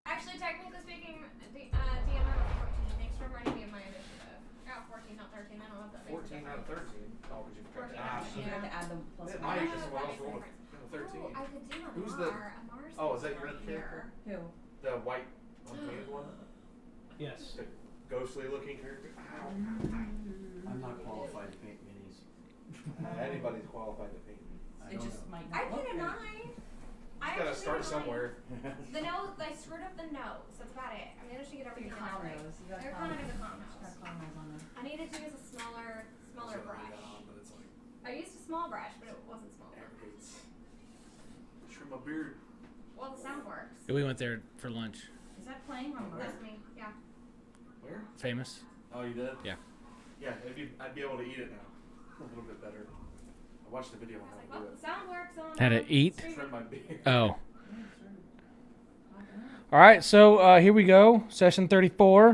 Actually, technically speaking, DM out of 14. Thanks for reminding me of my initiative. Got 14, not 13. I don't know if that makes 14 out of 13. Oh, because you've tried to add them plus it 1. might just someone else rolled 13. Oh, I could do Amar. Who's the? Amar's Oh, is that your right character? Who? The white unpainted one? Yes. The ghostly looking character? I'm not qualified to paint minis. Anybody's qualified to paint. It just might not I look painted good. mine. I You gotta start painted somewhere. The nose, I screwed up the nose. That's about it. I managed to get everything Your else clown right. nose. You got They're clown kind of nose. a clown Got nose. clown nose on them. I needed to use a smaller brush. But it's like I used a small brush, but it wasn't small. aggravates. Trim my beard. Well, the sound works. We went there for lunch. Is that playing on That's me. Yeah. Where? Famous. Oh, you did? Yeah. Yeah, I'd be able to eat it now. A little bit better. I watched the video on I was like, how to well, do the sound works on. Had to eat? stream. Trim my beard. Oh. All right, so here we go. Session 34. Are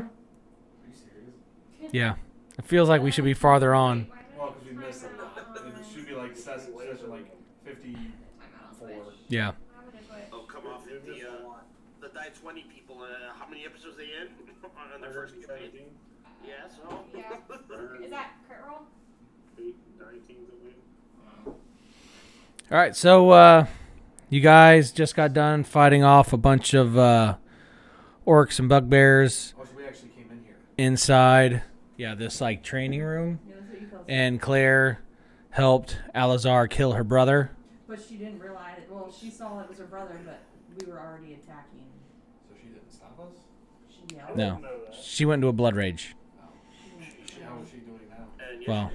you serious? Yeah. It feels like we should be farther on. Well, because we missed it. It should be like session like 54. Yeah. Oh, come off the Die 20 people. How many episodes they in on their first campaign? Yeah, so. Yeah. Is that crit roll? 8, 19 that win. All right, so you guys just got done fighting off a bunch of orcs and bugbears Oh, so we actually came in here. inside, this like training room, Yeah, that's what you felt. and Claire helped Alazar kill her brother. But she didn't realize it. Well, she saw it was her brother, but we were already attacking. So she didn't stop us? She yelled. No, she went into a blood rage. How is she doing now? And Well,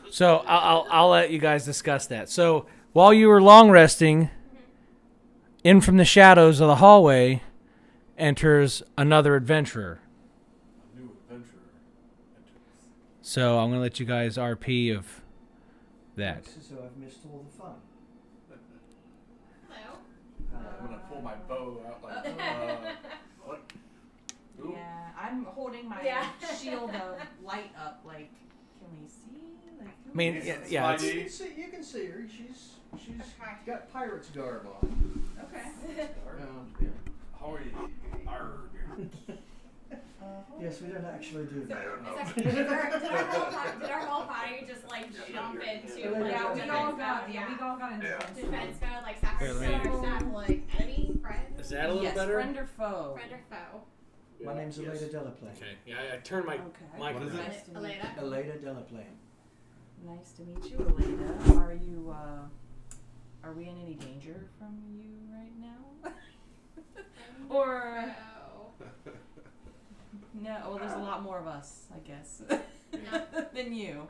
so I'll let you guys discuss that. So while you were long resting, in from the shadows of the hallway enters another adventurer. A new adventurer. So I'm gonna let you guys RP of that. So I've missed all the fun. Hello. I'm gonna pull my bow out like, what? Ooh. Yeah, I'm holding my Yeah. shield of light up. Like, can we see? Like, I mean, It's yeah, Spidey. it's- You can see her. She's Okay. got pirate's garb on. okay. Yeah. How are you? Arr. Yes, we don't actually do that. Did our whole party just like jump into Yeah, we all got. defense Yeah, we all got into defense mode, like Here, let me- sacrifice like enemy, friend, Is that a little yes, better? friend or foe. friend or foe. My name's Elena Delaplane. Okay. Yeah, I turned my Okay. mic. What is it? Nice to meet Elena. Elena Delaplane. Nice to meet you, Elena. Are you? Are we in any danger from you right now? Or no? Well, there's a lot more of us, I guess, than you.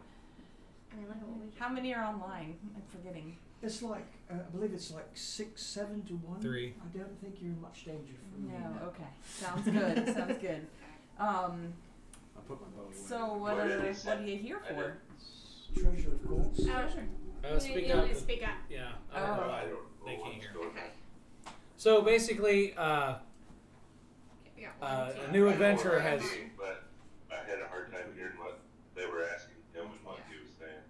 I mean, look at what we How many are online? I'm forgetting. It's like, I believe it's like 6, 7 to 1. 3. I don't think you're in much danger from me. No. Okay. Sounds good. Sounds good. I put my bow away. So what are you here for? Treasure, of course. Oh, sure. Speak you up. need to speak up. Yeah. I don't know why they can't hear. Okay. So basically, We got a new adventurer has. But I had a hard time hearing what they were asking him and what he was saying.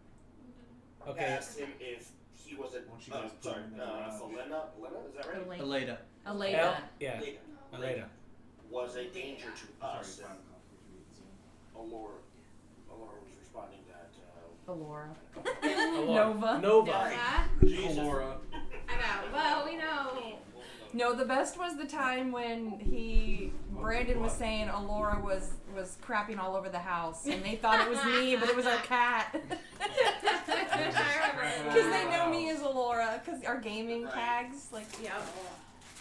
I Okay. asked him if he was a. Why don't you guys put sorry, him in the garage? Elena, is that right? Elena. Elena. Yeah. Elena. Was a danger to us. And Alora was responding that. Alora. Nova. Nova. Laura. I know. Well, we know. No, the best was the time when Brandon was saying Alora was crapping all over the house, and they thought it was me, but it was our cat. Because they know me as Alora, because our gaming tags, like, Yep.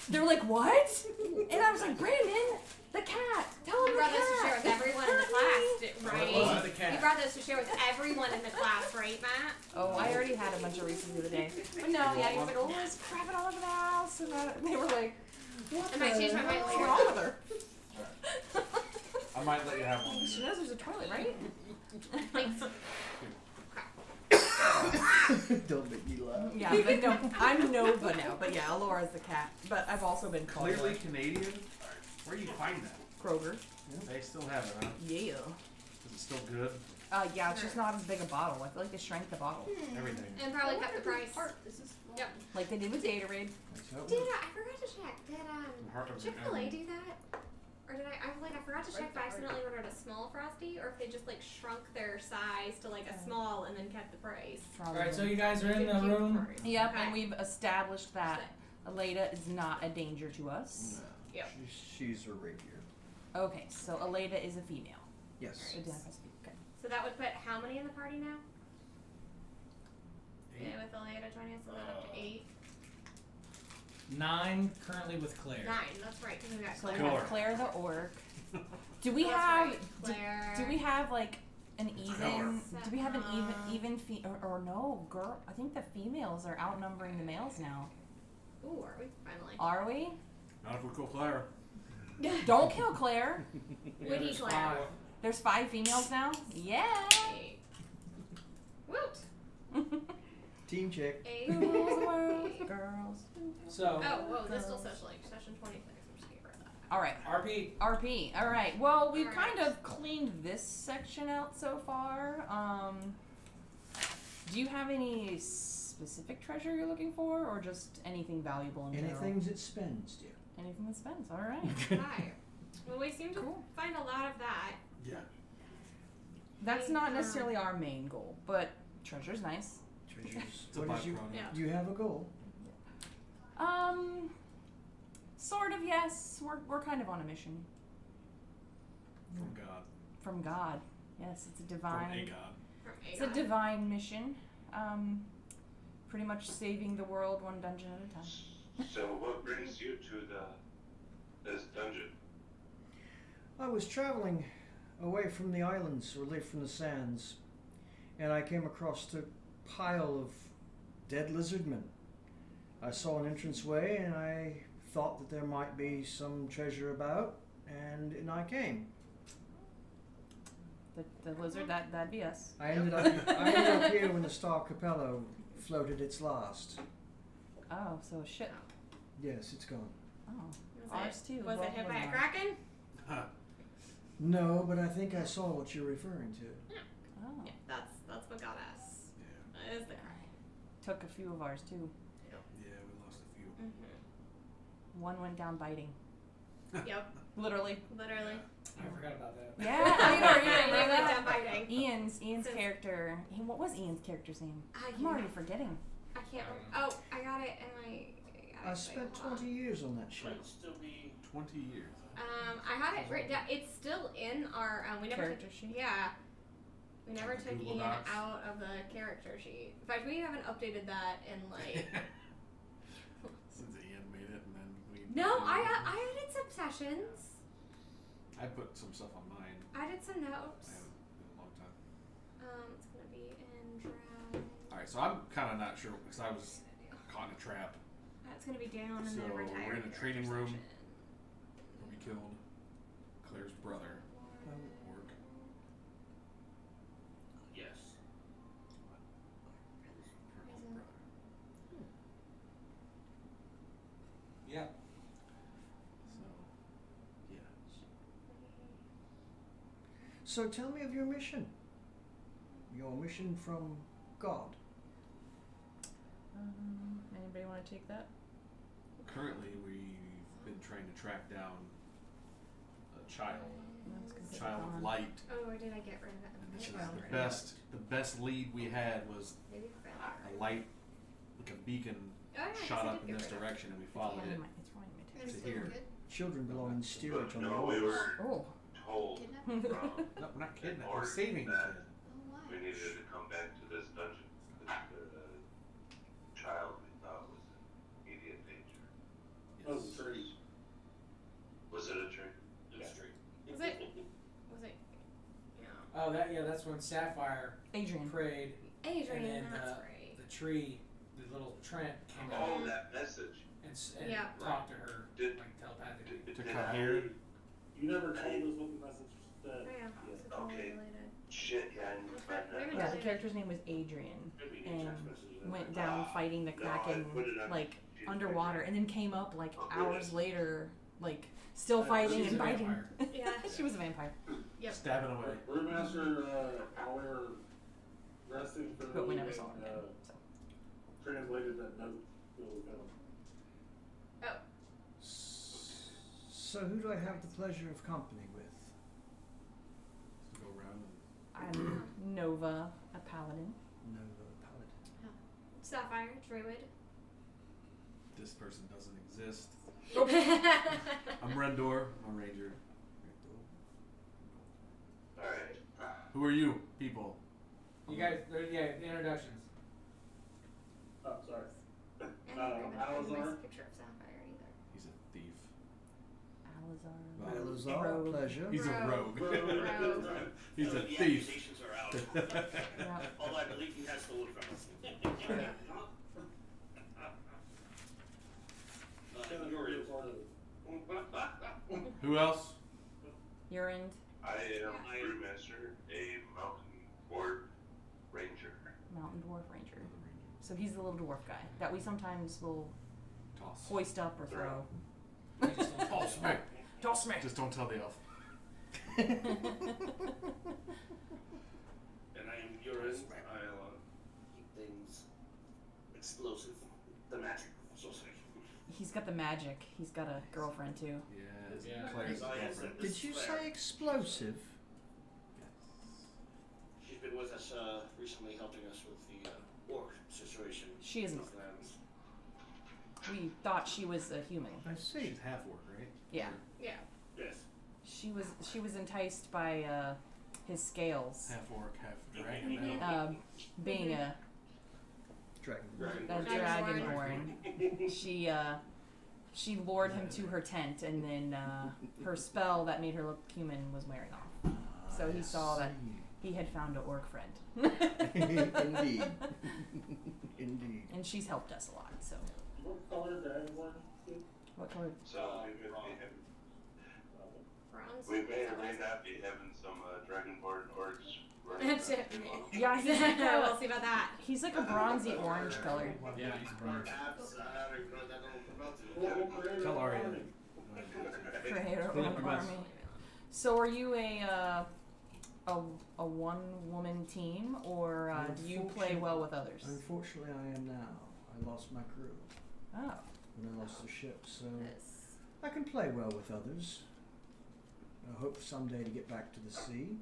they were like, what? And I was like, Brandon, the cat. Tell him You the brought this to share cat. with everyone in the class, right? The cat. You brought this to share with everyone in the class, right, Matt? Oh, I already had a bunch of Reese's the other day. But no, yeah, you said, Olora's crapping all over the house. And they were like, what I might change my mind what's later. wrong with her? I might let you have one. She knows there's a toilet, right? Thanks. Don't make me laugh. Yeah, but no, I'm Nova now. But yeah, Alora's the cat. But I've also been called Clearly Canadian? Where do you find that? Kroger. They still have it, huh? Yeah. Is it still good? Yeah, it's just not as big a bottle. I feel like they shrank the bottle. Everything. And probably kept the price. This is Yep. Like they did with Gatorade. Let's hope. Did I forgot to check? Did Heart of Chick-fil-A Everything. do that? Or did I forgot to check if I accidentally ordered a small Frosty, or if they just like shrunk their size to like a small and then kept the price. Alright, so you guys are in the Keep the room. price. Yep, Okay. and we've established that Aleda is not a danger to us. No. Yep. She's a rapier. Okay, so Aleda is a female. Yes. Identifies female. Okay. So that would put how many in the party now? 8. Yeah, with Elena joining us, so that up to 8. 9 currently with Claire. 9, that's right, because we got So we Claire. have Claire the orc. Do we That's have right, Claire. do we have like an even Set do we have an up. even or no girl? I think the females are outnumbering the males now. Ooh, are we? Finally. Are we? Not if we kill Claire. Don't kill Claire. Witty there's Claire. 5. There's 5 females now. Yeah. 8. Woot! Team chick. 8. Who rules the world? Girls. So, Oh, whoa, this still social like session 26. I'm just getting rid of that. All right. RP. RP. All right. Well, we've All kind right. of cleaned this section out so far. Do you have any specific treasure you're looking for, or just anything valuable in general? Anything that spends, dear. Anything that spends. All right. Hi. Well, we seem to Cool. find a lot of that. Yeah. That's not necessarily our main goal, but treasure's nice. Treasures. It's a What is you? byproduct. Yeah. Do you have a goal? Sort of. Yes. We're kind of on a mission From God. from God. Yes, it's a From divine. a God. From It's a divine mission. Pretty much saving the world one dungeon at a time. So what brings you to this dungeon? I was traveling away from the islands, away from the sands, and I came across a pile of dead lizardmen. I saw an entranceway, and I thought that there might be some treasure about, and I came. The lizard, that'd be us. I ended up here when the Star Capello floated its last. Oh, so shit. Yes, it's gone. Oh, Was ours too. Was Well, it hit by was a mine. kraken? No, but I think I saw what you're referring to. Oh. Yeah, that's what got us. Yeah. That is the kraken. Took a few of ours too. Yeah, we lost a few. Mm-hmm. One went down biting. Yep, Literally. literally. I forgot about that. Yeah, you don't Yeah, remember you went that? down biting. Ian's Since- character. What was Ian's character's name? I I'm already can't, forgetting. I can't remember. Oh, I got it in my. I spent 20 years on that show. Might still be 20 years. I had it written down. It's still in our. We never Character took, sheet? Yeah. We never Like the took Google Ian Docs? out of the character sheet. In fact, we haven't updated that in like. Since Ian made it, and then we. No, I added some sessions. I put some stuff on mine. I did some I notes. haven't in a long time. It's gonna be in Drown. Alright, so I'm kind of not sure because I was caught in a trap. It's gonna be down in So the we're retired in a training room. section. Where we killed Claire's brother. Orc. yes. Her own brother. Yeah. So, yeah. So tell me of your mission. Your mission from God. Anybody want to take that? Currently, we've been trying to track down a child. That's considered Child of common. light. Oh, or did I get rid of it? And this is Well, the best lead we had was Maybe a light, like a beacon, Oh, yeah, I guess shot I up did in get this rid of it. direction, and we followed Yeah, it it's fine, my text. to here. Children belong in steerage on the No, we oars. were Oh. told from No, we're not kidding. We're Or saving the that. kid. we needed to come back to this dungeon because the child we thought was in immediate danger. Oh, the tree. Was it a tree? It's tree. Was it? Was it? Yeah. Oh, that's when Sapphire Adrian. prayed, Adrian, and then that's right. the tree, the little Trent came Oh, out that message. and Yeah. talked to her Did- like telepathically. To Did come I- here. You never told us what the message Oh, said. yeah. Yeah. It's totally Okay. related. Shit, yeah, I need to That's find right. We that. haven't Yeah, the done it. character's name was Adrian, Maybe a and text message. went down fighting the No, I Kraken put it on like the computer. underwater, and then came up like Oh, hours goodness. later like still fighting She's and a biting. vampire. Yeah. She was a vampire. Yep. Stabbing away. Brewmaster, while we were resting for the But we never evening, saw her again. So. translated that note that we found. So who do I have the pleasure of company with? Go around and I'm Nova, a paladin. Nova Paladin. Sapphire, Druid. this person doesn't exist. Yeah. I'm Rendor. I'm a ranger. Alright. Who are you, people? You guys, yeah, introductions. Oh, sorry. I don't remember Alazar? this picture of Sapphire either. He's a thief. Alazar. Alazar, Rogue. pleasure. He's a Rogue. rogue. He's a The thief. accusations are out. Yeah. Although I believe he has stolen from us. You're in. Who else? Urine, I am Brewmaster, a mountain dwarf ranger. mountain dwarf ranger. So he's the little dwarf guy that we sometimes will Toss. hoist up or throw. Toss me. Toss me. Just don't tell the elf. And I am urine. I'll keep things explosive. The magic, so to say. He's got the magic. He's got a girlfriend too. Yeah. Claire's girlfriend. Did you say explosive? She's been with us recently, helping us with the orc situation. She isn't. These lands. We thought she was a human. I see. She's half orc, right? Yeah. Yeah. Yes. She was enticed by his scales. Half orc, half dragon. Now. Being a Dragon. dragonborn. She lured him to her tent, and then her spell that made her look human was wearing off. So he saw that he had found an orc friend. Indeed. Indeed. And she's helped us a lot. So What color dragonborn? what color? So Bronze. we may or may not be having some dragonborn orcs. That's it. Yeah, he's like we'll a, see about that. he's like a bronzy orange color. Yeah, he's bronze. Perhaps, I don't even know what that about to. Tell Arya. Creator Clean up of your mess. army. So are you a one woman team, or do you play well with others? Unfortunately, I am now. I lost my crew Oh. when I lost the ship, so This. I can play well with others. I hope someday to get back to the sea.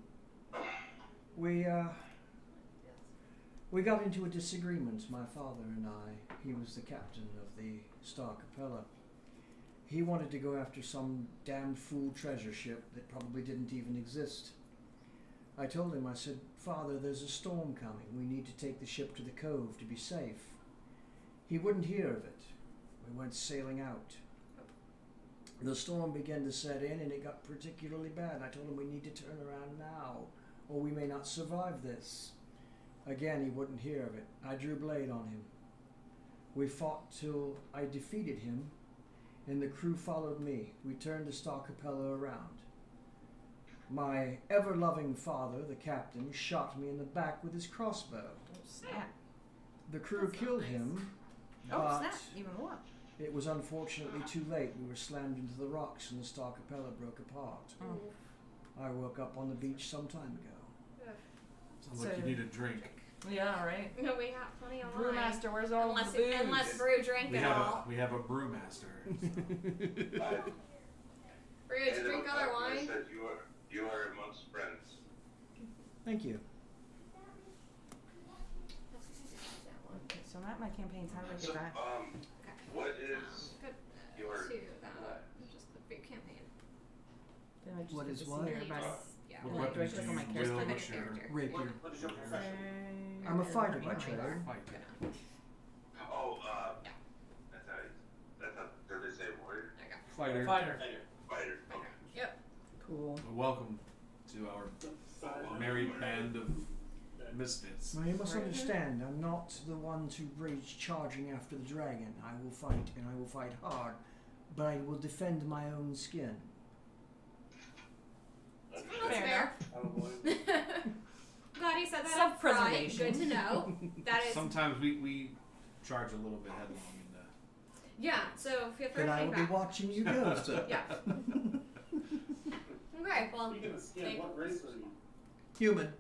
We got into a disagreement, my father and I. He was the captain of the Star Capella. He wanted to go after some damned fool treasure ship that probably didn't even exist. I told him, I said, Father, there's a storm coming. We need to take the ship to the cove to be safe. He wouldn't hear of it. We went sailing out. The storm began to set in and it got particularly bad. I told him we need to turn around now or we may not survive this. Again, he wouldn't hear of it. I drew blade on him. We fought till I defeated him and the crew followed me. We turned the Star Capella around. My ever-loving father, the captain, shot me in the back with his crossbow. Oh, snap. The crew That's not killed nice. him, Oh, but snap. Even more. it was unfortunately too late. We were slammed into the rocks and the Star Capella broke apart. Oh. I woke up on the beach some time ago. Sounds like you need a drink. Yeah, right. No, we have plenty of wine. Brewmaster, where's all Unless, the booze? unless Brew drank We it have all. we have a brewmaster. Brew, did you drink other wine? Said you are amongst friends. Thank you. Okay, so I'm at my campaigns. How do I So, get back? what is Good. your To that. Just the big campaign. Then I just What get is to see what? everybody. Yeah. What And I weapons click do on my you character. wield? Click on What's your your character. Rapier. What is your profession? I'm a fighter by Rapier. trade. Fight. Oh, Yeah. that's how did they say warrior? Okay. Fighter. Fighter. Fighter. Okay. Yep. Cool. Welcome to our merry band of misfits. Now you must Right. understand, I'm not the one to rage charging after the dragon. I will fight, and I will fight hard, but I will defend my own skin. That's Fair fair. I don't believe. Glad you said that up front. Self-preservation. Good to know. That is. Sometimes we charge a little bit headlong in the Yeah, so feel free Then to I hang will be back. watching you go, sir. Yeah. Okay, well, Speaking of skin, thank- what race are you? Human.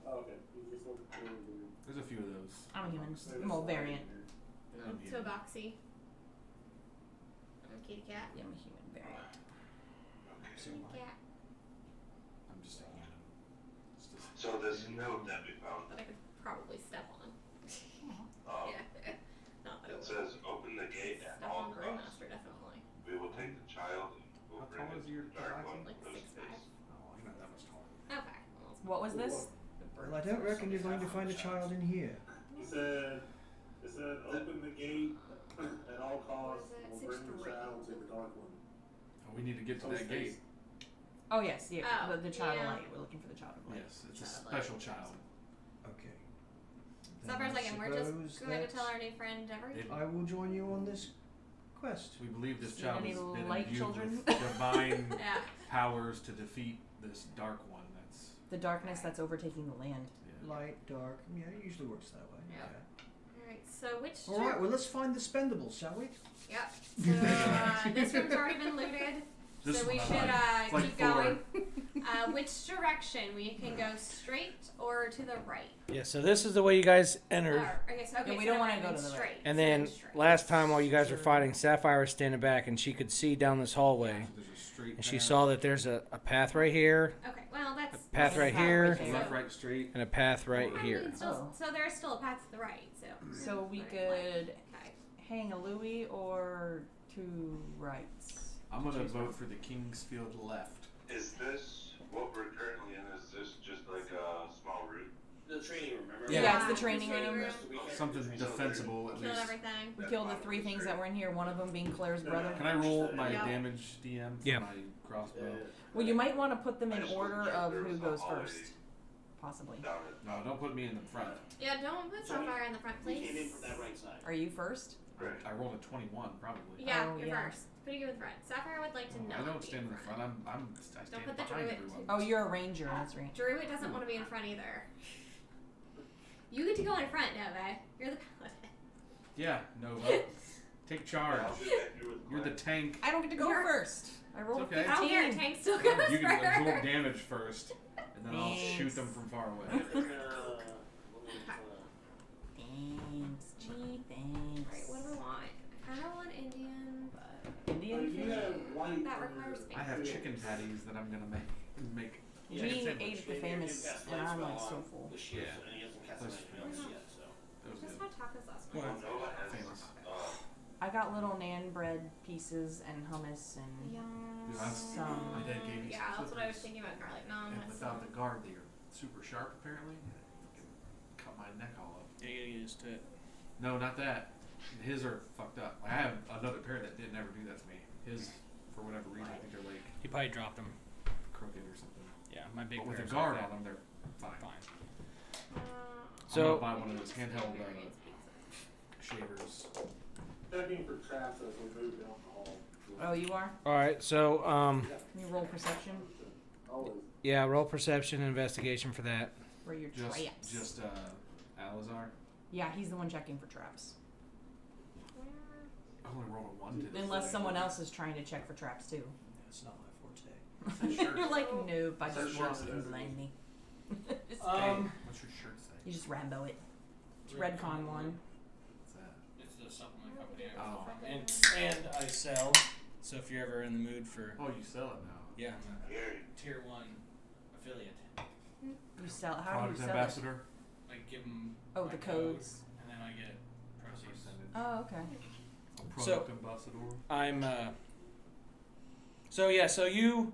Oh, okay. You just look for There's a few of those. I'm a human. I'm a variant. no, I'm human. Toboxy. I'm a kitty cat. Yeah, I'm a human variant. Kitty cat. I'm just a human. It's just So this note that we found, That I could probably step on. Yeah. Not that it would says, open the gate at step all on the costs. Brewmaster, definitely. We will take the child and we'll How bring tall it is to your the dark Toboxy? one Like close 6'5". space. oh, you're not that much taller. Okay. Well, What was this? Well, I don't reckon you're going to find a child in here. It said, open the gate at all costs. What is it? We'll bring the 6'3". child to the dark one. Oh, we need to get to that gate. Oh yes, yeah. Oh, the child yeah. of light. We're looking for the child of light. Yes, it's a Child, special like- child. Okay. So Then for a I second, we're just suppose going to that tell our new friend everything. I will join you on this quest. We believe this Seen child any has been light imbued children? with divine Yeah. powers to defeat this dark one. That's The darkness that's overtaking the land. yeah. Light, dark. Yeah, it usually works that way. Yep. Okay. Alright, so which. All right. Well, let's find the spendables, shall we? Yep. So this room's already been looted. This so we one, should it's like keep four. going. Which direction? We can go straight or to the right. Yeah, so this is the way you guys entered. Okay, so we so don't the wanna right go and to the right. straight. And so then straight. last time while you guys were fighting, Sapphire was standing back and she could see down this hallway. There's a straight And she path, saw that there's a path right here, Okay, well that's. a path right path here, right there. left, right, straight. and a path right I here. mean, still, so there's still a path to the right. So. So we Right, could Okay. hang a Louis or two rights. I'm gonna vote for the Kingsfield left. Is this, what we're currently in, is this just like a small room? The training room, remember? Yeah, it's the training room. Something defensible at Killed least. everything. We killed the three things that were in here. One of them being Claire's brother. Can I roll my Yeah. damage DM for Yeah. my crossbow? Well, you might want to put them in I just order wasn't sure of if there who was a goes hallway first, possibly. Down at No, don't put me in the front. Yeah, don't put Sapphire in the front, We please. came in from that right side. Are you first? Right. I rolled a 21 probably. Yeah, Oh, you're yeah. first. Putting you in front. Sapphire would like to Oh, not. I don't be stand in the front. I stand put the behind druid. everyone. Oh, you're a ranger. That's right. Druid doesn't want to be in front either. You get to go in front, Nova. You're the paladin. Yeah, Nova. Take charge. I'll shoot at you with You're the mine. tank. I don't get to go You're- first. I rolled It's okay. a I don't care. 15. Tank still goes You can first. absorb damage first, and then I'll shoot Thanks. them from far away. Thanks. Gee, thanks. Alright, what do we want? I kind of want Indian, but Indian You food. have white. that requires space. I have chicken patties that I'm gonna make. We chicken ate at the famous, and I'm like so full. The shield, Yeah. and he hasn't cast anything else yet, so. That was Just good. had tacos last Well, night. Nova has, Famous. I got little nan bread pieces and hummus and Yum. Dude, I- some. my dad gave me Yeah, some that's what I was clippers, thinking about garlic naan. and with without some- the guard, they are super sharp apparently. Fucking cut my neck all up. Yeah, you gotta get used to it. No, not that. His are fucked up. I have another pair that did never do that to me. His, for whatever reason, I think they're like You probably dropped them. crooked or something. Yeah, my big But with a pair's guard like on that. them, they're fine. Fine. So So- I'm gonna buy one of those handheld shavers. Checking for traps as we move down the hall. Oh, you are? All right, so Can you roll perception? Always. yeah, roll perception and investigation for that. For your traps. Just Alizar. Yeah, he's the one checking for traps. I only rolled a 1 to this. Unless someone else is trying to check for traps too. That's not my forte. You're like, nope, I just Sure. walked in blindly. Just What's your shirt say? you just Rambo it. It's Redcon one. What's that? It's the supplement company I Oh. work from. And I sell. So if you're ever in the mood for Oh, you sell it now. yeah, I'm Gary. a tier 1 affiliate. You sell. How do Product you sell it? ambassador. I give them Oh, my the code, codes. and then I get proceeds. Percentage. Oh, okay. A product ambassador. I'm so yeah, so you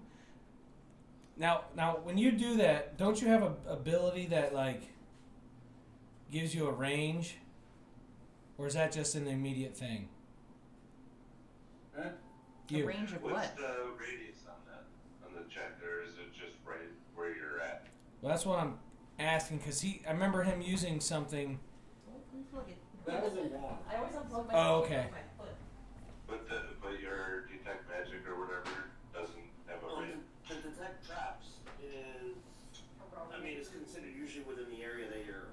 now when you do that, don't you have a ability that like gives you a range? Or is that just an immediate thing? Huh? A You. range of What's what? the radius on that, on the check, or is it just right where you're at? Well, that's what I'm asking because I remember him using something. That was a wand. I always unplug my Oh, okay. But your detect magic or whatever doesn't have a Well, range. the detect traps is, I mean, it's considered usually within the area that you're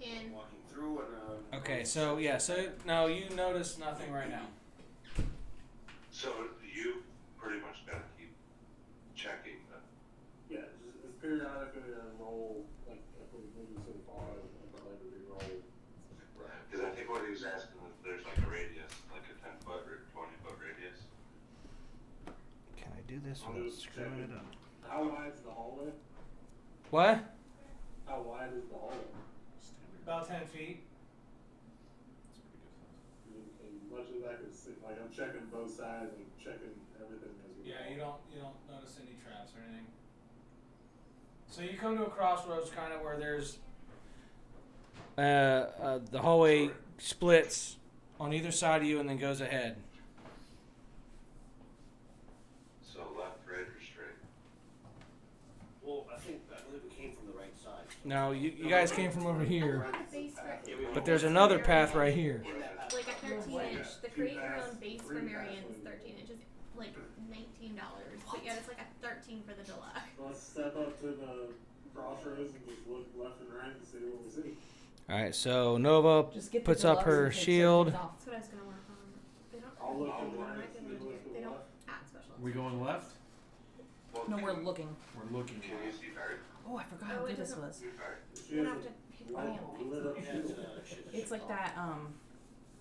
In. walking through, and Okay, so yeah, so no, you notice nothing right now. So you pretty much gotta keep checking the. Yeah, just periodically roll, like if we move so far, I'd like to re-roll. Right. Because I think what he was asking is there's like a radius, like a 10-foot or 20-foot radius. Can I do this I'll without just screwing check it up? How wide's the hallway? What? How wide is the hallway? About 10 feet. As much as I can see, like I'm checking both sides and checking everything as we Yeah, go. you don't notice any traps or anything. So you come to a crossroads, kind of where there's the hallway splits on either side of you and then goes ahead. So left, right, or straight? Well, I believe we came from the right side. No, you guys came from over here, The base for, but there's another path right here. like a 13-inch. The create your own base for Marion's 13 inches, like $19. But yet it's like a 13 for the deluxe. Let's step up to the crossroads and just look left and right and see what we see. All right, so Nova Just get the puts up deluxe her and take shield. certain off. That's what I was gonna work on. They don't. I'll look they to the don't right, like it see when look to they the don't left. add special. We going left? Well, No, can we're you- looking. We're looking Can you left. see Barry? Oh, I forgot Oh, how it good this doesn't- was. See Barry? She You has don't have to a pick lit up shield. It's like that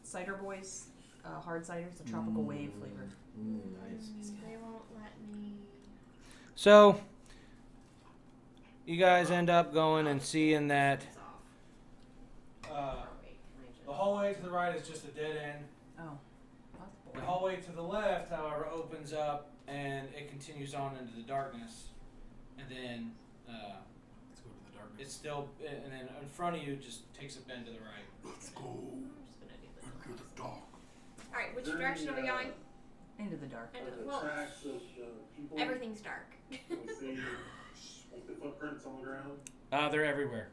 Cider Boys hard cider. It's a tropical wave flavor. Nice. They won't let me. So you guys end up going and seeing that It's off. Wait, let me just- the hallway to the right is just a dead end. Oh, that's The boring. hallway to the left, however, opens up and it continues on into the darkness, and then Let's go to the darkness. it's still, and then in front of you just takes a bend to the right. Let's go I'm just gonna do this. into the dark. All right, which Is there direction are any, we going? Into the dark. Into the well, tracks of the people. everything's dark. We see like the footprints on the ground. They're everywhere.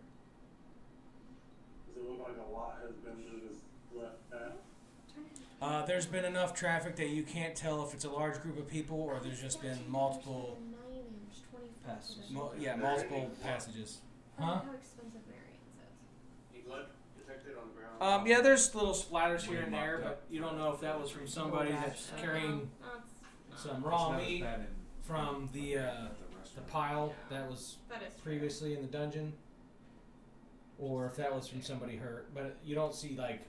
Does it look like a lot has been through this left path? There's been enough traffic that you can't tell if it's a large group of people or there's just been multiple, 9-inch, 24 passes. for the- multiple passages. I wonder Huh? How expensive Marion's is. Any blood detected on the ground? Yeah, there's little splatters here and there, but you don't know if that was from somebody that's carrying That's some It's raw not as meat bad in from the restaurant. pile that was that is true. previously in the dungeon, or if that was from somebody hurt. But you don't see like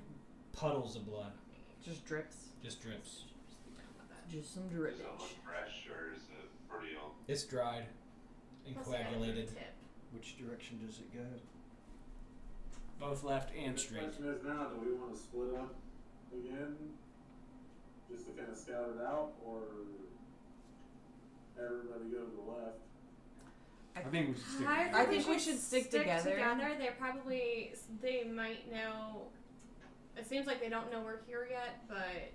puddles of blood, Just drips. just drips. Just some Does drippage. it look fresh or is it pretty old? It's dried and Plus it has a coagulated, tip. Which direction does it go? both left and The straight. question is now, do we want to split up again, just to kind of scout it out, or everybody go to the left? I think we should stick I together. I think we should stick together. They might know. It seems like they don't know we're here yet, but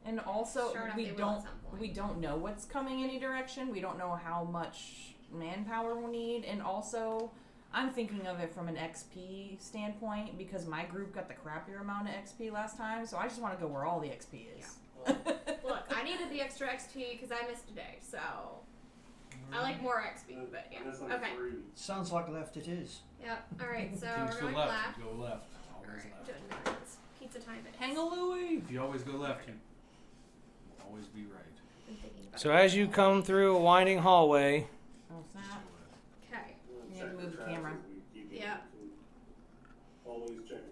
And also, Sure enough, we they will don't at some point. we don't know what's coming any direction. We don't know how much manpower we'll need, and also, I'm thinking of it from an XP standpoint because my group got the crappier amount of XP last time, so I just want to go where all the XP is. look, I needed the extra XP because I missed a day, so I like more XP. But yeah, That's like okay. 3. Sounds like left it is. Yep. All right, so Things we're to going left. left. You go left. All Always right, left. doing Marion's pizza time. It is. Hang-a-louie. If you always go left, you will always be right. I'm thinking about So it. as you come through a winding hallway, Oh snap! Okay. You have to move the camera. Yeah. Always checking.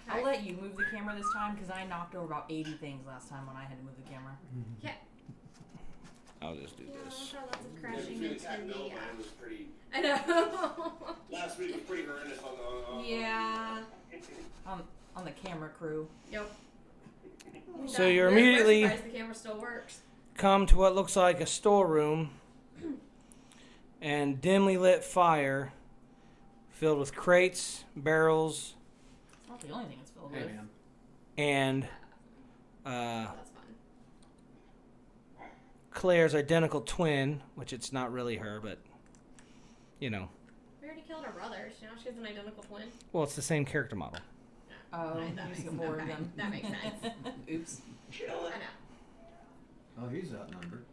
I'll let you move the camera this time because I knocked over about 80 things last time when I had to move the camera. Okay. I'll just do Yeah, this. I saw lots of Yeah, crashing if you into attack the. Nova, it was pretty. I know. Last week was pretty horrendous on Yeah. On the camera crew. Yep. So you're We're immediately surprised the camera still works. come to what looks like a storeroom and dimly lit fire filled with crates, barrels, It's not the only thing it's filled Hey with. man. and That's fun. Claire's identical twin, which it's not really her, but you know, We already killed our brothers. You know, she has an identical twin. well, it's the same character model. Oh, Right, you that just makes- get more okay, of them. that makes sense. Oops. I know. Oh, he's outnumbered.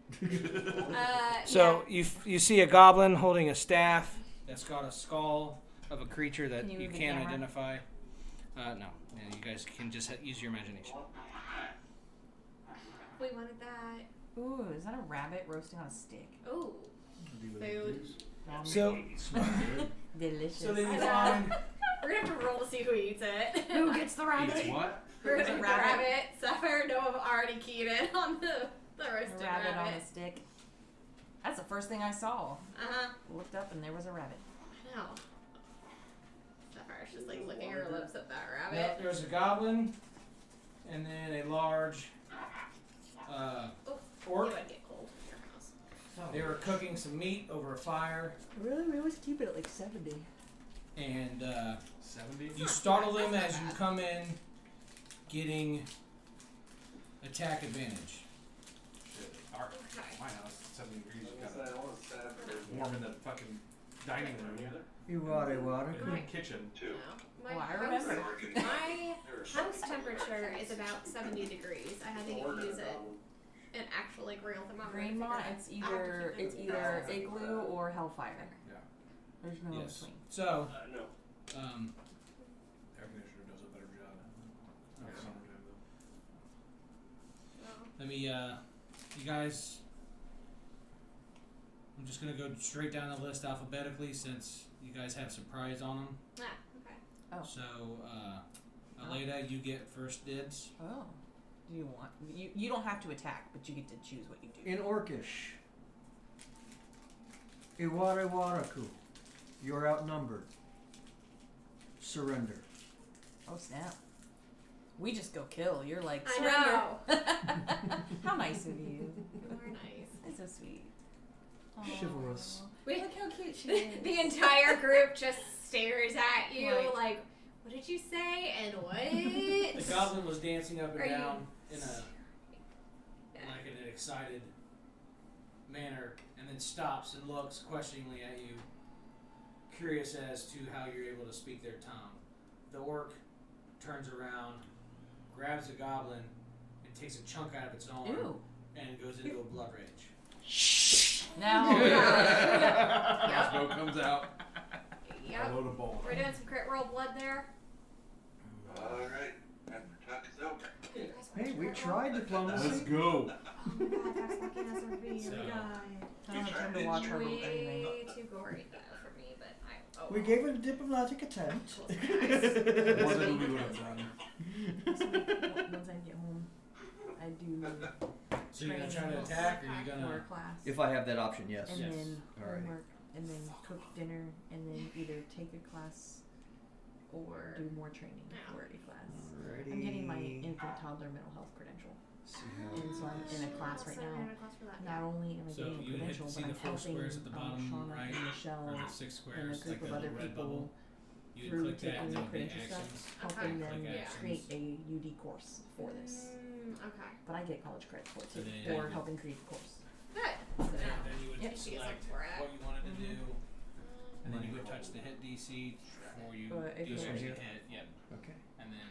So you see a goblin holding a staff that's got a skull of a creature that Can you you move the can't camera? identify. No. Yeah, you guys can just use your imagination. We wanted that. Ooh, is that a rabbit roasting on a stick? Oh, food. So, Delicious. so then you I find We're gonna have to roll to see who eats it. Who gets the rabbit? Eats what? We're It's a gonna eat the rabbit. rabbit. Sapphire and Noah have already keyed in on the roasted A rabbit on a rabbit. stick. That's the first thing I saw. Uh-huh. Looked up and there was a rabbit. I know. Sapphire's just like licking her lips at that no, rabbit. there's a goblin, and then a large Oh, orc. you would get cold in your house. They were cooking some meat over a fire, Really? We always keep it at like 70. and 70? you startle them as you come in, getting attack advantage. Shit. Our, Okay. my house, 70 degrees. I You was got gonna say, I want to stab her. warm in the fucking dining room. Iware ware. In the kitchen. Two. No. My Oh, I house, remember. my house temperature is about 70 degrees. I had to use an actual like real thermometer. to Greenmont, figure it's out. either igloo or hellfire. Yeah. There's no in Yes. between. So, No. Air conditioner does a better job. Oh, summertime though. Oh. let me, you guys, I'm just gonna go straight down the list alphabetically since you guys have surprise on them. Ah, okay. Oh. So, Elena, you get first dibs. Oh. Do you want you don't have to attack, but you get to choose what you do. In Orcish. Iware waraku. You're outnumbered. Surrender. Oh snap. We just go kill. You're like I surrender. How nice of you. You are nice. That's so sweet. Chivalrous. We, Look how cute she is. the entire group just stares at you Right. like, what did you say and what? The goblin was dancing up Are and you down in a Yeah. like in an excited manner, and then stops and looks questioningly at you, curious as to how you're able to speak their tongue. The orc turns around, grabs the goblin, and takes a chunk out of its arm Ew. and goes into a blood rage. Now Smoke comes out. Yep. A load of bowl. We're doing some crit roll blood there. Alright, after talk is over. Hey, we tried Let's diplomacy. go. Oh my god, that's fucking SRP. So- Oh my god. I don't have time to watch her anything. Way too gory though for me, but oh We well. gave it a diplomatic attempt. More than we would have done. Once I get home, I do So you're gonna try to Training. attack, or you're for gonna? class. If I have that option, yes. and Yes. then Alright. homework, and then cook dinner, and then either take a class or do more training Yeah. for a class. Alrighty. I'm getting my infant toddler mental health credential, See how and so I'm in a class right So you're now. in a class for that, Not yeah. only am I So getting a you hit credential, see but the I'm four helping squares at the bottom Shauna right, and Michelle or the six and a squares, group like of the other red people bubble. You through would click that, and taking the there'll be credential stuff, actions. helping Okay. them Click actions. create a UD course for this. Okay. But I get college credit for it So too, then for you- helping create the course. Good. And So now, then you would Yep. she gets select something for it. what you wanted to do, and then Money you would roll. touch the hit DC before you If do you as soon as you want- hit. Yep. Okay. And then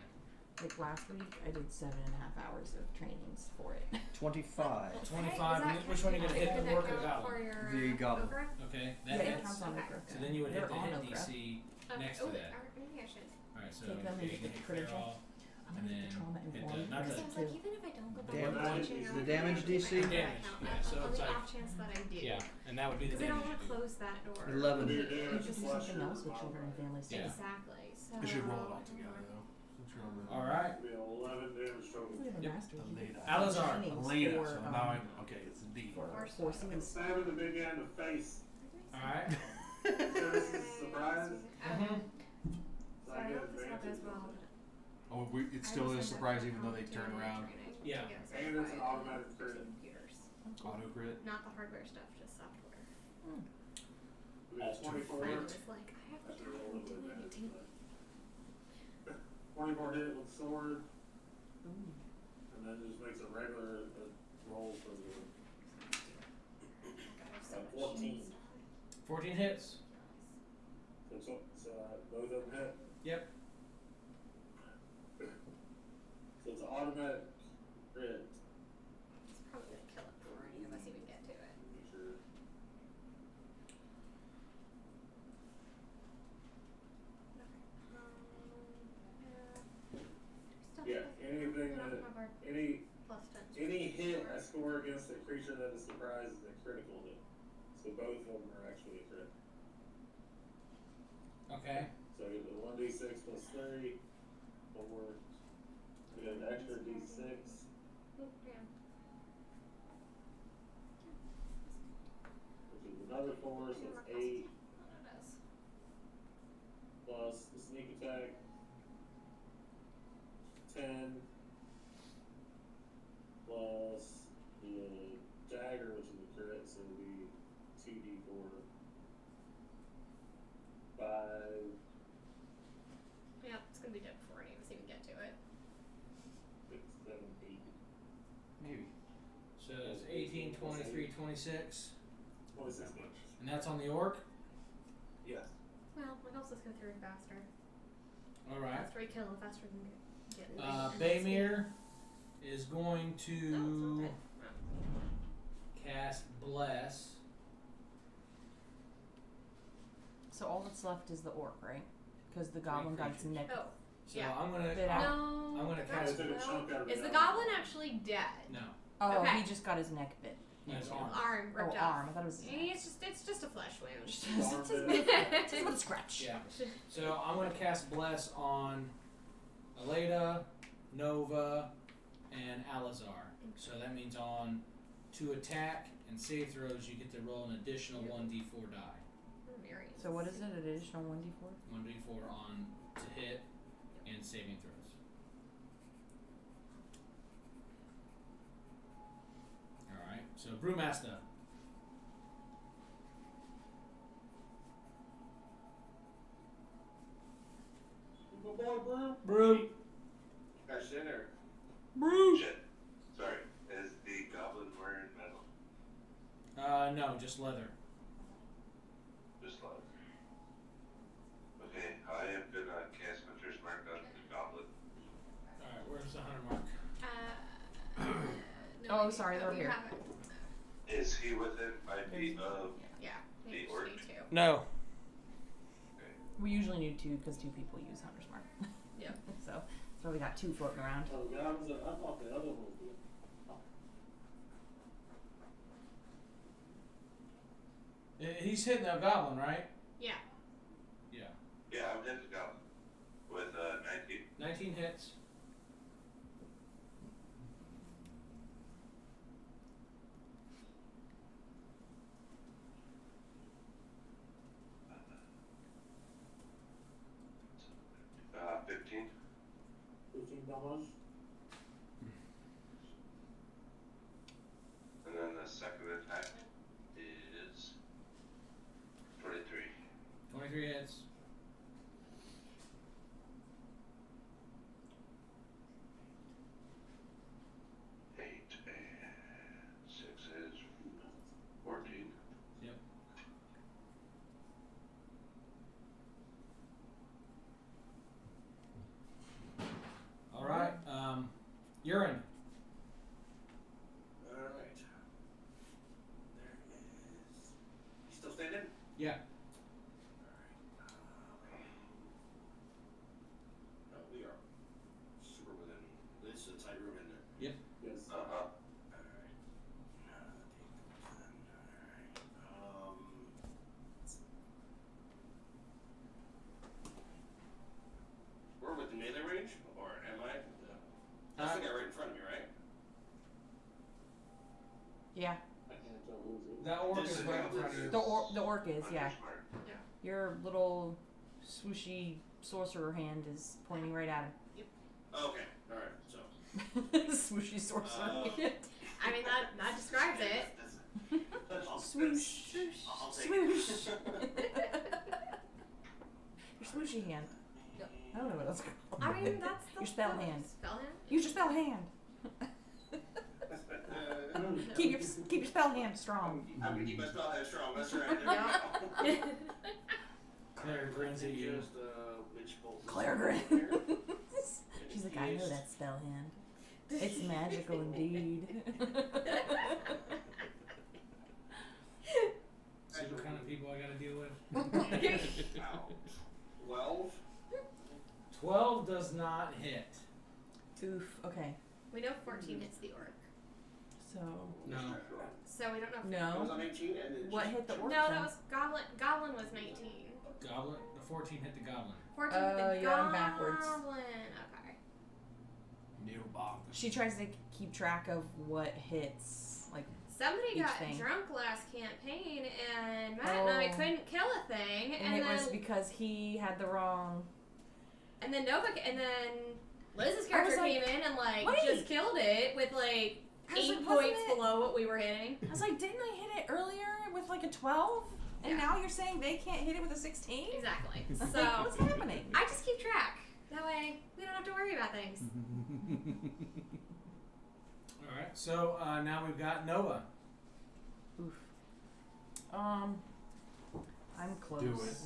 Like last week, I did 7.5 hours of trainings for it. 25. 25. Is that Which one are you gonna hit? did The that work or the count goblin? for your, The goblin. Okra? Okay, Yeah, that it hits. counts on Okay. Okra. So then you would hit They're the on hit Okra. DC next to Oh, that. maybe I should. Alright, so Take them and you get can the hit credential. all. I'm And gonna get then the trauma hit the- informed. not So the- I was like, even if I don't go back Damage. to watching, The damage DC? I Damage, count yeah, that so on it's the like- off chance that I do. Yeah, and that would be the Because I don't damage. want to close that door. 11. Your It damage just is plus something your else with children and families. Yeah. Exactly. So We should roll it all together though. Since you're on the- Alright, Be 11 damage total. We have a Yep. master. You Elena. do Alazar. trainings Elena. for, So now I'm okay. It's a D. for Or forces. Stabbing the big guy in the face. alright. Surprise. Mm-hmm. So So I I get hope this all goes advantage. well. Oh, it still is a surprise even though they turn around. Yeah. And it's an automatic crit. Computers. Auto crit. Not the hardware stuff, just software. Be a 24 Friend hit. was like, I have That's to a roll with do advantage. anything. but 24 hit with sword, Ooh. and then just makes a regular roll for the. God, I have so much 14. stuff. 14 hits. So both of them hit. Yep. So it's an automatic crit. It's probably gonna kill it before any of us even get to it. Make sure. So both of them are actually a crit. Okay. So I get the 1d6 plus 3, 4, I get an extra d6, Oh, yeah. which is another 4, so it's 8, Oh, it is. plus the sneak attack, 10, plus the dagger, which is a crit, so it'll be 2d4, 5, Yeah, it's gonna be dead before any of us even get to it. 6, 7, 8. Maybe. So it's 18, 23, 26. 26 much. And that's on the orc? Yes. Well, it helps us go through it faster. The Alright. faster we kill, the faster we can get in Baymir is going Oh, to it's not dead. cast Bless. So all that's left is the orc, right? Because the goblin got its neck. Oh, So yeah. I'm gonna Bit out. No. I'm gonna I cast took a chunk out of Is it. the goblin actually dead? No. Oh, Okay. he just got his neck bit. No, it's arm. Arm Oh, ripped off. arm. I thought it was his neck. It's just a flesh wound. Just Arm a bit. little scratch. Yeah. So I'm gonna cast Bless on Elena, Nova, and Alazar. So that means on 2 attack and save throws, you get to roll an additional 1d4 die. So what is it? An additional 1d4? 1d4 on to hit and saving throws. Alright, so Brewmaster. Good boy, Brew. Brew. Guys, dinner. Brew. Shit. Sorry. Is the goblin wearing metal? No, just leather. Just like. Okay, I am gonna cast Hunter's Mark on the goblin. Alright, where's the hunter mark? Oh, sorry, they're here. Is he within 5 feet of Yeah. the orc? No. We usually need 2 because 2 people use Hunter's Mark. Yep. So that's why we got 2 floating around. Oh, God, I thought the other one was good. He's hitting that goblin, right? Yeah. Yeah. Yeah, I'm hitting the goblin with 19. 19 hits. Uh, 15. 15 damage. And then the second attack is 23. 23 hits. Eight and 6 is 14. Yep. All right. Urine. Alright. There is. You still standing? Yeah. No, we are super within. This is a tight room, isn't it? Yep. Yes. Uh-huh. Alright. We're within melee range? Or am I? That's the guy right in front of me, right? Yeah. I can't tell who's it. That orc This is is right in how front of this you. The orc is, yeah. Hunter's Mark. Your little swooshy sorcerer hand is pointing right at Okay, alright, so. him. Swooshy sorcerer hand. I mean, that describes it. Swoosh. I'll take Swoosh. it. Your swooshy hand. I don't know what that's called. I mean, that's Your spell hand. Spell hand? Use your spell hand. Keep your spell hand strong. I'm gonna keep my spell head strong, that's right. Yeah. Claire grins at you. Just, witch bolt. Claire grins. Here. She's like, I know that spell hand. It's magical indeed. See what kind of people I gotta deal with. Ow. 12. 12 does not hit. Oof. Okay. We know 14 hits the orc. So No. So we don't know. If It no. was on 18 and then What hit the orc? No, then? that was Goblin. Goblin was 19. Goblin. The 14 hit the goblin. 14 Oh, the you're on backwards. Goblin. Okay. New bomb. She tries to keep track of what hits. Like Somebody Each got thing. drunk last campaign, and Matt and I Oh. couldn't kill a thing, and it then was because he had the wrong. and then Nova and then Liz's I character was like, came in and like wait. just killed it with like I was 8 like, wasn't points it- below what we were hitting. I was like, didn't I hit it earlier with like a 12? And Yeah. now you're saying they can't hit it with a 16? Exactly. Like, So what's happening? I just keep track. That way we don't have to worry about things. All right. So now we've got Nova. I'm close. Do it.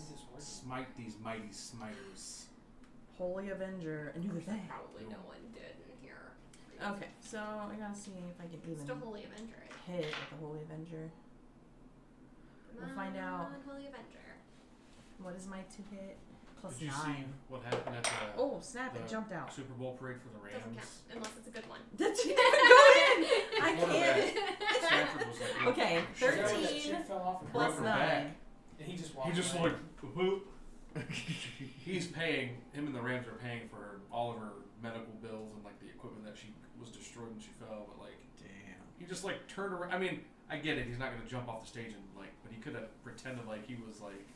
Smite these mighty smiters. Holy Avenger and do the thing. Probably no one did in here. Okay, so I gotta see if I can even Still Holy Avenger. hit with the Holy Avenger. We'll find out. Come on, Holy Avenger. What is my 2 hit? Plus Did you 9. see what happened at the Oh, snap, it the jumped out. Super Bowl parade for the Doesn't Rams? count unless it's a good one. That didn't even go in! I Quarterback. can't. Stanford was like, Okay, shit. 13 fell off and plus broke her 9. back. And he just He just like whoop. He's paying. Him and the Rams are paying for all of her medical bills and like the equipment that she was destroyed when she fell. But like, Damn. he just like turned around. I mean, I get it. He's not gonna jump off the stage and like, but he could have pretended like he was like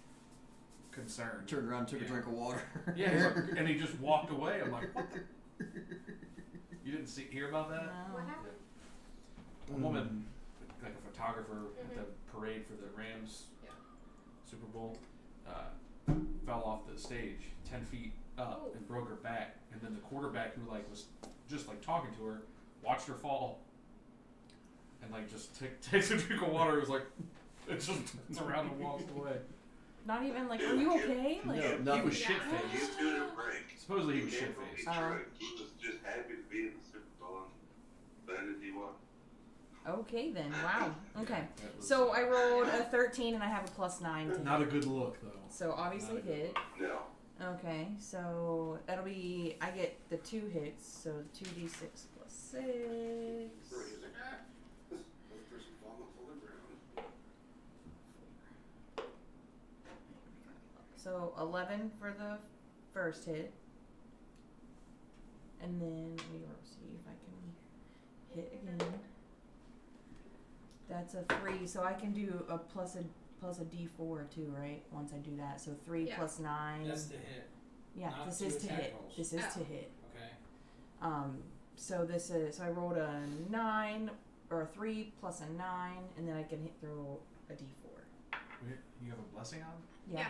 concerned. Turned around, took Yeah. a drink of water. Yeah, he's like, and he just walked away. I'm like, what the? You didn't hear about that? What No. happened? A woman, like a photographer at the Mhm. parade for the Rams Yeah. Super Bowl, fell off the stage 10 feet up Oh. and broke her back. And then the quarterback who like was just like talking to her, watched her fall, and like just takes a drink of water. It was like, it just turns around and walks away. Not even like, are you okay? Like, No, He nothing. was Yeah. shit He's faced. doing a break. Supposedly he was He shit can't faced. be true. He was just happy to be in the Super Bowl and landed he won. okay then, wow. Okay. That was, So I rolled a 13 and I have a plus 9 to hit. not a good look though. So obviously Not a good hit. No. Okay, so that'll be, I get the 2 hits, so 2d6 plus 6. He's like, this person falling off the ground. So 11 for the first hit. And then we will see if I can hit again. That's a 3, so I can do a plus a d4 too, right? Once I do that. So 3 Yeah. plus 9. That's the hit. Yeah, not this two is to attack hit. rolls. This is Oh. to hit. Okay. So this is, so I rolled a 9 or a 3 plus a 9, and then I can throw a d4. You have a blessing on? Yeah.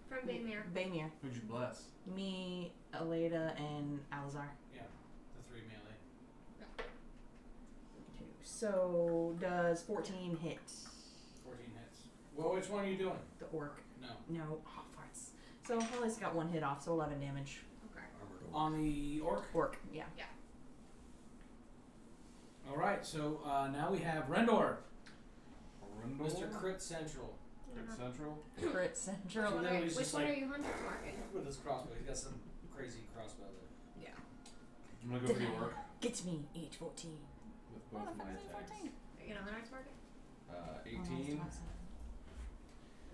From Baymere. Baymere. Who'd you bless? Me, Elena, and Alzar. Yeah. The 3 melee. So does 14 hit 14 hits. Well, which one are you doing? the orc? No. No, oh, farts. So at least got 1 hit off, so 11 damage. Okay. On the orc? Orc, yeah. All right, so now we have Rendor. Arundel? Mr. Crit Central. Crit Central? Crit Which Central. one, literally are, just which one like- are you hunter's marking? With his crossbow. He's got some crazy crossbow there. I'm gonna go for the orc Gets me age 14. with Oh, both the of my fuck is it attacks. 14? Are you gonna hunter's mark it? 18,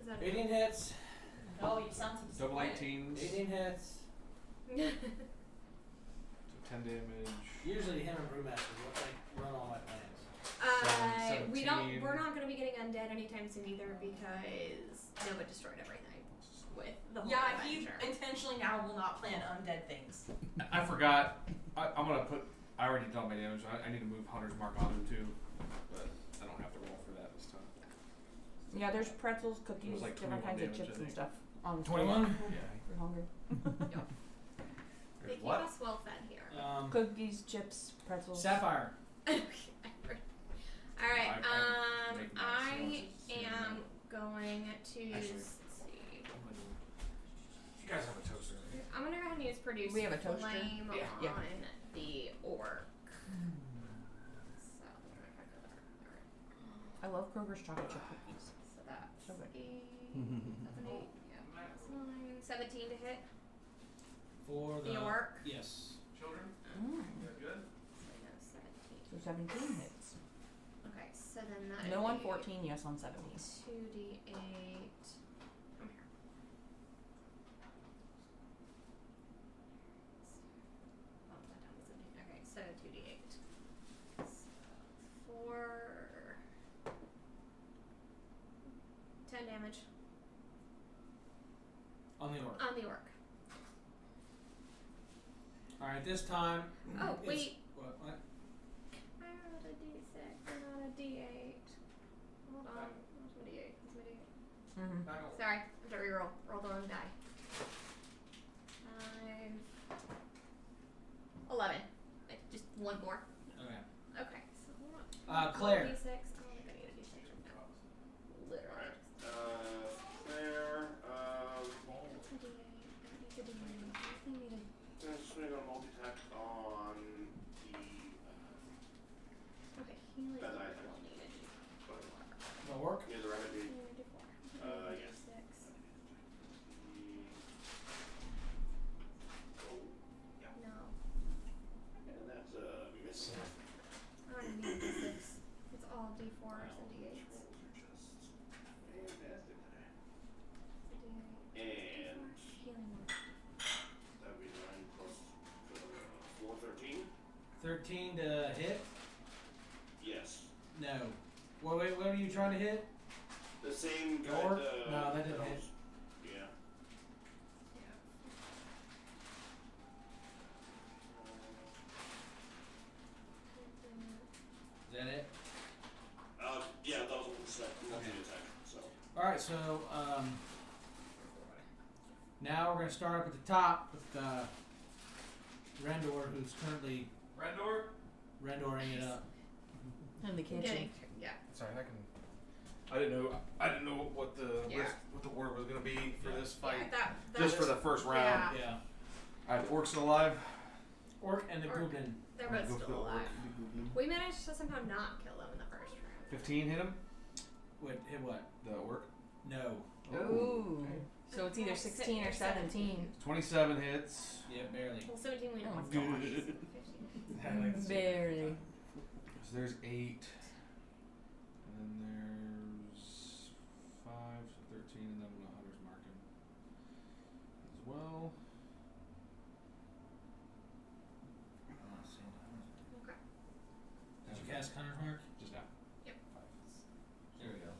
Is that 18 hits. Oh, you sound so double 18s, 18 hits. so 10 damage. Usually him and Brewmaster like run all my plans. we don't. 17. We're not gonna be getting undead anytime soon either because Nova destroyed everything with the whole Yeah, he adventure. intentionally now will not plan undead things. I forgot. I'm gonna put. I already done my damage. I need to move Hunter's Mark on him too, but I don't have to roll for that this time. Yeah, there's pretzels, cookies, like different 21 kinds of damage, chips I and think. stuff on the 21? floor. Yeah. If you're hungry. They There's keep what? us well fed here. Cookies, chips, pretzels. Sapphire. All right. I make my I sandwiches. am going to Actually- let's see. You guys have a toaster. Right? I'm gonna go ahead and use produce We have a toaster? flame Yeah. on Yeah. the orc. So, I love Kroger's chocolate chip cookies. so that's So good. 8. That's an 8. Yeah. That's 9. 17 to hit For the orc. Yes. Children? Mm. You good? So, no, 17. So 17 hits. So then that No would on be 14, yes on 17. 2d8. Come here. Oh, that down to 17. Okay, so 2d8. So 4. 10 damage On the orc. on the orc. All right, this time. Oh, it's- wait. What? I rolled a d6 and not a d8. Hold on. Where's my d8? Where's my d8? Mm-hmm. Sorry, I have to reroll. Roll the wrong die. 11. Just one more. Okay. Okay, so hold on. Claire. D6. I don't think I need a d6 right now. Literally. There. What's my d8? I need a d8. I need a. Just gonna go multi-attack on the. Okay, healing. That I I don't need a d4. The orc. Yeah, the remedy. I need a d4. Yes. D6. No. And that's miss. I don't need a d6. It's all d4s and d8s. Fantastic today. It's a d8. And Healing one. that would be 9 plus 4, 13. 13 to hit. Yes. No. Wait, what are you trying to hit? The same guy. Or? No, that didn't hit. Yeah. Is that it? Yeah, that was a second Okay. attack. So. All right, so now we're gonna start up at the top with Rendor, who's currently Rendoring it up. In the kitchen. Getting, yeah. Sorry, I didn't know what the Yeah. what the order was gonna be for this fight. Yeah, that Just for was- the first round. Yeah. Yeah. I have orcs still alive. Orc and the Orc. goblin. They're I'll both go for the still orc. alive. We managed to somehow not kill them in the first round. 15 hit him. Wait, hit what? The orc. No. Ooh. Okay. So it's either 16 or 17. 27 hits. Yeah, barely. Well, 17 we Oh almost my got. gosh. 15. Barely. So there's 8. And then there's 5, so 13, and then I'm gonna Hunter's Mark him as well. Okay. Did you cast Hunter's Mark? Just now. Yep. 5. There we go.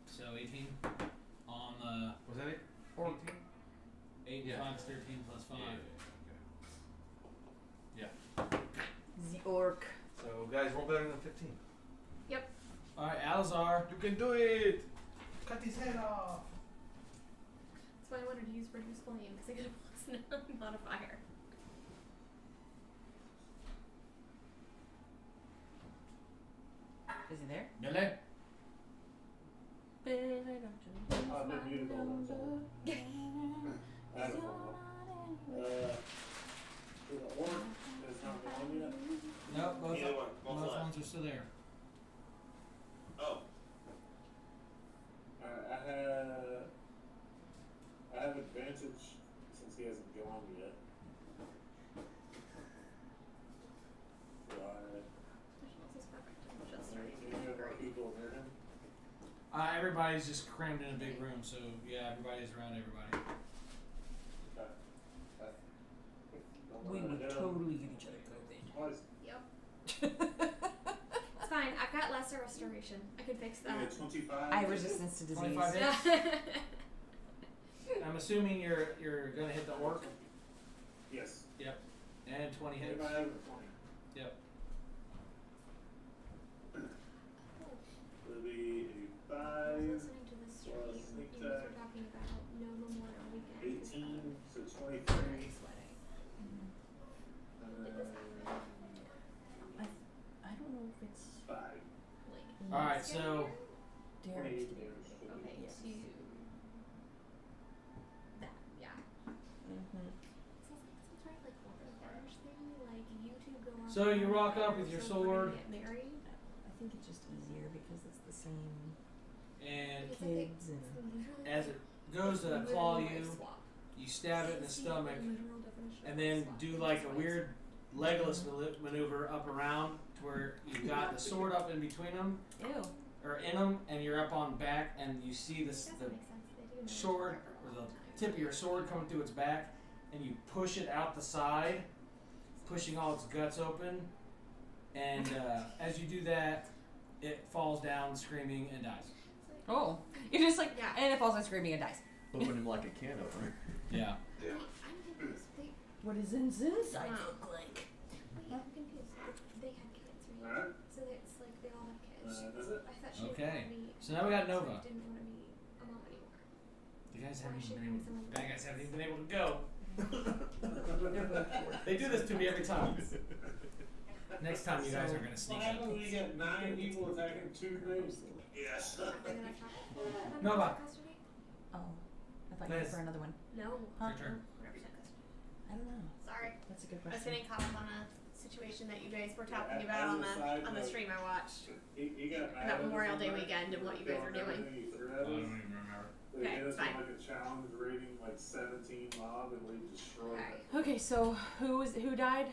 So 18 on the Was that it? Orc. 18? 8 Yeah. 5 is 13 plus 5. Yeah. The orc. So guys, roll better than 15. All right, Alazar. You can do it. Cut his head off. That's why I wanted to use Reduce Flame, because I could have plus no modifier. Is he there? Billy. I've been muted all the time. I had a phone call. So the orc is not gone yet. Nope, both Either one. Both both left. ones are still there. Oh. I have advantage since he hasn't gone yet. So This is perfect. Just right. any of our people near him? Everybody's just crammed in a big room, so yeah, everybody's around everybody. Okay. Don't We wanna would hit him. totally give each other Twice. Yep. It's fine. I've got lesser restoration. I can fix Yeah, that. 25. I have resistance to disease. 25 hits. Yeah. I'm assuming you're gonna hit the orc. Yes. Yep. And 20 hits. If I have a 20. Yep. It'll be a I was 5, listening to this stream. Plus You sneak guys were attack. talking about no Memorial Weekend. 18, so I'm 23. already sweating. I don't know if it's 5. Like, All right, it's so getting Darren's 28 doing damage. it. okay, Yes. to that, yeah. Mm-hmm. Sounds right, like a revenge thing. Like you two go off. So you rock up with your so we're sword. gonna get married. I think it's just easier because it's the same and It's like kids and it's literally as it goes to literal claw life you, swap. you stab it in the See, stomach, literal definition of and life then swap. do like a That's why weird Legolas maneuver up around to where you've got the sword up in between them, Ew. or in them, and you're up on back, and you see this That the makes sense. They do sword or the tip of your sword coming through its back, and you push it out the side, pushing all its guts open, and as you do that, it falls down screaming and dies. Oh. You're just like, Yeah. and it falls out screaming and dies. Open him like a can opener. Yeah. Yeah. I'm confused. What does inside Wow. look like? Wait, I'm confused. They had kids, right? Alright. So it's like they all have kids. Is it? I thought she Okay. didn't want to be. So now we got so Nova. I didn't want to be a mom anymore. The guys Why haven't is she even having been someone? able. Bad guys haven't even been able to go. They do this to me every time. Next time you guys are gonna sneak What up. happens when you get 9 people attacking 2 groups? Yes. And then I tried. Nova. Custody? Oh. I thought you were Liz. for another one. No. Huh? Your turn. 100% custody. I don't know. Sorry. That's a good I was question. getting caught up on a situation that you guys were talking As about a on side the note, stream I watched. He got mad About at us Memorial Day one night, weekend and what you guys filmed are doing. everything he threw I at don't us. even remember. They Okay, hit us fine. with like a challenge rating like 17 mob and we destroyed Alright. it. Okay, so who died?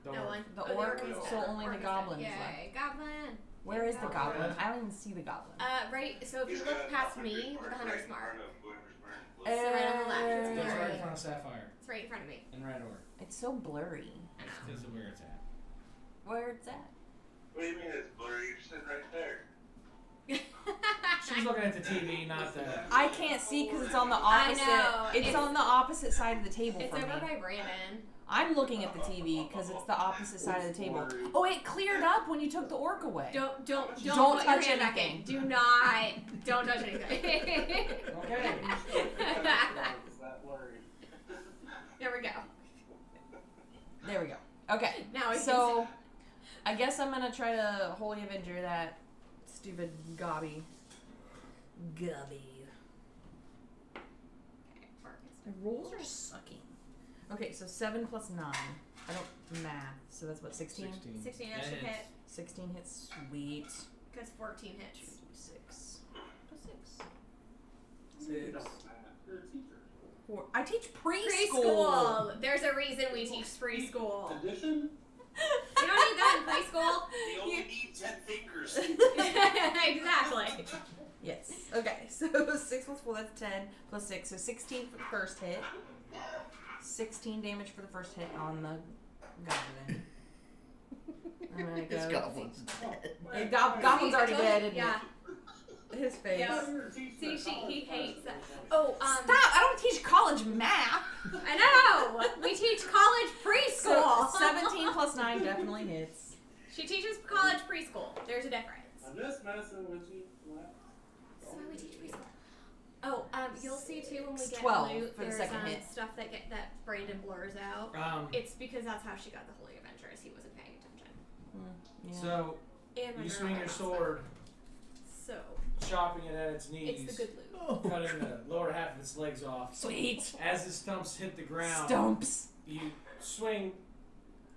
Don't No worry. one. The Oh, orc, is so dead. only the Orc is goblins dead. left. Yay, goblin. Where is the Goblin. goblin? I don't even see the goblin. Right. So if you look past me with the hunter's mark, Uh, it's right on the left. It's It's right in blurry. front of Sapphire. It's right in front of me. In right order. It's so blurry. I know. Because of where it's at. Where it's at? What do you mean it's blurry? You're sitting right there. She's looking at the TV, not the. I can't see because it's on the I opposite. know. It's It's- on the opposite side of the table It's for me. over by Brandon. I'm looking at the TV because it's the opposite side of the table. Oh, it cleared up when you took the orc away. Don't Don't put your touch hand back anything. in. Do not. Don't touch anything. Okay. It's that blurry. There we go. There we go. Okay. Now we So, I guess I'm gonna try to Holy Avenger that stupid gobby. Gobby. The rolls are sucking. Okay, so 7 plus 9. I don't math, so that's what, 16? 16 that should Yeah, hit 16 hits, sweet. because 14 hits. 6. You don't math. You're a teacher. 4. I teach preschool. Preschool. There's a reason we teach preschool. Addition? You don't need that in preschool. They only need 10 fingers. Exactly. Yes. Okay, so 6 plus 4, that's 10, plus 6, so 16 for the first hit. 16 damage for the first hit on the goblin. I'm gonna This go. goblin's dead. The goblin's already dead, isn't Yeah. it? His face. Yeah. You were teaching See, at he college hates class. that. Oh, Stop! I don't teach college math! I know. We teach college So preschool. 17 plus 9 definitely hits. She teaches college preschool. There's a difference. I'm just messing with you. That's why we teach preschool. Oh, you'll see too when we get 12 loot, for the there's second hit. stuff that Brandon blurs out. It's because that's how she got the Holy Avenger, is he wasn't paying attention. Yeah. So, And my you girl swing your also. sword, So chopping it at its knees, it's the good loot. cutting the lower half of its legs off. Sweet. As the stumps hit the ground, Stumps. you swing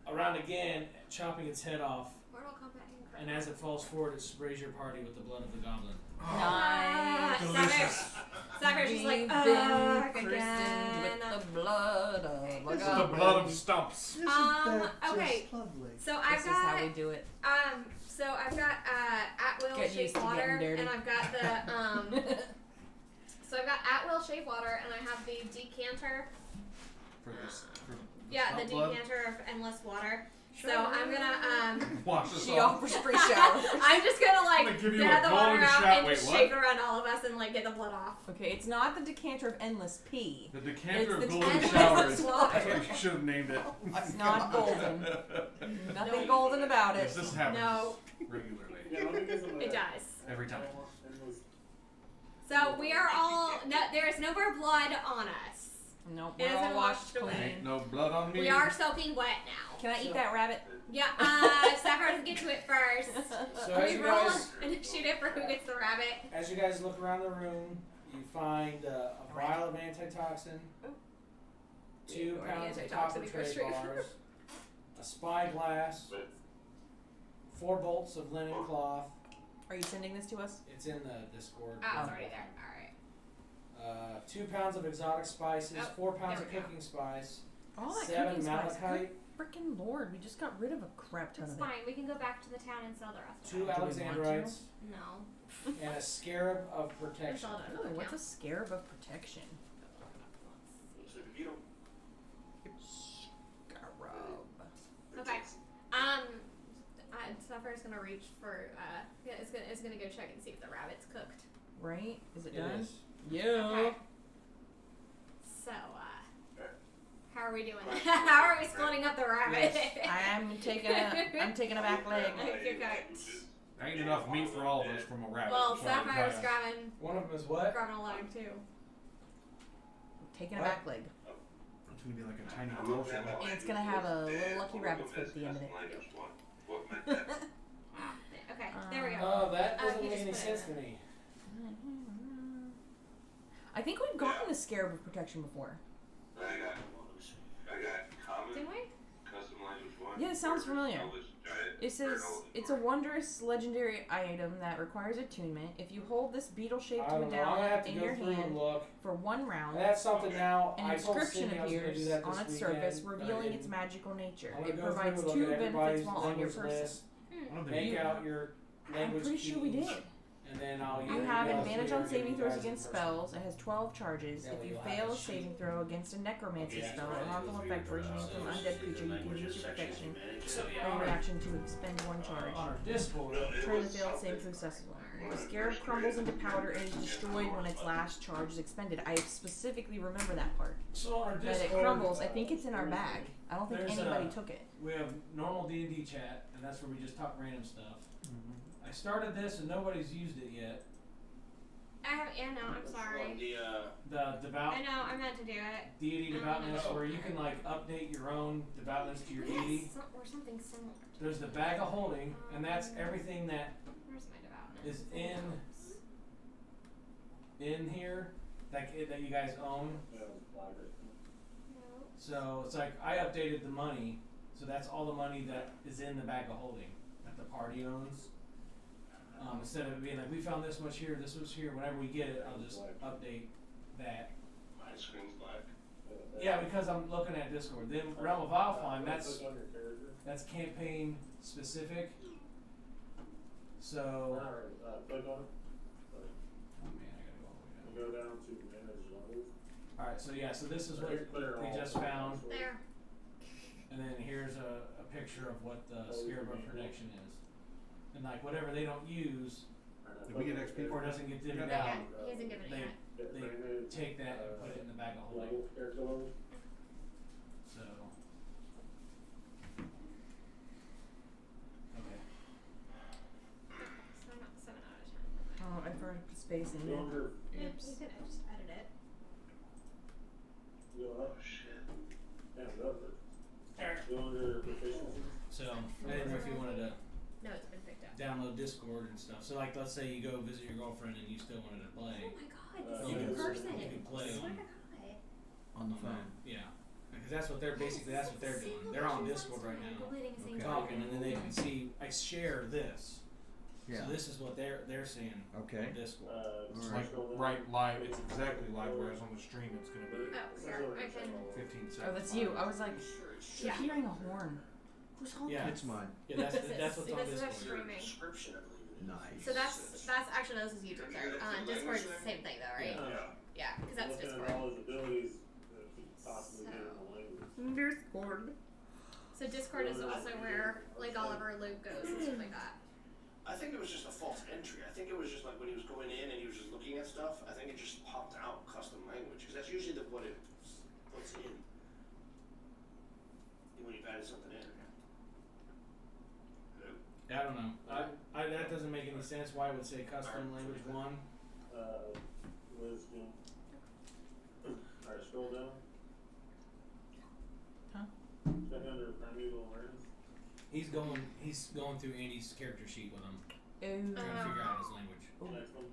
around again, chopping its head off, Mortal Kombat incredible. and as it falls forward, it sprays your party with the blood of the goblin. Nice. Delicious. Savage, she's like, We've ugh, been christened again. with the blood of a This is the goblin. blood of stumps. Isn't Um, that just okay. lovely? So I've This is how got we do it. so I've got at will Get shave used to water, getting dirty. and I've got the so I've got at will shave water, and I have the decanter. For this. For Yeah, the stump blood. decanter of endless water. So I'm gonna Wash this She off. offers free shower. I'm just gonna I'm gonna give you get a the water golden out shot. and Wait, just what? shake it around all of us and like get the blood off. Okay, it's not the decanter of endless pee. The decanter It's of the golden endless showers. water. That's what you should have named it. It's not golden. Nothing golden about it. This happens No. regularly. Yeah, let me get some of It that. does. Every time. It was- So we are all there is no more blood on us. Nope, It we're has all been washed washed away. clean. Ain't no blood on me. We are soaking wet now. Can I eat that rabbit? Yeah, Sapphire doesn't get to it first. So as We you roll guys, initiative for who gets the rabbit. as you guys look around the room, you find a vial of antitoxin, 2 Or pounds of antitoxin copper goes tray straight bars, a spyglass, 4 bolts of linen cloth. Are you sending this to us? It's in the Discord. Oh, it's already there. All right. 2 pounds of exotic spices, Oh, 4 pounds there of we go. cooking spice, All that 7 cooking spice. malachite, Frickin' lord, we just got rid of a crap ton It's of fine. We can go back to the town and sell the rest of 2 it. Alexandrites No. and a scarab of It's protection. all done. it. Ooh, what's a scarab of protection? So if you don't, Scarab. Okay. Suffer's gonna reach for it's gonna go check and see if the rabbit's cooked. Right? Is it It done? is. Yeah. Okay. So how are we doing? How are we splitting up the rabbit? I'm taking a back leg. Okay. There ain't enough meat for all of us from a rabbit. Well, so I can Sapphire's tell ya. grabbing One of them is what? a leg too. Taking a What? back leg. It's gonna be like a tiny morsel. And it's gonna have a little lucky rabbit's foot at the end of it. What meant that? Okay, there we go. Oh, that doesn't you make just any put it sense in to me. I think we've gotten a scarab of protection before. I got common, Didn't we? custom language 1. Yeah, it sounds familiar. knowledge giant, It says it's a wondrous legendary item that requires attunement. If you hold this beetle-shaped I don't know. I'm gonna have to medallion in go your through and hand look. for 1 round, That's something now. an I told inscription Sydney I was gonna do appears that on this its weekend, surface, but I revealing didn't. its magical nature. I'm gonna It go provides through and 2 look at benefits everybody's while on your language person. list, What are they make doing? out your I'm language pretty sure we keys, did. and then I'll You use have it advantage to on give saving you throws guys against in person. spells. It has 12 charges. Yeah, If well, you you'll have fail a this sheet. saving throw against a necromancy Yeah, spell, it's a harmful right. effect originating from an undead creature, you can use your protection or your action to expend 1 charge. On our Discord. Turn the failed save successful. The scarab crumbles into powder and is destroyed when its last charge is expended. I specifically remember that part. So on our That Discord, it crumbles. I think it's in our bag. I don't think There's anybody a- took it. we have normal D&D chat, and that's where we just talk random stuff. I started this and nobody's used it yet. I'm sorry. The devout I know, I meant to do it. deity devoutness, where you can like update your own devoutness to your deity. Yes, or something similar. There's the bag of holding, and that's everything that Where's my devoutness? is in here that you guys own. Yeah, it was flag right No. So it's like I updated the money, so that's all the money that is in the bag of holding that the party owns. Instead of it being like we found this much here, this was here. Whenever we get it, I'll just update that. My screen's black. there. Yeah, because I'm looking at Discord. Then Realm of Alfheim, that's Click on your character. campaign specific. So Alright, click on it. oh man, I gotta go all the way down. And go down to manage levels. All right, so yeah, so this is what Clear we all just the found, passwords. There. and then here's a picture of what the Scarab of Protection is, and like whatever they don't use Alright, Did we get click on XP your or for doesn't get divvied Not out, yet. He hasn't given it they yet. character. they Manage, take that and put it in the bag of holding. level, character level. So okay, So I'm not 7 out of 10. Oh, I forgot to put space in Go there. under, Yeah, Oops. you could just edit it. go up, Oh shit. and over. Go under proficiency. so I didn't know if you wanted to No, it's been picked up. download Discord and stuff. So like, let's say you go visit your girlfriend and you still wanted to play. Oh my god, this You is in can- person. you can play I swear on- to God. On the phone. Yeah, because that's what they're basically that's what they're doing. They're on Discord right now, Okay. talking, and then they can see I share this. Yeah. So this is what they're seeing Okay. on Discord. It's Alright. like right live. It's exactly live. Whereas on the stream, it's gonna be Oh, here, I can. 15 seconds. Oh, that's you. I was like, Yeah. hearing a horn. Who's holding Yeah. It's mine. Yeah, that's what's on This is our Discord. streaming. Description, I believe it is. Nice. So that's actually this is YouTube. Sorry. Discord is the same thing though, right? Yeah, because that's Looking Discord. at all his abilities that he could possibly get in the language. Discord. So Discord is also where like all of our loot goes and stuff like that. I think it was just a false entry. I think it was just like when he was going in and he was just looking at stuff. I think it just popped out custom language because that's usually what it puts in when you've added something in. I don't know. I that doesn't make any sense. Why it would say custom language 1? Wisdom. Alright, scroll down. Huh? Check under primeval awareness. He's going through Andy's character sheet with him, Ooh. trying to figure out his language. Next one.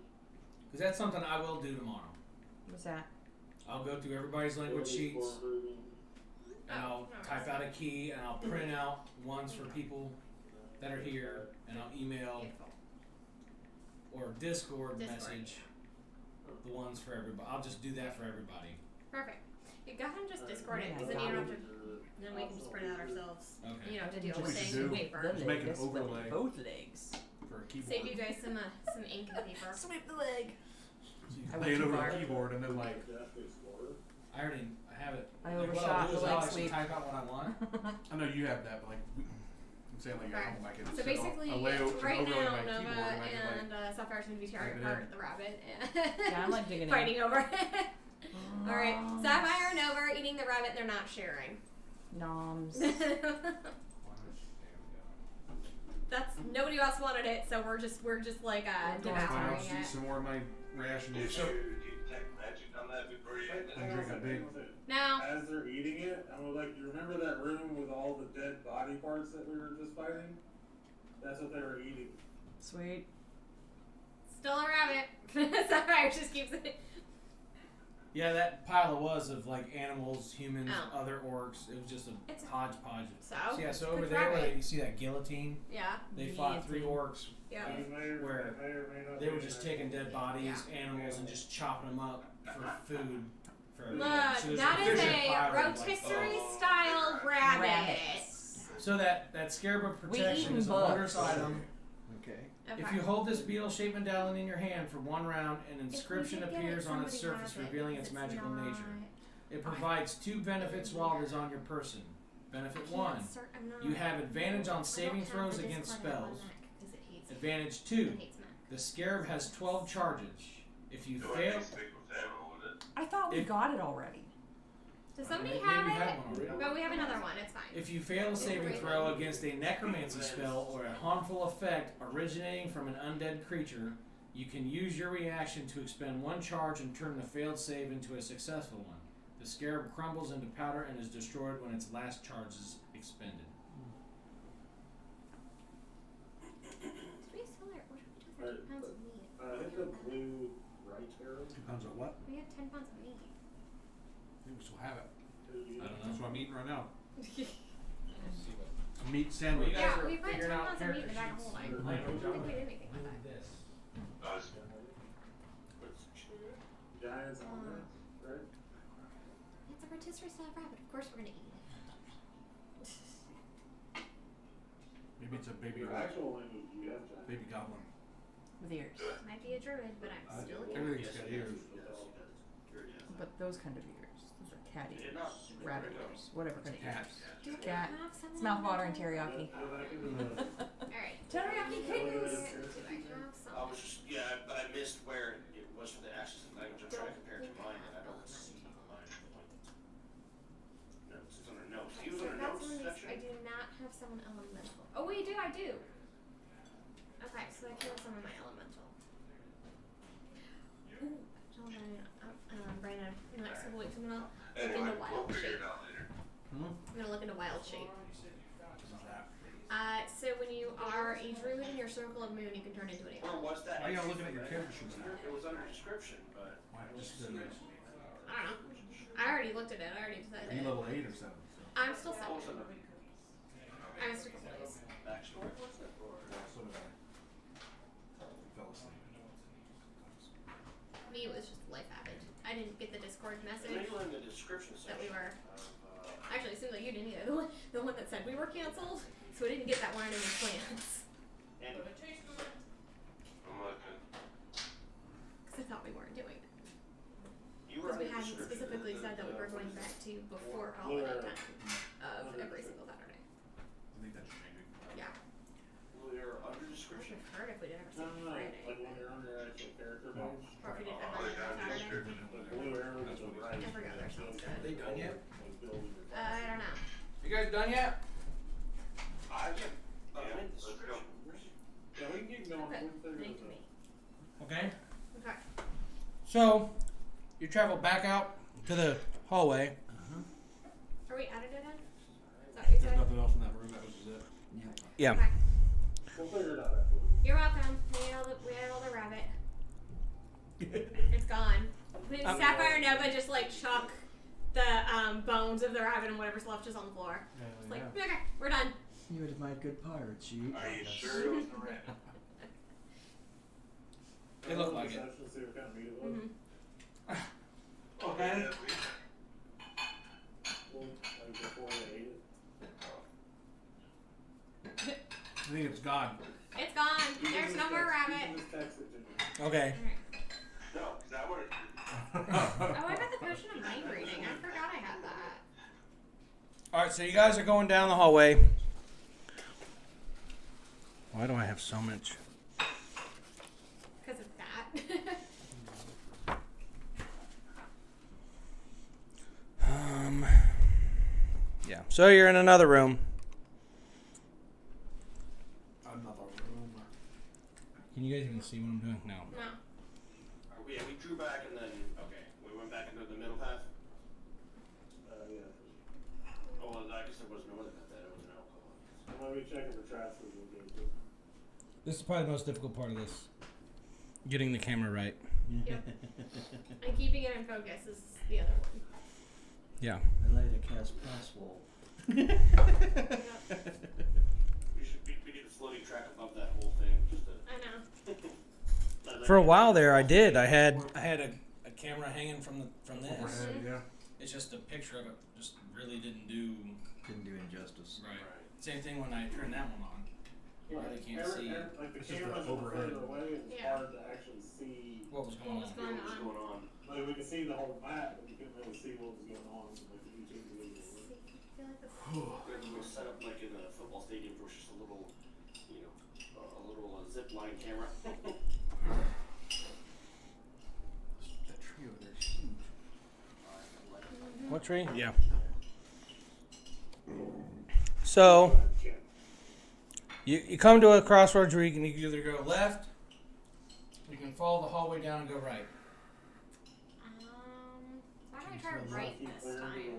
Because that's something I will do tomorrow. What's that? I'll go through everybody's language Abilities sheets. for improving. And I'll type out a key and I'll print out ones for people that are here and I'll email Beautiful. or Discord Discord. message the ones for everybody. I'll just do that for everybody. Perfect. You got him just Discord it Yeah, because then you don't have to and then we can just print it out ourselves. Okay. You don't have to do all What we the should thing do- paper. Just make an Just with overlay. both legs. For a keyboard. Save you guys some ink and paper. Sweep the leg. So you I can went lay it too over far. the keyboard and then like Death Explorer. I already have it. I Like, what overshot I'll do the is leg I'll actually sweep. type out what I want. I know you have that, but like I'm saying like Alright. at home I can So set basically, a layout right and overlay now, my Nova keyboard and I can like and Sapphire's going to be tearing type it apart in. the rabbit. Yeah, I'm like digging in. Fighting over it. Alright, Sapphire and Nova are eating the rabbit, they're not sharing. Noms. That's nobody else wanted it, so we're just like Fine, I'll devouring just eat it. some more of my ration. Did you detect magic on that before you ate I it? drink a big. Now, As they're eating it, I'm like, you remember that room with all the dead body parts that we were just fighting? That's what they were eating. Sweet. still a rabbit. Sapphire just keeps it. Yeah, that pile was of like animals, humans, Oh. other orcs. It was just It's a a- hodgepodge. So, Yeah, so good over there where rabbit. you see that guillotine, Yeah. they fought 3 orcs. Yeah. You may or Where may or may not They were be just there. taking dead bodies, animals, and just chopping them up for food. For Look, everything. So there's that is efficient a pile of, like, rotisserie oh, style rabbit. Rabbits. So that scarab of We protection eaten is a bugs. wondrous item. Okay. Okay. If you hold this beetle-shaped medallion in your hand for 1 round, an If we inscription did get appears it, on its somebody surface, has it, revealing because its magical not- nature. It provides 2 benefits while it is on your person. Benefit 1. I'm not- You have advantage I on don't saving have throws the against Discord on my spells. Mac 'cause it hates me. Advantage It 2. hates Mac. The scarab has 12 charges. If you Do fail, I stick with ammo with it? I thought we If- got it already. Does somebody maybe have you it? have one already. But we have another one. It's fine. If you fail a saving throw against a necromancy spell or a harmful effect originating from an undead creature, you can use your reaction to expend 1 charge and turn the failed save into a successful one. The scarab crumbles into powder and is destroyed when its last charge is expended. Did we sell our? What did we do for 10 pounds of meat? I think the blue right arrow. 2 pounds of what? We had 10 pounds of meat. Maybe we still have it. I don't That's know. what I'm eating right now. See what- A meat sandwich. You guys Yeah, are we put 10 figuring out pounds of meat in the character back of the whole sheets. line. Like, I don't think we did anything with that. this. I was Giants on there, right? It's a rotisserie style rabbit. Of course we're gonna eat it. Maybe it's a baby The actual language you have, Giants. baby goblin. With ears. Might be a druid, but I'm still a kid. Everything's got ears. But those kind of ears. Those are cat ears. Rabbit ears. Whatever kind of Cat. ears. Do we Cat. have some It's mouthwatering teriyaki. Alright. Teriyaki kittens! Do I have some? I was just, yeah, but I missed where it was for the access to language. I'm trying to compare it to mine, and I don't see mine. Notes, it's under notes. He was So under that's notes one of these. section. I do not have someone elemental. Oh, wait, I do. Okay, so I killed some of my elemental. Ooh, Brandon, in the next couple weeks, I'm gonna look Anyway, into we'll wild figure shape. it out later. I'm gonna look into wild shape. What's that? So when you are a druid in your circle of moon, you can turn into an Where alien. was that? Why are you looking at your character sheets now? It was under description, but. Why just I don't know. I already looked at it. I already decided. Are you level 8 or 7? I'm still What was 7. under I missed a couple days. backstory? What's that? So did I. Fell asleep. Me, it was just life habit. I didn't get the Discord And message then you were in the description that we section. were. Of, Actually, it seems like you didn't either. The one that said we were canceled, so we didn't get that one in his plans. and I'm looking. Because I thought we weren't doing it. you were Because we under hadn't description. specifically said that we were going back to before holiday time of every single Saturday. I think that's changing. Yeah. We were under I would description. have heard if we didn't No, have no, no. Friday. Like when you're on your actual character No. page, Or if we didn't have Oh, Friday yeah, on Saturday. description. the blue arrow to the right. I forgot their sounds good. Are they done yet? Was building your I don't know. You guys done yet? I'm in let's go. description. Yeah, we can keep going. Okay. We'll figure Thank this me. out. Okay. Okay. So, you travel back out to the hallway. Are we out of it then? Is that what you There's said? nothing else in that room. That was just it. Yeah. Okay. We'll figure it out afterwards. You're welcome. We had all the rabbit. It's gone. Sapphire and Nova just like chuck the bones of the rabbit and whatever's left is on the floor. It's like, okay, we're done. You would have made good pirates. You. Are you sure it was the rabbit? It looked like it. Perception, see what kind of meat it was. Mm-hmm. Okay. Yeah, Well, like before they ate it. think it's gone. It's gone. There's no more rabbit. Just text it to me. Okay. No, because I would have. Oh, I got the potion of mind reading. I forgot I had that. All right, so you guys are going down the hallway. Why do I have so much? Because of that. Yeah. So you're in another room. Another room. Can you guys even see what I'm doing? No. No. We drew back and then, okay, we went back into the middle path. Yeah. Oh, well, I guess there was no other path that, it was an alcohol. I'm gonna be checking for traps as we go through. This is probably the most difficult part of this. Getting the camera right. Yep. And keeping it in focus is the other one. Yeah. I laid a cast pass wall. We need to slowly track above that whole thing, just to... I know. For a while there, I did. I had a camera hanging from this. Overhead, yeah. It's just a picture of it. Just really didn't do injustice. right. Same thing when I turned that one on. You really can't see Like the It's just camera's the overhead. further away, it's Yeah. hard to actually see. what was going What's on. going What's on? going on? Like we could see the whole map, but you couldn't really see what was going on. Like each individual. I feel like this. We'll set up like in a football stadium where it's just a little, you know, a little zip line camera. That tree over there is huge. What tree? Yeah. So you come to a crossroads where you can either go left, you can follow the hallway down and go right. Why don't we try right this time?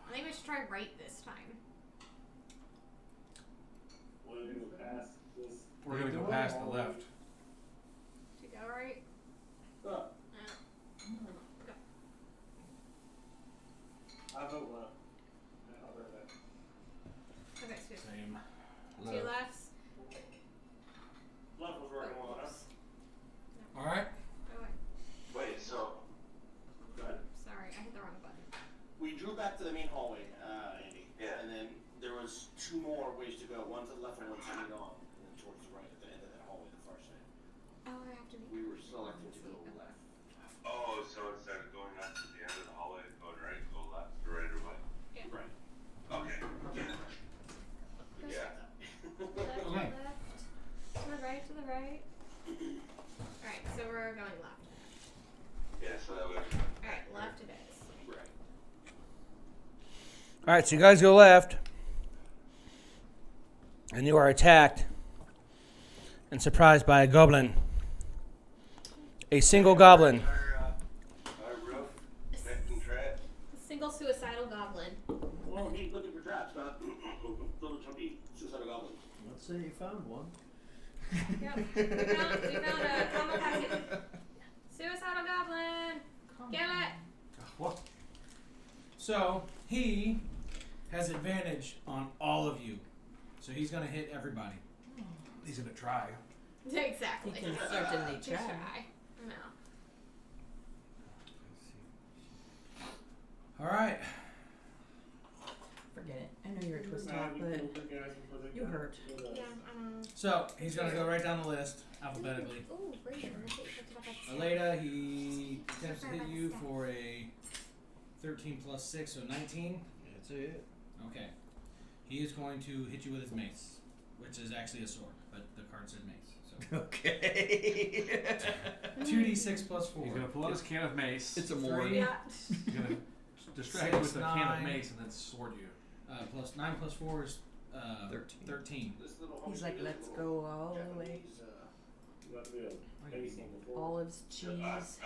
I think we should try right this time. What do we do past this? We're gonna go past the left. To go right? Up. Go. I vote left. Yeah, I'll write that. Okay, so Same. two lefts. Left was working well enough. All right. Oh, wait. Wait, so. Go ahead. Sorry, I hit the wrong button. We drew back to the main hallway, Andy. Yeah. And then there was two more ways to go, one to the left and one straight on, and then towards the right at the end of that hallway, the far side. Oh, I have to be. We were selecting to go left. Oh, so instead of going up to the end of the hallway, going right, go left, or right or what? Yeah. Right. Okay. Yeah. Left, Okay. left. To the right, to the right. Alright, so we're going left. Yeah, so that way. Alright, left it is. Right. All right. So you guys go left, and you are attacked and surprised by a goblin. A single goblin. Our roof, connecting traps. Single suicidal goblin. Well, he's looking for traps, not little chunky suicidal goblin. Let's say you found one. Yep. We found a combo packet. Suicidal goblin! Kill it! What? So he has advantage on all of you. So he's gonna hit everybody. He's gonna try. Exactly. You can certainly Just try. No. All right. Forget it. I know you're a twist top, but you hurt. Yeah, So he's gonna go right down the list alphabetically. Ooh, great. Elena, he attempts to hit you for a 13 plus 6, so 19. That's it. Okay. He is going to hit you with his mace, which is actually a sword, but the card said mace. So Okay. 2d6 plus 4. He's gonna pull out his can of mace. It's a more. Three. Yeah. He's gonna distract you with the can of 9. mace and then sword you. Plus 9 plus 4 is 13. This little He's homestead like, is let's a go little all the way. Japanese, Olives, So cheese, I'm just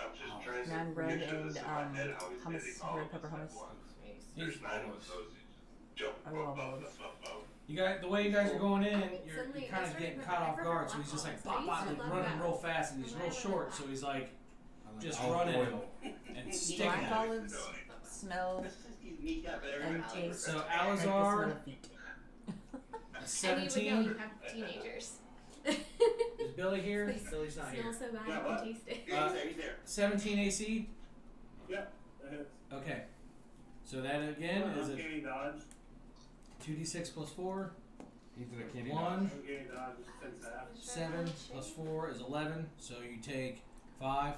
trying to naan bread, picture this and in my head, how he's hummus, hitting all red of pepper us at hummus. once. He's, There's 9 of those. Jump. I love olives. you guys, the way you guys are going in, you're Suddenly, kind I of started getting with caught the off pepper guard. for So he's just like black bop, bop, olives. I like used to running love real that. fast, and he's real short. So he's like just Olive running oil. and sticking Black at it. olives smell and taste. So like the Alazar, smell of feet. a And you would know 17. you have teenagers. Is Billy here? They Billy's not here. Smells so bad Yeah, you what? can taste it. Yeah, he's there. 17 AC. Yep, that hits. Okay. So that again is a Uncanny dodge. 2d6 plus 4. He did a candy 1, dodge. Okay, dodge, 10 staff. 7 plus 4 is 11. So you take 5.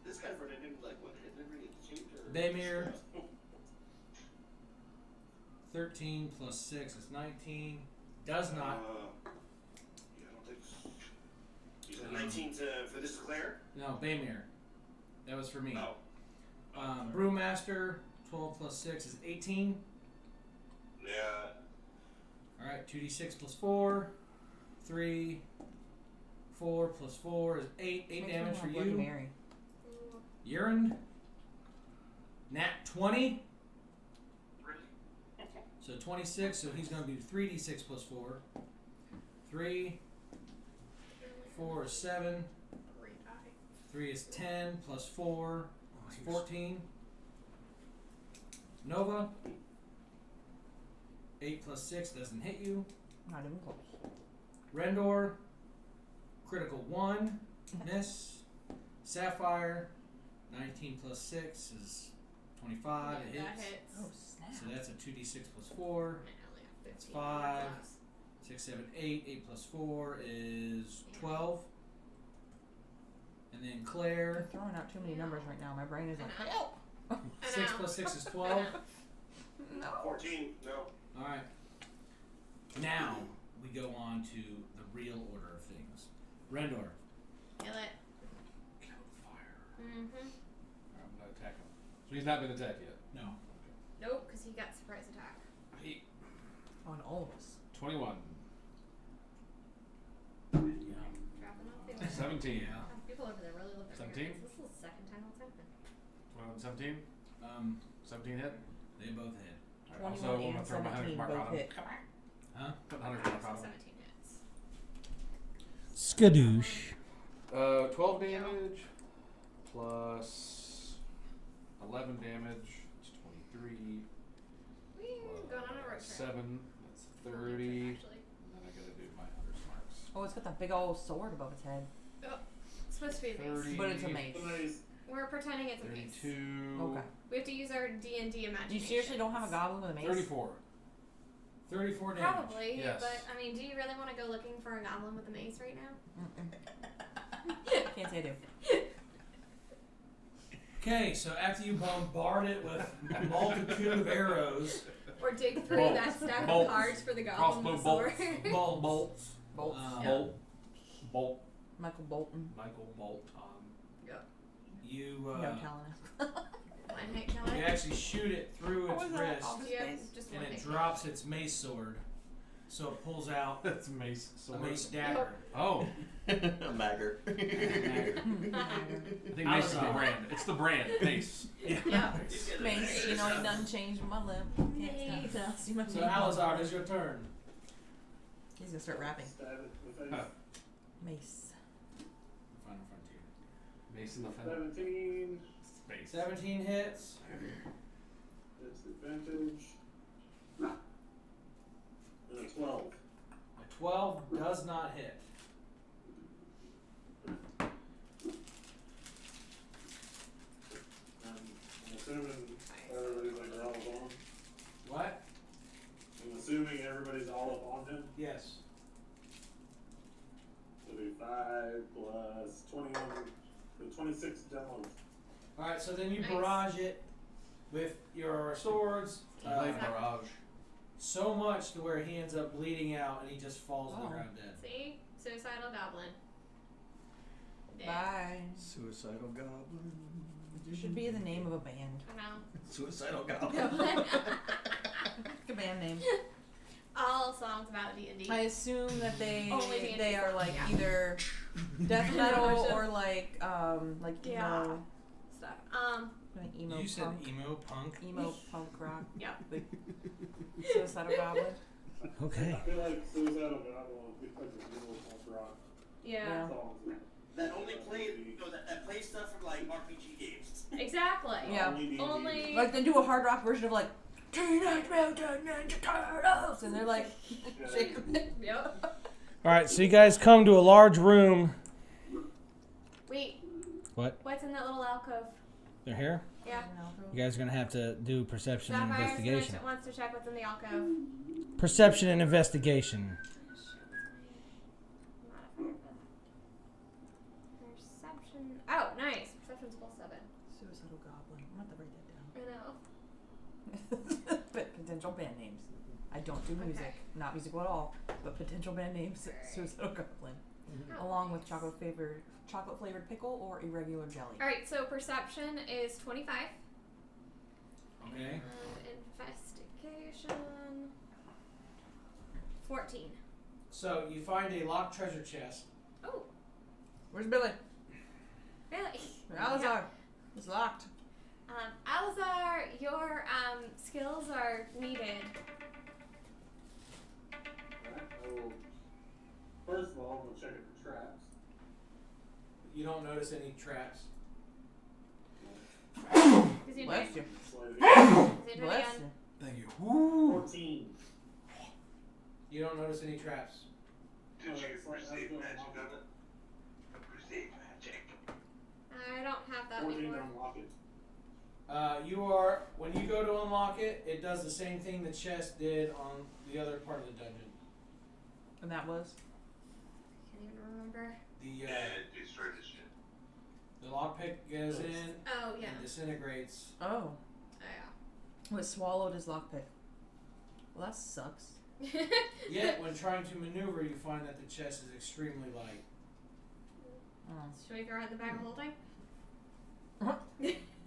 This guy for didn't like what hit never get changed or. Baymir. 13 plus 6 is 19. Does not. Yeah, I don't think. You said 19 for this to Claire? No, Baymir. That was for me. No. Brewmaster. 12 plus 6 is 18. Yeah. Alright, 2d6 plus 4. 3. 4 plus 4 is 8. 8 Makes me damage for wanna Bloody you. Mary. Urine. Nat 20. So 26, so he's going to be 3d6 plus 4. 3. 4 is 7. 3 is 10 plus 4 is 14. Nova. 8 plus 6 doesn't hit you. Not even close. Rendor. Critical 1. Miss. Sapphire. 19 plus 6 is 25. It That hits. hits. Oh, snap. So that's a 2d6 plus 4. That's 5. 6, 7, 8. 8 plus 4 is 12. And then You're Claire. throwing out too many numbers right now. My brain is like, I know. help! 6 plus 6 is 12. No. 14. No. Alright. Now we go on to the real order of things. Rendor. Kill it. Fire. Mm-hmm. Alright, I'm gonna attack him. So he's not been attacked yet. No. Nope, because he got surprise attack. He, On all of us. 21. Yeah. Dropping off people. 17. Yeah. People over there really love their 17? parents. This is the second time that's happened. 21, 17. 17 hit. They both hit. Alright, 21 also, I'm gonna and throw my 17 hunter's mark both on him. hit. Huh? Put hunter's mark on him. 17 hits. Skadoosh. 12 damage plus 11 damage. It's 23. We're going on a road trip. 7. That's 30. Actually. And then I gotta do my hunter's marks. Oh, it's got that big old sword above its head. It's supposed to be a mace. 30. But it's a mace. Nice. We're pretending it's a mace. 32. Okay. We have to use our D&D imagination. You seriously don't have a goblin with a mace? 34. 34 damage. Probably, Yes. but I mean, do you really want to go looking for a goblin with a mace right now? Mm-mm. Can't say I do. Okay, so after you bombard it with a multitude of arrows, Or dig through Bolts. that stack Bolts. of cards for the goblin with the Crossbow sword. bolts. Bolts. Bolt. Michael Bolton. Michael Bolt. You No telling us. One hit kill you it. actually shoot it through its wrist, Do you have just and one it hit drops its mace sword. So it pulls out That's mace. a mace dagger. Oh. A magger. I think mace is the Alazar. brand. It's the brand. Mace. Yep. Mace, you know, it doesn't change my lip. Can't stop. See my So name. Alazar, it's your turn. He's gonna start rapping. Stab it in the face. Huh. Mace. Final frontier. Mace in the fence. 17. Space. 17 hits. That's advantage. And a 12. A 12 does not hit. I'm assuming everybody's like all up on him. What? I'm assuming everybody's all up on him. Yes. So do 5 plus 21, so 26 demos. Alright, so then you Nice. barrage it with your swords. Blade barrage. So much to where he ends up bleeding out and he just falls to the Oh. ground dead. See? Suicidal goblin. Dead. Bye. Suicidal Goblin. Should be the name of a band. I know. Suicidal Goblin. Good band name. All songs about D&D. I assume that Only D&D they are songs, like yeah. either death metal Version. or like Yeah. emo, Stuff. like emo You said punk, emo punk? emo punk rock. Yeah. Like Suicidal Goblin. Okay. I feel like Suicidal Goblin would be like a little punk rock Yeah. songs. That only plays, that plays stuff from like RPG games. Exactly. Yeah. Only. Like they do a hard rock version of like Teenage Mutant Ninja Turtles, and they're like shaking it. Yep. Alright, so you guys come to a large room. Wait. What? What's in that little alcove? They're here? Yeah. You guys are going to have to do perception and Sapphire investigation. wants to check what's in the alcove. Perception and investigation. Perception. Oh, nice. Perception's +7. Suicidal Goblin. I'm going to write that down. I know. But potential band names. I don't do music. Okay. Not musical at all. But potential band names, Suicidal Goblin. Oh, Along with nice. chocolate flavored pickle or irregular jelly. Alright, so perception is 25. Okay. Investigation. 14. So you find a locked treasure chest. Oh, Where's Billy? really? Alazar. Yeah. It's locked. Alazar, your skills are needed. Alright, I will. First of all, I'm gonna check it for traps. You don't notice any traps. Is he Bless doing you. Slide it. it Bless again? you. Thank you. Woo. 14. You don't notice any traps. Did Okay, you so let's perceive go magic along. on it? Perceive magic. I don't have that 14 to anymore. unlock it. When you go to unlock it, it does the same thing the chest did on the other part of the dungeon. And that was? Can't even remember. The And destroy the shit. the lockpick goes in Oh, yeah. and disintegrates. Oh. Oh, yeah. Was swallowed his lockpick. Well, that sucks. Yet, when trying to maneuver, you find that the chest is extremely light. Oh. Should we throw it in the bag of holding?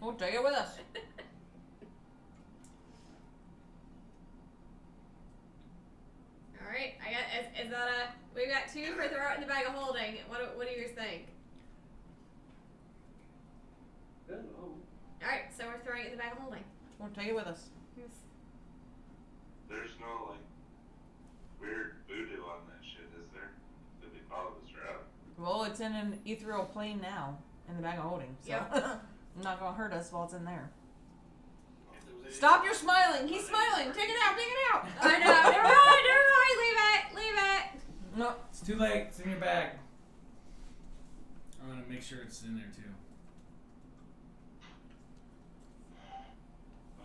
We'll take it with us. Alright, I got, is that we've got 2 for throw it in the bag of holding. What do you guys think? I don't know. Alright, so we're throwing it in the bag of holding. We'll take it with us. There's no, like, weird voodoo on that shit, is there? If we follow this route. Well, it's in an ethereal plane now, in the bag of holding. So Yep. not gonna hurt us while it's in there. If there was any- Stop your smiling! He's smiling! Take it out! Take it out! I know, never mind, leave it! No. It's too late. It's in your bag. I'm gonna make sure it's in there too.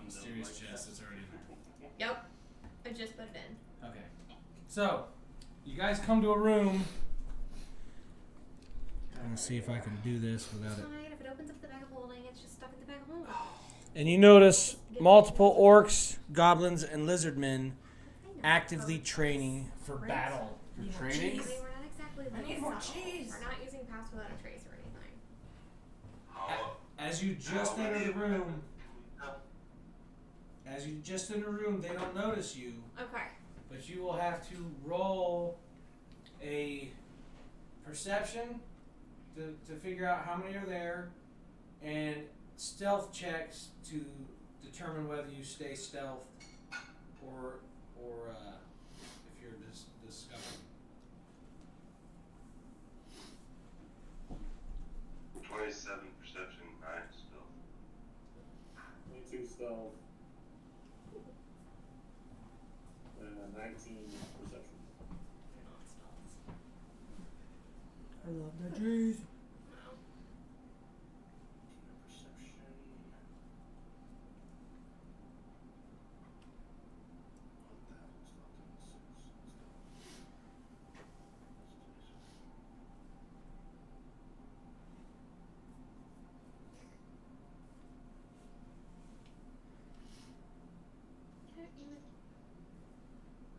Mysterious chest. It's already in there. Yep. I just put it in. Okay. So, you guys come to a room. I'm gonna see if I can do this without it. Fine, if it opens up the bag of holding, it's just stuck in the bag of holding. And you notice multiple orcs, goblins, and lizardmen actively training for battle. You're training? I mean, we're not exactly I like need more subtle. cheese. We're not using pass without a trace or anything. How, As you just how enter many the room, weapons? they don't notice you, Okay. but you will have to roll a perception to figure out how many are there, and stealth checks to determine whether you stay stealth or if you're discovered. 27 perception, 9 still. 22 stealth. And 19 perception. I love the cheese. Perception.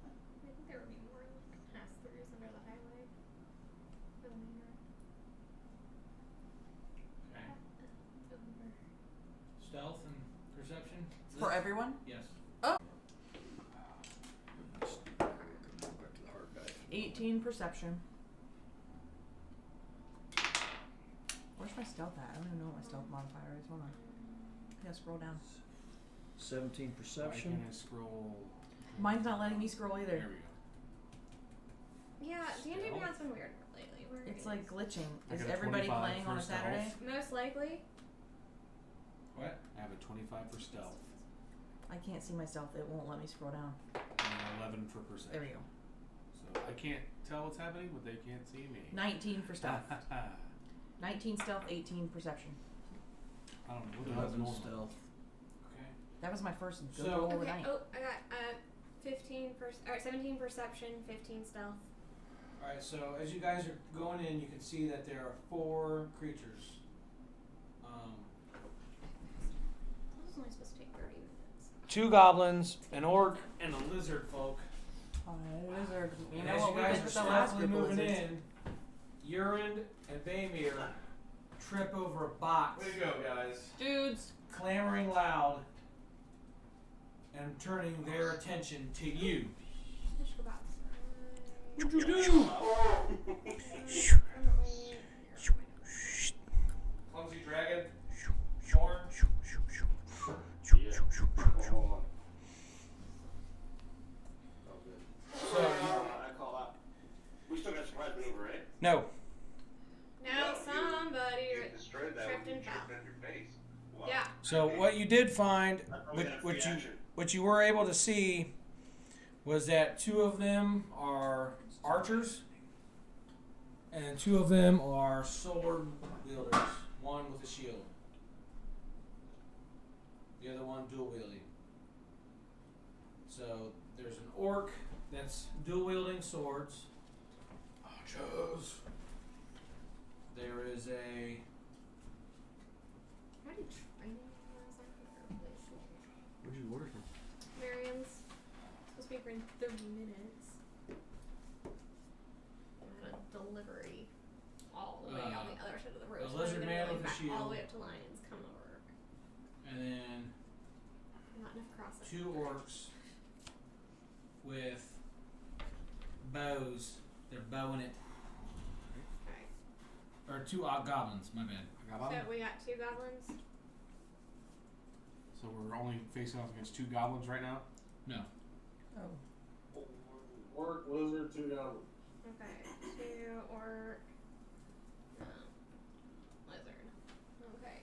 I think there would be more like pass-throughs under the highway. For the main road. Okay. Over. Stealth and perception? For everyone? Yes. 18 perception. Where's my stealth at? I don't even know what my stealth modifier is. Hold on. I gotta scroll down. 17 Why perception. can't I scroll? Mine's not letting me scroll either. There we go. Yeah, D&D Stealth? Beyond's been weird lately. Where It's is like it? glitching. I Is got a everybody 25 playing on a for stealth. Saturday? Most likely. What? I have a 25 for stealth I can't see my stealth. It won't let me scroll down. and an 11 for perception. There we go. So I can't tell what's happening, but they can't see me. 19 for stealth. 19 stealth, 18 perception. I don't know. What the hell's 11 normal? stealth. Okay. That was my first good So- roll of the Okay. night. Oh, I got 17 perception, 15 stealth. All right. So as you guys are going in, you can see that there are 4 creatures. This is only supposed to take 30 minutes. 2 goblins, an orc, and a lizard folk. Oh, lizard. You And know as what you we guys did are with the last stealthily group of moving lizards. in, Urine and Baymir trip over a box, Way to go, guys. Dudes. clamoring loud and turning their attention to you. I should go back. What you do? Clumsy dragon. Horn. Yeah. Hold on. Oh, good. So I call out. We still got surprise maneuver, right? no. Now somebody You destroyed that tripped when you and fell. tripped on your face. Wow. Yeah. So what you did find, I probably got a free action. what you were able to see, was that 2 of them are archers, and 2 of them are sword wielders. One with a shield, the other one dual wielding. So there's an orc that's dual wielding swords. Archers. There is a How do you train them? Where'd you order from? Marion's supposed to be for in 30 minutes. And a delivery all the way on the other side of the road. a So lizard I'm man gonna with a back shield. all the way up to Lions. Come over. and then Not enough crossing. 2 orcs with bows. They're bowing it. Okay. Or 2 goblins, my bad. Got So him. we got 2 goblins. So we're only facing off against 2 goblins right now. No. Oh. Orc, lizard, 2 goblins. Okay. 2 orc. Lizard. Okay.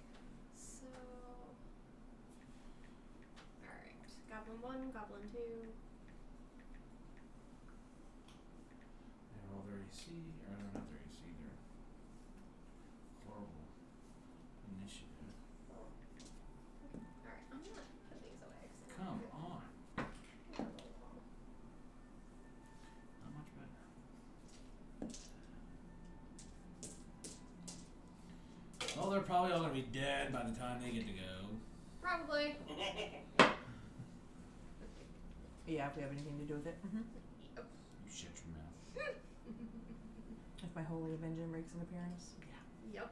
So. Alright. Goblin 1, goblin 2. They're all their AC, or they're not their AC, they're horrible initiative. Alright, I'm gonna put these away. 'Cause I Come don't on. know. Not much better. Well, they're probably all going to be dead by the time they get to go. Probably. Yeah, if we have anything to do with it. Mm-hmm. You shut your mouth. If my holy vengeance makes an appearance. Yep.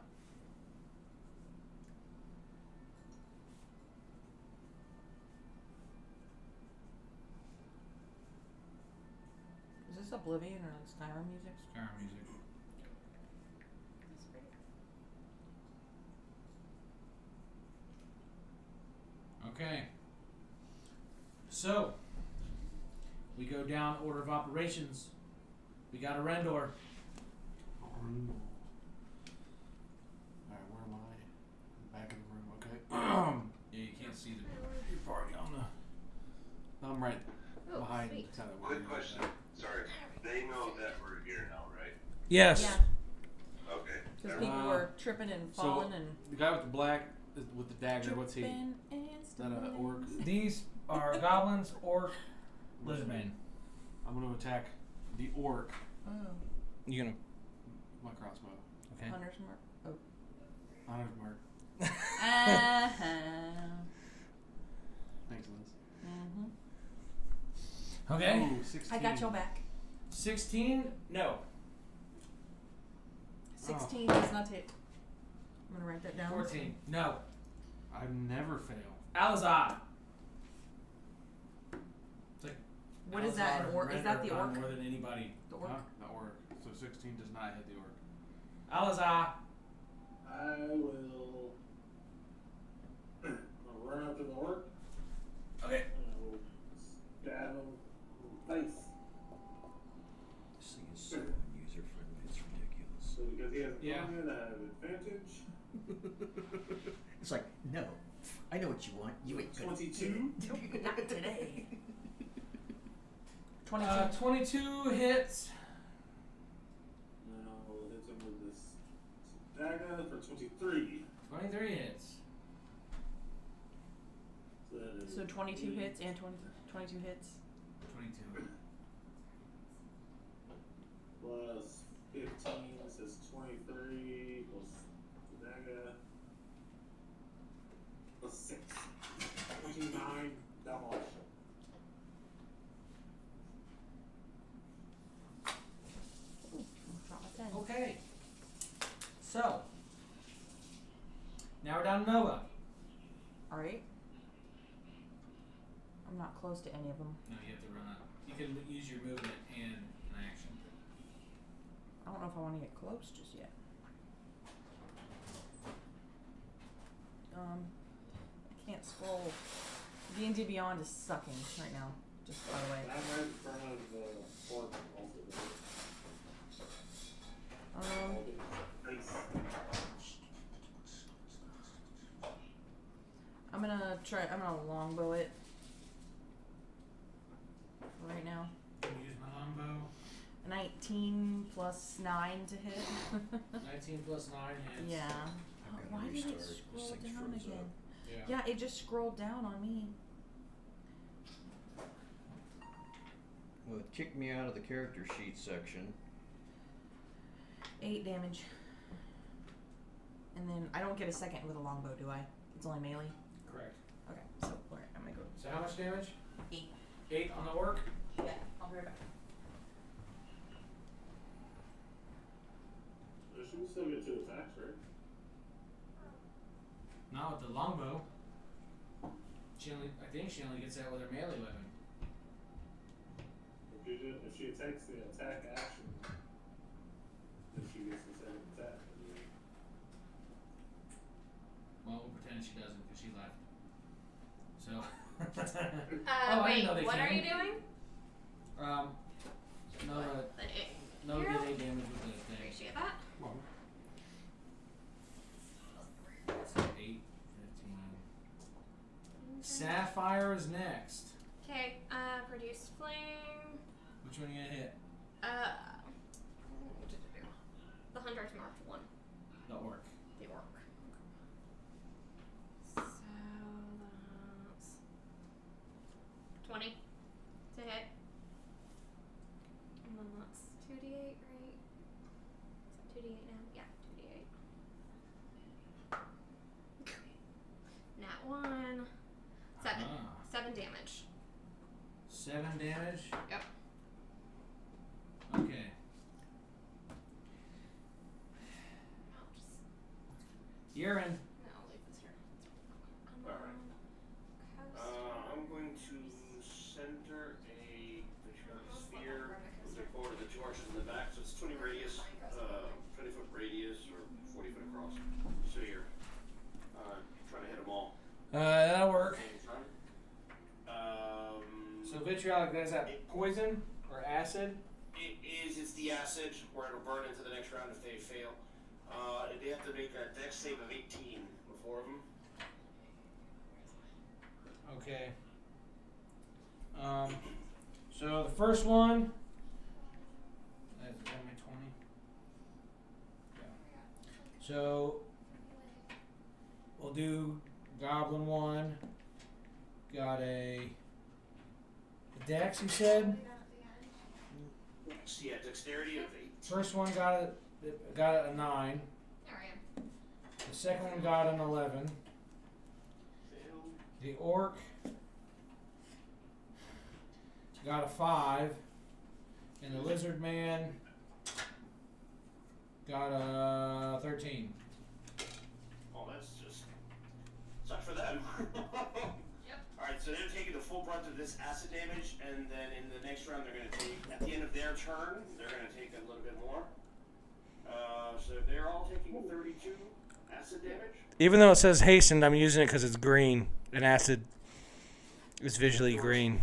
Is this Oblivion or like Skyrim music? Skyrim music. That's pretty. Okay. So, we go down order of operations. We got a Rendor. Alright, where am I? Back in the room, okay. Yeah, you can't see your party on the... I'm right Oh, behind sweet. kind of Quick question. Sorry. They know that we're here now, right? Yes. Yeah, Okay. because Never people mind. were tripping and falling and The guy with the black, with the dagger, what's he? tripping and Is that an orc? These are goblins, orc, lizardman. I'm going to attack the orc Oh, You gonna... with my crossbow. Okay. Hunter's mark. Oh. Honor's mark. Uh-huh. Thanks, Liz. Mm-hmm. Okay. Ooh, 16. I got your back. 16? No. 16 does not hit. I'm gonna write that down. 14? No. I never fail. Alazar. It's like What is that? An Alazar orc? Is that the rendered orc? More than anybody. The orc. Huh? The orc. So 16 does not hit the orc. Alazar. I will I'll run up to the orc Okay. and I will stab him in the face. This thing is so user friendly, it's ridiculous. So because he has Yeah. an I have advantage. It's like, no, I know what you want. You ain't gonna 22. Not today. 22. 22 hits. Now we'll hit him with this dagger for 23. 23 hits. So 22 hits and 22 hits. 22. Plus 15, this is 23, plus Daga. Plus 6. 29 demolition. Drop my 10. Okay. So now we're down to Nova. Alright. I'm not close to any of them. No, you have to run up. You can use your movement and an action. I don't know if I want to get close just yet. I can't scroll. D&D Beyond is sucking right now, just by the way. I'm right in front of the fork also. Nice. I'm gonna longbow it right now. Use my longbow. 19 plus 9 to hit. 19 plus 9 hits. Yeah. I've got to Why did it restart. This scroll thing's down froze again? up. Yeah. Yeah, it just scrolled down on me. Well, it kicked me out of the character sheet section. 8 damage. And then I don't get a second with a longbow, do I? It's only melee? Correct. Okay, so where am I going? So how much damage? 8. 8 on the orc. Yeah, I'll be right back. She can still get 2 attacks, right? Not with the longbow. I think she only gets that with her melee weapon. If she takes the attack action, then she gets the second attack. Well, we'll pretend she doesn't because she left. So. I Wait, didn't know they what are can. you doing? No Hero? did 8 damage with the thing. Appreciate that. So 8, 15. Sapphire is next. Okay, produce flame. Which one are you gonna hit? The 100 marked one. The orc. The orc. So that's 20 to hit. And then that's 2d8, right? Is that 2d8 now? Yeah, 2d8. Nat 1. 7. Ah. 7 damage. 7 damage? Yep. Okay. Urine. No, I'll leave this here. Alright. I'm going to center a sphere moving forward to the 2 arches in the back, so it's 20 radius, 20-foot radius or 40 foot across. So you're trying to hit them all. That'll work. Same time. So vitriolic, is that poison or acid? It's the acid where it'll burn into the next round if they fail. They have to make a dex save of 18 before them. Okay. So the first one. Is that my 20? Yeah. So we'll do Goblin 1. Got a dex, you said? Yeah, dexterity of 8. First one got a 9. There I am. The second one got an 11. Failed. The orc got a 5. And the lizard man got a 13. Oh, that's just sucks for them. Yep. Alright, so they're taking the full brunt of this acid damage, and then in the next round they're going to take, at the end of their turn, they're going to take a little bit more. So they're all taking 32 acid damage. Even though it says hastened, I'm using it because it's green. And acid is visually green.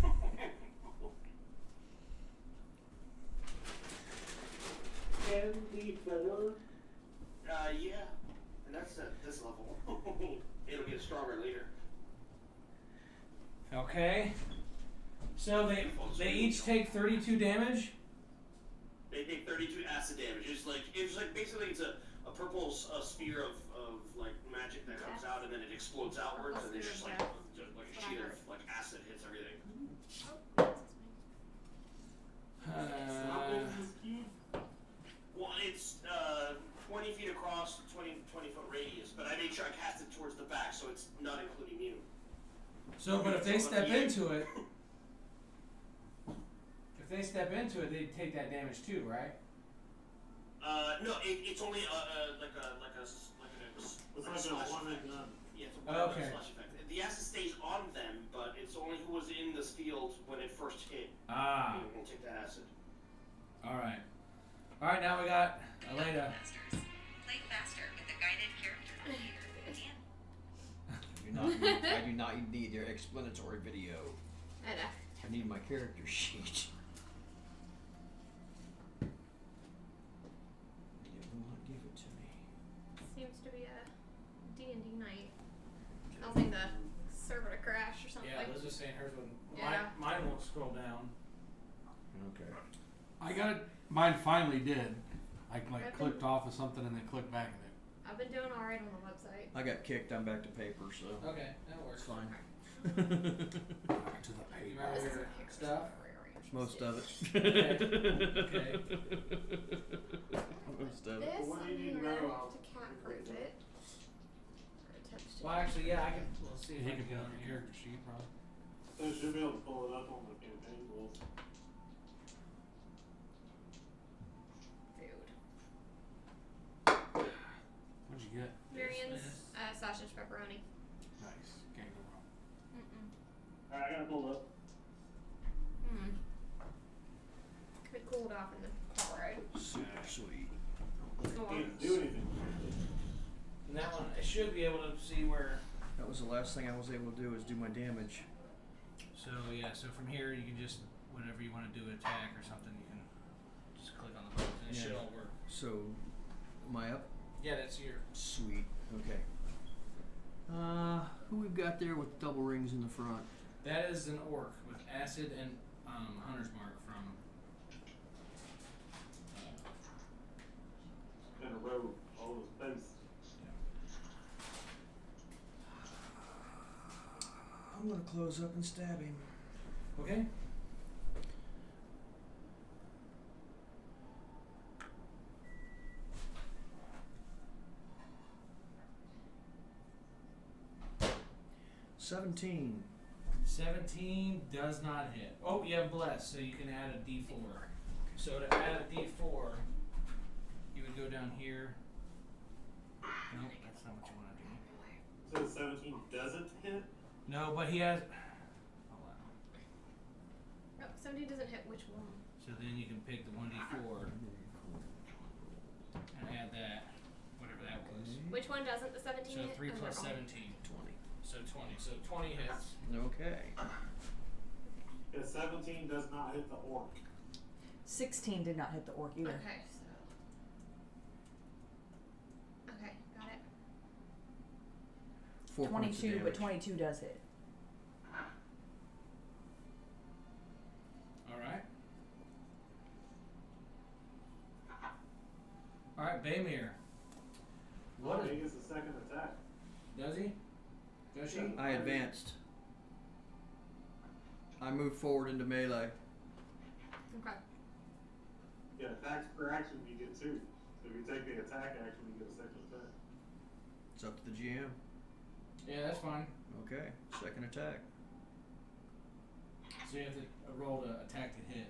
Can be better. Yeah. And that's at this level. It'll get stronger later. Okay. So they each take 32 damage? They take 32 acid damage. It's like basically it's a purple sphere of like magic that comes out and then it explodes outwards and it's just like a sheet of like So, but if they step into it, they take that damage too, right? No, it's only like a It's like a slash one and effect. done. Yeah, it's a Okay. slash effect. The acid stays on them, but it's only who was in this field when it first hit. Ah. Who will take that acid. All right. Now we got Elena. Play faster with the guided character creator. I do not need their explanatory video. I know. I need my character sheet. They will not give it to me. Seems to be a D&D night. Causing the server to crash or something. Yeah, Liz was saying hers wouldn't. Yeah. Mine won't scroll down. Okay. I got it. Mine finally did. I I've been- clicked off of something and then clicked back in it. I've been doing alright on the website. I got kicked. I'm back to paper, so Okay, that works. it's fine. Back to the You paper. remember your stuff? Most of it. Okay. Most of it. This What do you on need to here know? to cat proof it. Or attempt to. Well, actually, yeah, I can. We'll see if He I can can put get on on your here. character sheet, probably. So you should be able to pull it up on the campaign rules. Food. What'd you get? Variants, sausage pepperoni. Nice. Can't go wrong. Alright, I got it pulled up. Could be cooled off in the car ride. Super sweet. Go on. Can't do anything. And that one, I should be able to see where. That was the last thing I was able to do is do my damage. So yeah, so from here you can just whenever you want to do an attack or something, you can just click on the buttons and it should Yeah. all work. So, am I up? Yeah, that's your. Sweet. Okay. Who we've got there with double rings in the front? That is an orc with acid and hunter's mark from. In a row, all those things. I'm gonna close up and stab him. Okay. $17. 17 does not hit. Oh, you have bless, so you can add a D4. So to add a D4, you would go down here. Nope, that's not what you want to do. So 17 doesn't hit? No, but he has. Hold on. Oh, 70 doesn't hit which one? So then you can pick the 1D4 and add that, whatever that was. Which one doesn't the 17 So hit? 3 Oh, plus no. 17. 20. So 20. So 20 hits. Okay. Yeah, 17 does not hit the orc. 16 did not hit the orc either. Okay, so. Okay, got it. 4 points of 22, but damage. 22 does hit. Alright. Alright, Baymir. What He is, gets the second attack. does he? Does she? I advanced. I moved forward into melee. Okay. Yeah, attacks per action you get 2. So if you take the attack action, you get a second attack. It's up to the GM. Yeah, that's fine. Okay. Second attack. So you have to roll to attack to hit.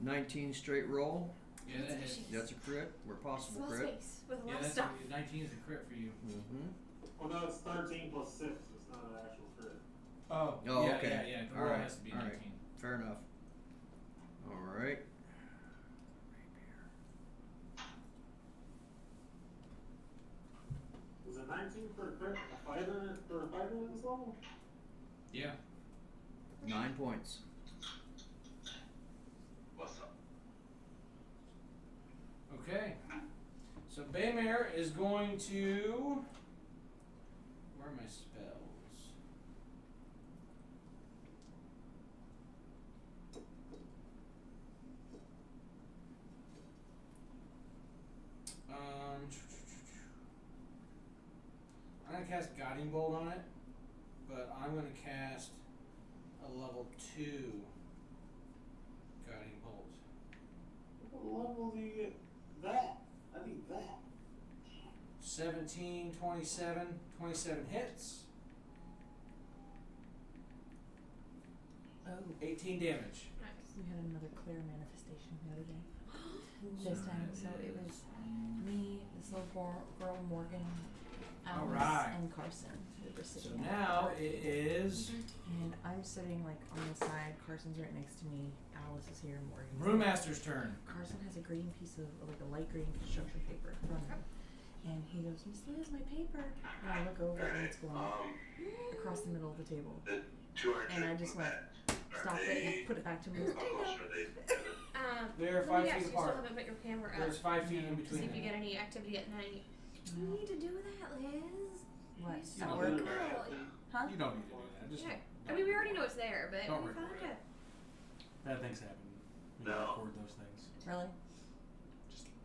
19 straight roll. Yeah, that hits. That's a crit. Where possible Small crit. space with a Yeah, lot of that's stuff. 19 is a crit for you. Mm-hmm. Well, no, it's 13 plus 6. It's not an actual crit. Oh, Oh, yeah, okay. yeah. The All roll right, has to be all 19. right. Fair enough. All right. Was it 19 for a crit? For a fighter at this level? Yeah. 9 points. What's up? Okay. So Baymir is going to. Where are my spells? I'm gonna cast Guiding Bolt on it, but I'm gonna cast a level 2 Guiding Bolt. What level do you get that? I need that. 17, 27. 27 hits. Oh. 18 damage. Nice. We had another clear manifestation the other day. This time, so it was me, this little girl Morgan, Alice, Alright. and Carson. We were So sitting now it is and I'm sitting like on the side. Carson's right next to me. Alice is here. Morgan's there. Brewmaster's turn. Carson has a green piece of like a light green construction paper in front of him, and he goes, "Miss Liz, my paper." And I look over and it's going across the middle of the table, The two archers and I just in the like back, stop are it they and put it back to me. how close are they together? They're let 5 me guess, feet you still apart. haven't put your camera up. There's 5 feet in See between if you them. get any activity at night. You need to do that, Liz. What? You At don't work? do Huh? You don't need to do that. Just Yeah. I mean, we already know it's there, but Don't we record found it. it. bad things happen. We No. record those things. Really?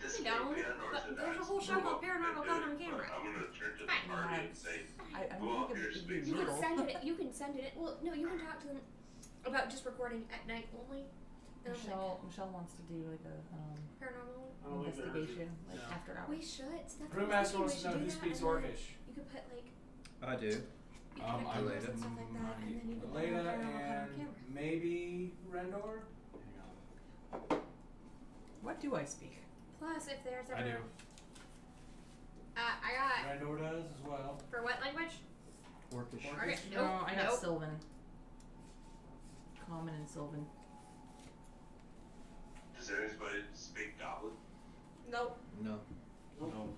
This We may don't, be but unorthodox. there's a whole show called Paranormal Caught on Camera. I'm gonna turn to the Fine. party and say, I who up think here it'd speaks be You can brutal. send it. You can send it. Well, no, you can talk to them about just recording at night only. And I'm Michelle wants to do like a like, paranormal. I don't think they're investigation, like No. after hours. We should. Stuff Brewmaster wants to know who speaks Orcish. You could put like. I do. You could put I cameras Elena. and stuff like that, and then you could put Elena paranormal caught on and camera. maybe Rendor? Hang on. What do I speak? Plus, if there's ever. I do. I got Rendor does as well. for what language? Orcish. Okay, No, nope, I got nope. Sylvan. Common and Sylvan. does anybody speak Goblin? Nope. No. No.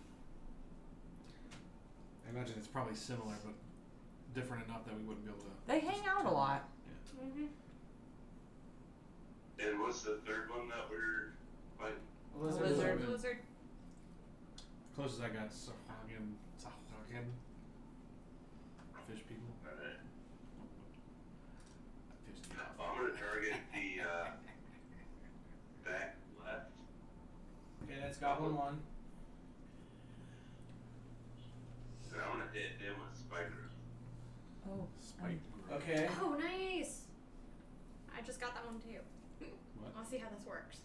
I imagine it's probably similar, but different enough that we wouldn't be able to. They hang out a lot. Mm-hmm. And what's the third one that we're fighting? Lizard. The lizard. Closest I got is Sahagin. Fish people. Alright. Fish I'm gonna target the back left. Okay, that's Goblin 1. And I'm gonna hit him with Spiker. Oh. Spike. Okay. Oh, nice. I just got that one too. What? I'll see how this works.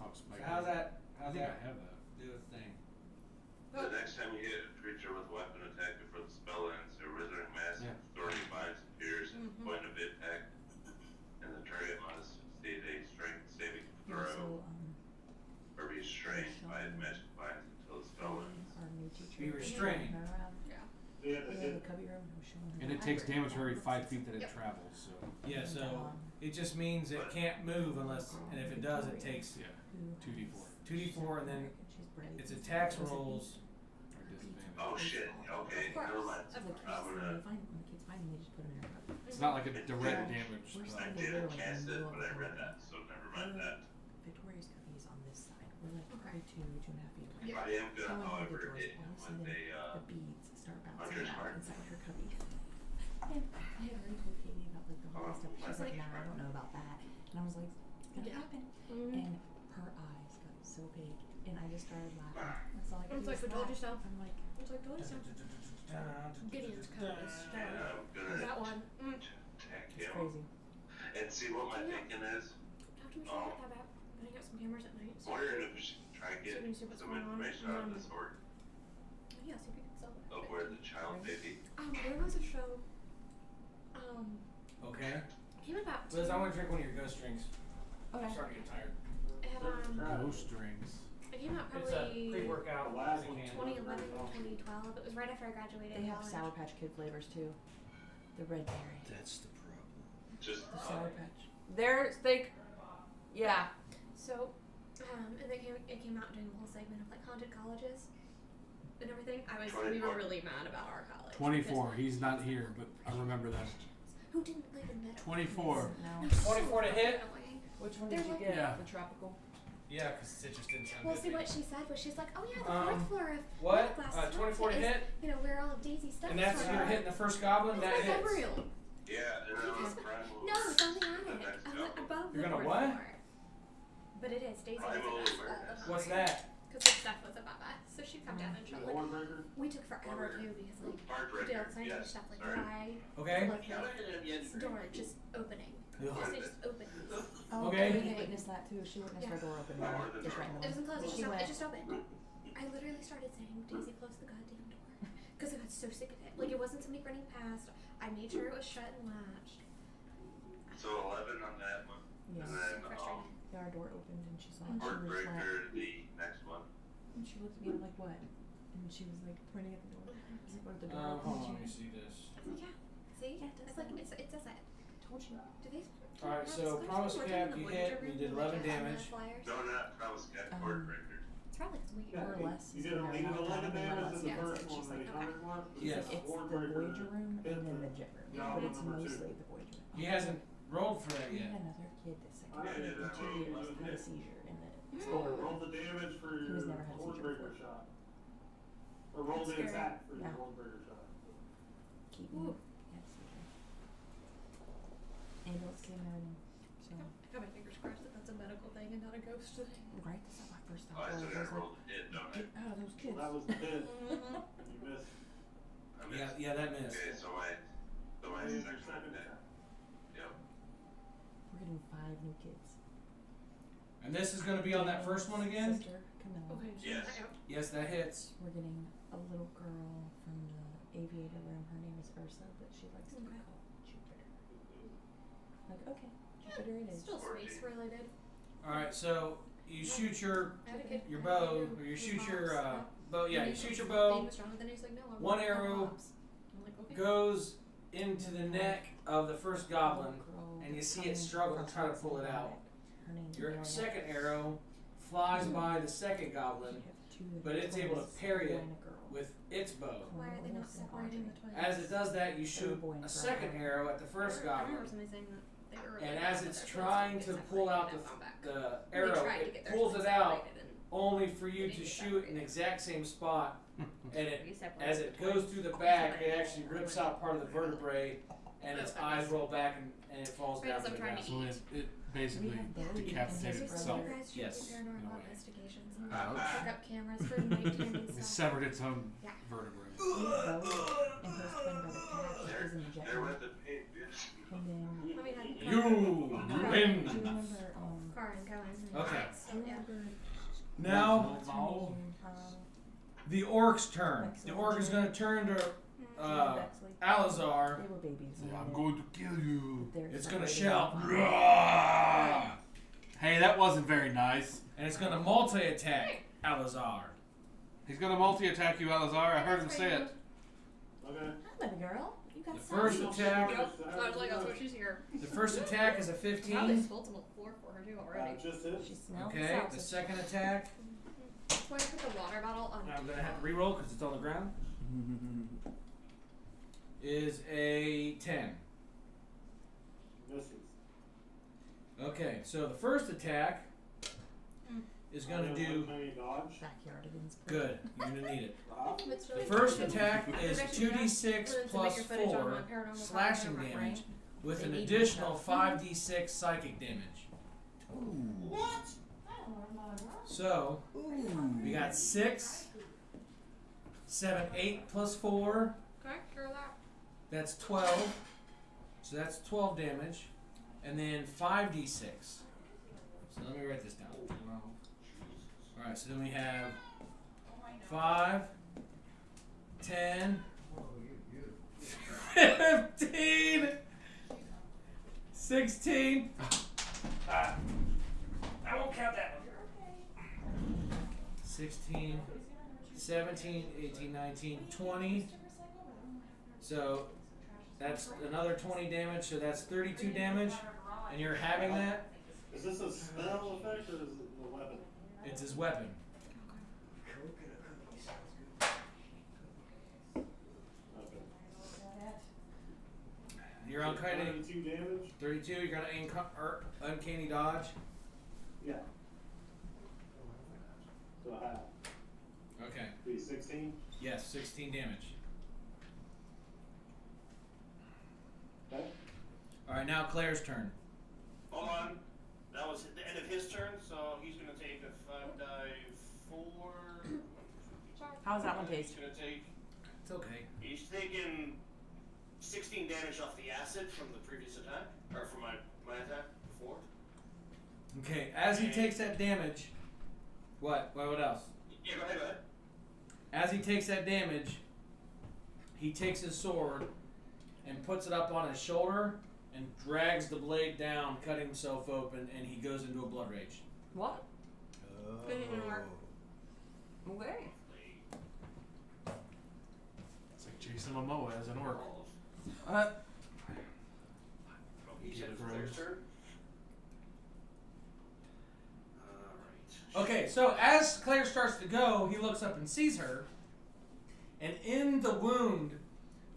Oh, So spike. how's I that think I have that. do a thing? The next time you hit a creature with weapon attack before the spell ends, a withering mass Yeah. authority binds and pierces Mhm. point of impact, and the target must succeed a strength saving Yeah, throw so, or be restrained by the magic binds until the spell ends. our new teacher. Be restrained. Her around. Yeah. Yeah, We have the cubby room. I was showing her And the it takes library. damage for every 5 feet that it Yep. travels. So Yeah, And, so it just means it can't move unless, and if it does, it takes yeah, who 2d4 has 2d4 and then She's brave. its attacks rolls. or disadvantage. Oh shit, okay, Of course. never mind. So the kids, I'm when gonna, they find when the kids find them, they just put them in their cup. It's not like a direct Yeah. damage. We're spell. I saying didn't literally cast in the it, middle but I of read the that, so never mind that. Victoria's cubby is on this side. We're like Okay. probably 2.5 feet away. Yeah. I am So gonna, when the however, doors, hit all him of a with sudden, a, the beads start bouncing Hunter's out mark. inside her cubby. And I had already told Katie about like the whole Oh, stuff. She's my like, gosh. nah, I don't know about that. And I was like, it's gonna Yeah. happen. Mm-hmm. And her eyes got so big, and I just started laughing. That's all I could It's do like was we told you laugh. so. I'm like, It's like told you so. Gideon's code is and strong. I'm gonna That one. Mm. attack it's him. crazy. And see what my thinking is. Talk to Michelle about that. Putting out some cameras at night. I'm wondering if we should try and So get we can see what's some going on. information out of this orc Yeah, see if you can sell it. of where the child may be. There was a show. Okay. Came about. Liz, I want to drink one of your ghost drinks. Okay. I'm starting to get tired. Ghost strings. It came out It's a probably pre-workout. The last can. one. 2011, 2012. It was right after I graduated. They have college. Sour Patch Kid flavors too. The red berry. That's the problem. Just The Sour Patch. Yeah. So, and it came out doing a whole segment of like haunted colleges and everything. We were 24. really mad about our college. 24. He's not here, but I remember that. Who didn't live in that? 24. No. 24 to hit? Which one They're did you like- get? Yeah. The tropical. Yeah, because it just didn't sound Well, good. see what she said was she's like, oh yeah, the Um, fourth floor of What? Glass 24 to is, hit? You know where all of Daisy's stuff And is that's from. you're hitting the first goblin. That's That my hits. bedroom. yeah, and then I'm primal. No, it's on the The attic. next I'm couple. above You're the gonna fourth what? floor. But it is. Daisy Primal was with us all awareness. the time. What's that? Because her stuff was above us, so she'd come down and show. The Like, Warbreaker? we took forever too because like Heart we did all record, kinds of yes, stuff like sorry. why Okay. like this door just opening. Ugh. It just opened. Oh, Okay. Katie witnessed that too. She witnessed Yeah. her door opening. More than Just normal. It wasn't closed. She It went. just opened. I literally started saying, Daisy, close the goddamn door. Because I got so sick of it. Like, it wasn't somebody running past. I made sure it was shut and latched. So 11 on that one. Yes. And then Frustrating. Our door opened and she's like, she was like, Heartbreaker, the next one. and she looked at me, I'm like, what? And she was like pointing at the door. I was like, what, the door? Hold on, let opened? me see this. I was like, yeah. See? Yeah, it does It's like, that. it does that. Told you. Do they? Alright, so Promise Cap, you hit, you did 11 damage. No, not Promise Cat, Heartbreaker. It's probably because we More or less. You did 11 damage in the first one, the counter one. Yes. It's the Voyager room and then the jet room. Yeah, But it's number two. mostly the Voyager room. He hasn't rolled for that We yet. had another kid that second I grade did in that 2 one. years had a seizure in the Explorer Roll room. the damage for He was your never had a seizure Heartbreaker before. shot. Or roll That's the scary. attack for your Yeah. Heartbreaker shot. Keaton had a seizure. Ambulance came and everything. So, I got my fingers crossed that that's a medical thing and not a ghost thing. right, that's not my first Oh, I thought. still I gotta was roll like, the hit, don't I? get out of those kids. Well, that was the hit, Mm-hmm. and you missed. I Yeah, missed. yeah, that missed. Okay, so my That is your second second hit. attack. Yep. We're getting 5 new kids. And this is going to be on that first one again? Sister, Camilla. Okay. Yes. Yes, that hits. We're getting a little girl from the aviator room. Her name is Ursa, but she likes to be Okay. called Jupiter. Like, okay, Jupiter it is. Still space related. Alright, so you shoot your I had a kid. your I had a bow, kid or you whose shoot mom's- your yeah. bow. Yeah, And you he's shoot like, your "Baby bow. was Jonathan." He's like, "No, I One want arrow pops." I'm like, okay. Goes into the neck of the first goblin, Little girl and you see it coming struggle from and try to outside pull it out. Her name's Your Elena. second arrow flies by the second goblin She has 2 but it's able to twins, parry a boy it and a girl. with its bow. Why are they not separating the twins? As it does that, you shoot boy and a girl. second arrow at the first I goblin, remember somebody saying that they were and related, as but it's they're trying supposed to be pull out separated and come back. the They arrow, tried to get it their pulls twins it out separated and only for you they to need shoot in the separated. exact same spot, and it You separate as the it goes twins. through the back, it actually rips out part of the vertebrae, and its eyes roll back and it falls Right down as to I'm the trying to ground. So it basically We have Bodhi decapitated and his itself. You guys should Yes. do paranormal No way. investigations and Ah. check up cameras for nighttime and It stuff. severed its own Yeah. vertebrae. We have Bodhi and his twin brother Cash is in the jet There room. went the paint, bitch. And then, Let me have You do you win. remember, Car and Cohen. Okay. So, yeah. Now Termination, the orc's turn. The orc is going to turn to Bexley? Alazar. They were babies. and I'm then going to kill you. they're It's going to separated shout, off. "Roar!" Hey, that wasn't very nice. and it's going to multi-attack Alazar. He's gonna multi-attack you, Alazar. I heard him say it. Okay. Hi, baby girl. You got The first some. attack, I was like, oh, so she's here. the first attack is a Probably 15. spilled some floor for her too already. Just hit. She smells Okay, the the sausage. second attack, That's why I put the water bottle on. I'm going to have to reroll because it's on the ground, is a 10. Misses. Okay, so the first attack is going to do Dodge. Backyardigans. good. You're going to need it. It's The really first good. attack is It's actually 2d6 to make plus your footage on 4 my paranormal slashing program, damage right? with They an need additional that stuff. 5d6 psychic damage. What? So, we got 6, 7, 8 plus 4. Okay, girl that. That's 12. So that's 12 damage. And then 5d6. So let me write this down. Alright, so then we have 5, 10, 15, 16. I won't count that one. 16, 17, 18, 19, 20. So that's another 20 damage, so that's 32 damage. And you're having that. Is this a spell effect or is it a weapon? It's his weapon. Okay. You're uncanny. 32 damage? 32, you're gonna uncanny dodge. Yeah. So half. Okay. Be 16? Yes, 16 damage. Okay. Alright, now Claire's turn. Hold on. That was the end of his turn, so he's gonna take a 5 die 4. How's that one He's taste? gonna take. It's okay. He's taking 16 damage off the acid from the previous attack, or from my attack before. Okay, as he takes that damage, what else? Yeah, go ahead. As he takes that damage, he takes his sword and puts it up on his shoulder and drags the blade down, cutting himself open, and he goes into a blood rage. What? Didn't even work. Okay. It's like Jason Momoa as an orc. He's in for Claire's turn. Alright. Okay, so as Claire starts to go, he looks up and sees her, and in the wound,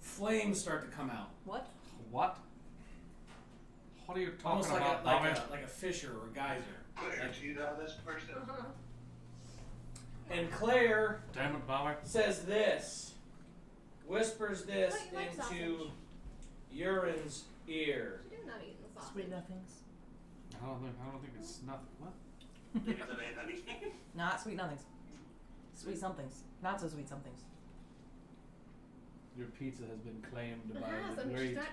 flames start to come out. What? What? What are you talking Almost about? like a fissure or a geyser. Claire, do you know this person? And Claire Damn it, Bobby. says this, whispers this But you like into sausage. Urine's ear. You're not eating the sausage. Sweet nothings. I don't think it's nothing. What? Not sweet nothings. Sweet somethings. Not so sweet somethings. Your pizza has been claimed It by has. the I mean, great she's not.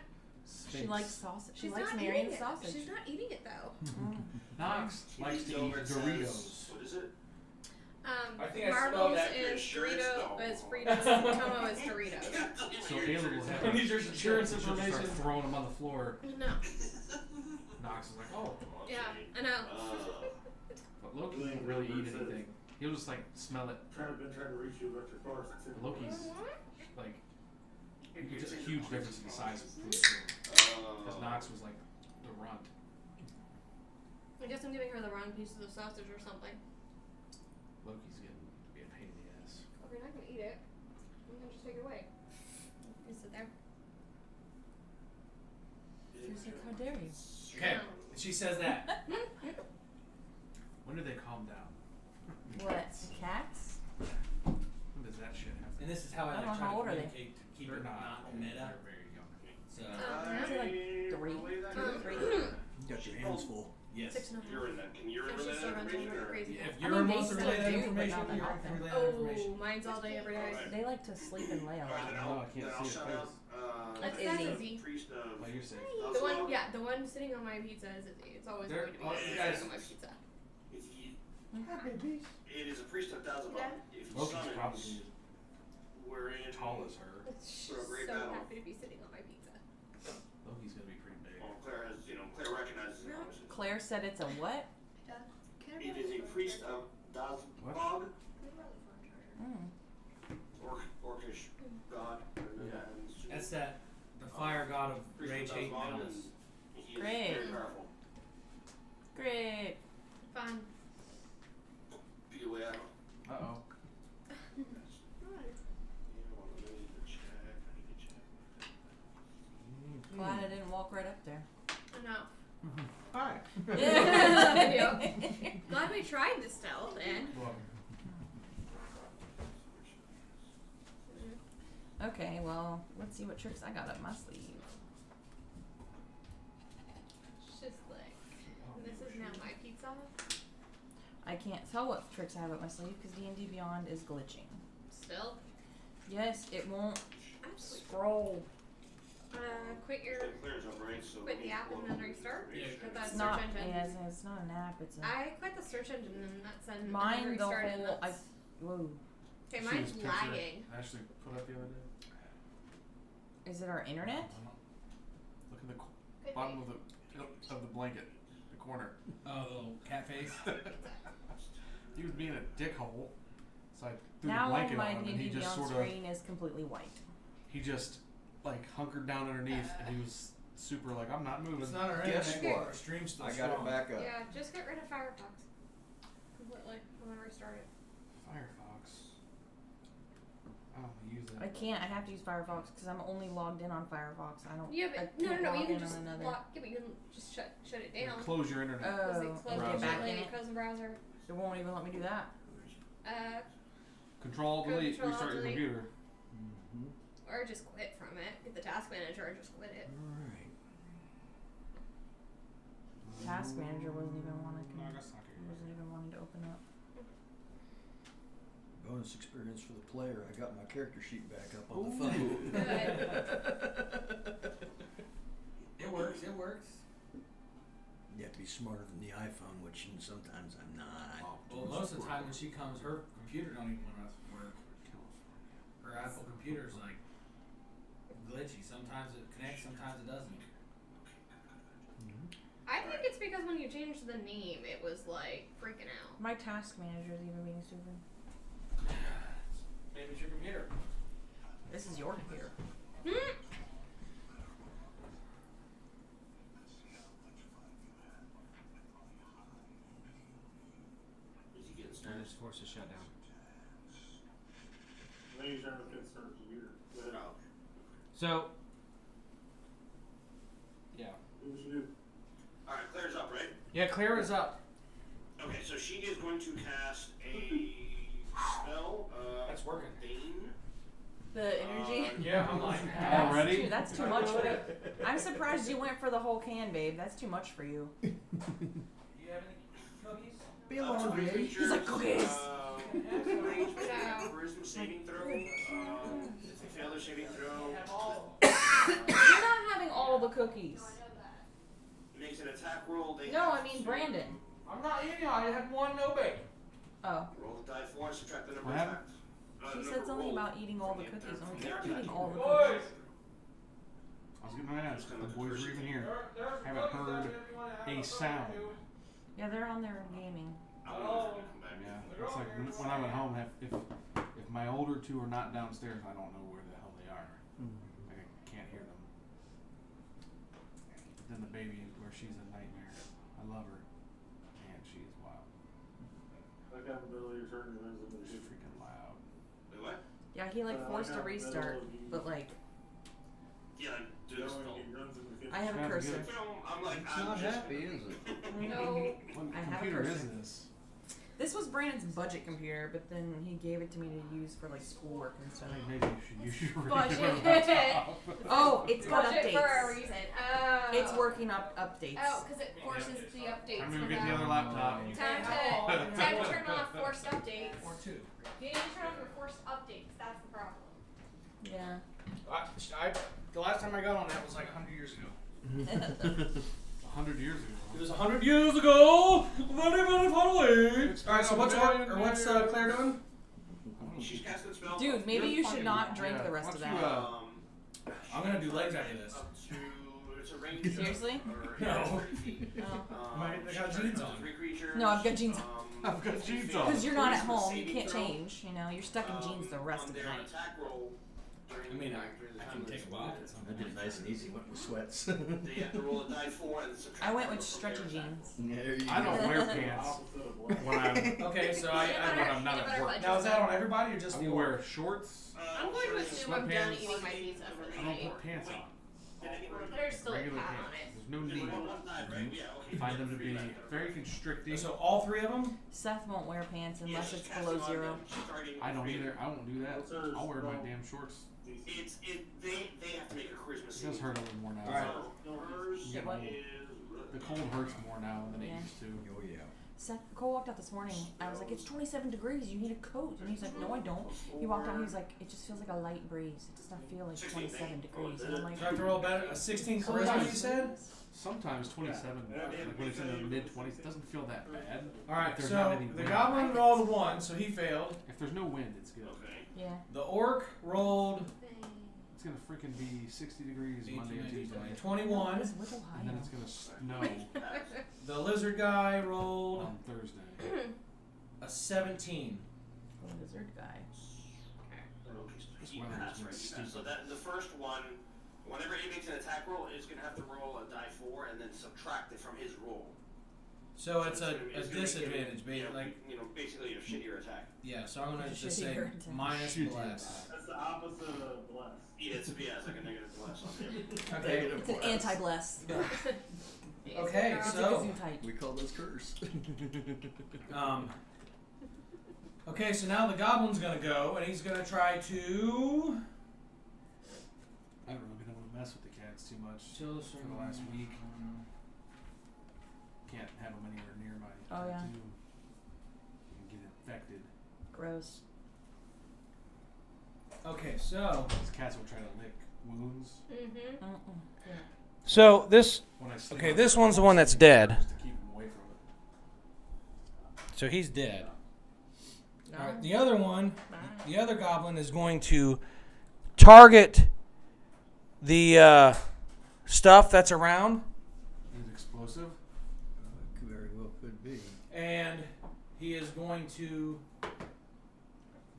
Sphinx. She likes sausage. She She's likes not marrying eating it. sausage. She's not eating it though. Knox likes to eat Doritos. What is it? I think I spelled Marbles that is sure it's Dorito no. is Fritos and Tomo is Doritos. So Caleb will have I need your insurance she'll just start information. throwing them on the floor. No. Knox is like, oh. Yeah, I know. But Loki won't really eat anything. He'll just like smell it. Been trying to reach you about your car since Loki's like, it's a huge difference in the size of food. Because Knox was like the runt. I guess I'm giving her the wrong pieces of sausage or something. Loki's getting to be a pain in the ass. Well, if you're not gonna eat it, you can just take it away. You sit there. She's like, how dare you? Okay, she says that. When do they calm down? What? Cats? When does that shit happen? And this is how I I don't like know, try how to old are they? communicate to keep They're it not meta. They're very young. So, Is it like 3? 2, 3? You got your hands full. yes. 6 and a half. Urine then. Can urine She's relay still that runs information? over Or? crazy. If I you're mean, they wants to still relay that do, but information, not that you're often. can relay that information. Oh, mine's all day every day. They like to sleep and lay a lot. Alright, then No, I can't then see I'll it, shout please. out, That's Izzy. easy. Priest of Well, you're safe. The one, yeah, the one sitting on my pizza is Izzy. It's always There- going to be oh, Izzy you guys- sitting on my pizza. It is a priest of Dazmok. Yeah. If you Loki's summon, probably we're in as tall as her. She's For a great so battle. happy to be sitting on my pizza. Loki's gonna be pretty big. Well, Claire has, Claire recognizes it. obviously. Claire said it's a what? It is a priest of Dazmok, orcish god. That's that, the fire god of Priest rage, of hate, and Dazmok, malice. and he is Great. very powerful. Great. Fun. Be away out. Uh-oh. Glad I didn't walk right up there. I know. Hi. Glad we tried the stealth, and Okay, well, let's see what tricks I got up my sleeve. it's just like, this is now my pizza. I can't tell what tricks I have up my sleeve because D&D Beyond is glitching. Still. Yes, it won't Absolutely. scroll. Quit your, quit the app and then restart. Quit that It's search not. engine. Yeah, it's not an app. It's a. I quit the search engine and that's and Mine the restarted. whole. Whoa. Okay, See mine's this picture lagging. Ashley put up the other day. Is it our internet? Look at the Could bottom be. of the blanket, the corner. Oh, the little cat face. He was being a dickhole, so I threw Now the blanket my on him, and he D&D just Beyond sort of, screen is completely white. he just like hunkered down underneath, and he was super like, I'm not moving. It's not our Guess internet. what? Our stream's still I got strong. it back up. Yeah, just get rid of Firefox. Completely. I'm gonna restart it. Firefox. I don't use I that. can't. I have to use Firefox because I'm only logged in on Firefox. I don't. Yeah, I but no, can't log you can in just on another. lock. Yeah, but you can just shut it down. Close your internet. Because they Oh, close and the get back browser. in it. Close the browser. It won't even let me do that. Control delete. Control, Restart your delete. computer. Mm-hmm. Or just quit from it. Get the task manager and just quit it. Alright. Task Manager wasn't even wanting to. Nagasaki. Wasn't even wanting to open up. Bonus experience for the player. I got my character sheet back up on Ooh. the phone. It works. It works. You have to be smarter than the iPhone, which sometimes I'm not. Well, most of the time when she comes, her computer don't even want to work. Her Apple computer's like glitchy. Sometimes it connects, sometimes it doesn't. I think it's because when you changed the name, it was like freaking out. My task manager is even being stupid. Maybe it's your computer. This is your computer. Is he getting And started? it's forced to shut down. I think he's trying to get started computer. Oh. So, yeah. What should do? Alright, Claire's up, right? Yeah, Claire is up. Okay, so she is going to cast a spell. That's working. Bane. The energy. Yeah, I'm like, Already? That's too much for you. I'm surprised you went for the whole can, babe. That's too much for you. Do you have any cookies? Be alone, babe. He's like, cookies. Range charisma saving throw. If they fail their saving throw, You're not having all the cookies. makes an attack roll. They No, have I mean to Brandon. I'm not eating. I had one no bake. Oh. Roll the die 4 and subtract the number What happened? attacked. She Number said something rolled about eating all the from cookies. I'm from like, their you're eating attack. all the Boys! cookies. I was getting my ass. The boys were even here. Haven't heard a sound. Yeah, they're on there gaming. I don't know if they're gonna come back. Yeah, it's like when I'm at home. If my older two are not downstairs, I don't know where the hell they are. Like I can't hear them. But then the baby, where she's a nightmare. I love her, and she's wild. I got the ability to turn your into She's freaking loud. Wait, what? Yeah, he like forced a restart, but like Yeah, do this spell. I have a Sounds cursor. good. I'm like, It's I'm not just happy, is it? No. What I have a computer is cursor. this? This was Brandon's budget computer, but then he gave it to me to use for like schoolwork and stuff. I think maybe you should use your Budget. regular laptop. Oh, it's got Budget for a updates. reason. Oh. It's working up updates. Oh, because it forces the updates. I'm gonna get the other laptop. Time to turn off forced updates. Or two. You need to turn off your forced updates. That's the problem. Yeah. The last time I got on that was like 100 years ago. 100 years ago. It was 100 years ago. Very, very far away. All right, so what's Claire doing? She's casting a spell. Dude, maybe You're you should fucking- not drink yeah, the rest why of don't that. you, I'm gonna do legs after this. Up to, it's a range of- Seriously? or No. 30 feet. Oh. I got jeans on. 3 creatures. No, I've got jeans I've got 50 jeans feet. on. Because you're not at Charisma home, you saving can't throw. change. You know, you're stuck in jeans the rest of the Their night. attack roll during I mean, during I the can time take a it's while. moved. I did it nice and easy, went with sweats. They have to roll a die 4 and subtract. I went the with number stretchy from their attack jeans. There you I go. don't wear pants Opposite of black. when I'm Okay, so when I'm not at work. now is that on everybody or just I the will orc? wear shorts. I'm going to assume I'm done Sweatpants. eating my pizza for the I don't night. put pants on. There's still a Regular pat pants. on it. There's no need. Yeah, okay. Find them to be very constricting. So all three of them? Seth won't wear pants Yeah, unless she's it's casting below on 0. them. She's starting I don't with either. I won't do that. What's hers? I'll wear my Well, damn shorts. They have to make a charisma It saving does hurt a little more now. Alright. So hers Yeah, what? is The cold hurts more now than it Yeah. used to. Oh yeah. Seth, Cole walked out this morning. I was like, it's 27 degrees. You need a coat. And he's like, no, I don't. He walked out. He was like, it just feels like a light breeze. It does not feel like 27 degrees. And I'm like, So I have to roll better a 16 charisma, you said? Sometimes 27, like when it's in the mid 20s, it doesn't feel that bad. Alright, If there's so not any the wind. goblin rolled a 1, so he failed. If there's no wind, it's good. okay. yeah. The orc rolled It's gonna freaking be 60 degrees Monday and Tuesday, 21. It's with and then Ohio. it's gonna snow The lizard guy rolled on Thursday. a 17. The lizard guy. This He weather passed, is right? stupid. So that the first one, whenever he makes an attack roll, is gonna have to roll a die 4 and then subtract it from his roll. So it's a gonna give disadvantage, him, like, basically a shittier attack. yeah, so I'm gonna Just just shitty say hurt attack. minus Shitty bless. That's the opposite of bless. Yeah, it's like a negative bless on him. Okay, It's an anti-bless. okay, It's a so, gesundheit. We call those curse. okay, so now the goblin's gonna go, and he's gonna try to... I haven't really been able to mess with the cats too much Chill for the last week. Can't have them anywhere near my Oh, yeah. tattoo. You can get infected. Gross. Okay, so... These cats will try to lick wounds. Mm-hmm. Yeah. So this... When I sleep Okay, on this them, one's the I'll one that's sleep dead. just to keep them away from it. So he's dead. All right, the other one, the other goblin is going to target the stuff that's around. Is it explosive? Very well could be. And he is going to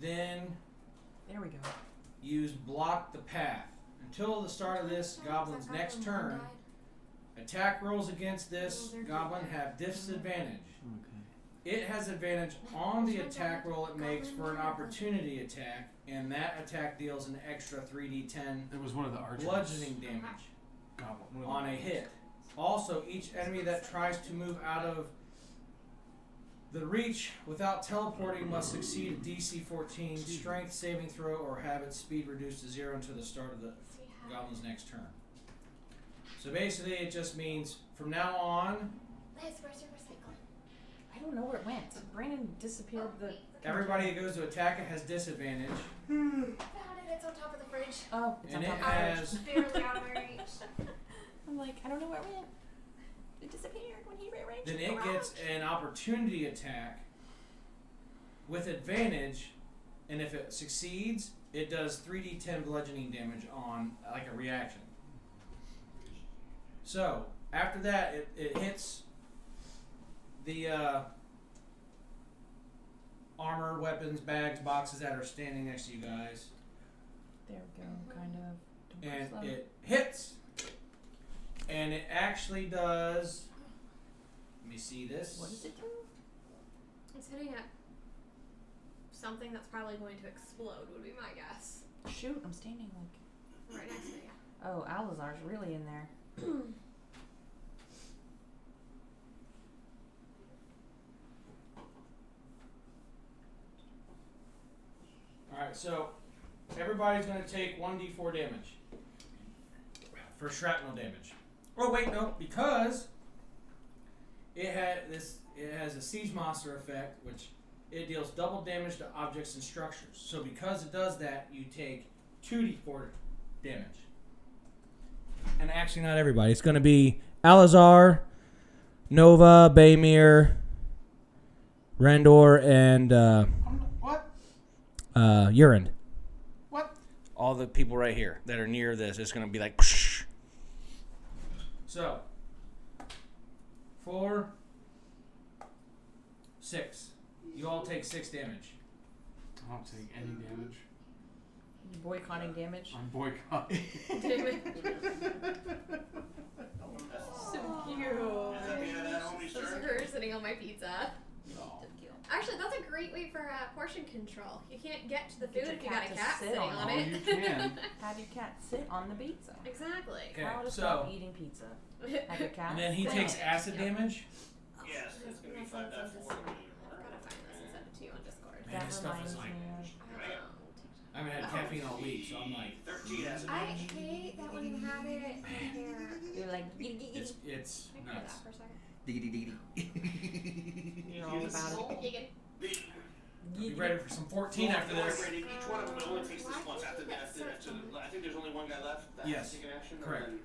then There we go. use block the path. Until the start of this goblin's next turn, attack rolls against this goblin have disadvantage. Okay. It has advantage on the attack roll it makes for an opportunity attack, and that attack deals an extra 3d10 It was one of the archers. bludgeoning damage Goblin. One of on the a archers. hit. Also, each enemy that tries to move out of the reach without teleporting must succeed a DC 14 strength saving throw or have its speed reduced to 0 until the start of the goblin's next turn. So basically, it just means from now on, Liz, where's your recycle? I don't know where it went. Brandon disappeared the. everybody that goes to attack it has disadvantage, Found it. It's on top of the fridge. Oh, it's and on it top of the has Barely out of my reach. I'm like, I don't know where it went. It disappeared when he rearranged then the it gets garage. an opportunity attack with advantage, and if it succeeds, it does 3d10 bludgeoning damage on like a reaction. So after that, it hits the armor, weapons, bags, boxes that are standing next to you guys, There we go, kind of. Don't and go slow. it hits, and it actually does. Let me see this. What does it do? It's hitting at something that's probably going to explode, would be my guess. Shoot, I'm standing like. Right next to you. Oh, Alazar's really in there. Alright, so everybody's going to take 1d4 damage for shrapnel damage. Oh wait, no, because it has a siege monster effect, which it deals double damage to objects and structures. So because it does that, you take 2d4 damage. And actually, not everybody. It's going to be Alazar, Nova, Baymir, Randor, and What? Urine. What? All the people right here that are near this, it's going to be like. Psh. So, 4, 6. You all take 6 damage. I don't take any damage. Boycotting damage. I'm boycotting. Damn it. So cute. Is that the end of that, homie, Those sir? are her sitting on my pizza. No. Actually, that's a great way for portion control. You can't get to the Get food your if you got cat a to cat sit sitting on on it. it. Oh, you can. Have your cat sit on the pizza. Exactly. Okay, How to so stop eating pizza. Have your cat and then he sit takes on it. acid damage. Yes, it's going to be 5.4. I've got to find this and send it to you on Discord. Man, this stuff is like. I haven't had caffeine all week, so I'm like. 13 acid I damage. hate that when you have it here. You're like, It's Can I grab nuts. that for a second? Diggity diggity. you're all about it. Oh, Giggity. Be ready for some 14 after this. Each one of them only takes this once. After I think there's only one guy left that Yes, has taken action. correct. And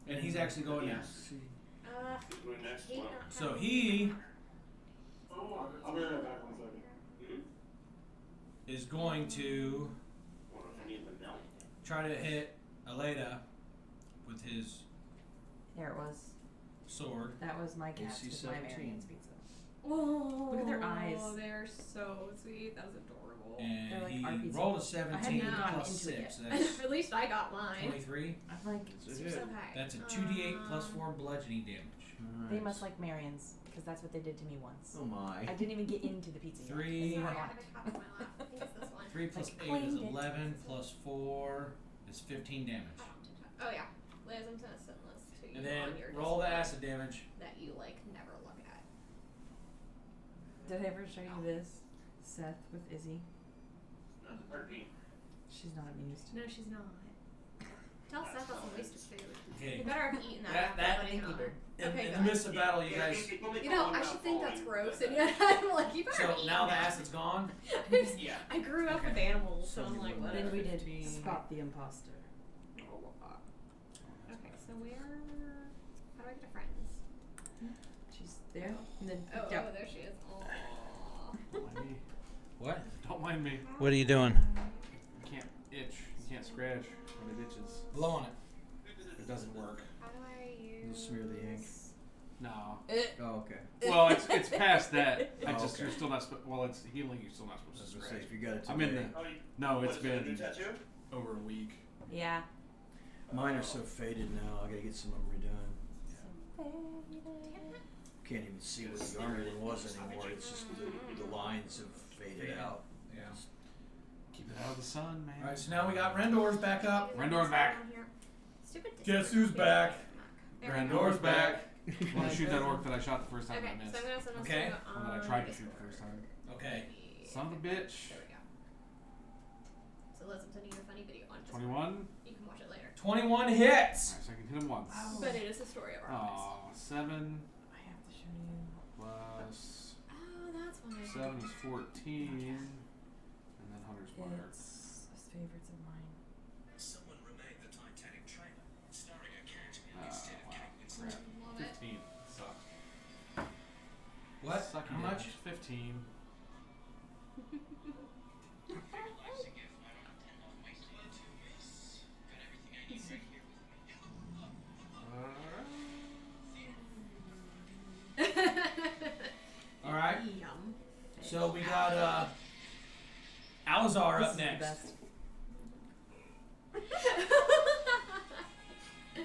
And he's actually going now. who's going next? hate Well, not So having he I'll be right back 1 second. is going to wonder if any of them know. try to hit Elena with his There it was. sword. That was my cat's AC with my 17. Marion's pizza. Oh, Look at their eyes. They're so sweet. That was adorable. And They're like he our pizza. rolled a I 17 hadn't even gotten plus into it 6. yet. That's At least I got mine. 23. I'm like, You're so high. That's a 2d8 plus 4 bludgeoning damage. they must like Marion's because that's what they did to me once. Oh my. I didn't even get into the pizza. yet. 3. They I were have on a it. cup in my lap. I think it's this one. 3 plus Like, 8 is claimed it. 11 plus 4 is 15 damage. I don't touch it. Oh yeah, Liz, I'm gonna send this to you And then on your roll the Discord acid damage. that you like never look at. Did I ever show you this? Seth with Izzy. Pardon me. She's not amused. No, she's not. Tell Seth that's a waste of food. Okay. You better have eaten That- that. that- after putting it on. In, Okay, in go the midst of battle, you guys. You know, I should think that's gross, and yet I'm like, you better So have eaten now the that. acid's gone. Yeah. I grew up Okay. with animals, so I'm like, whatever. Then we did spot the imposter. Okay, so where? How do I get to friends? She's there. And then Oh, yeah. there she is. Aww. What? Don't mind me. What are you doing? You can't itch. You can't scratch when it itches. Blow on it. It doesn't work. How do I use? You'll smear the ink. No. Oh, okay. Well, it's past that. Oh, You're okay. still not. Well, it's healing. You're still not supposed I was to gonna scratch. say, if you got it I'm in today. the. Oh, you, No, what it's is it, a new been tattoo? over a week. Yeah. Mine are so faded now. I gotta get some of them redone. Can't even see what the army one was anymore. It's just the lines have faded out. Yeah. Keep it out of the sun, man. All right, so now we got Rendor's back up. Rendor's back. Stupid. Guess who's back? There we go. Rendor's back. I'm gonna shoot that orc that I shot the first time Okay, and I so missed. I'm gonna send this Okay. to One that I on tried to shoot Discord. the first time. Okay. Son of a bitch. There we go. So Liz, I'm sending you a funny video on Discord. 21. You can watch it later. 21 hits. Alright, so I can hit him once. But it is the story of our lives. Aw, 7 I have to show you. plus Oh, that's why. 7 is 14. And then Hunter's Mark. It's favorites of mine. Someone remade the Titanic trailer, starring a cat instead of Wow. Kate Crap. Love it. 15. Sucks. What? Sucky How much? damage. 15. Life's a gift. I don't intend on wasting it. Got everything I need right here with me. All right. Yum. So we got Alazar This up is the next. best. Yeah,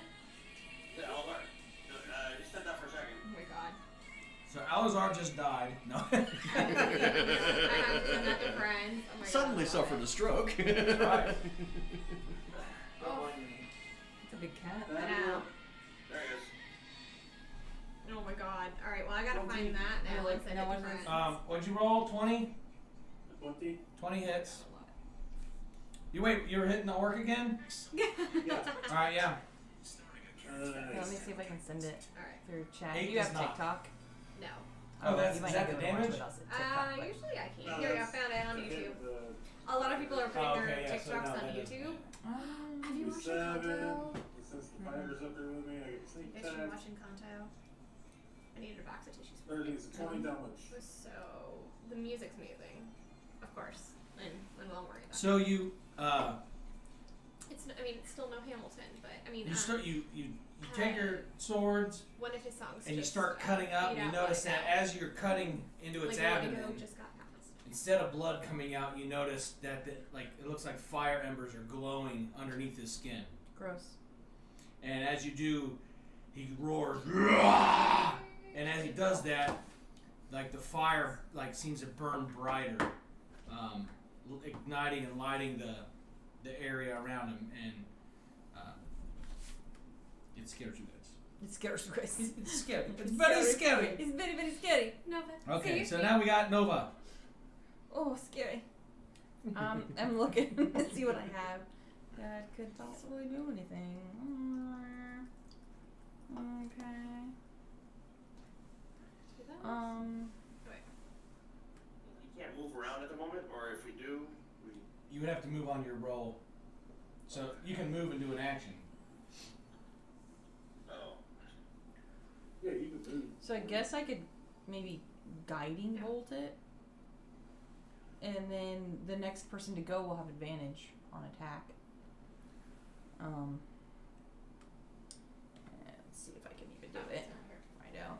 hold on. Just stand that for a second. Oh my god. So Alazar just died. No. I have to send that to friends. Oh my Suddenly god. suffered a stroke. Right. Don't mind me. It's a big cat. I know. There he is. Oh my god. Alright, well I gotta find that now Really? and send No it to one friends. What'd you roll? 20? 20? 20 hits. You were hitting the orc again? Yeah. All right, yeah. Okay, let me see if I can send it Alright. through chat. 8 You does have not. TikTok? No. Oh, that's- you might is that not the be able to watch damage? it else at TikTok, but- Usually I can. No, Here we go, that's- found it on YouTube. The A lot of people are putting Oh, their okay, yeah, so TikToks no, on that doesn't YouTube. Um, Have you watched 7, Encanto? since the fighter's up there with me, I get sneak Guys, should you attack. watch Encanto? I needed a box of tissues. 30 is 20 damage. It was so. The music's amazing. Of course. And well worried about So you It's, I mean, it's still no Hamilton, but I mean, you start you take your swords one of his songs. and you just, start cutting up. beat And you out notice like that as you're cutting into its like abdomen, Wendigo just got passed. instead of blood coming out, you notice that like it looks like fire embers are glowing underneath his skin. Gross. And as you do, he roars, "Rah!" And as he does that, like the fire like seems to burn brighter, igniting and lighting the area around him, and it scares you guys. It scares you guys. It's scary. It's very scary. It's very, very scary. No, but Okay, so seriously? now we got Nova. Oh, scary. I'm looking to see what I have that could possibly do anything. Okay. Do that? You can't move around at the moment, or if we do, we. You would have to move on your roll. So you can move and do an action. Oh. Yeah, you can move. So I guess I could maybe guiding bolt it, and then the next person to go will have advantage on attack. Let's see if I can even do it. Righto.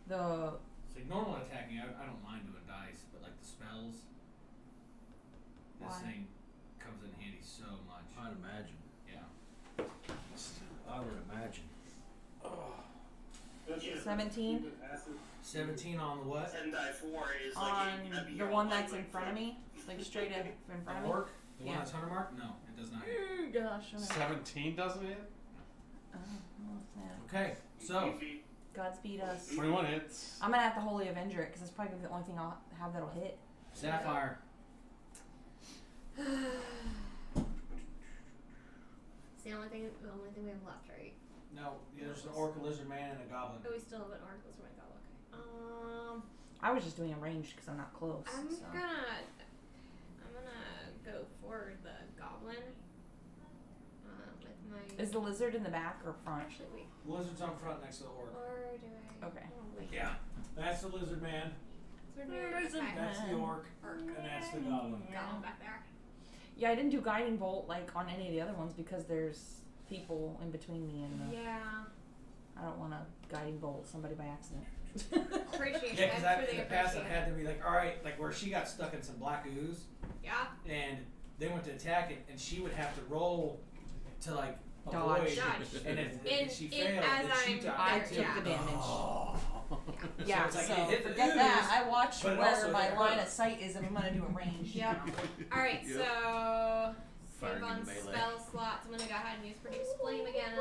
The See, normal attacking, I don't mind doing dice, but like the spells, this Why? thing comes in handy so much. I'd imagine. Yeah. I would imagine. Especially if 17? you get acid. 17 on the what? 10 die 4 is on like. that'd be the your one whole that's life, in front of me, like straight in front of The me. orc? The one Yeah. that's Hunter Mark? No, it does not hit. Gosh. 17 doesn't hit? Oh, snap. Okay, so Easy. Godspeed us. 21 hits. I'm gonna have to Holy Avenger it because that's probably the only thing I'll have that'll hit. Sapphire. It's the only thing we have left, right? No, there's an orc, a lizard man, and a goblin. Oh, we still have an oracle. So okay. I was just doing a ranged because I'm not close. I'm so. gonna go for the goblin. With my. Is the lizard in the back or front? Actually, wait. The lizard's on front next to the orc. Or do I? Okay. Oh, wait. Yeah, that's the lizard man. Okay. That's the orc, and that's the goblin. Goblin back there. Yeah, I didn't do guiding bolt like on any of the other ones because there's people in between me and the. Yeah. I don't want to guiding bolt somebody by accident. Appreciate Yeah, it. because Really in the past I've appreciate had to be like, all right, like where she got stuck in some black ooze, Yeah. and they went to attack it, and she would have to roll to like Dodge. avoid, Dodge. and if she failed, as then she I'm died. I there, took yeah. the damage. Oh. Yeah, it's like so it hit the forget ooze, that. I watch but it where also my hit line her. of sight is, and I'm gonna do a range. Yep. Alright, Yep. so Firing save on into melee. spell slots. I'm gonna go ahead and use Produce Flame again.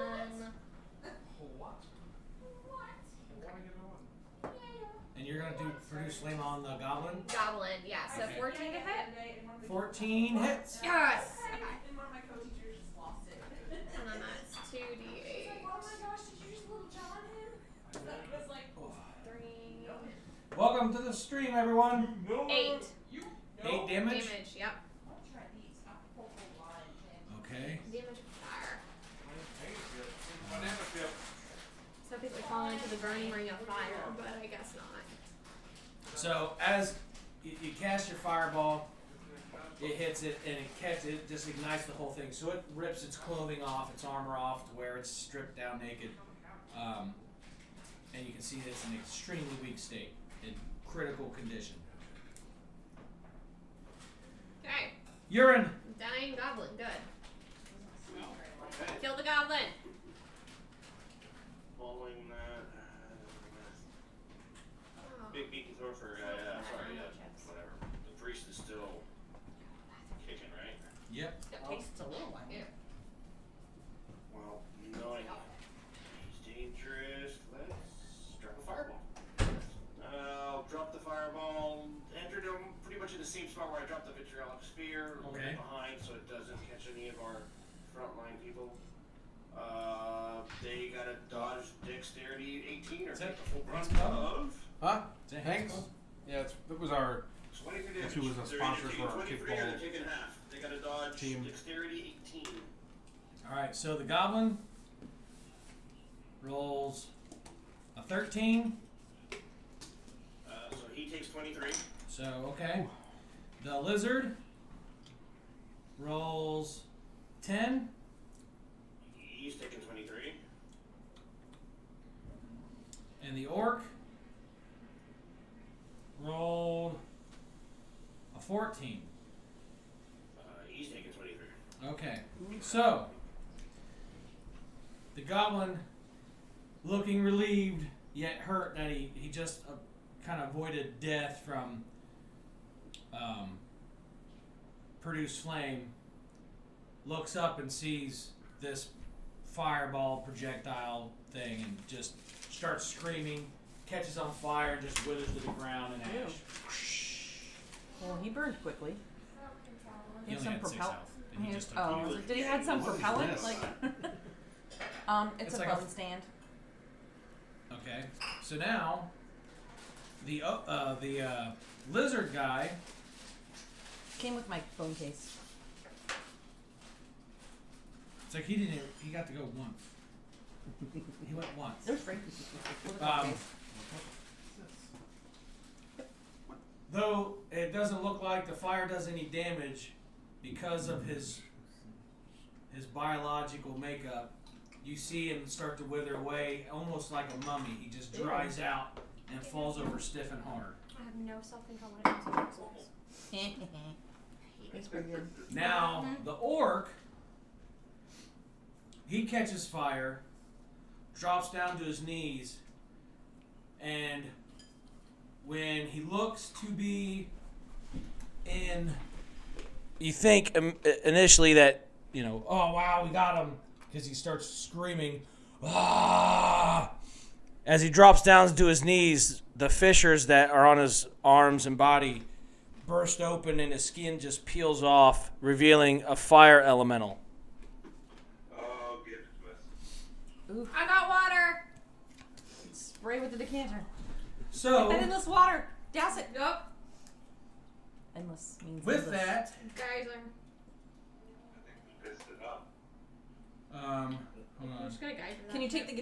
And you're gonna do produce flame on the goblin. Goblin, yeah. So Okay. 14 to hit. 14 hits. Yes! Okay. And one of my co-teachers just lost it. And then that's 2d8. Oh my gosh, did you just little John him? It was like 3. Welcome to the stream, everyone. 8 8 damage. damage, yep. I'll try these. I'll pull the line. Okay. Damage of fire. Dynamic dip. So basically falling into the burning ring of fire, but I guess not. So as you cast your fireball, it hits it and it just ignites the whole thing. So it rips its clothing off, its armor off to where it's stripped down naked. And you can see that it's in an extremely weak state, in critical condition. Okay. Urine. Dying goblin, good. Okay. Kill the goblin. Following that, Oh. big beacon throw for whatever. The priest is still kicking, right? Yep. It tastes a little like it. Well, knowing he's dangerous, let's drop a fireball. I'll drop the fireball, entered him pretty much in the same spot where I dropped the vitriolic sphere, a little Okay. bit behind so it doesn't catch any of our frontline people. They got a dodge dexterity 18 or Is take that the full brunt Hanks Club? of Huh? Is that Hanks? Hanks? Yeah, it was our 23 damage. That's who was a They're sponsor either for our taking 23 or they're taking half. They got a dodge team. dexterity 18. All right. So the goblin rolls a 13. So he takes 23. So okay. The lizard rolls 10. He's taking 23. And the orc rolled a 14. He's taking 23. Okay. So, the goblin, looking relieved yet hurt that he just kind of avoided death from Produce Flame, looks up and sees this fireball projectile thing and just starts screaming, catches on fire, and just withers to the ground in ash. Well, he burned quickly. He only had 6 health. And he just took I was like, did he have some What is propellant? this? Like, it's It's a like a bone stand. Okay, so now the lizard guy. Came with my phone case. It's like he got to go once. He went once. It was free. With a phone case. Though it doesn't look like the fire does any damage because of his biological makeup, you see him start to wither away, almost like a mummy. He just dries out and falls over stiff and hard. I have no self-control when it comes to muscles. It's pretty good. Now the orc, he catches fire, drops down to his knees, and when he looks to be in, you think initially that, oh wow, we got him, because he starts screaming, ah! As he drops down to his knees, the fissures that are on his arms and body burst open and his skin just peels off, revealing a fire elemental. Oh, give it to us. I got water! Spray with the decanter. So, Endless water. Douse it. Nope. Endless means with endless. that, Guys, I think we pissed it up. hold I'm on. just gonna guide you. Can you take the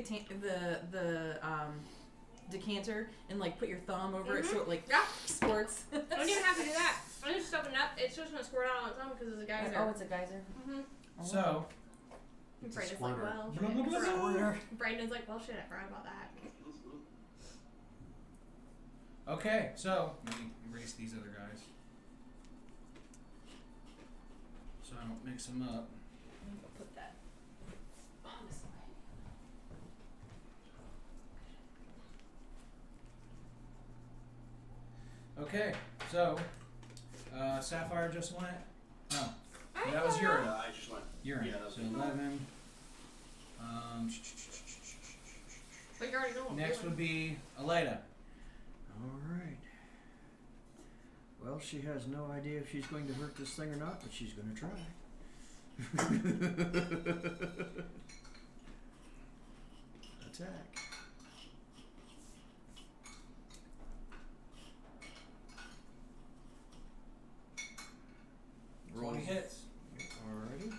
decanter and like put your thumb over it so it like Yeah. squirts. I don't even have to do that. I just open it up. It's just gonna squirt out on its own because it's a geyser. Oh, it's a geyser. Mm-hmm. So, It's a Brandon's like, squirter. well, Blah, blah, blah, shit. blah. Brandon's like, well, shit, I forgot about that. Okay, so let me erase these other guys so I don't mix them up. I'll put that on the side. Okay, so Sapphire just went. No, I that was know. urine. I just went. Urine. Yeah, that was So good. 11. But you already know. Next would be Elena. All right. Well, she has no idea if she's going to hurt this thing or not, but she's going to try. Attack. Roll hits. Alrighty.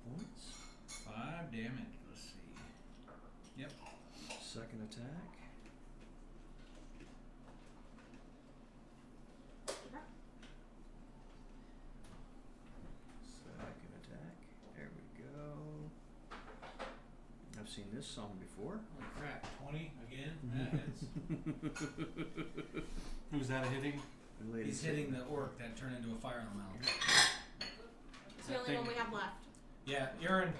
Points. 5 damage. Let's see. Yep. Second attack. Second attack. There we go. I've seen this song before. Holy crap. 20 again? That hits. Who's that hitting? The lady He's said- hitting the orc that turned into a fire elemental. It's the only one we have left. Yeah, Urine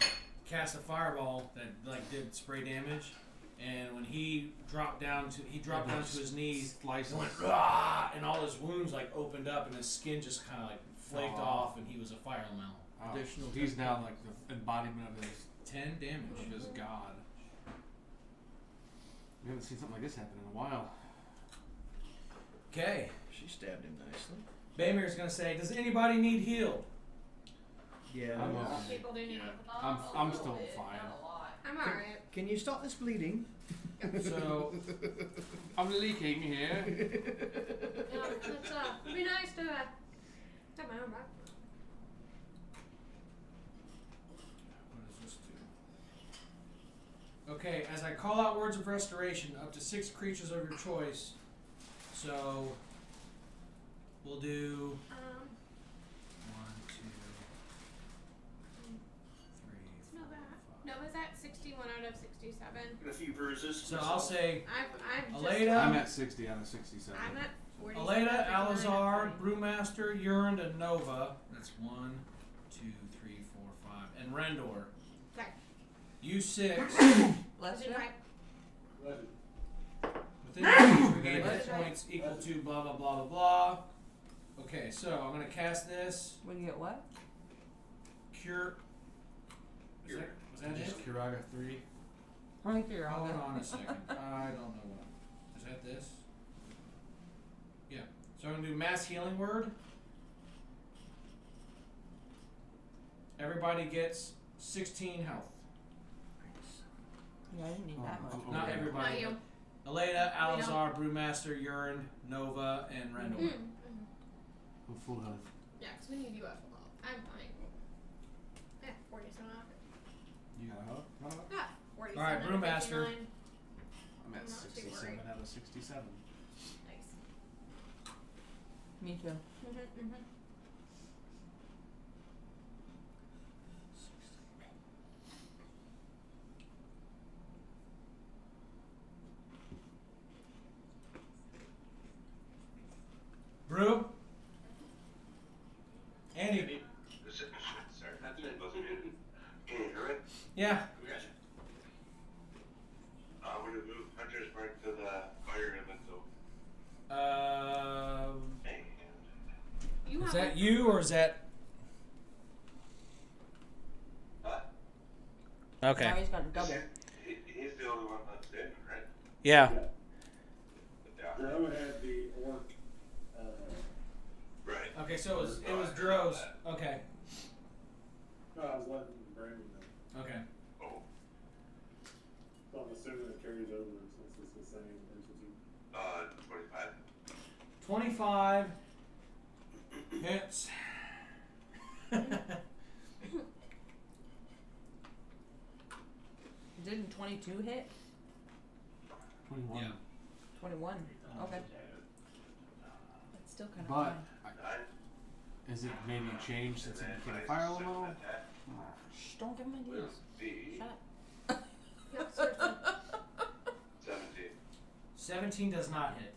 cast a fireball that like did spray damage, and when he dropped down to his knees, Slices. and went "Rah!" and all his wounds like opened up, and his skin just kind of like flaked off, and he was a fire elemental. Oh, Additional he's now like the embodiment of his 10 damage. god. We haven't seen something like this happen in a while. Okay, She stabbed him nicely. Baymir's gonna say, "Does anybody need healed?" Yeah. I'm Most okay. people do need it. I'm still fine. I'm alright. Can you stop this bleeding? So I'm leaking here. It'd be nice to have my own back. what does this do? Okay, as I call out words of restoration, up to 6 creatures of your choice. So we'll do 1, 2, 3, 4, Nova. 5. Nova's at 61 out of 67. And a few bruises. So I'll say I'm just. Elena, I'm at 60 out of 67. I'm at 40. Elena, Alazar, Brewmaster, Urine, and Nova. That's 1, 2, 3, 4, 5, and Rendor. Okay. You 6. Let's Did do I? Legend. Within your regain hit points equal to blah blah blah blah blah. Okay, so I'm gonna cast this. We get what? Cure. Was that it? Just Kiraga 3. I think you're Hold on a second. I don't know what. Is that this? Yeah. So I'm gonna do mass healing word. Everybody gets 16 health. Yeah, I didn't need that much. Not Okay. everybody. Not you. Elena, We don't. Alazar, Brewmaster, Urine, Nova, and Rendor. I'm full health. Yeah, because we need you at full health. I'm fine. Yeah, 47 off. You got a health? Ah, 47 All right, out of Brewmaster. 59. I'm at I'm not too 67 worried. out of 67. Nice. Me too. Brew. Andy. Sorry, that wasn't muted. Can you hear it? Yeah. We got you. We're gonna move Hunter's Mark to the fire elemental. And You Is have that you or is that? Okay. Now he's got double. he's the only one that's in, right? Yeah. Yeah. Dro had the orc. Right. Okay, so it was Dro's. Okay. No, I was letting Brandon know. Okay. Oh. So I'm assuming it carries over since it's the same entity. 25. 25 hits. Didn't 22 hit? 21. Yeah. 21. Okay. That's still kind of But high. is it maybe changed since it became a fire elemental? Shh, don't give him ideas. Shut up. Yep, seriously. 17. 17 does not hit.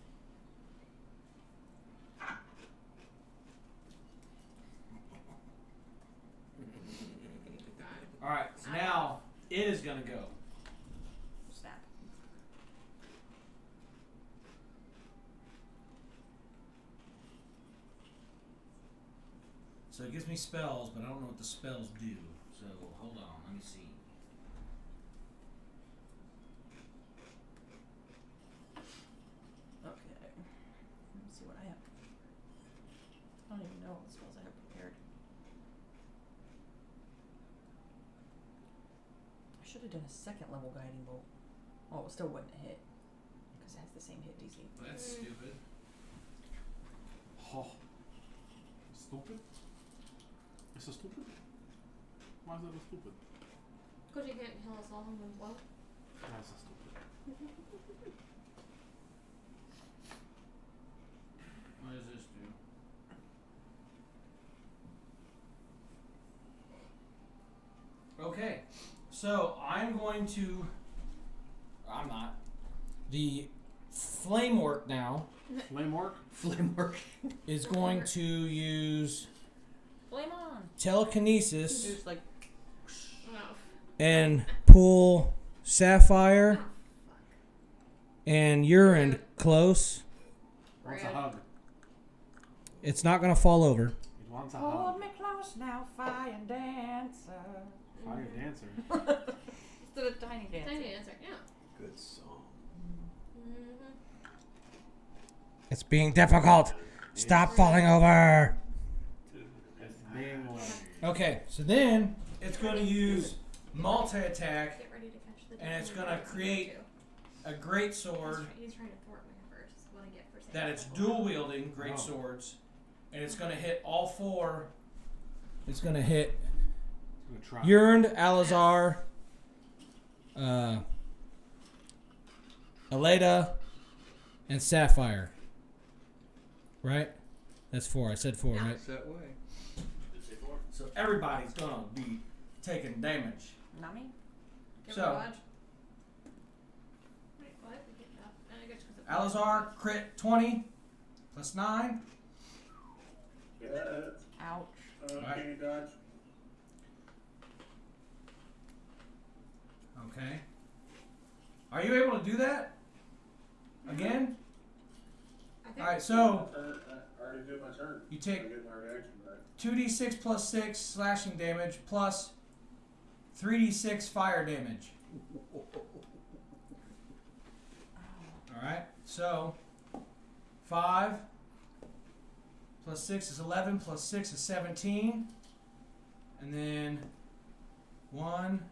All right, so now it is gonna go. Snap. So it gives me spells, but I don't know what the spells do. So hold on, let me see. Okay. Let me see what I have. I don't even know what spells I have prepared. I should have done a second level guiding bolt. Oh, it still wouldn't hit. Because it has the same hit DC. That's stupid. Oh. Stupid? It's a stupid? Why is that a stupid? Because you can't kill us all in one blow. That's a stupid. What does this do? Okay, so I'm going to. I'm not. The flame orc now Flame orc? Flame work. is going to use Flame on! telekinesis Just like, Oh. and pull Sapphire and Urine close. Wants a Red. hug. It's not going to fall over. He wants a hold hug. me close now, fire dancer. Fire dancer. Instead of tiny dancer. Tiny answer, yeah. Good song. Mm-hmm. It's being difficult. Stop falling over. It's being lonely. Okay, so then it's going to use multi-attack, Get ready to catch the and it's demon gonna that create a great sword He's trying to thwart me first. That's what I get for saying that it's that. dual wielding, great Oh. swords, and it's going to hit all four. It's going to hit It's gonna try. Yurned, Alazar, Elena, and Sapphire. Right? That's four. I said four, right? It's that way. Did it say 4? So everybody's going to be taking damage. Not me. Give So- her a dodge. Wait, what? We get that. I guess 'cause it- Alazar, crit 20, plus 9. Yeah, that's, Ouch. Right. can you dodge? Okay. Are you able to do that? Again? I think Alright, so I already did my turn. you take I get my reaction back. 2d6 plus 6 slashing damage plus 3d6 fire damage. Alright, so 5 plus 6 is 11, plus 6 is 17. And then 1,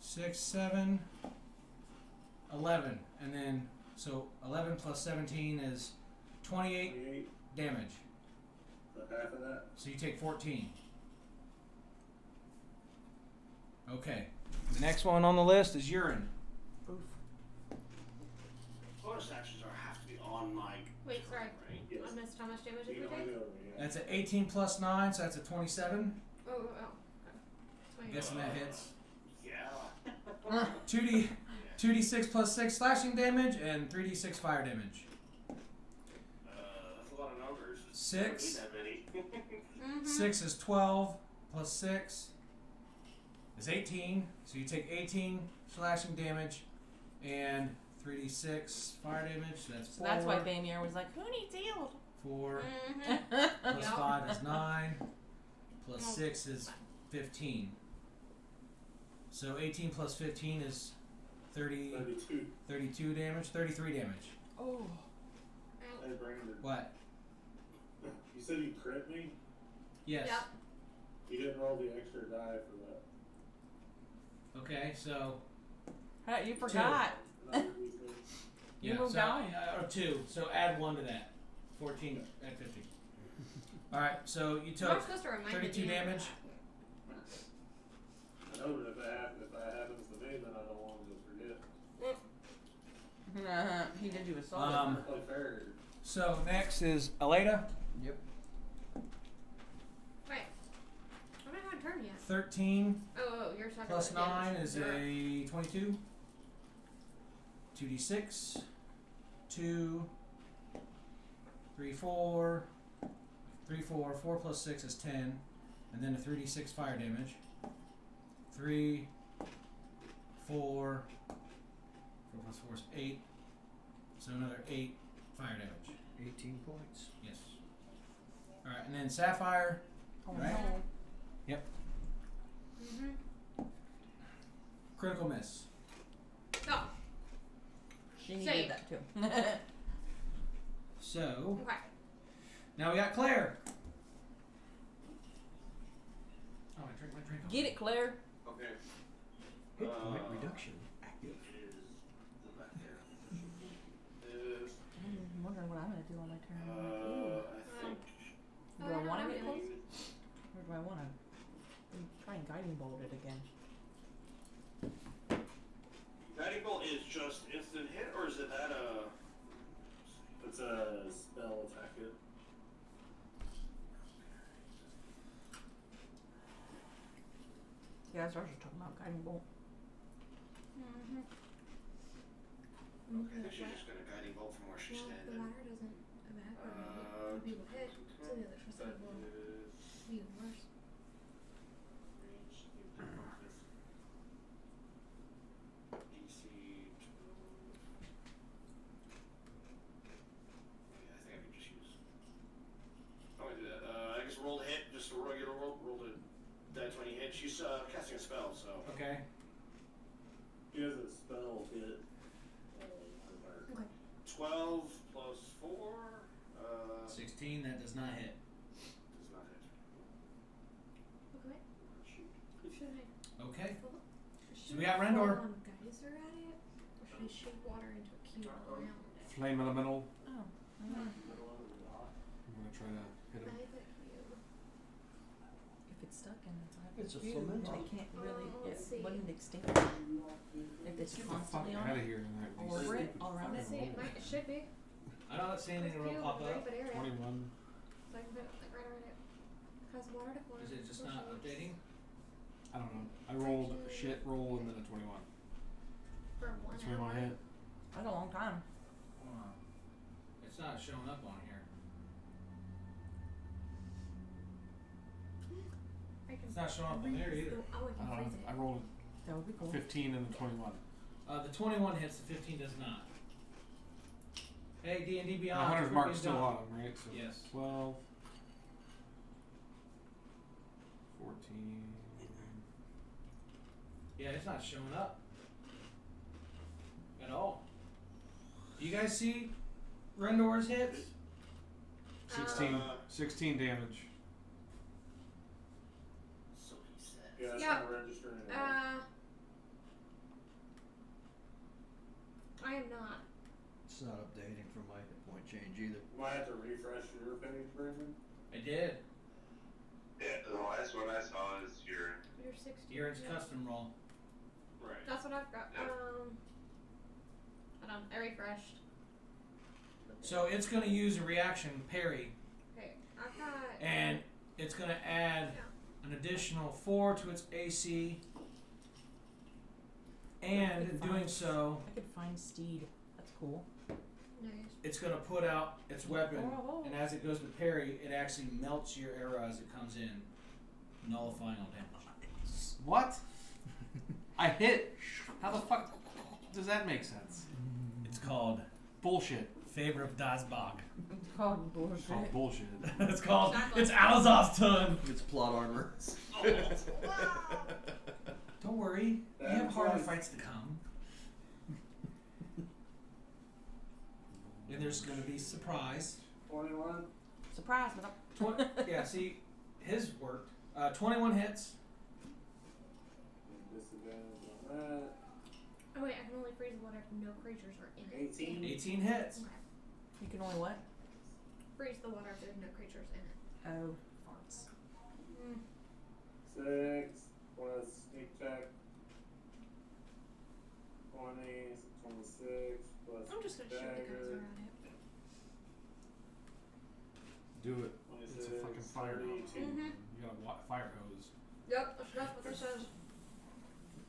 6, 7, 11. And then, so 11 plus 17 is 28 28, damage. so half of that. So you take 14. Okay. The next one on the list is urine. Bonus actions have to be on my. Wait, sorry. Right? Yes. I missed how much damage did You we can only take? do it, yeah. That's an 18 plus 9, so that's a 27. Oh, okay. I'm guessing that hits. Yeah. 2d6 plus 6 slashing damage and 3d6 fire damage. That's a lot of numbers. 6. I don't need that many. 6 is 12 plus 6 is 18. So you take 18 slashing damage and 3d6 fire damage. So that's 4. So that's why Bamier was like, who needs healed? 4 Mm-hmm. plus Yep. 5 is 9. Plus No. 6 is 15. So 18 plus 15 is 32. 32 damage, 33 damage. Oh. Hey, Brandon. What? You said you crit me? Yes. Yep. You didn't roll the extra die for that. Okay, so You forgot. Another D6. You yeah, moved so, down. or 2. So add 1 to that. 14 at 50. All right, so you I'm took supposed to remind 32 me damage. I know that if that happens to me, then I don't want him to forget. He did you a solid. Play fair. So next is Elena. Yep. Wait. I'm not on turn yet. 13 Oh, you're talking plus about 9 damage. is a 22. 2d6. 2, 3, 4. 3, 4. 4 plus 6 is 10. And then a 3d6 fire damage. 3, 4. 4 plus 4 is 8. So another 8 fire damage. 18 points. Yes. Alright, and then Sapphire. Oh, Right. no. Yep. Mm-hmm. Critical miss. Oh, She needed Save. that too. So, okay. now we got Claire. Oh, I drank my drink. Get it, Claire. Okay. Hit point reduction active. Is the back there? Is I'm wondering what I'm gonna do on my turn. I think. Do Oh, I I want to don't get know. close? Or do I want to try and guiding bolt it again? Guiding bolt is just instant hit, or is it at a? It's a spell attack hit. Yeah, that's what I was just talking about, guiding bolt. Mm-hmm. Okay, I think she's just gonna guiding bolt from where she's Well, the standing. ladder doesn't evaporate when people hit, so the electricity That will is be worse. range. DC 12. Yeah, I think I can just use. I'm gonna do that. I guess roll to hit, just a regular roll to that 20 hit. She's casting a spell, so. Okay. He has a spell hit. 12 plus 4. 16, that does not hit. Does not hit. Okay. Shoot. Should I? Okay. Should we got I Rendor. full on geyser at it, or should I shoot water into a cube around it? Flame elemental. Oh. I'm gonna try to hit him. I like that cube. If it's stuck in the It's a cube, fermentor. I can't really. Let's see. It wouldn't extinguish. If it's Get the fuck constantly out on of it, here. all over it, all around Let's it. see, it should be. I don't see anything Cube real pop in a very up. good area. 21. So I can put it like right around it. Cause water to form. Is it just not updating? I don't know. I rolled a shit roll and then a 21. For 1 That's where hour. my hit. That's a long time. It's not showing up on here. I can It's not showing up on there freeze either. the- Oh, I I can don't freeze know. it. I rolled That would be a cool. 15 and a 21. The 21 hits, the 15 does not. Hey, D&D The Beyond. hunter's we're mark's being still done. on him, right? So Yes. 12. 14. Yeah, it's not showing up. At all. Do you guys see Rendor's hits? 16. 16 damage. So he said. Yeah, that's Yeah. not registering anymore. I am not. It's not updating from my hit point change either. You might have to refresh your page, Brandon. I did. Yeah, the last one I saw is your. You're 16. Aaron's yeah. custom roll. Right. That's what I've got. Yep. Hold on. I refreshed. So it's going to use a reaction parry, Okay, I've got. and it's going to add an additional 4 to its AC, and in doing so, I could find Steed. That's cool. Nice. it's going to put out its weapon, Oh. and as it goes to parry, it actually melts your arrow as it comes in, nullifying all damage. What? I hit. How the fuck does that make sense? It's called Bullshit. Favor of Dazmok. It's called bullshit. It's called bullshit. It's called. Exactly. It's Alazov's turn. It's plot armor. Don't worry, we have That's harder right. fights to come. And there's going to be surprise. 21. Surprise, but Yeah, see, his worked. 21 hits. Disadvantage on that. Oh wait, I can only freeze water if no creatures are in it. 18. 18 hits. Okay. you can only what? Freeze the water if there's no creatures in it. Oh, farts. 6 plus sneak check. 20, 26 plus I'm just gonna shoot the guns dagger. around it. Do it. It's a 26, fucking fire hose. 32. Mm-hmm. You got a fire hose. Yep, that's what this says.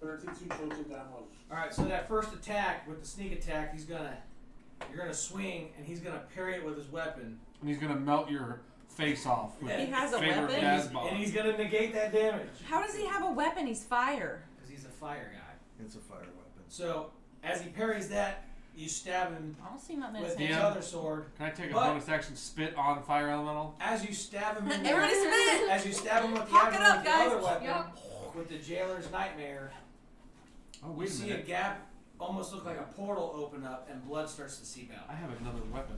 32 total damage. All right, so that first attack with the sneak attack, you're gonna swing, and he's gonna parry it with his weapon, And he's gonna melt your face off. With He has a favorite weapon? Dazmok. and he's gonna negate that damage How does he have a weapon? He's fire. because he's a fire guy. It's a fire weapon. So as he parries that, you stab him I don't see nothing in his with his hand. Yeah. other sword. Can I take a But- bonus action spit on fire elemental? As you stab him in the Everybody spit! as you stab him with the Hawk it abdomen up, with the guys. other weapon, Yep. with the jailer's nightmare, Oh, you wait a see a minute. gap, almost look like a portal open up, and blood starts to seep out. I have another weapon.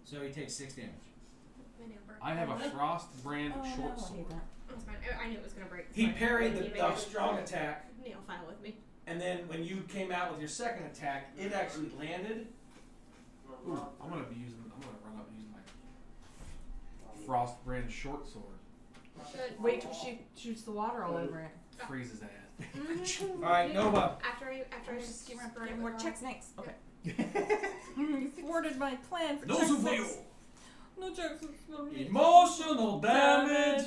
So he takes 6 damage. Maneuver. I have a frost brand Oh, no, short I sword. hate that. That's fine. I knew it was gonna break. He Fine. parried the Keep it. strong attack, Nail file with me. and then when you came out with your second attack, it actually landed. Ooh, I'm gonna run up and use my frost brand short sword. Should. Wait till she shoots the water all over it. Freeze his ass. Mm-hmm. All right, Nova. After I Just spray get it more with checks next. Okay. You thwarted my plan for check Those who 6. feel No checks for me. emotional damage.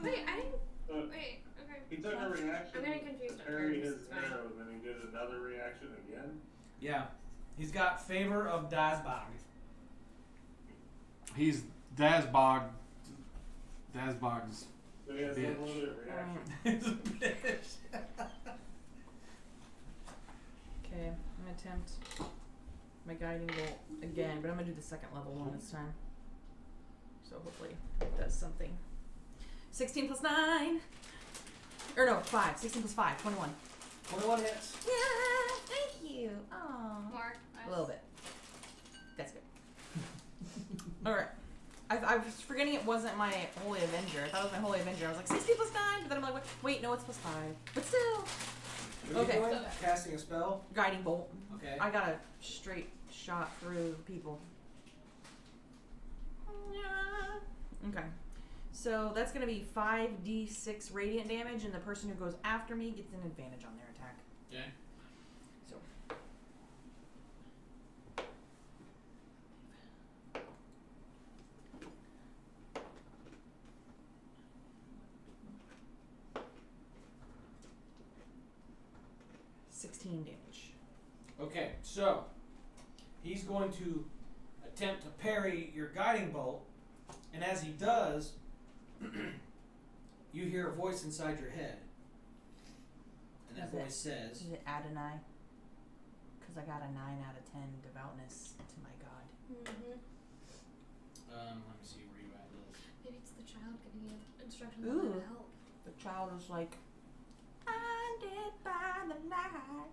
Wait, I didn't. Uh, Wait, okay. He took a reaction I'm getting confused. to parry his It's fine. arrow, then he did another reaction again. Yeah, he's got favor of Dazmok. He's Dazmok's. So he has Bitch. one other reaction. He's a bitch. Okay, I'm gonna attempt my guiding bolt again, but I'm gonna do the second level one this time. So hopefully it does something. 16 plus 9! Or no, 5. 16 plus 5. 21. 21 hits. Yeah, thank you. Aww. More. A little bit. That's good. Alright. I was forgetting it wasn't my Holy Avenger. I thought it was my Holy Avenger. I was like, 60 plus 9! But then I'm like, wait, no, it's plus 5. But still. What are Okay. you doing? Casting a spell. Guiding bolt. Okay. I got a straight shot through people. Okay. So that's going to be 5d6 radiant damage, and the person who goes after me gets an advantage on their attack. Okay. So. Damage. Okay, so he's going to attempt to parry your guiding bolt, and as he does, you hear a voice inside your head, and that voice says, Is it Adonai? Because I got a 9 out of 10 devoutness to my God. Mm-hmm. let me see where you at, Liz. Maybe it's the child giving you instructions Ooh. on how to help. The child is like, blinded by the light.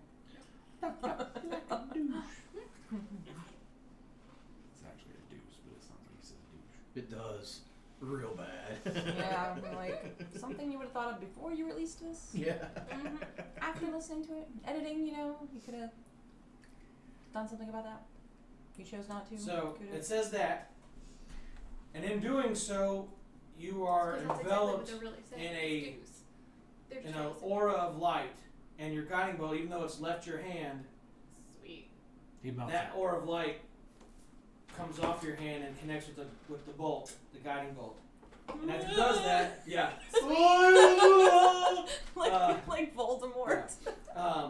It's actually a deuce, but it sounds like he says douche. It does. Real bad. Yeah, I'm like, something you would have thought of before you released this? Yeah. Mm-hmm. After listening to it, editing, you could have done something about that. You chose not to. So Could've. it says that, and in doing so, you are Because that's enveloped exactly what they're really in saying. a Deuce. They're in an chosen. aura of light, and your guiding bolt, even though it's left your hand, Sweet. He melts that it. aura of light comes off your hand and connects with the bolt, the guiding bolt. And as it does that, yeah. like Voldemort.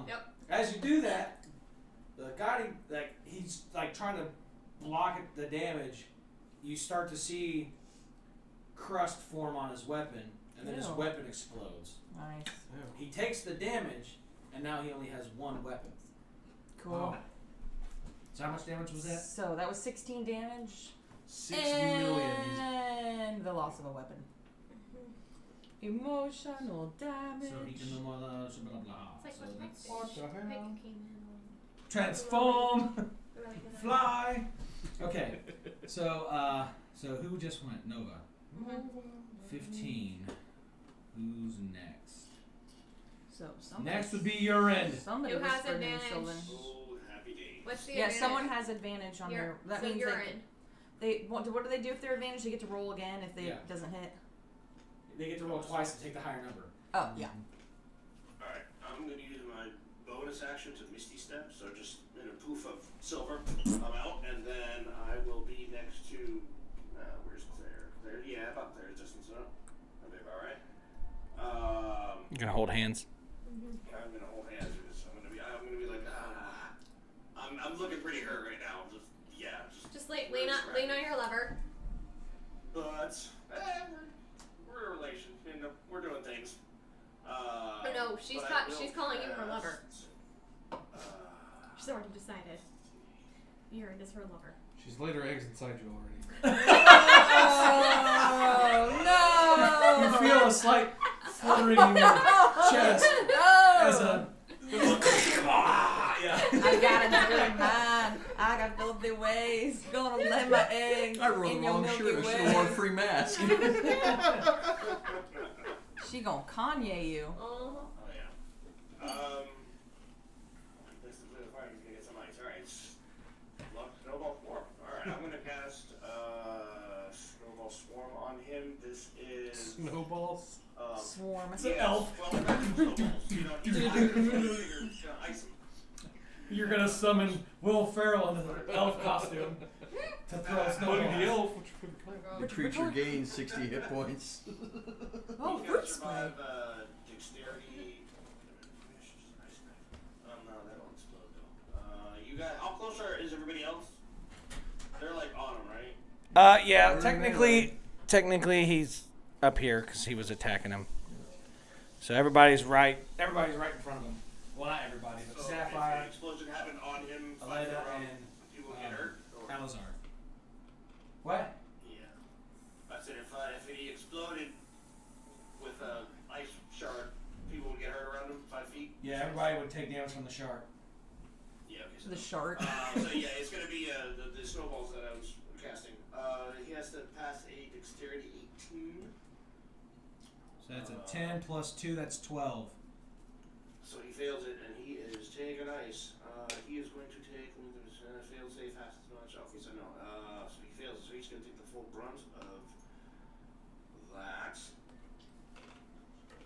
Yep. As you do that, the guiding, like he's like trying to block it, the damage. You start to see crust form on his weapon, and then his Ew. weapon explodes. Nice. He takes the damage, and now he only has one weapon. Cool. Wow. So how much damage was that? So that was 16 damage. 6 million. And the loss of a weapon. Emotional damage. So he can no more blah blah blah. It's like So with that's What the hell? transform, fly. Okay, so who just went? Nova. 15. Who's next? So somebody, Next would be urine. somebody Who has whispered in advantage? Sylvan. Oh, happy days. What's the Yeah, advantage? someone has advantage on their. That so means you're they in. What do they do if they're advantage? They get to roll again if it doesn't hit. They get to roll twice and take the higher number. Oh yeah. Alright, I'm gonna use my bonus action to Misty Step, so just in a poof of silver, I'm out, and then I will be next to, where's Claire? There, yeah, about Claire's distance, no? That'll be about right. You're gonna hold hands. I'm gonna hold hands with this. I'm gonna be like, I'm looking pretty hurt right now. Just like lean on your lever. But we're a relation. You know, we're doing things. Oh no, she's calling you her lover. She's already decided. You're is her lover. She's laid her eggs inside you already. Oh no! You feel a slight fluttering in your chest as a. I got a dirty mind. I got filthy ways. Gonna lay my eggs I wrote in the your wrong Milky shirt. I should Way. have worn free mask. She gonna Kanye you. Oh yeah. This is really fire. He's gonna get some ice. All right. Snowball Swarm. All right. I'm gonna cast Snowball Swarm on him. This is Snowballs. Swarm. It's an elf. Well, snowballs. You know, he's gonna ice him. You're gonna summon Will Ferrell into the elf costume to throw a snowball. The creature gains 60 hit points. Oh, He's fruit gonna spray. survive dexterity. No, that'll explode though. You guys, how close is everybody else? They're like on him, right? Yeah. Technically, he's up here because he was attacking him. So everybody's right in front of him. Well, not everybody, but So Sapphire, if the explosion happened on him, Elena, and people get hurt. Or? Alazar. What? Yeah. I said if he exploded with a ice shard, people would get hurt around him 5 feet. Yeah, everybody would take damage from the shark. Yeah. Okay. So The shark. So yeah, it's gonna be the snowballs that I was casting. He has to pass a dexterity 18. So that's a 10 plus 2, that's 12. So he fails it, and he is taking ice. He is going to take fail save has to not okay, so no. So he fails it, so he's going to take the full brunt of that,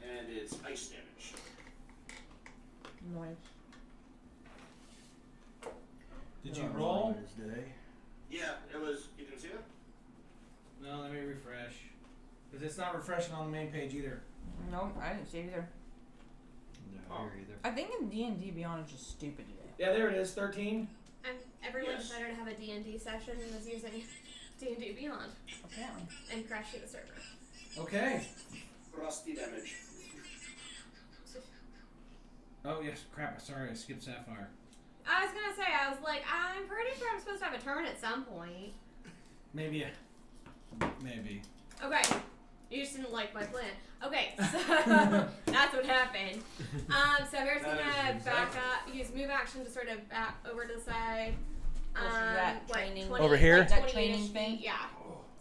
and it's ice damage. Nice. Did you roll? Yeah, it was. You didn't see that? No, let me refresh. Because it's not refreshing on the main page either. No, I didn't see it either. No, here either. I think in D&D Beyond is just stupid today. Yeah, there it is, 13. Everyone Yes. decided to have a D&D session and was using D&D Beyond Apparently. and crashing the server. Okay. Rusty damage. Oh, yes, crap, sorry, I skipped Sapphire. I was gonna say, I was like, I'm pretty sure I'm supposed to have a turn at some point. Maybe. Okay. You just didn't like my plan. Okay, so that's what happened. So Bear's gonna back up, use move action to sort of back over to the side. that training- Over here? Like That 20-ish training feet, thing? Yeah.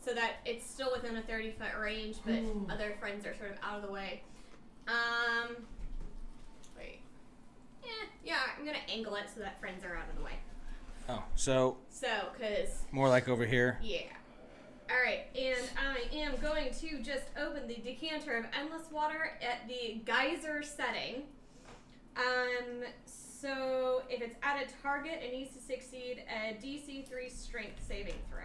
So that it's still within a 30-foot range, but other friends are sort of out of the way. Wait. Yeah, I'm gonna angle it so that friends are out of the way. Oh, so So, cause more like over here. yeah. Alright, and I am going to just open the decanter of endless water at the geyser setting. So if it's at a target, it needs to succeed a DC 3 strength saving throw.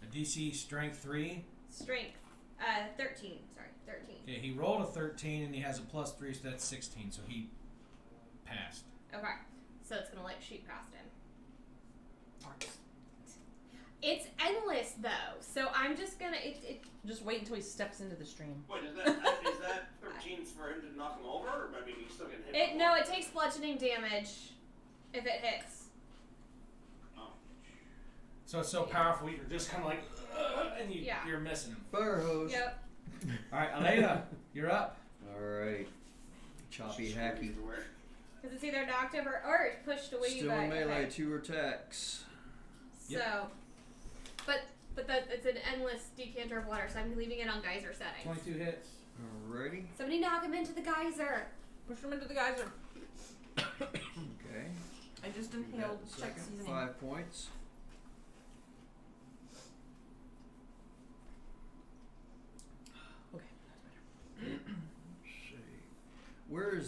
A DC strength 3. Strength, 13. Sorry, 13. Okay, he rolled a 13 and he has a plus 3, so that's 16, so he passed. Okay, so it's gonna like shoot past him. It's endless though, so I'm just gonna Just wait until he steps into the stream. Wait, is that 13 for him to knock him over? Or I mean, he's still getting hit. No, it takes bludgeoning damage if it hits. Oh. So it's so powerful, you're just kind of like, and you're missing him. Fire hose. Yep. All right, Elena, you're up. Alright. Choppy hacky. Because it's either knocked over or it's pushed away Still by. in melee, Okay. 2 attacks. So, Yep. but it's an endless decanter of water, so I'm leaving it on geyser setting. 22 hits. Alrighty. Somebody knock him into the geyser. Push him into the geyser. Okay. I just Do that inhaled in a check second. seasoning. 5 points.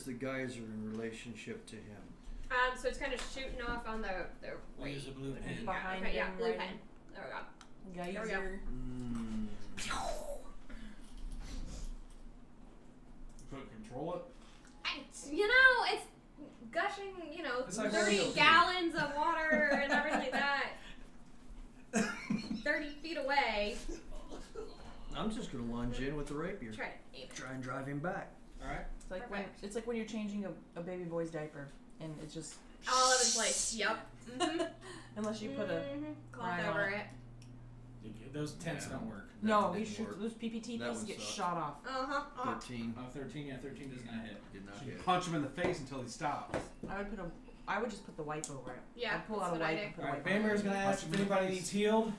the geyser in relationship to him? So it's kind of shooting off on the We'll use a blue pen. Behind okay, yeah, him, blue right? pen. There we go. Geyser. we go. Control it. It's gushing, It's like 30 oil. gallons of water and everything like that. 30 feet away. I'm just gonna lunge in with the rapier. Try to aim it. Try and drive him back. All right. It's like when you're changing a baby boy's diaper, and it's just All over the place. Yep. Mm-hmm. unless you put a cloth rag over on it. Those tents don't work. no, didn't you shoot work. those PPT That pieces one get sucked. shot off. 13 13. Yeah, 13 does not hit. did not You hit. punch him in the face until he stops. I would just put the wipe over it. Yeah, I'd pull that's out a what I wipe do. and put All a right, wipe on Bamber's gonna ask if anybody needs healed.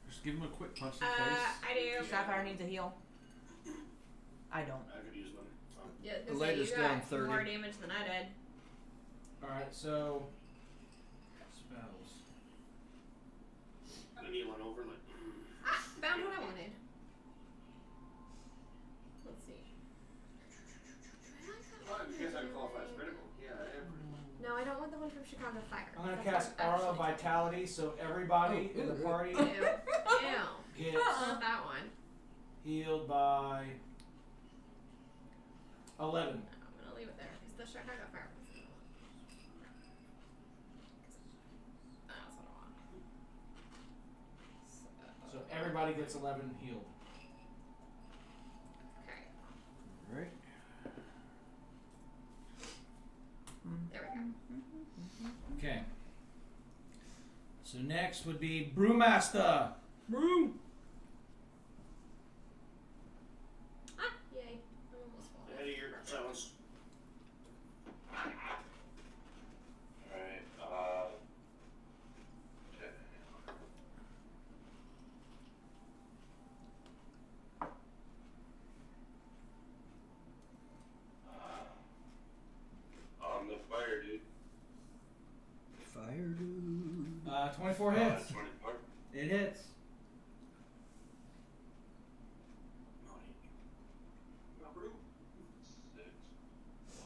Just give him a quick punch in the face. I do. Sapphire needs a heal. I don't. I could use one. Yeah, The you latest got down 30. more damage than I did. All right, so spells. I need one over, like. Found what I wanted. Let's see. Oh, you guys have qualified as critical. Yeah, I am critical. No, I don't want the one from Chicago Fire. I'm gonna That's cast what Aura of actually- Vitality, so everybody in the party Ew. Ew. gets Not that one. healed by 11. No, I'm gonna leave it there because the Chicago Fire was that's what I want. So everybody gets 11 healed. Okay. Right. There we go. Okay. So next would be Brewmaster. Brew. Yay. I'm almost full. Ahead of your silence. Alright, okay. On the fire, dude. Fire dude. 24 hits. 24. It hits. Not brew. 6 plus.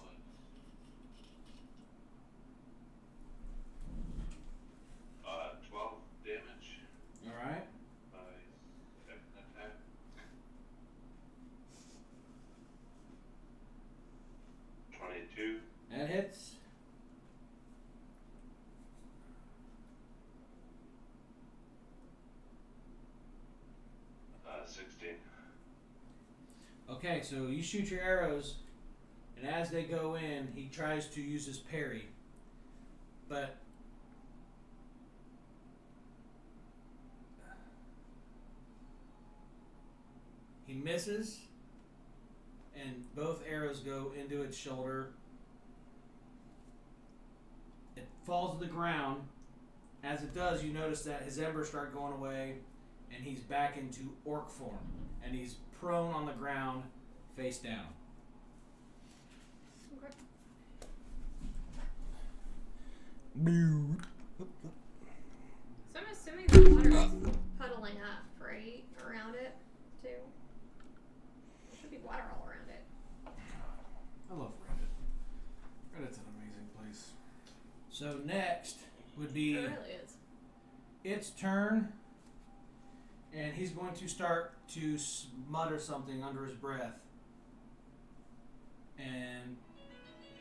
Uh, 12 damage All right. by second attack. 22. That hits. Uh, 16. Okay, so you shoot your arrows, and as they go in, he tries to use his parry, but he misses, and both arrows go into its shoulder. It falls to the ground. As it does, you notice that his embers start going away, and he's back into orc form, and he's prone on the ground, face down. Okay. So I'm assuming the water is puddling up, right? Around it, too. There should be water all around it. I love Reddit. Reddit's an amazing place. So next would be It really is. its turn, and he's going to start to mutter something under his breath, and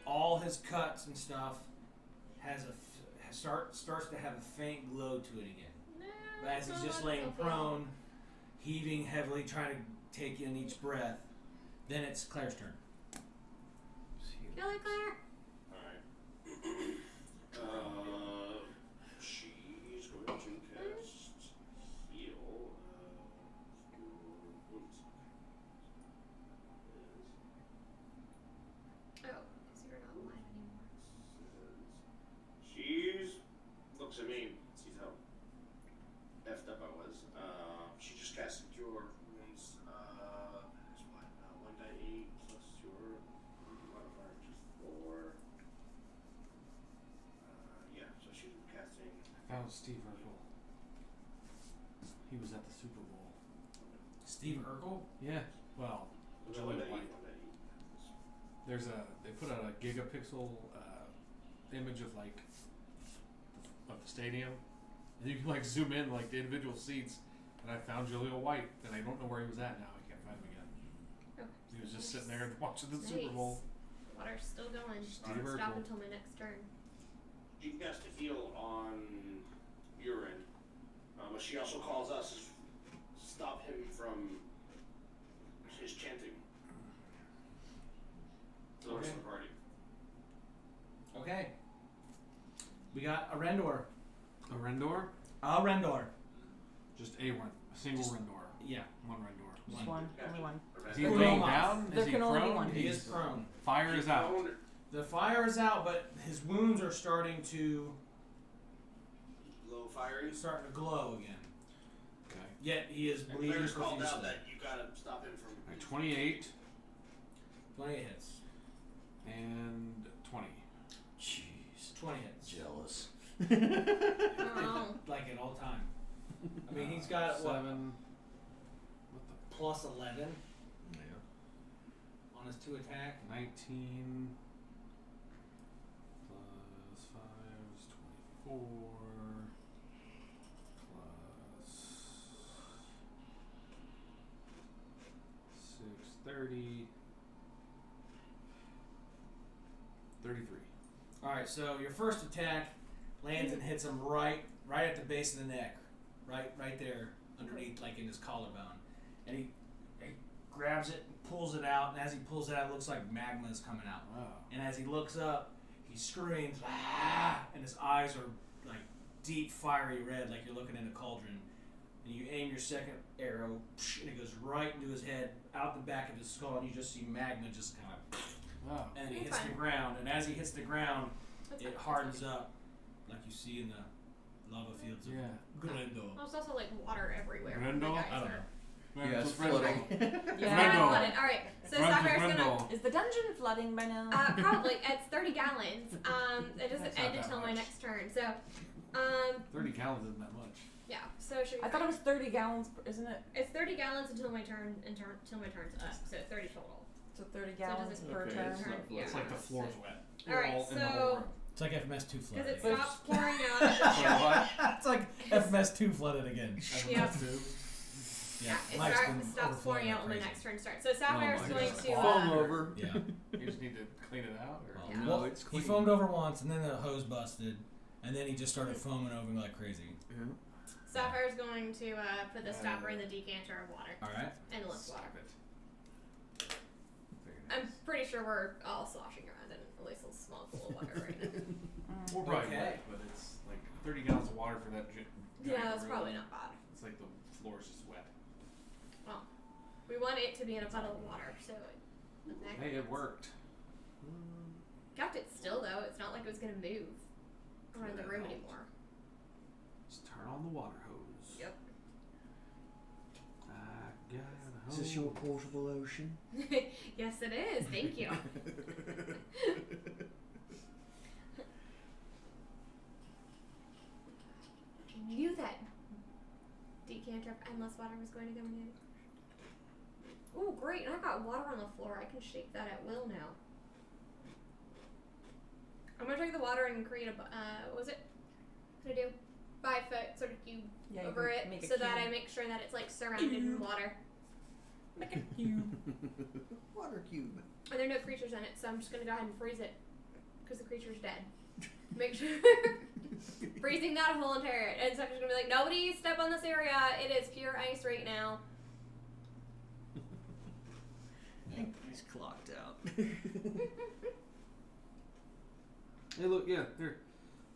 all his cuts and stuff starts to have a faint glow to it again. No, But as he's it's just not laying healthy. prone, heaving heavily, trying to take in each breath, then it's Claire's turn. Kill it, Claire. Alright. She's going to cast heal. Oh, because you're not alive anymore. She's looks at me, sees how effed up I was. She just casted Cure Wounds. That's what? 1d8 plus your modifier, which is 4. Yeah, so she's casting. That was Steve Urkel. He was at the Super Bowl. Steve Urkel? Yeah. Well, Was it Joey 1d8? White. 1d8. They put out a gigapixel image of like of the stadium, and you can like zoom in like the individual seats. And I found Jaleel White, and I don't know where he was at now. I can't find him again. Oh, He was just sitting there watching the Super Bowl. Water's still going. Steve Doesn't stop Urkel. until my next turn. She casts a heal on urine, but she also calls us to stop him from his chanting. The rest of the party. Okay. We got a Rendor. A Rendor? A Rendor. Just a single Just- Rendor. Yeah. One Rendor. Just one. Only one. Is he Or laying no, down? there Is he can only be prone? one. He is prone. Fire is out. The fire is out, but his wounds are starting to glow again. Okay. Yet he is And bleeding Claire's called profusely. out that you gotta stop him from. Alright, 28 20 hits. and 20. Jeez. 20 hits. Jealous. Oh. Like at all time. I mean, he's got what? 7. Plus 11 Yeah. on his 2 attack. 19 plus 5 is 24 plus 6, 30. 33. All right, so your first attack lands and hits him right at the base of the neck, right there underneath, like in his collarbone, and he grabs it, and pulls it out, and as he pulls it out, it looks like magma is coming out. Wow. And as he looks up, he screams, "Ah!" And his eyes are like deep fiery red, like you're looking in a cauldron. And you aim your second arrow, and it goes right into his head, out the back of his skull, and you just see magma just kind of. Wow. And he It's hits fine. the ground, and as he hits the ground, That's it fine. hardens up, like you see in the lava fields of Yeah. Grendel. Well, it's also like water everywhere. Grendel? The guys I don't are- know. Yeah, it's Rendor. flooding. Yeah, Grendel. flooded. All right. So Run to Sapphire's gonna. Grendel. Is the dungeon flooding by now? Probably. It's 30 gallons. It doesn't That's not end that until my much. next turn. So, 30 gallons isn't that much. yeah. So should we? I thought it was 30 gallons, isn't it? It's 30 gallons until my turn, until my turn's up. So 30 total. So 30 does gallons it- per Okay, turn. it's not- Yeah. It's like the floor's wet. All right, We're all in the so- whole room. It's like FMS2 Because flooded. it stops pouring out. So what? It's like FMS2 flooded again. Yeah. Yeah, It mike's been stops overflowing pouring like out when my crazy. next turn starts. So Sapphire's my going God. to. Foam over. Yeah. You just need to clean it out? Or? Yeah. No, it's He clean. foamed over once, and then the hose busted, and then he just started foaming over like crazy. Yeah. Sapphire's going to put the stopper in the decanter of water All right. and lift water. Stop it. I'm pretty sure we're all sloshing around in at least a small pool of water right now. We're probably Okay. wet, but it's like 30 gallons of water for that. Yeah, that's probably not bad. It's like the floor's just wet. Well, we want it to be in a puddle of water, so Hey, it worked. kept it still though. It's not like it was gonna move around the room anymore. Just turn on the water hose. Yep. I got a Is this your portable ocean? Yes, it is. Thank you. I knew that decanter of endless water was going to come in. Oh, great! And I got water on the floor. I can shake that at will now. I'm gonna take the water and create a. What was it? What did I do? 5 foot sort of cube Yeah, you over can it, make a so that cube. I make sure that it's like surrounded in water. Make a cube. Water cube. And there are no creatures in it, so I'm just gonna go ahead and freeze it because the creature's dead. Make sure freezing that whole entire, and so I'm just gonna be like, nobody step on this area. It is pure ice right now. He's clocked out. Hey, look, yeah, there.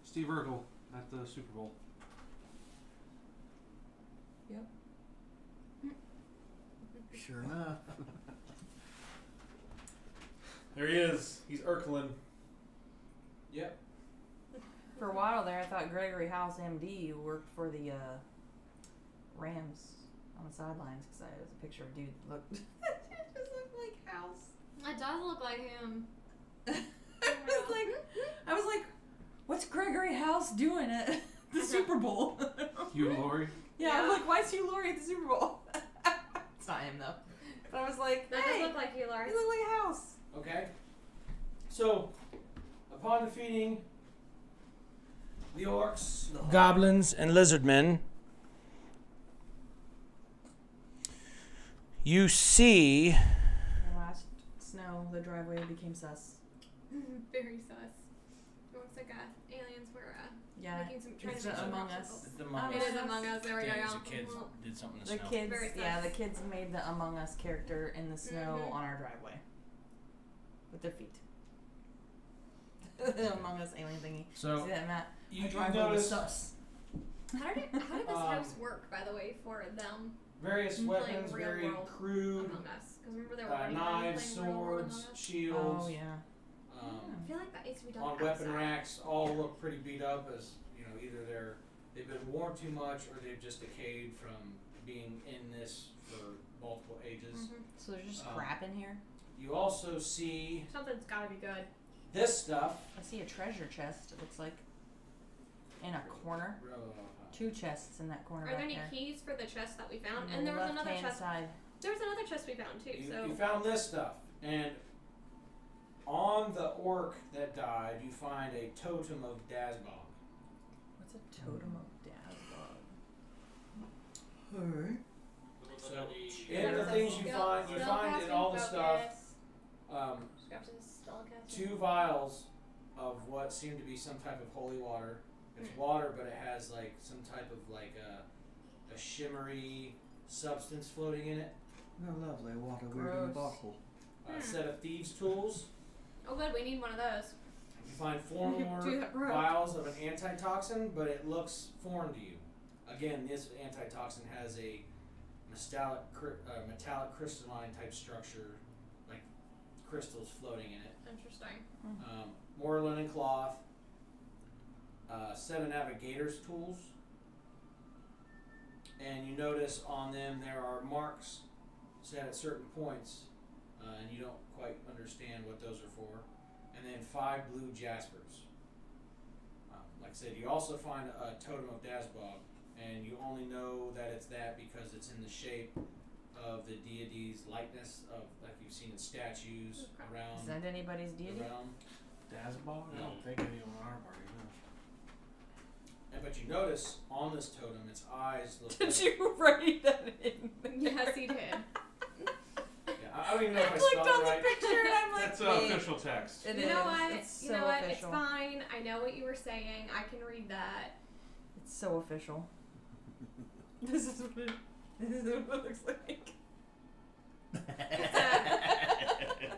Steve Urkel at the Super Bowl. Yep. Sure enough. There he is. He's Urkelin. Yep. For a while there, I thought Gregory House MD worked for the Rams on the sidelines because it was a picture of a dude that looked it just looked like House. It does look like him. I was like, what's Gregory House doing at the Super Bowl? Hugh Laurie. Yeah, I was like, why is Hugh Laurie at the Super Bowl? It's not him though. But I was like, That hey, does look like you, Laurie. you look like a House. Okay. So, upon defeating the orcs, goblins, and lizardmen, you see. The last snow, the driveway became sus. Very sus. It looks like aliens were making some trying it's to make some Among obstacles. Us. It's the Among It Us. is Among Us. There we go. Days Yeah. of kids did something in the The snow. kids, Very yeah, sus. the kids made the Among Us character in the snow Mhm. on our driveway with their feet. The Among Us alien thingy. So See that, Matt? you Our driveway was notice sus. How did this house work, by the way, for them various playing weapons, real very world crude, Among Us? Because remember they were running knives, playing real world swords, Among Us? shields. Oh yeah. I feel like that needs to be done On outside. weapon racks, all look pretty beat up, as you know, either they've been worn too much or they've just decayed from being in this for multiple ages. Mhm. So there's just crap in here. You also see Something's gotta be good. this stuff. I see a treasure chest. It looks like in a corner. 2 chests in that corner. Are there back any there. keys for the chest that we found? On And the there was another left-hand chest. side. There was another chest we found too. So You found this stuff, and on the orc that died, you find a Totem of Dazmok. What's a totem of Dazmok? Alright. So, in the things you find in all the stuff, two vials of what seem to be some type of holy water. It's water, but it has like some type of like a shimmery substance floating in it. Oh, lovely. Water weird in a Gross. bottle. A set of thieves' tools. Oh good, we need one of those. You find 4 more Do that right. vials of an antitoxin, but it looks foreign to you. Again, this antitoxin has a metallic crystalline type structure, like crystals floating in it. Interesting. More linen cloth. Set of navigator's tools. And you notice on them there are marks set at certain points, and you don't quite understand what those are for. And then 5 blue jaspers. Like I said, you also find a Totem of Dazmok, and you only know that it's that because it's in the shape of the deity's likeness, of like you've seen in statues around Is that anybody's deity? the realm. Dazmok? I don't think anyone in our party, no. But you notice on this totem, its eyes look Did like, you write that in? Yes, he did. yeah, I don't even know if I clicked spelled on it right. the picture and I'm like, That's wait. official text. It You is. know what? It's You so know what? It's official. fine. I know what you were saying. I can read that. It's so official. This is what it looks like.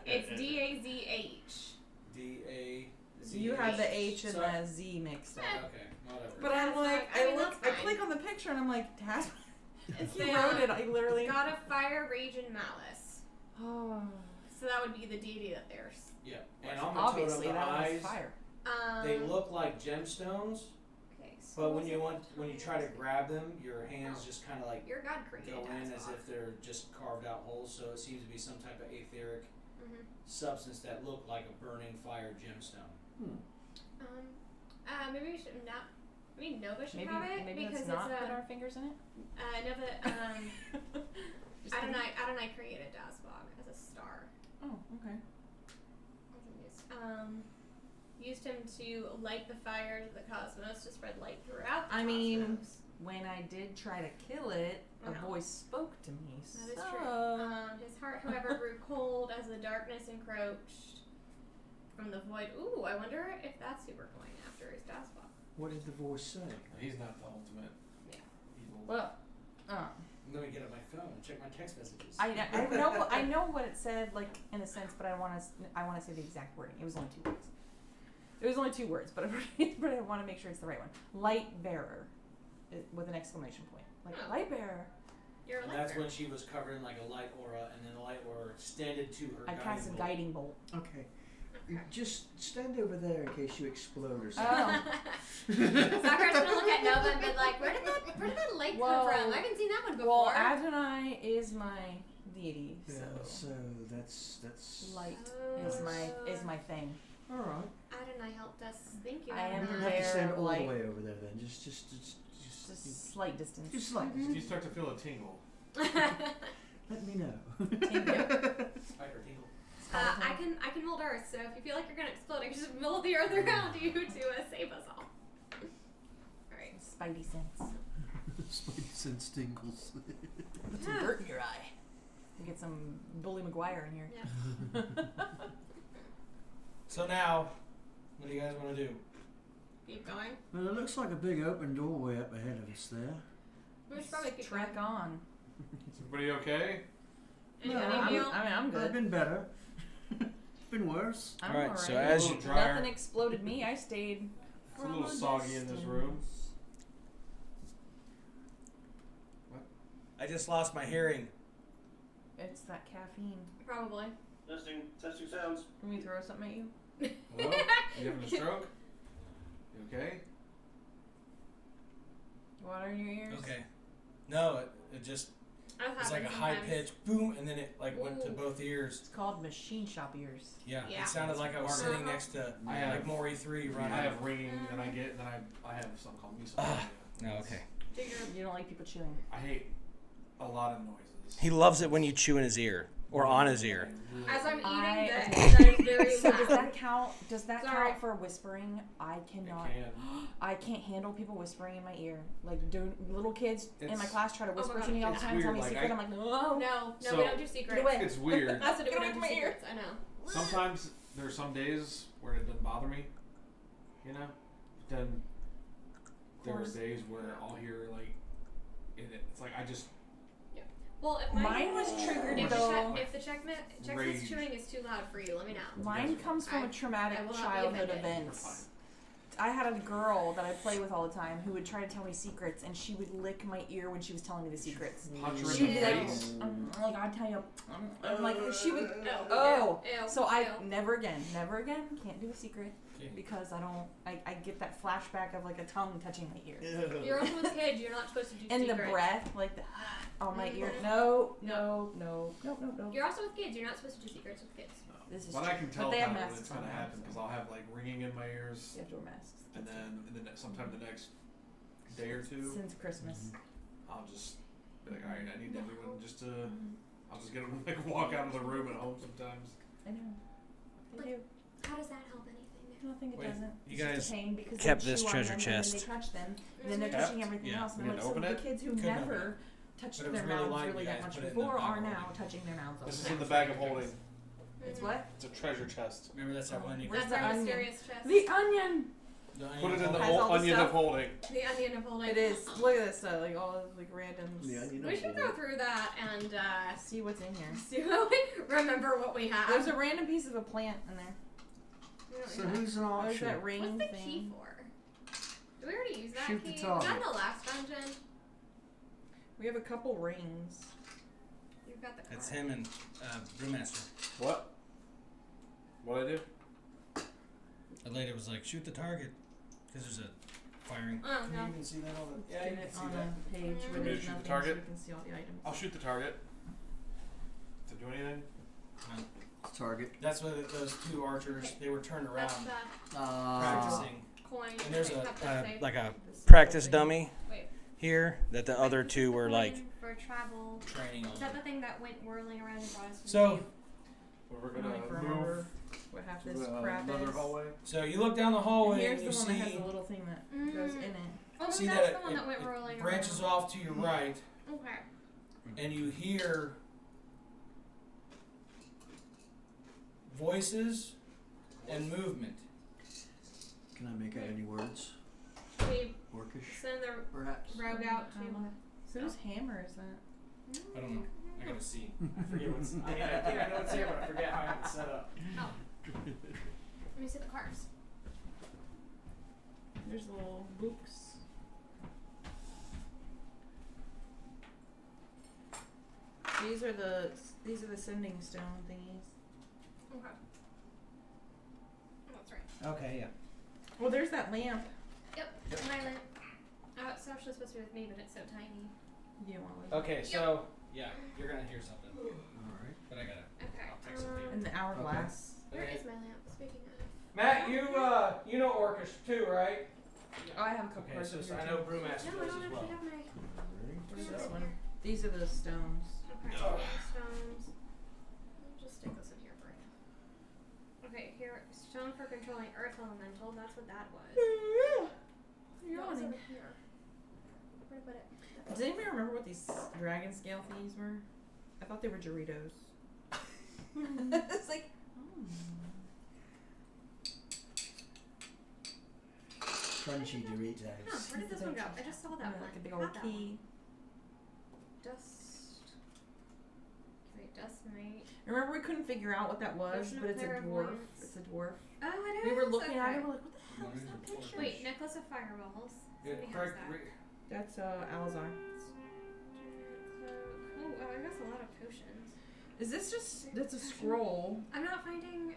It's D-A-Z-H. D-A. So you had the H and So- the Z mixed up. Okay, whatever. But I'm That's like, fine. I mean, I that's click fine. on the picture and I'm like, Daz. It's He the, wrote it. I literally. God of Fire, Rage, and Malice. Oh. So that would be the deity that there's. Yeah, and on the Obviously, totem, the that eyes, was fire. they look like gemstones, Okay, so but when what's you it- try to grab them, your hands just kind of like Your God created go in as Dazmok. if they're just carved out holes. So it seems to be some type of etheric Mhm. substance that looked like a burning fire gemstone. Maybe we should not. Maybe Nova should Maybe have it maybe because let's not it's put our fingers in it. Nova. Just kidding. Adonai created Dazmok as a star. Oh, okay. Used him to light the fires of the cosmos to spread light throughout the I mean, cosmos. when I did try to kill it, a No. voice spoke to me. That is so. true. His heart, however, grew cold as the darkness encroached from the void. Ooh, I wonder if that's who we're going after, is Dazmok. What did the voice say? He's not the ultimate Yeah. evil. Well, Let me get up my phone and check my text messages. I know what it said, like in a sense, but I want to say the exact wording. It was only 2 words. It was only 2 words, but I want to make sure it's the right one. Light bearer, with an exclamation point. Like Oh. light bearer. You're a And light that's bearer. when she was covered in like a light aura, and then the light aura extended to her. I cast a bolt. guiding bolt. Okay. You just stand over there in case you explode or Oh. something. Soccer's gonna look at Nova and be like, where did that light Well, come from? I haven't seen that one Well, before. Adonai is my deity, Yeah, so so that's light Oh. is my thing. all right. Adonai helped us. Thank you, I am You don't Adonai. have to stand all light. the way over there then. Just Just slight distance. just like Mhm. You start to feel a tingle. let me know. Tingle. Spiker tingle. I can hold Earth, so if you feel like you're gonna explode, I can just mill the Earth around you to save us all. Alright. Spidey sense. Spidey sense tingles. Put some dirt in your eye. Get some Bully McGuire in here. Yeah. So now, what do you guys want to do? Keep going. Well, it looks like a big open doorway up ahead of us there. We should probably keep Trek going. on. Is everybody okay? I'm good. I've been better. It's been worse. I'm All right, alright. so as you- drier. Nothing exploded me. I stayed. It's a little soggy in this room. I just lost my hearing. It's that caffeine. Probably. Testing sounds. Can we throw something at you? Hello? You having a stroke? You okay? Water in your ears? Okay. No, it just it's like a high pitch boom, and then it like went to Ooh. both ears. It's called machine shop ears. Yeah, Yeah. it sounded like I was sitting next to I have- like Maury 3 running. I have ringing, and I get, and then I have something called misophonia. No, okay. You don't like people chewing. I hate a lot of noises. He loves it when you chew in his ear or on his ear. As I'm eating I- that is very So loud. does that count? Does that Sorry. count for whispering? I cannot. It can. I can't handle people whispering in my ear. Like, little kids in my It's- class try to whisper my to me all the it's time, tell weird, me a like, secret. I- I'm like, no. No, So- we don't do secrets. Get away. It's weird. That's what we Get away don't do from my ear. secrets. I know. Sometimes there are some days where it doesn't bother me, you know. But then there are course. days where I'll hear like, it's like I just Well, if Mine was triggered if though. if the checkmate Rage. chewing is too loud for you, let me know. Mine comes from a traumatic I will not be childhood offended. events. I had a girl that I play with all the time who would try to tell me secrets, and she would lick my ear when she was telling me the secrets. punch her She'd in be the like, face. like I'll tell you, like she would. Ew, Oh, ew, so I ew. never again, can't do a secret because I get that flashback of like a tongue touching my ear. You're also a kid. You're not supposed to do And secrets. the breath, like the on my ear. No. You're also with kids. You're not supposed to do secrets with kids. This is But true. I can tell But they have kind of when masks it's gonna on, happen so because I'll have like ringing in my ears, you have to wear masks. and then sometime the next day or two, Since Christmas. I'll just be like, all right, I need everyone just to. I'll just get them to like walk out of the room at home sometimes. I know. They do. How does that help anything? I don't think it Wait, doesn't. you It's just guys a pain because kept they this chew on treasure them, chest. And then they touch them, and then they're Kept? touching everything Yeah. else. And We I'm like, had to so open the it? kids who Couldn't open never touched But it was their really mouths light, really you that guys much put it in before the bag are of now holding. touching their mouths all This the is time. in the bag of holding. It's what? It's a treasure chest. Remember that's that one you Where's That's the our onion? mysterious chest. The onion! Put it in the Has all the onion stuff? of holding. The onion of holding. It is. Look at this, like all like random. The onion We should go through that and See what's in here. see how we remember what we have. There's a random piece of a plant in there. We don't So need that. who's an There's archer? that ring What's the thing. key for? Did we already use that Shoot the key? target. Was that in the last dungeon? We have a couple rings. You've got the card. That's him and Brewmaster. What? What'd I do? The lady was like, shoot the target, because there's a firing. Oh, Can no. you even see that on the? Get it on a page where Want me to there's shoot the nothing target? so you can see all the items. I'll shoot the target. To do anything? Target. That's what those two archers, they were turned That's around the practicing. coin. And there's you have to save. like a This practice thing. dummy Wait. here that the other two were like Coin for travel. training Is that on. the thing that went whirling around and brought us to So, Well, we're I don't gonna like move remember what half to this crap another is. hallway. so you look down the And hallway here's and the you one that has see the little thing that goes in it. Oh, see that's that the one it, that went it whirling branches around. off to your right, Okay. and you hear voices and movement. Can I make out any words? Should we Orcish, send the perhaps? rogue out to? Whose hammer is that? I don't know. I gotta see. I forget what's. I think I know what's here, but I forget how I have it set up. Oh. Let me see the cards. There's little books. These are the sending stone thingies. Okay. That's right. Okay, yeah. Well, there's that lamp. Yep. My lamp. Oh, it's actually supposed to be with me, but it's so tiny. Do you want one? Okay, so yeah, you're gonna hear something, Alright. but I gotta. Okay. I'll take some paper. And the hourglass. Where is my lamp? Speaking of. Matt, you know Orcish too, right? Oh, I have a couple Okay, cards so over here I know too. Brewmaster No, I does don't as well. actually have my. Where's Where's this it one? here? These are the stones. Okay. Stones. I'll just stick this in here for you. Stone for controlling Earth Elemental. That's what that was. You're What was yawning. over here? Where did I put it? Does anybody remember what these dragon scale things were? I thought they were Doritos. It's like, Crunchy Doritos. Huh, where did this one go? I just saw that one. like a big Got old that key. one. Dust. Wait, dust mite. Remember we couldn't figure out what that was, Potion of but it's a dwarf. clairvoyance. It's a dwarf. Oh, it is. We were looking at okay. it, we're like, what the hell is that picture? Wait, necklace of fireballs. Somebody has that. That's Alazar. Oh, wow, I got a lot of potions. Is this just that's a scroll? I'm not finding the.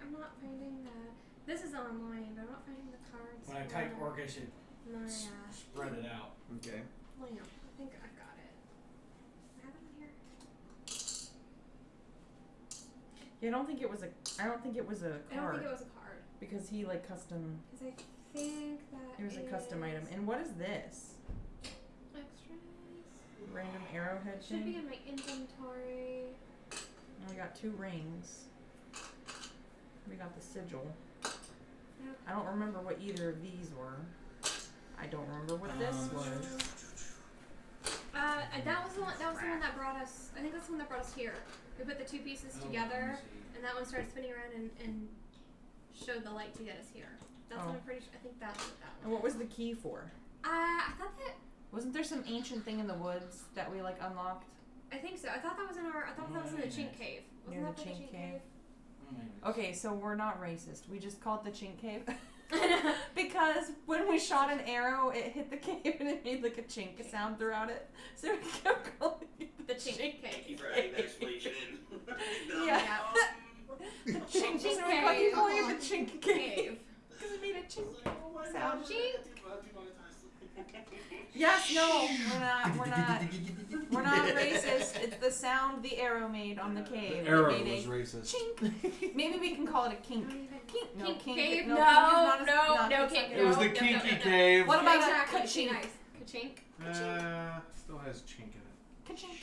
This is online, but I'm not finding the cards. When I type Orcish, it My, spread it out. Okay. lamp. I think I've got it. I have it in here. Yeah, I don't think it was a I don't think it card was a card. because he like custom. Because I think that It was a custom item. And what is this? Extras. Random arrowhead Should be thing. in my inventory. And we got 2 rings. We got the sigil. Yep. I don't remember what either of these were. I don't remember what this was. That was the one. That was the one that brought us. I think that's the one that brought us here. We put the 2 pieces together, and that one started spinning around and showed the light to get us here. That's what I'm pretty sure. I think that's what that was. And what was the key for? I thought that. Wasn't there some ancient thing in the woods that we like unlocked? I think so. I thought that was in our. I thought that was in the Chink Cave. Wasn't Near that the the Chink Chink Cave? Cave? Okay, so we're not racist. We just call it the chink cave. Because when we shot an arrow, it hit the cave and it made like a chink sound throughout it. So we kept calling it The Chink Cave. Thank you for adding that explanation in. Yeah. The chink Chink so we fucking cave. call it the chink cave. Cave. Because it made a chink Oh my sound. God. Chink. Yes, no, we're not racist. It's the sound the arrow made on the cave. The arrow It made was racist. chink. Maybe we can call it a kink. Kink. No, Kink kink. cave? No, No, kink is not a, no, not no it's kink, not It was good. the kinky cave. What about Exactly. a ka-chink? Nice. Ka-chink. Still has chink in it. Ka-chink.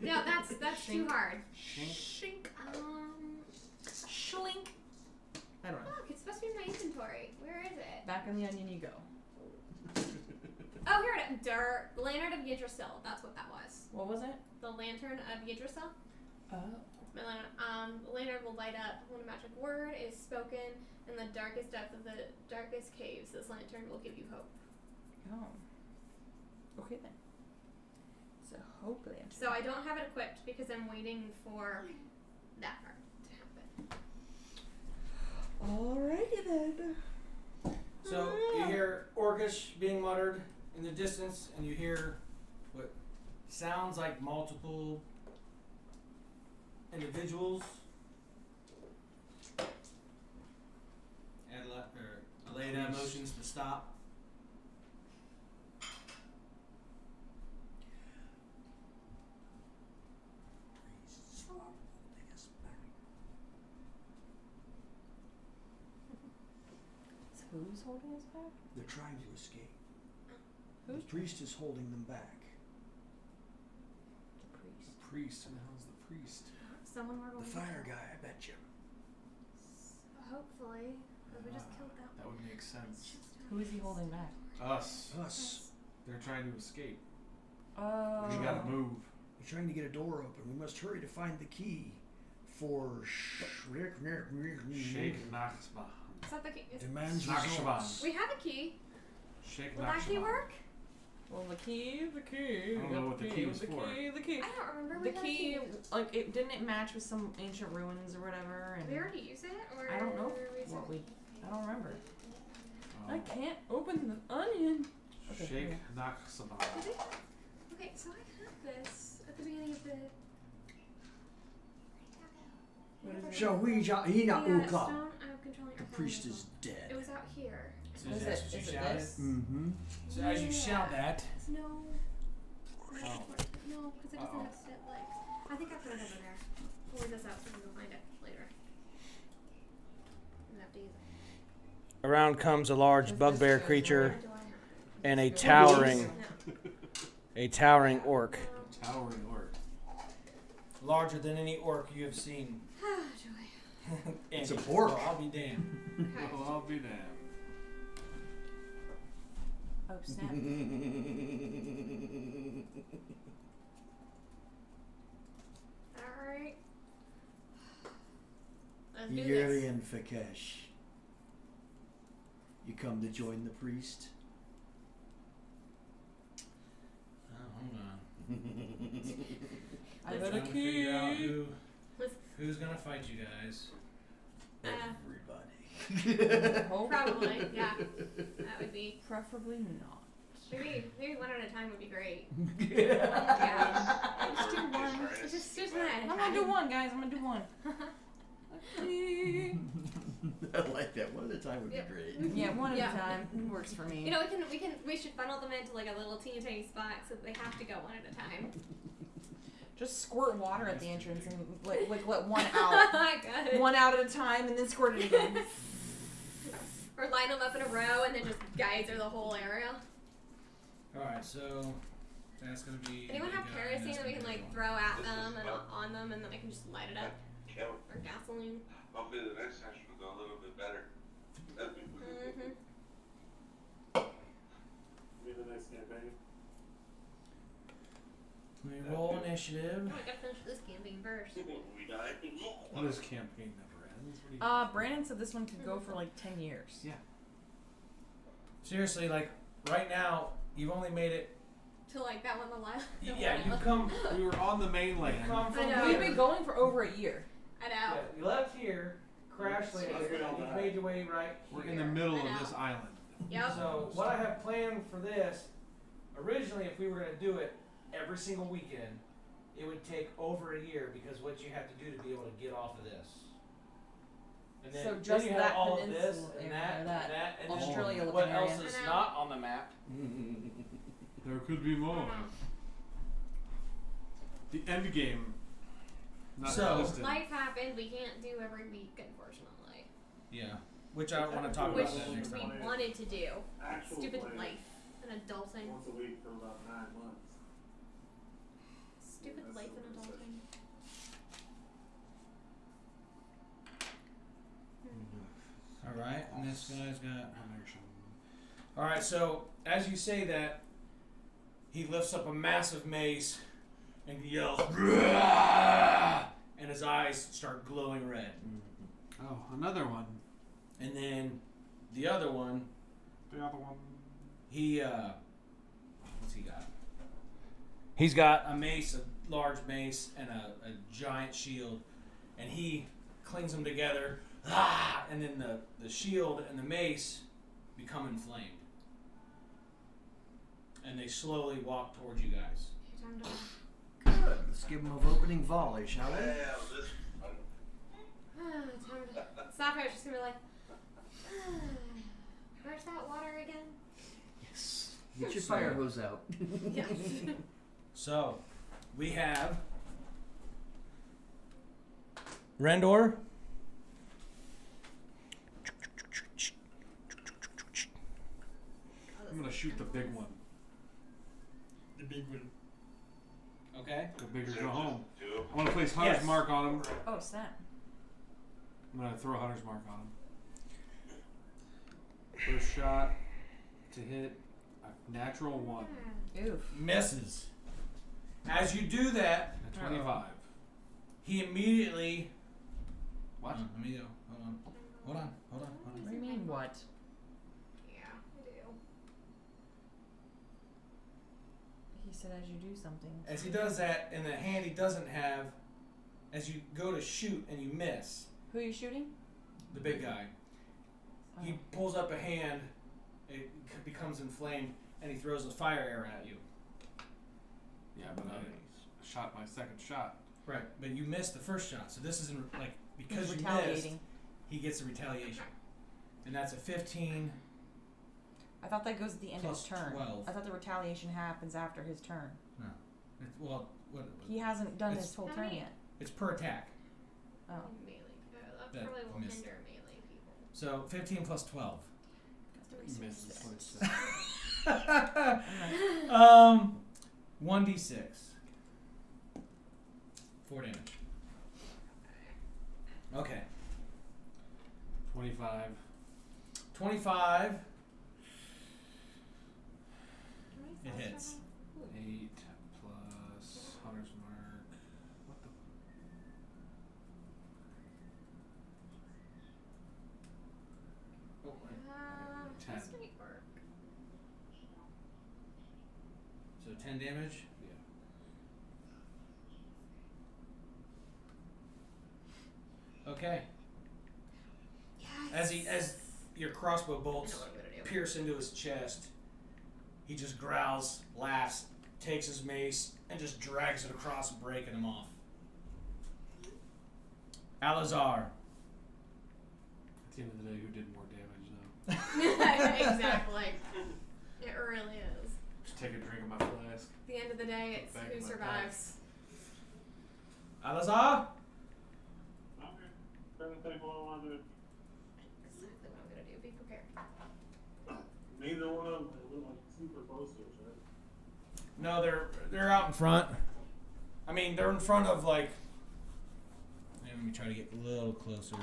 No, that's too hard. Shink. Schlink. I don't know. Look, it's supposed to be in my inventory. Where is it? Back in the onion you go. Oh, here it is. The Lantern of Yggdrasil. That's what that was. What was it? The Lantern of Yggdrasil. Oh. My lantern. The lantern will light up when a magic word is spoken in the darkest depth of the darkest caves. This lantern will give you hope. Oh. Okay then. So hope lantern. So I don't have it equipped because I'm waiting for that part to happen. Alrighty then. So you hear Orcish being muttered in the distance, and you hear what sounds like multiple individuals. Elena motions to stop. Who's holding us back? They're trying to escape. Who's The priest is holding them back. the priest? Priest. Who the hell's the priest? Someone we're The going fire to guy, I bet you. Hopefully. But we just killed that That would make sense. Who is he holding back? Us. Us. They're trying to escape. Oh. We gotta move. We're trying to get a door open. We must hurry to find the key for Shake Naxma. Is that the key? demands Nakshaban. results. We have a key. Shake Will that key Naxma. work? Well, the key. I don't know what the key was for. The key. I don't remember. The We got a key, like, it didn't it match with some ancient ruins or whatever? And Did we already use it? Or I don't know we what we. I don't remember. Oh. I can't open the onion. Okay. Shake here. Naxma. Okay, so I had this at the beginning of the. What is it? Shawija The Hina Uka. stone of controlling The Earth priest Elemental. is dead. It was out here. So Is that's it- what you is it shouted. this? Mm-hmm. So as you shout that, No. Oh. No, because it doesn't have set legs. I think I put it over there. I'll leave this out so we can find it later. I'm gonna have to use it. Around comes a large This bugbear goes creature Where do I have it? and a This goes towering orc. Towering orc. larger than any orc you have seen. Ah, joy. It's a Andy, pork. well, I'll be damned. Okay. Well, I'll be damned. Oh snap! Alright. Let's do Yuri this. and Fakesh. You come to join the priest? Oh, hold on. I I'm got a trying to figure out key. who's gonna fight you guys. Everybody. Probably, yeah. That would be. Preferably not. Maybe one at a time would be great. Yeah. Just do one. Just one at a I'm time. gonna do one, guys. I'm gonna do one. I like that. One at a time would be Yep. great. Yeah, one at Yeah. a time. It works for me. You know, we should funnel them into like a little teeny tiny spot so that they have to go one at a time. Just squirt water at the entrance and let one out. Good. One out at a time and then squirt it again. Or line them up in a row and then just geyser the whole area. Alright, so that's gonna be. Anyone the have guy, kerosene that's that we gonna can be like the throw at This them is and about- on them and then I can just light it up? Count. Or gasoline? Hopefully the next session will go a little bit better. Mm-hmm. Be the next campaign. Let me roll initiative. Oh, I gotta finish this campaign first. We died. Well, this campaign never ends. What do you Brandon said this one could go for like 10 years. Yeah. Seriously, like right now, you've only made it. To like that one, the last. Yeah, you come. We were on the mainland. You come I from know. We've here. been going for over a year. I know. Yeah, you left here, crashed later, Let's go and you've back. made your way right We're here. in the middle I of know. this island. Yep. So what I have planned for this, originally, if we were going to do it every single weekend, it would take over a year because what you have to do to be able to get off of this. And then, So then just you have that all of this peninsula and area, that and that that and then Australia what looking else area. is I know. not on the map. There could be more. The end game. Not So- listed. Life happened. We can't do every week, unfortunately. Yeah, which I want to talk Which about that next we time. wanted to do. Actual Stupid plan. life and adulting. Once a week for about 9 months. Stupid that's life the and session. adulting. All right, and this guy's got. All right, so as you say that, he lifts up a massive mace and yells, "Rah!" and his eyes start glowing red. Oh, another one. And then the other one, The other one. he what's he got? He's got a mace, a large mace, and a giant shield, and he clings them together. And then the shield and the mace become inflamed. And they slowly walk towards you guys. Time to. Good. Let's give him an opening volley, shall we? Yeah, this one. Time to. Sapphire's just gonna be like. Where's that water again? Yes. Get your fire hose out. Yeah. So, we have Rendor. I'm gonna shoot the big one. The big one. Okay. Go big or So go just home. do I want to place Hunter's Yes. mark on him. Oh, snap. I'm gonna throw Hunter's mark on him. First shot to hit a natural 1. Oof. Misses. As you do that, A 25. he immediately. What? Let me go. Hold on. What do you mean, what? Yeah, I do. He said as you do something. As he does that, in the hand he doesn't have, as you go to shoot and you miss, Who are you shooting? the big guy, he pulls up a hand, it becomes inflamed, and he throws a fire arrow at you. Yeah, but I shot my second shot. Right, but you missed the first shot, so this isn't like because He's you retaliating. missed, he gets a retaliation, and that's a 15. I thought that goes at the end of his Plus turn. 12. I thought the retaliation happens after his turn. No, well, what? He hasn't done It's- his whole How turn many- yet. It's per attack. Oh. Melee. That That probably will missed. hinder melee people. So 15 plus 12. Misses. That's Misses. 1d6. 4 damage. Okay. 25. 25. It hits. 8 plus Hunter's Mark. What the? Oh, wait. 10. This might work. So 10 damage. Yeah. Okay. Yes. As your crossbow I know bolts what I'm gonna do. pierce into his chest, he just growls, laughs, takes his mace, and just drags it across, breaking him off. Alazar. At the end of the day, who did more damage, though? Exactly. It really is. Just take a drink of my flask. At the end of the day, it's Back who in my survives. Alazar? Okay. Trying to think what I want to do. Exactly what I'm gonna do. Be prepared. Neither one of them look like super close to us, right? No, they're out in front. I mean, they're in front of like. Let me try to get a little closer.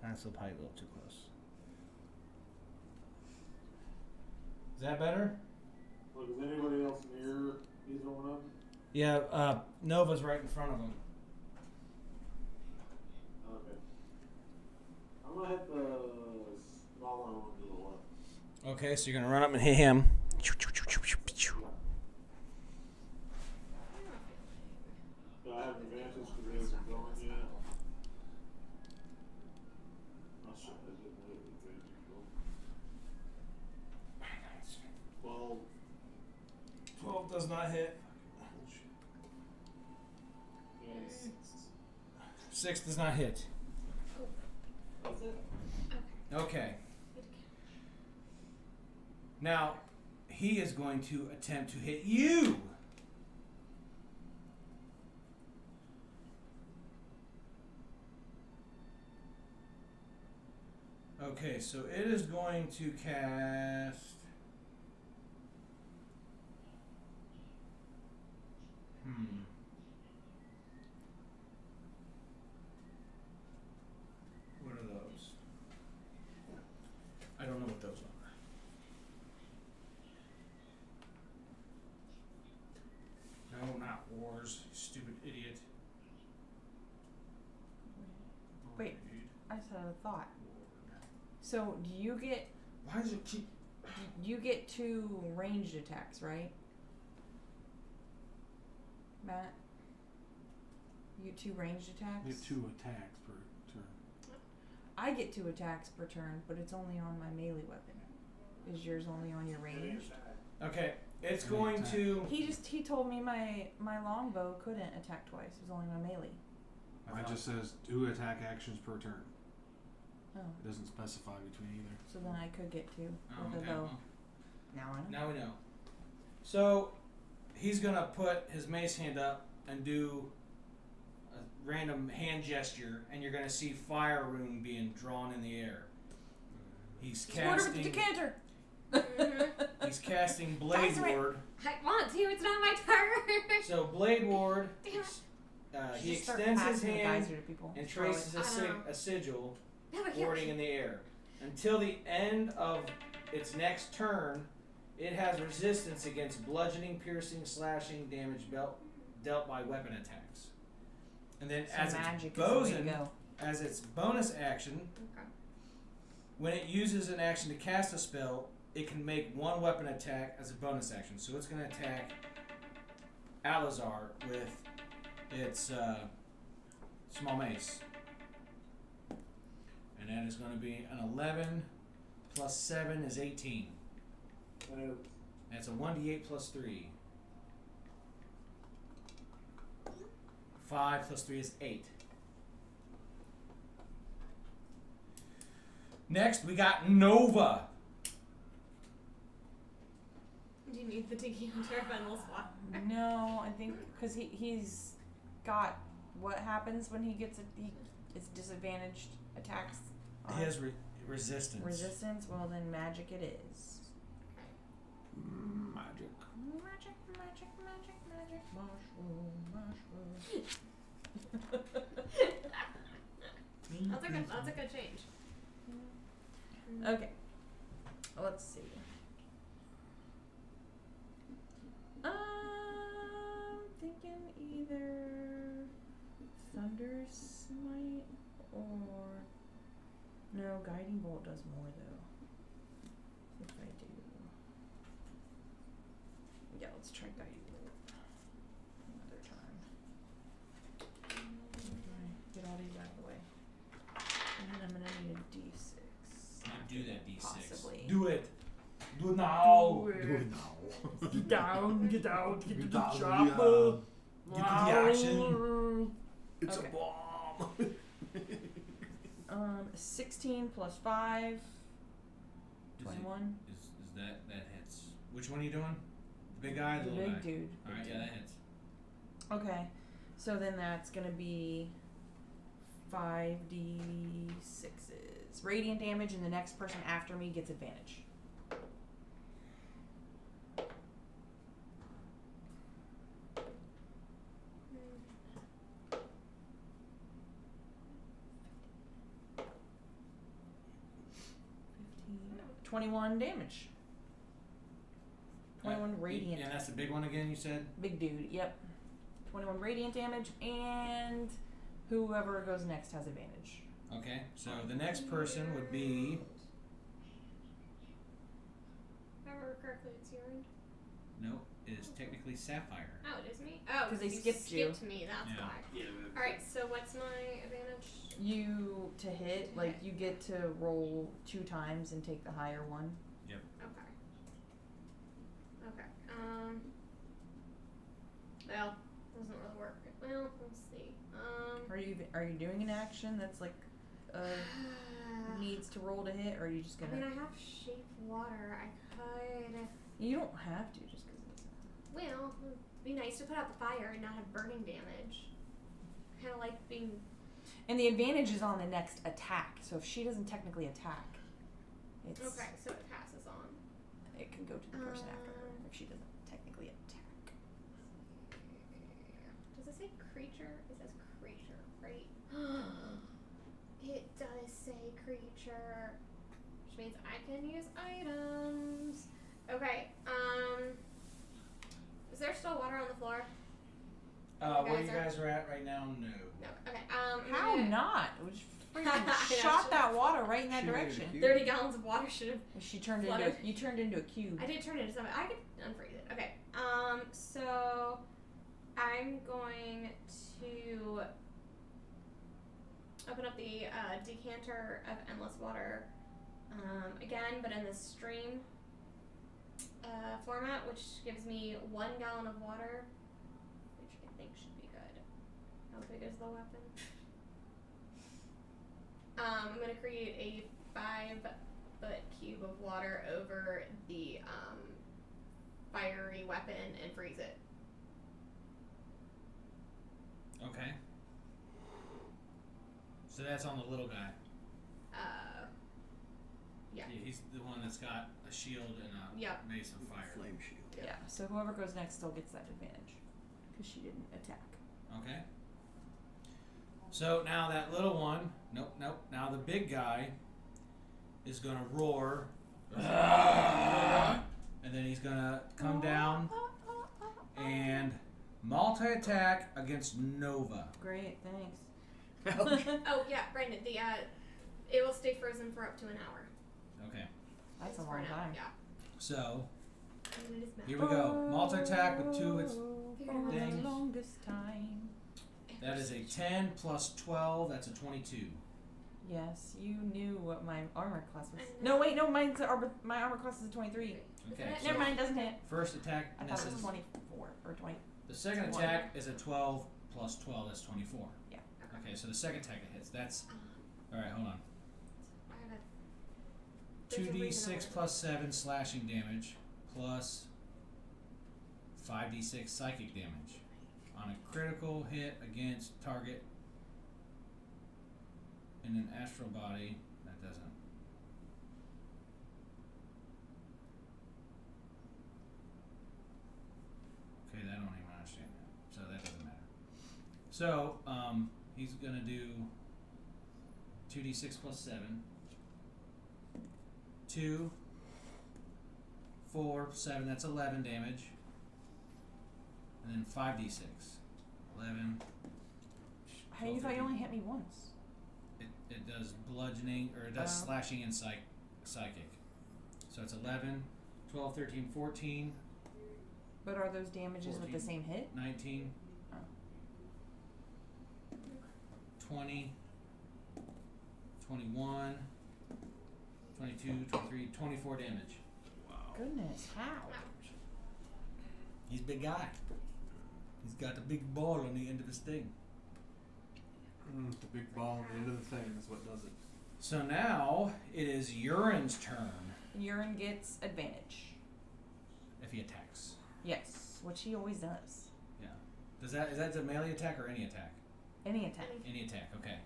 That's probably a little too close. Is that better? Look, is anybody else near either one of them? Yeah, Nova's right in front of him. Okay. I'm gonna hit the smaller one to the left. Okay, so you're gonna run up and hit him. Do I have advantage because they haven't gone yet? Oh shit, I didn't have advantage. 12. 12 does not hit. Yes. 6 does not hit. That's it. Okay. Now, he is going to attempt to hit you. Okay, so it is going to cast. What are those? I don't know what those are. No, not wars, you stupid idiot. Wait. I just had a thought. So do you get Why does it keep? you get 2 ranged attacks, right? Matt? You get 2 ranged attacks? You have 2 attacks per turn. I get 2 attacks per turn, but it's only on my melee weapon. Is yours only on your ranged? Okay, it's going to. He told me my longbow couldn't attack twice. It was only my melee. Mine just says 2 attack actions per turn. Oh. It doesn't specify between either. So then I could get 2 Oh, with a okay, bow. well, Now I know. now we know. So he's gonna put his mace hand up and do a random hand gesture, and you're gonna see fire rune being drawn in the air. He's Order with the casting. decanter. He's casting Blade Guys, wait. Ward. I want to. It's not my turn. So Blade Ward. Damn it. He Just start extends his passing the hand geyser to people. and Throw it. traces I know. a sigil No, I can't. warding in the air. Until the end of its next turn, it has resistance against bludgeoning, piercing, slashing damage dealt by weapon attacks. And then So as magic its is the way to bosun, go. as its bonus action, Okay. when it uses an action to cast a spell, it can make 1 weapon attack as a bonus action. So it's going to attack Alazar with its small mace. And that is going to be an 11 plus 7 is 18. That's a 1d8 plus 3. 5 plus 3 is 8. Next, we got Nova. Do you need the decanter if I will swap? No, I think because he's got what happens when he gets it's disadvantaged attacks. He has resistance. Resistance. Well, then magic it is. Magic. Magic, magic, magic, magic. Mushroom, mushroom. That's a good change. Okay. Let's see. Thinking either Thunder Smite or no, Guiding Bolt does more though. If I do, yeah, let's try Guiding Bolt another time. Get all these out of the way, and then I'm gonna need a D6. Do that D6. Possibly. Do it. Do it now. Do it. Do it now. Get down, get out, get to the down, chopper. Get to the action. It's Okay. a bomb. 16 plus 5. 21. Is that hits? Which one are you doing? The big guy, or the The little big guy? dude. All right, yeah, that hits. Okay, so then that's gonna be 5d6s. Radiant damage, and the next person after me gets advantage. $15, 21 damage. 21 radiant. And that's the big one again, you said? Big dude, yep. 21 radiant damage, and whoever goes next has advantage. Okay, so the next person would be... If I remember correctly, it's Urine. No, it is technically Sapphire. Oh, it is me? Oh, 'Cause they you skipped you. me, that's Yeah. why. Yeah. Alright, so what's my advantage? You to hit, To like hit. you get to roll 2 times and take the higher one. Okay. Okay. Well, doesn't really work. Well, let's see. Are you doing an action that's like needs to roll to hit, or are you just I gonna? mean, I have shape water. I could. You don't have to just because. Well, it'd be nice to put out the fire and not have burning damage. Kind of like being. And the advantage is on the next attack. So if she doesn't technically attack, it's Okay, so it passes on. it can go to the person after her if she doesn't technically attack. Does it say creature? It says creature, right? It does say creature, which means I can use items. Okay. Is there still water on the floor? Where you guys are at right now, no. No. Okay. How not? We just freaking shot that water right in that She made a direction. cube. 30 gallons of water should have. She turned Flooded. into you turned into a cube. I did turn it into something. I could unfreeze it. Okay. So I'm going to open up the decanter of endless water again, but in the stream format, which gives me 1 gallon of water, which I think should be good. How big is the weapon? I'm going to create a 5-foot cube of water over the fiery weapon and freeze it. Okay. So that's on the little guy. Yeah. He's the one that's got a shield and a mace of fire. Flame shield. Yeah. So whoever goes next still gets that advantage because she didn't attack. Okay. So now that little one, nope. Now the big guy is gonna roar, and then he's gonna come down and multi-attack against Nova. Great, thanks. Oh yeah, Brandon. The it will stay frozen for up to an hour. Okay. That's a For long now, time. Yeah. So And it is here we go. Multi-attack with 2 of its. For Dang. the longest time. That is a 10 plus 12. That's a 22. Yes, you knew what my armor class was. I No, know. wait, no, my armor class is a 23. Okay. it? So Never mind, doesn't hit. first attack I thought it was misses. 24 or 20. The second 20. attack is a 12 plus 12. That's 24. Yeah. Okay, so the second attack it hits. That's all right. Hold on. I have a. There's a reason I 2d6 wanted plus 7 slashing damage plus 5d6 psychic damage on a critical hit against target in an astral body. That doesn't. Okay, I don't even understand that. So that doesn't matter. So he's gonna do 2d6 plus 7. 2, 4, 7. That's 11 damage. And then 5d6. 11. How you thought you only hit me once? It does bludgeoning, or it does slashing and psychic. So it's 11, 12, 13, 14. But are those damages 14, with the same hit? 19, Oh. 20, 21, 22, 23, 24 damage. Goodness, how? He's a big guy. He's got a big ball on the end of his thing. The big ball at the end of the thing is what does it. So now it is Urine's turn Urine gets advantage. if he attacks. Yes, which he always does. Yeah. Is that a melee attack or any attack? Any attack. Any attack, okay.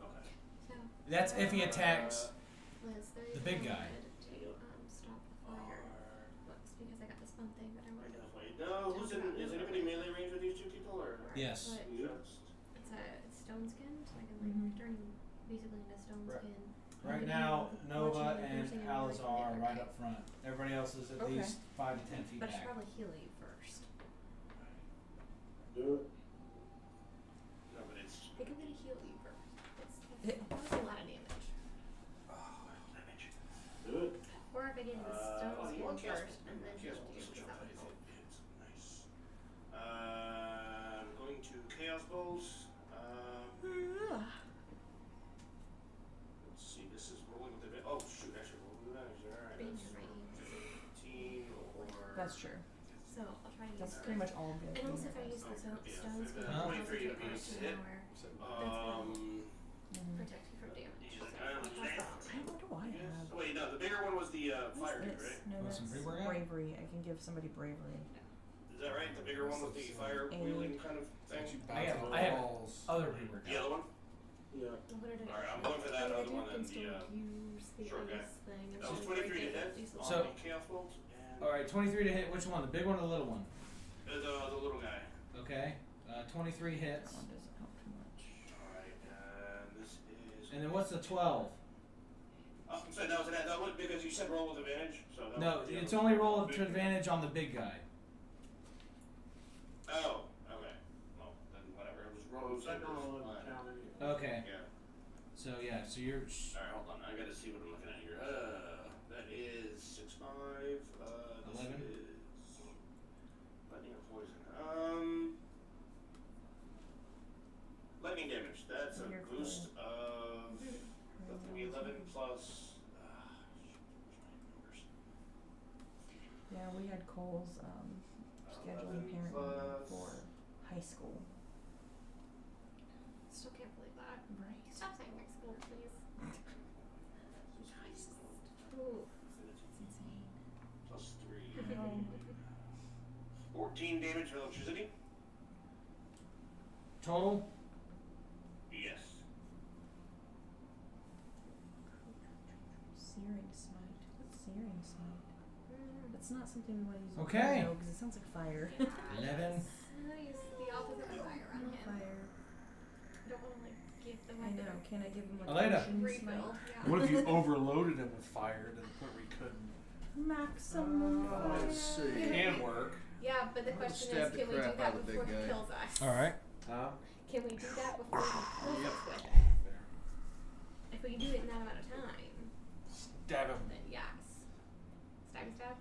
Okay. So, That's if he attacks Liz, there the is big one guy. method to stop the fire. Whoops, because I got this fun thing that I wanted to. Wait, no, is anybody melee range with these two people, or? Yes. But Just. it's stone skin, so I can turn basically into stone Right. skin. Right And now, then Nova fortunately, and piercing and melee Alazar can are hit right right. up front. Everybody else is at Okay. least 5 to 10 feet But I should back. probably heal you first. Do it. No, but it's. I think I'm gonna heal you first. That was a lot of damage. Damage. Do it. Or if I get the stone You skin want cast first and then heal you, because that would help. Nice. I'm going to Chaos Balls. Let's see, this is rolling with the. Oh, shoot, I should roll with advantage. Alright, Being that's your right 18 or. That's true. So I'll try to That's use pretty much all good. And also if I use the stone skin, Huh? I'll also 23 take to an be extra hit. hour. That's gonna protect you from damage. He's So like, I'll I'm pass that on. I wonder why I have. Oh, wait, no, the bigger one was the fire dude, What's this? right? No, Want that's some pre-workout? bravery. I can give somebody bravery. Is that right? The bigger one with the fire wheeling kind of thing? I have other pre-workout. The other one? Yeah. What did I Alright, I'm going for that other one can and still the use the short guy. ice thing. That was 23 to hit on So- the Chaos Bolt. And Alright, 23 to hit. Which one? The big one or the little one? the little guy. Okay. 23 hits. That one doesn't help too much. Alright, and this is. And then what's the 12? Oh, I'm sorry, that was that one because you said roll with advantage. So that No, was the it's other only one. roll Big to advantage on the big guy. Oh, okay. Well, then whatever. It was roll. Second roll Fine. is counting. Okay. Yeah. So yeah, so you're. Alright, hold on. I gotta see what I'm looking at here. That is 6, 5. This 11? is lightning or poison. Lightning damage. That's a You're boost of. That's gonna be 11 plus. Yeah, we had Cole's scheduling 11 parent plus- meeting for high school. Still can't believe that. Right. Stop saying high school, please. Ooh. Plus 3. 14 damage for electricity? Total? Yes. Searing smite. What's searing smite? That's not something we want to use. Okay. Because it sounds like fire. 11. Nice. The opposite of fire on him. Fire. I don't want to like give the I weapon know. Can I give him like Elena. potion refill. smite? Yeah. What if you overloaded him with fire to the point where he couldn't? Maximum fire. Let's see. It can work. Yeah, but the question Stab is, the can we do crap that out of the before big he guy. kills us? Alright. Huh? Can we do that before he kills us with it? There. If we can do it in that amount of time, Stab him. then yes. Stab stab?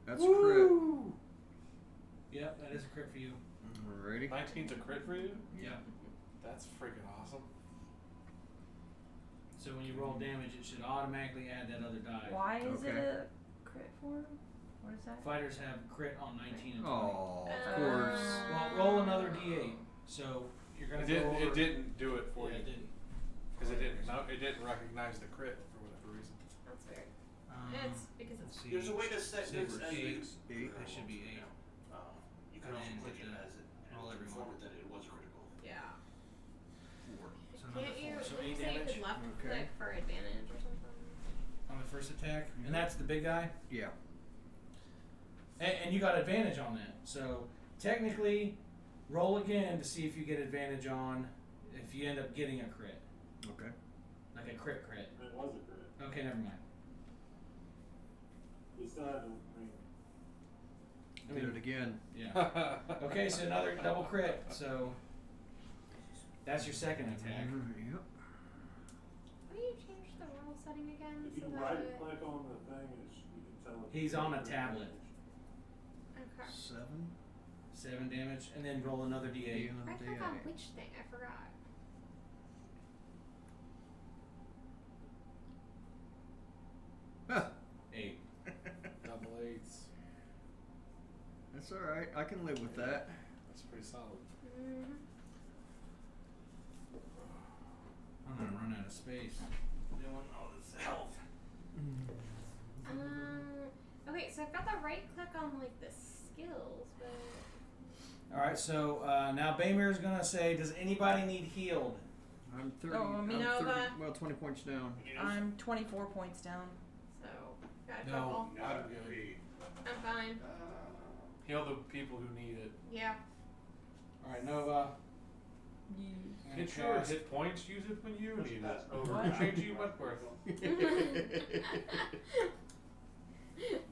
That's a crit. Yep, that is a crit for you. Alrighty. 19's a crit for you? Yeah. That's freaking awesome. So when you roll damage, it should automatically add that other die. Why is it Okay. a crit for? What is that? Fighters have crit on 19 and 20. Oh, of course. Well, roll another d8. So you're gonna go over. It didn't do it for Yeah, you. it didn't. Because it didn't recognize the crit for whatever reason. That's weird. Um, It's because let's it's see. There's a way to set Six, this. eight. Eight. That should be 8. You can And also then click hit it the as it. roll every inform one. it that it was critical. yeah. So another Can't you? 4. So Didn't 8 you say you damage could left Okay. click for advantage or something? on the first attack, and that's the big guy. Yeah. And you got advantage on that. So technically, roll again to see if you get advantage on if you end up getting a crit. Okay. Like a crit. It was a crit. Okay, never mind. You still had to, Did it again. Yeah. Okay, so another double crit. So that's your second attack. Yep. How do you change the roll setting again? if you so right that click on the thing, you can tell it. He's on a tablet. Okay. 7 damage, and then roll another d8. I forgot which thing. I forgot. Huh. 8. Double 8s. That's all right. I can live with that. That's pretty solid. Mm-hmm. I'm gonna run out of space. Doing all this health. Okay, so I've got the right click on like the skills, but All right, so now Baymir's gonna say, "Does anybody need healed?" I'm 30. Oh, I'm Minerva. 30, well, 20 points down. I'm 24 points down. so got a No, couple. I'm good. I'm fine. Heal the people who need it. Yeah. All right, Nova. Hit your hit points. Use it when you need it. What? Change you Wentworth.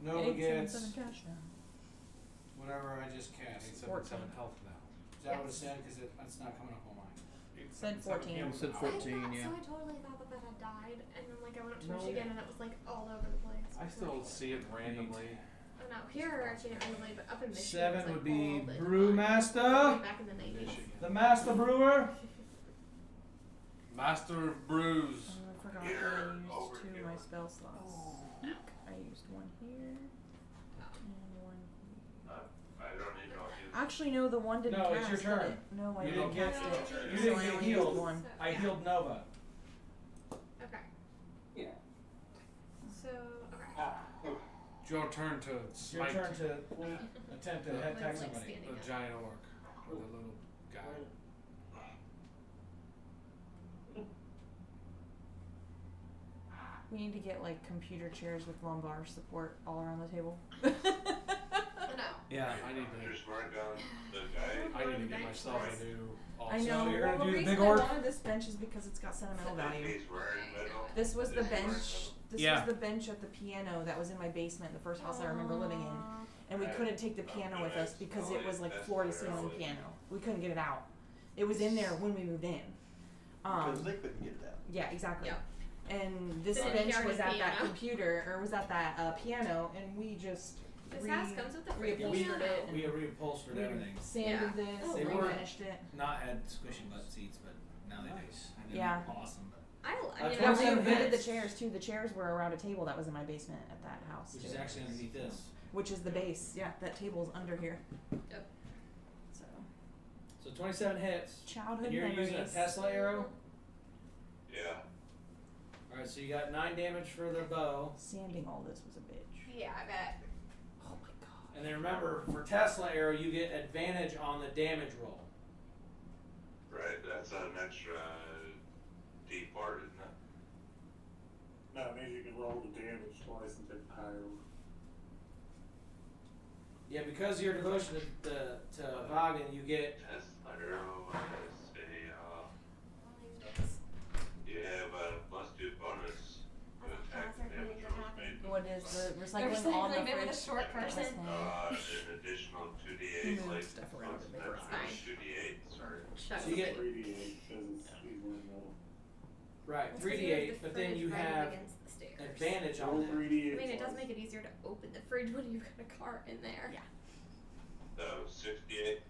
Nova gets 877 cash now. whatever I just cast. 877 health now. Is that what it said? Because it's not coming up on mine. Said 14. It said I 14, thought, yeah. So I totally thought that had died, and then like I went up to No. it again, and it was like all over the place. I still see it randomly. Oh no, here I see it randomly, but up in Michigan. 7 it's, like, would be all the time. Brewmaster. Back in the 90s. Michigan. The master brewer. Master of Brews. I forgot that I used 2 of my spell slots. I used 1 here and 1 here. I don't need no heals. Actually, no, the one didn't No, cast. it's your did turn. it? No, I You didn't didn't cast get- it. you so didn't I get only healed. used 1. I healed Nova. Okay. Yeah. So okay. It's your turn to It's your smite turn to attempt to head attack Like somebody. standing the up. giant orc or the little guy. We need to get like computer chairs with lumbar support all around the table. No. Yeah. I need Your to. smart gun, the guy. I need to get myself a new. I know. So you're Well, gonna the do the reason big I orc? wanted this bench is because it's got sentimental value. He's wearing metal. This was the He's wearing bench. metal. This Yeah. was the bench at the piano that was in my basement, the first house I remember living in. And we Right. couldn't take the piano with us because it was like That's floor to what I ceiling was- piano. We couldn't get it out. It was in there when we moved in. Because they couldn't get it out. Yeah, exactly. Yep. And this Didn't bench carry was the at that piano. computer, or was at that piano, and we just This house comes with the free reupholstered piano. it. We And reupholstered we everything. sanded Yeah. this, Oh, They and were- refinished it. Not had squishy butt seats, but now they Nice. do. And they're Yeah. awesome. But I mean, That's I what Yeah, I'm we saying, redid the hits. chairs too. The chairs were around a table that was in my basement at that house which too. is actually underneath this. Which is the base. Yeah, that table's under here. Yep. So So 27 hits. childhood And you're memories. using a Tesla arrow. Yeah. All right, so you got 9 damage for the bow, Sanding all this was a bitch. Yeah, I bet. Oh my god. and then remember for Tesla arrow you get advantage on the damage roll. Right, that's an extra D part, isn't it? No, it means you can roll the damage twice and take the higher. Yeah, because of your devotion to Vagan, you get Tesla arrow has yeah, but a +2 bonus to attack and damage rolls made. What is the They're recycling on the recycling it with a fridge? short person. An additional 2d8, Move like stuff around to make it that's fine. 2d8, sorry. Shut So you get- 3d8 because it's he's wearing metal. right That's 'cause 3d8, have the but then fridge you right have against the stairs. advantage Roll on that. 3d8. I mean, it does twice. make it easier to open the fridge when you've got a cart in there. Yeah. So 68.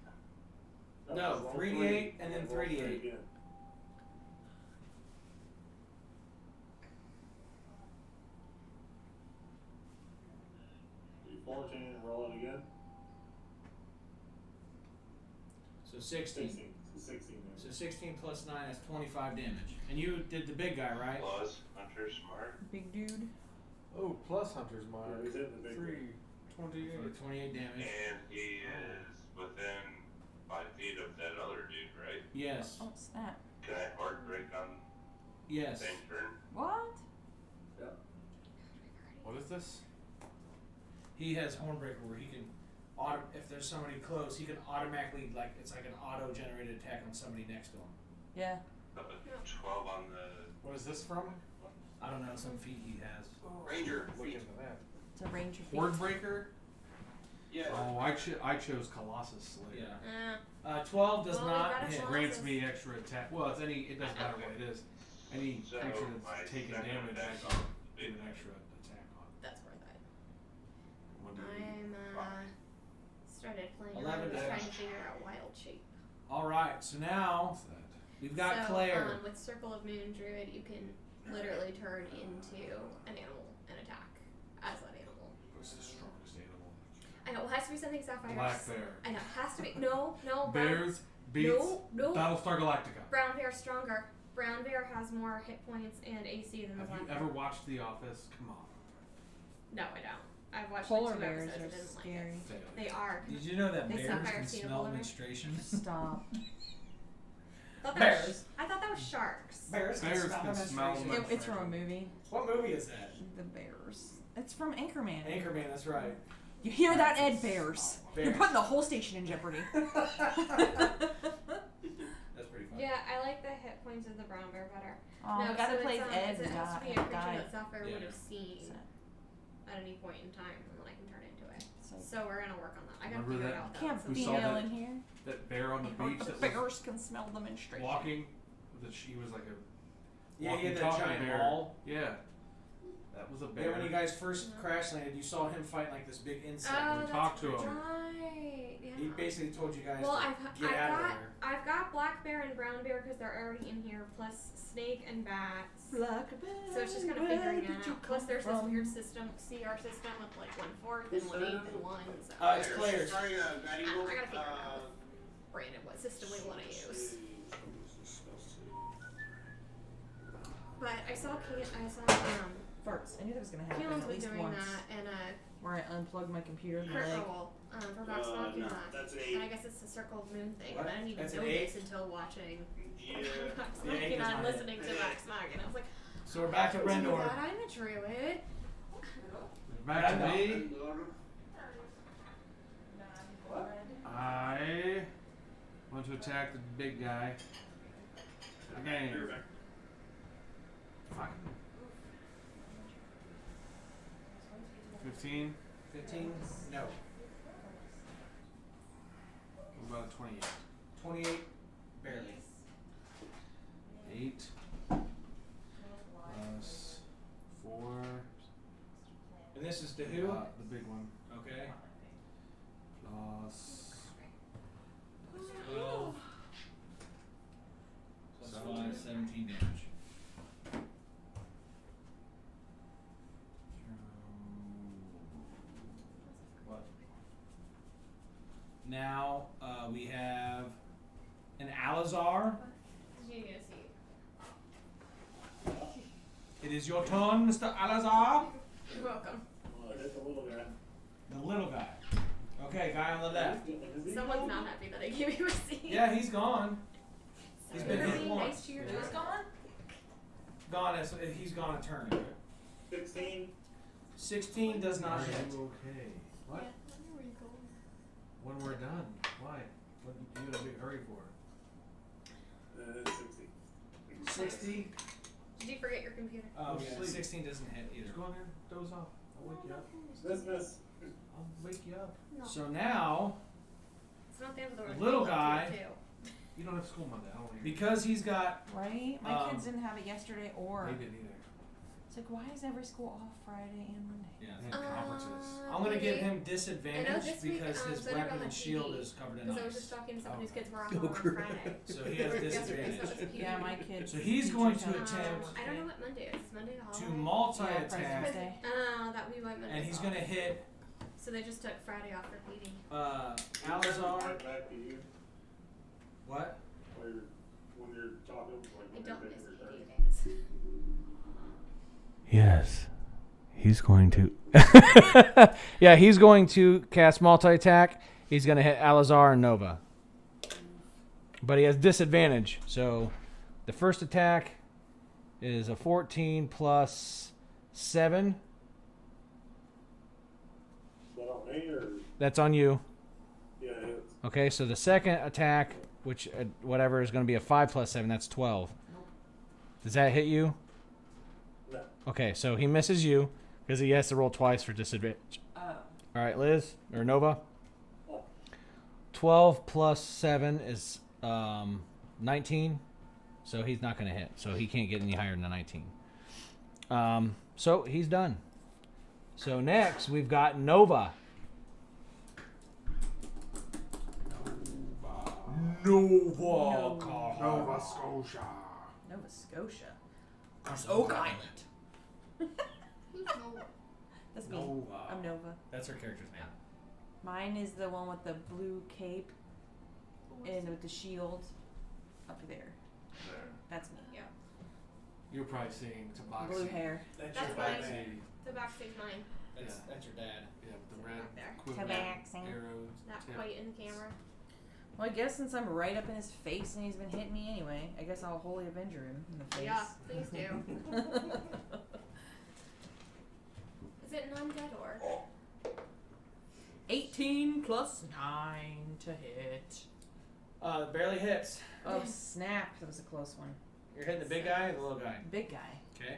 No, roll 3d8 three, and then roll three 3d8. again. Do 14 and roll it again. So 16. 16. So 16 there. So 16 plus 9 is 25 damage. And you did the big guy, right? Plus Hunter Smart. Big dude. Oh, plus Hunter's Yeah, Mark. he's hitting the big 328. For 28 damage. And he is within 5 feet of that other dude, right? Yes. Oh snap. Can I heartbreak on Yes. same turn? What? What is this? He has Hornbreaker where he can, if there's somebody close, he can automatically, like, it's like an auto-generated attack on somebody next to him. Yeah. Up at 12 on the. What is this from? I don't know, some feat he has. Ranger. Look into that. It's a ranger feat. Word breaker. Yeah. Oh, I chose Colossus Slayer. Uh, 12 does Well, we not got a hit. shot. Grants me extra attack. Well, it's any. It doesn't matter what it is. Any So creature my that's taking second damage, I attack can on do an extra attack on. that's worth it. One d8. I'm started playing 11 around damage. trying to figure out wild shape. All right, so now What's that? we've got so, Claire. with Circle of Moon Druid, you can literally turn into an animal and attack as that animal. What's the strongest animal? I know, it has to be something sapphire. Black bear. I know, it has to be. No, Bears beats No. Battlestar Galactica. Brown bear stronger. Brown bear has more hit points and AC than the Have black you bear. ever watched The Office? Come on. No, I don't. I've watched Polar like 2 bears episodes. are I didn't scary. like it. Fail. They are. Did you know that They bears sapphire can seen a smell polar bear? menstruation? Stop. I thought that was sharks. Bears Bears can smell menstruation. It's from a movie. What movie is that? The Bears. It's from Anchorman. Anchorman, that's right. You hear that, Ed? Bears. You're Bears. putting the whole station in jeopardy. That's pretty funny. Yeah, I like the hit points of the brown bear better. Oh, no, the guy so that plays it's, Ed it has to be a creature died. that Sapphire would Yeah. have seen at any point in time, and then I can turn into it. So- So we're gonna work on that. I gotta Remember figure it that? out. though. Can't So We be saw that- in here. That bear on the beach that was Bears can smell the menstruation. walking. That she was like a Yeah, he had that walking giant bear. ball. Yeah. That was a bear. Yeah, when you guys first crash landed, you saw him fight like this big insect. Oh, we that's talked to him. right. Yeah. He basically told you guys Well, to get out of there. I've got black bear and brown bear because they're already in here, plus snake and bats. Black bear, So it's just kind of where figuring did it you out. Plus, there's come this from? weird system, CR system with like 1/4 and 1/8 and 1. So It's Claire's. Sorry, Guiding I Bolt. gotta figure it out. Brandon, what system we want to use. But I saw Farts. I knew that was gonna happen Keelan's at been least doing once. that, and Where I unplugged my computer and Crit like, Roll for Vox Machina. no, that's an And I 8. guess it's the Circle of Moon thing, What? and I didn't even That's know an this 8? until watching Yeah. Vox Yeah, eight Machina does and not listening to Vox Machina. I was like, So we're back to do Rendor. that, I'm a druid. Back to Rendor. me. I want to attack the big guy. Again. Fuck. 15. 15? No. What about 28? 28? Barely. 8 plus 4. And this is to who? The big one. Okay. Plus 12. Plus 5, 17 damage. What? Now we have an Alizar. Did you get a seat? It is your turn, Mr. Alizar. You're welcome. I hit the little guy. The little guy. Okay, guy on the left. Is he Someone's gone? not happy that I gave you a seat. Yeah, he's gone. He's So been you're hit being once. nice to your Yeah. dog. who's gone? Gone as he's gone a turn. 16. 16 does not Are hit. you okay? What? When we're done. Why? What are you in a big hurry for? 60. 60. Did you forget your computer? Oh Go yeah, sleep. 16 doesn't hit either. Just go in there, doze off. I'll wake you up. Dismiss. I'll wake you up. No. So now, It's not the end of the world. little We'll do guy- it too. You don't have school Monday. I don't want to hear because he's got Right? My Um, kids didn't have it yesterday or. They didn't either. It's like, why is every school off Friday and Monday? yeah. They had conferences. I'm gonna give maybe. him I know disadvantage this week, because his so I turned weapon on and the shield TV, is covered in Because I was just ice. talking to someone whose kids were off Go on crazy. Friday. So he has Yesterday, so disadvantage. it was Yeah, my kids. So he's teachers going to have attempt I don't know what Monday is. Is Monday a To holiday? multi-attack, President's Day. Oh, that would be why Monday. and he's gonna hit So they just took Friday off for PD. Alizar. Right back to you. What? Or when you're talking, like I when don't you're miss taking your PD turn. days. Yes. He's going to. Yeah, he's going to cast multi attack. He's going to hit Alizar and Nova. But he has disadvantage. So the first attack is a 14 plus 7. Is that on me or? That's on you. Yeah, it is. Okay, so the second attack, which whatever is going to be a 5 plus 7, that's 12. Does that hit you? No. Okay, so he misses you because he has to roll twice for disadvantage. Oh. All right, Liz or Nova. Oh. 12 plus 7 is 19. So he's not going to hit. So he can't get any higher than a 19. So he's done. So next we've got Nova. Nova. Nova Scotia. Nova Scotia. Oak Island. That's me. Nova. I'm Nova. That's her character's name. Mine is the one with the blue cape and with the shield up there. There. That's me. Yeah. You're probably seeing Tabaxi. Blue hair. That's That's your mine. dad. The backstate's mine. That's your dad. Yeah, the red Back there. equivalent Tabaxi. arrows. Not tip. quite in the camera. Well, I guess since I'm right up in his face and he's been hitting me anyway, I guess I'll Holy Avenger him in the face. Yeah, please do. Is it an undead or? 18 plus 9 to hit. Barely hits. Oh, snap. That was a close one. You're hitting the big guy or the little guy? Big guy. Okay.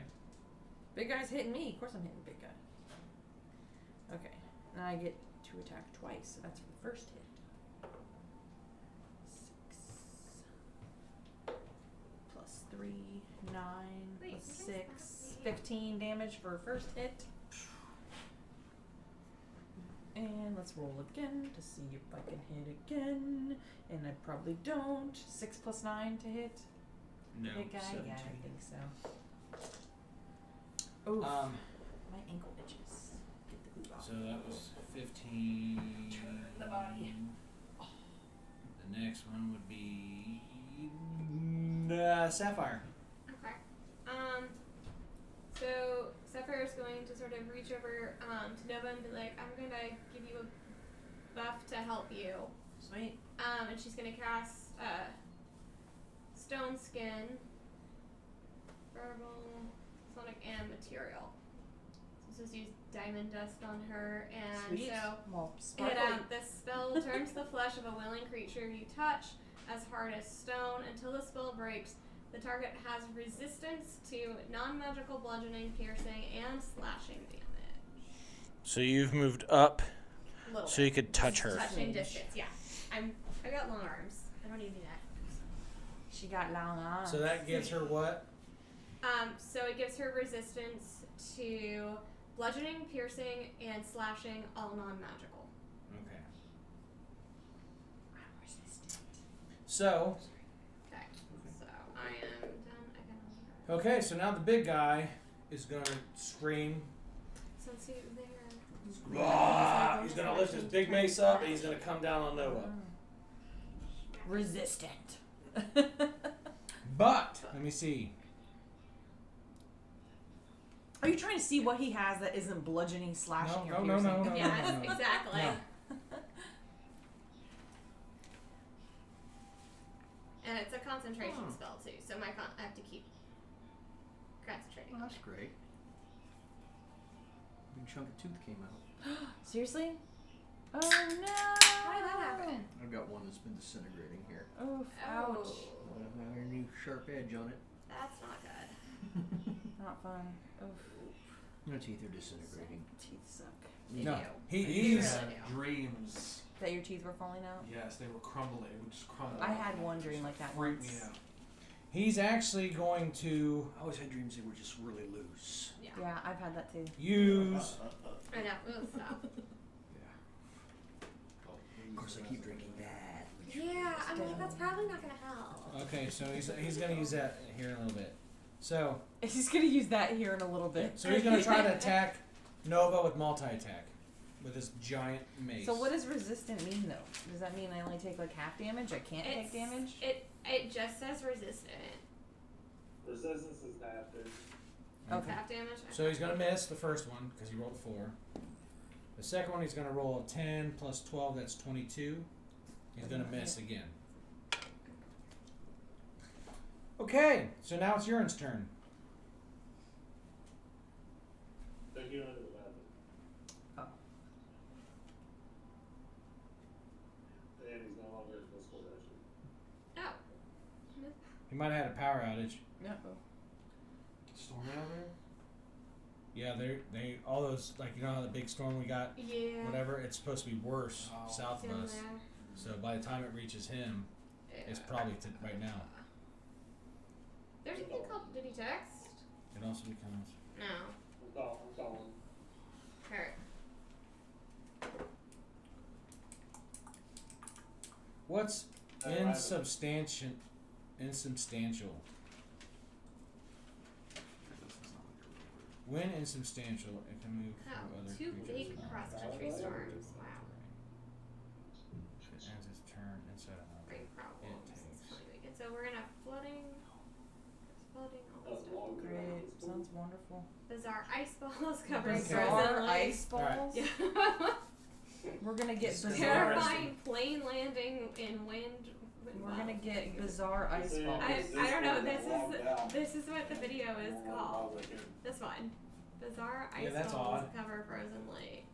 Big guy's hitting me. Of course I'm hitting the big guy. Okay. Now I get to attack twice, so that's for the first hit. 6 plus 3, 9 Wait, plus you guys 6, 15 damage for first hit. And let's roll again to see if I can hit again. And I probably don't. 6 plus 9 to hit. No. Big guy? 17. Yeah, I think so. Oof. My ankle itches. Get the boot off. So that was 15. Turn the body. The next one would be Sapphire. Okay. So Sapphire is going to sort of reach over to Nova and be like, I'm going to give you a buff to help you. Sweet. And she's going to cast Stone Skin, Verbal, Sonic, and Material. So this is use Diamond Dust on her, and Sweet. so Well, it, sparkly. this spell turns the flesh of a willing creature you touch as hard as stone. Until the spell breaks, the target has resistance to non-magical bludgeoning, piercing, and slashing damage. So you've moved up A little so bit. you could touch her. Touching distance, yeah. I got long arms. I don't need to do that. She got long arms. So that gives her what? So it gives her resistance to bludgeoning, piercing, and slashing, all non-magical. Okay. I'm resistant. So, Okay. So I am done. I can okay, so now the big guy is going to scream. So let's see there. "Rah!" He's going to lift his big mace up and he's going to come down on Nova. Resistant. But, let me see. Are you trying to see what he has that isn't bludgeoning, slashing, or No, piercing? no. Yes, exactly. No. And it's a concentration spell too, so I have to keep concentrating. Oh, that's great. Big chunk of tooth came out. Seriously? Oh no! How did that happen? I've got one that's been disintegrating here. Oof, ouch. A new sharp edge on it. That's not good. Not fun. Oof. My teeth are disintegrating. Teeth suck. No. do. He's... Really do. Dreams. That your teeth were falling out? Yes, they were crumbling. It would just crumble. I had one dream like that Freak once. me out. He's actually going to I always had dreams they were just really loose. Yeah. Yeah, I've had that too. use... I know. Ooh, stop. Of course, I keep drinking that. Yeah, I'm like, that's probably not gonna help. Okay, so he's going to use that here in a little bit. So He's gonna use that here in a little bit. he's going to try to attack Nova with multi-attack. With this giant mace. So what does resistant mean though? Does that mean I only take like half damage? I can't take damage? It just says resistant. Resistance is half damage. Okay. Half damage. So he's going to miss the first one because he rolled a 4. The second one he's going to roll a 10 plus 12, that's 22. He's going to miss again. Okay, so now it's Urin's turn. Thank you under the bathroom. Oh. And he's no longer visible actually. Oh. He might have had a power outage. No. Yeah, they all those, like, you know how the big storm we got, Yeah. whatever, it's supposed to be worse south of Down us. there. So by the time it reaches him, it's probably right now. There's a thing called. Did he text? It also becomes. No. I'm calling. Alright. What's insubstantial? When insubstantial, it can move Oh, through other two creatures. big cross-country storms. Wow. It ends its turn inside of out. Rain problems. It It's takes. funny weekend. So we're gonna have flooding. There's flooding, all this stuff. Great. Sounds wonderful. Bizarre ice balls covering Bizarre frozen ice lakes. balls. Yeah. We're gonna get bizarre. Terrifying plane landing in wind. We're gonna get bizarre ice balls. I don't know. This is what the video is called. This one. Bizarre ice that's balls odd. cover frozen lake.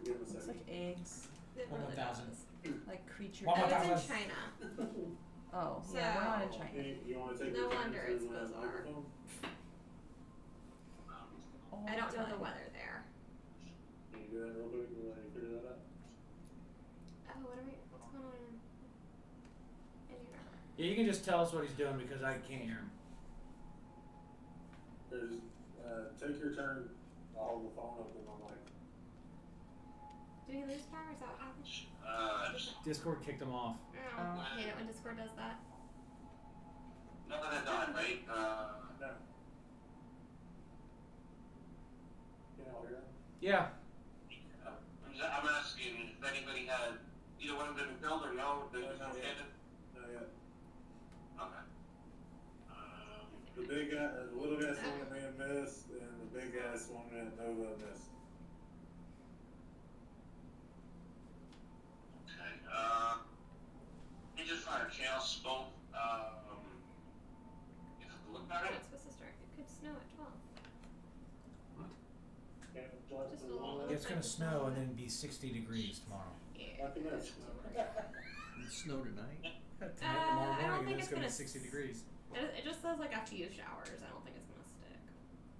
Looks like eggs, It One really 1,000. does. like creatures. One Oh, more time. it's in China. Oh, yeah, we're not in So- China. You want to take No your turn wonder to, it's bizarre. microphone? All I don't the know the time. weather there. Can you do that real quick? You want to figure that out? Oh, what's going on in your Yeah, you can just tell us what he's doing because I can't hear him. There's, take your turn. I'll hold the phone up and I'm like, Did he lose power? Is that what happened? Discord kicked him off. Oh, I hate it when Discord does that. Nothing had died, right? no. You know, hear that? Yeah. I'm asking if anybody had either one of them been killed or no? They just Not yet. dead? Not yet. Okay. The big guy, the little guy swung at me and missed, and the big guy swung at Nova and missed. Okay. He just fired chaos bolt. You have to look at Oh, it. it's supposed to start. It could snow at 12. Just a little bit. It's gonna snow and then be 60 degrees tomorrow. Yeah. Lucky miss. It snowed tonight. Tonight, I tomorrow don't morning, and think it's it's gonna be gonna 60 degrees. It just says like a few showers. I don't think it's gonna stick.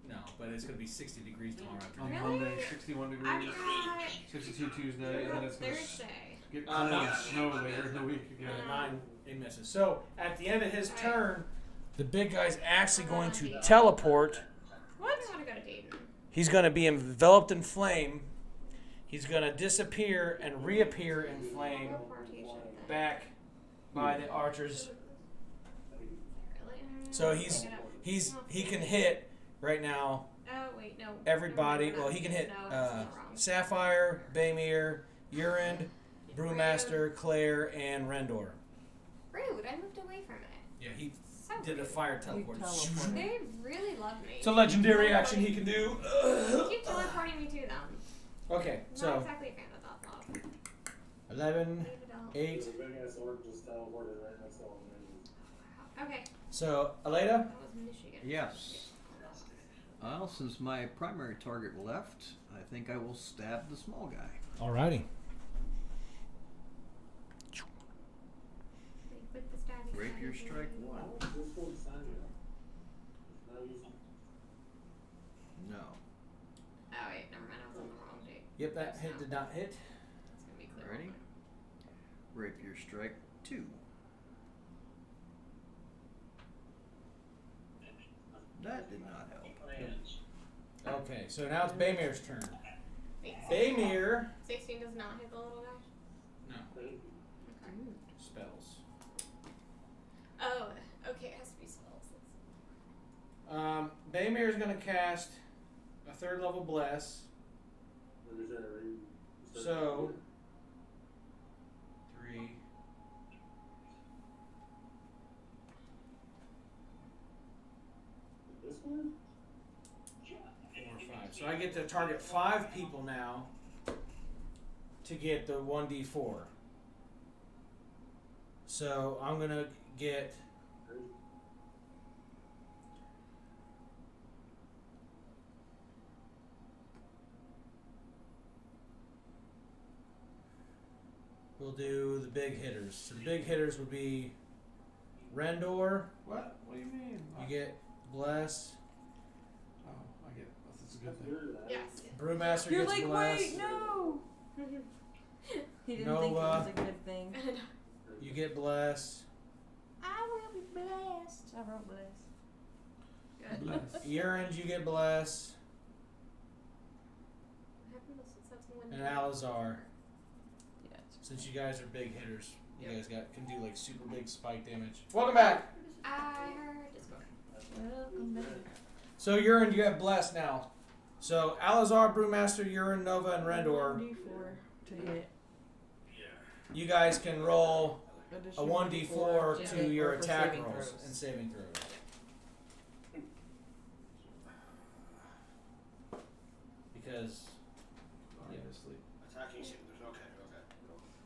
No, but it's gonna be 60 degrees tomorrow On afternoon. Really? Monday, 61 I've degrees. got 62 Tuesday, and then it's going to Thursday. get No. cold and snow later in the week again. 9, he misses. So at the end of his Alright. turn, The big guy's actually going to teleport. What? I want to go to Dayton. He's going to be enveloped in flame. He's going to disappear and reappear in flame Teleportation thing. back by the archers. Really? So he can hit right now Oh wait, no. everybody. No, Well, he can hit no, that's wrong. Sapphire, Baymir, Urand, Brewmaster, Claire, and Rendor. Rude. I moved away from it. yeah, he So did a rude. fire teleport. They really love me. It's a legendary action he can do. Keep teleporting me to them. Okay, Not so exactly a fan of that love. 11, Leave it alone. 8. The big ass orc just teleported right next to all the Okay. So, Elena? That was Michigan. Yes. Well, since my primary target left, I think I will stab the small guy. Alrighty. With the stabby Rapier stabby strike stabby. 1. This one's sign you. No use. No. Oh wait, never mind. I was on the wrong date. Yep, that hit did not hit. It's gonna be clear. Ready? Rapier strike 2. That did not help. Okay, so now it's Baymir's turn. Wait, Baymir. 16 does not hit the little guy. No. Okay. Spells. Oh, okay. It has to be spells. Baymir is going to cast a 3rd level bless. So 3. This one? 4, 5. So I get to target 5 people now to get the 1d4. So I'm going to get we'll do the big hitters. So the big hitters would be Rendor. What? What do you mean? You get Bless. good thing. Hear that? Yes. Brewmaster You're gets like, blessed. wait, no. He didn't think it was a good thing. You get blessed. I will be blessed. I wrote blessed. Good. Urine, you get blessed. What happened since that's one? And Alazar. Yeah. Since you guys are big hitters, you guys can do like super big spike damage. Welcome back. I heard Discord. Welcome back. So Urine, you have blessed now. So Alazar, Brewmaster, Urine, Nova, and Rendor, 1d4 to hit. you guys can roll a Additional 1d4 to to hit your or for attack saving rolls throws. and saving throws. Because Attacking saving throws. Okay.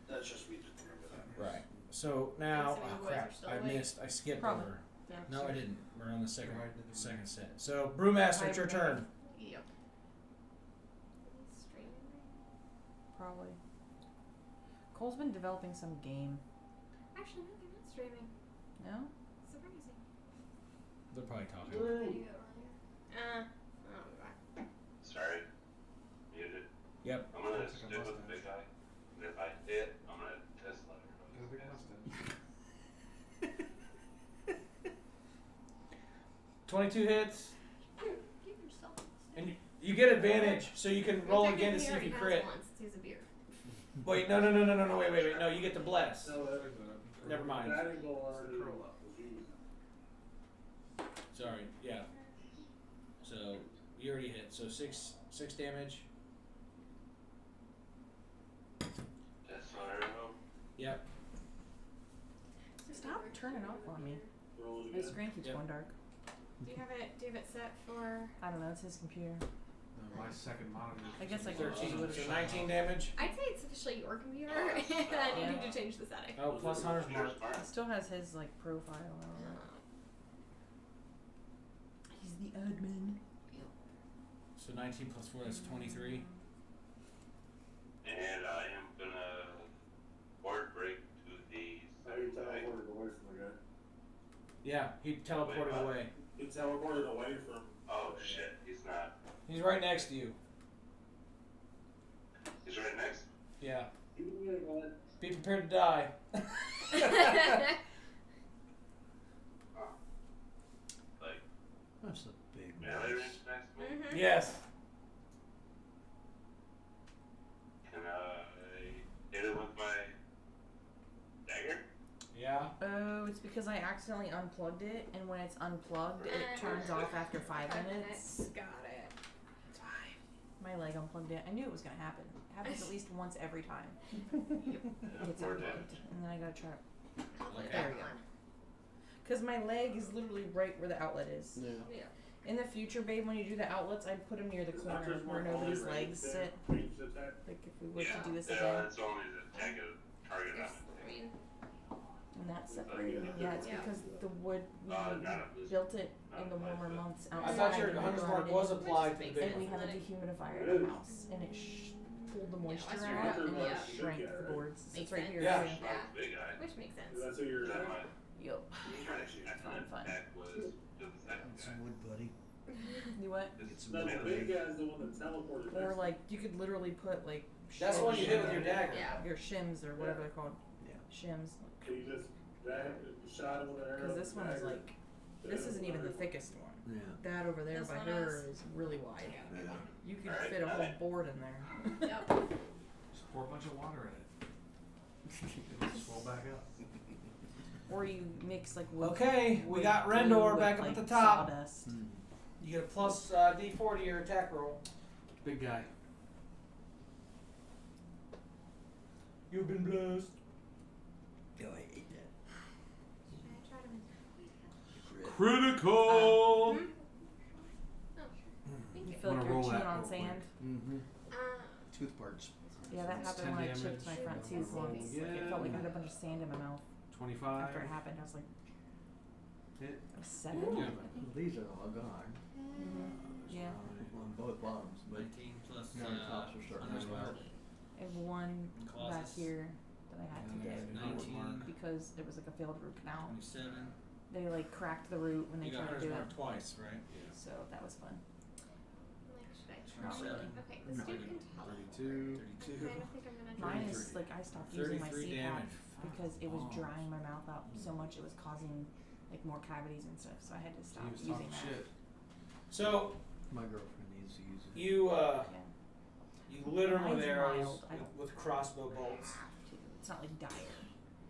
That's just me to remember that. right. So now, So you oh guys crap! are still I awake? missed. I skipped Probably. over. Yeah, No, sure. I didn't. We're on the second Right, didn't second set. So Brewmaster, it's your turn. Yep. Streaming. Probably. Cole's been developing some game. Actually, no, they're not streaming. No? Surprising. They're probably talking. Video earlier. Oh, right. Sorry. Muted. Yep. I'm gonna stick with the big guy. And if I hit, I'm gonna test Got a letter. big mustache. 22 hits, Give yourself a and you get advantage, so you can roll Technically, again to he see if you already has crit. one since he's a beer. Wait, no, wait. No, you get to bless. No, that, Never mind. that angle already was used. Sorry, yeah. So you already hit. So six damage. Test letter. Yep. Stop turning off on me. Roll it My again. screen keeps Yep. going dark. Do you have it set for? I don't know, it's his computer. No, my second monitor. I guess I 13, could so 19 damage. I'd say it's officially your computer, and I need you to change the setting. Oh, plus Hunter's mark. He still has his like profile. I don't know. He's the admin. So 19 plus 4, that's 23. And I am gonna ward break to the How you second guy. teleported away from the guy? Yeah, he teleported away. He teleported away from. Oh shit, he's not. He's right next to you. He's right next. Yeah. He was getting one. Be prepared to die. Like, That's a big melee range next to me. Mhm. Yes. Can I hit it with my dagger? Yeah. Oh, it's because I accidentally unplugged it, and when it's unplugged, it turns off after 5 minutes. Got it. It's fine. My leg unplugged it. I knew it was gonna happen. It happens at least once every time. Yeah, It's 4 unplugged, damage. and then I gotta try. Okay. There we go. Because my leg is literally right where the outlet is. Yeah. Yeah. In the future, babe, when you do the outlets, I'd put them near the It's not corner just where more nobody's volley legs range, sit. ranged attack. Like if we were Yeah, to do this yeah, again. it's only the target There's, on I mean, And that's separated. Yeah, it's Yeah. because the wood, we not a blizzard. built it in the Not a warmer blizzard. months I outside. thought your and we Hunter's brought mark it was in. applied to the big And we one. have a dehumidifier in the house, and it pulled the moisture Western out and Europe, it yeah. shrank Yeah, the right. boards. Makes It's right sense. here. Yeah. too. Yeah. Big guy. which makes sense. That's what you're. Is that my Yup. excellent Fun. attack was to the second guy? Some wood, buddy. You what? This Get is some No, the wood, big buddy. guy's the one that teleported. Or next like you could literally put like That's the one you hit with your dagger. Yeah. your shims or whatever they're called. Yeah. Shims. So you just shot him with an arrow. Because this one is dagger. like, this isn't even the thickest one. Yeah. That over there This by one her is- is really wide. Yeah. You could Alright, fit a got whole it. board in there. Yep. Just pour a bunch of water in it. It'll swell back up. Or you mix like wood. Okay, we wood got glue Rendor with, back up like, at the top. Sawdust. Hmm. You get a plus D4 to your attack roll. Big guy. You've been blessed. Oh, I hate that. I tried to Crit. Critical! Oh, thank You you. feel like Wanna you're roll chewing that on real sand. Mm-hmm. Uh, Tooth parts. Yeah, that It's happened 10 when I damage. chipped my front tooth once. Like, it felt like I had a bunch of sand in my mouth 25. after it happened. I was like, Hit. I was 7. Yeah. Well, these are all gone. Yeah. On both bottoms, but 19 plus now the tops are starting Hunter's to mark. I have one back Clauses. here that I had to Yeah, get there's another 19. mark. because it was like a failed root canal. 27. They like cracked the root when they You got tried to Hunter's do mark it. twice, right? So that was fun. like, should I This No, dude can tell. 32. I kind of think I'm gonna Mine try. is like I stopped using my 33 CPAP damage. because it was Balls. drying my mouth out so much it was causing like more cavities and stuff. So I had to stop He was using talking that. shit. So My girlfriend needs to use it. you Yeah. you lit him with Mine's arrows mild. I don't with crossbow bolts, have to. It's not like dire.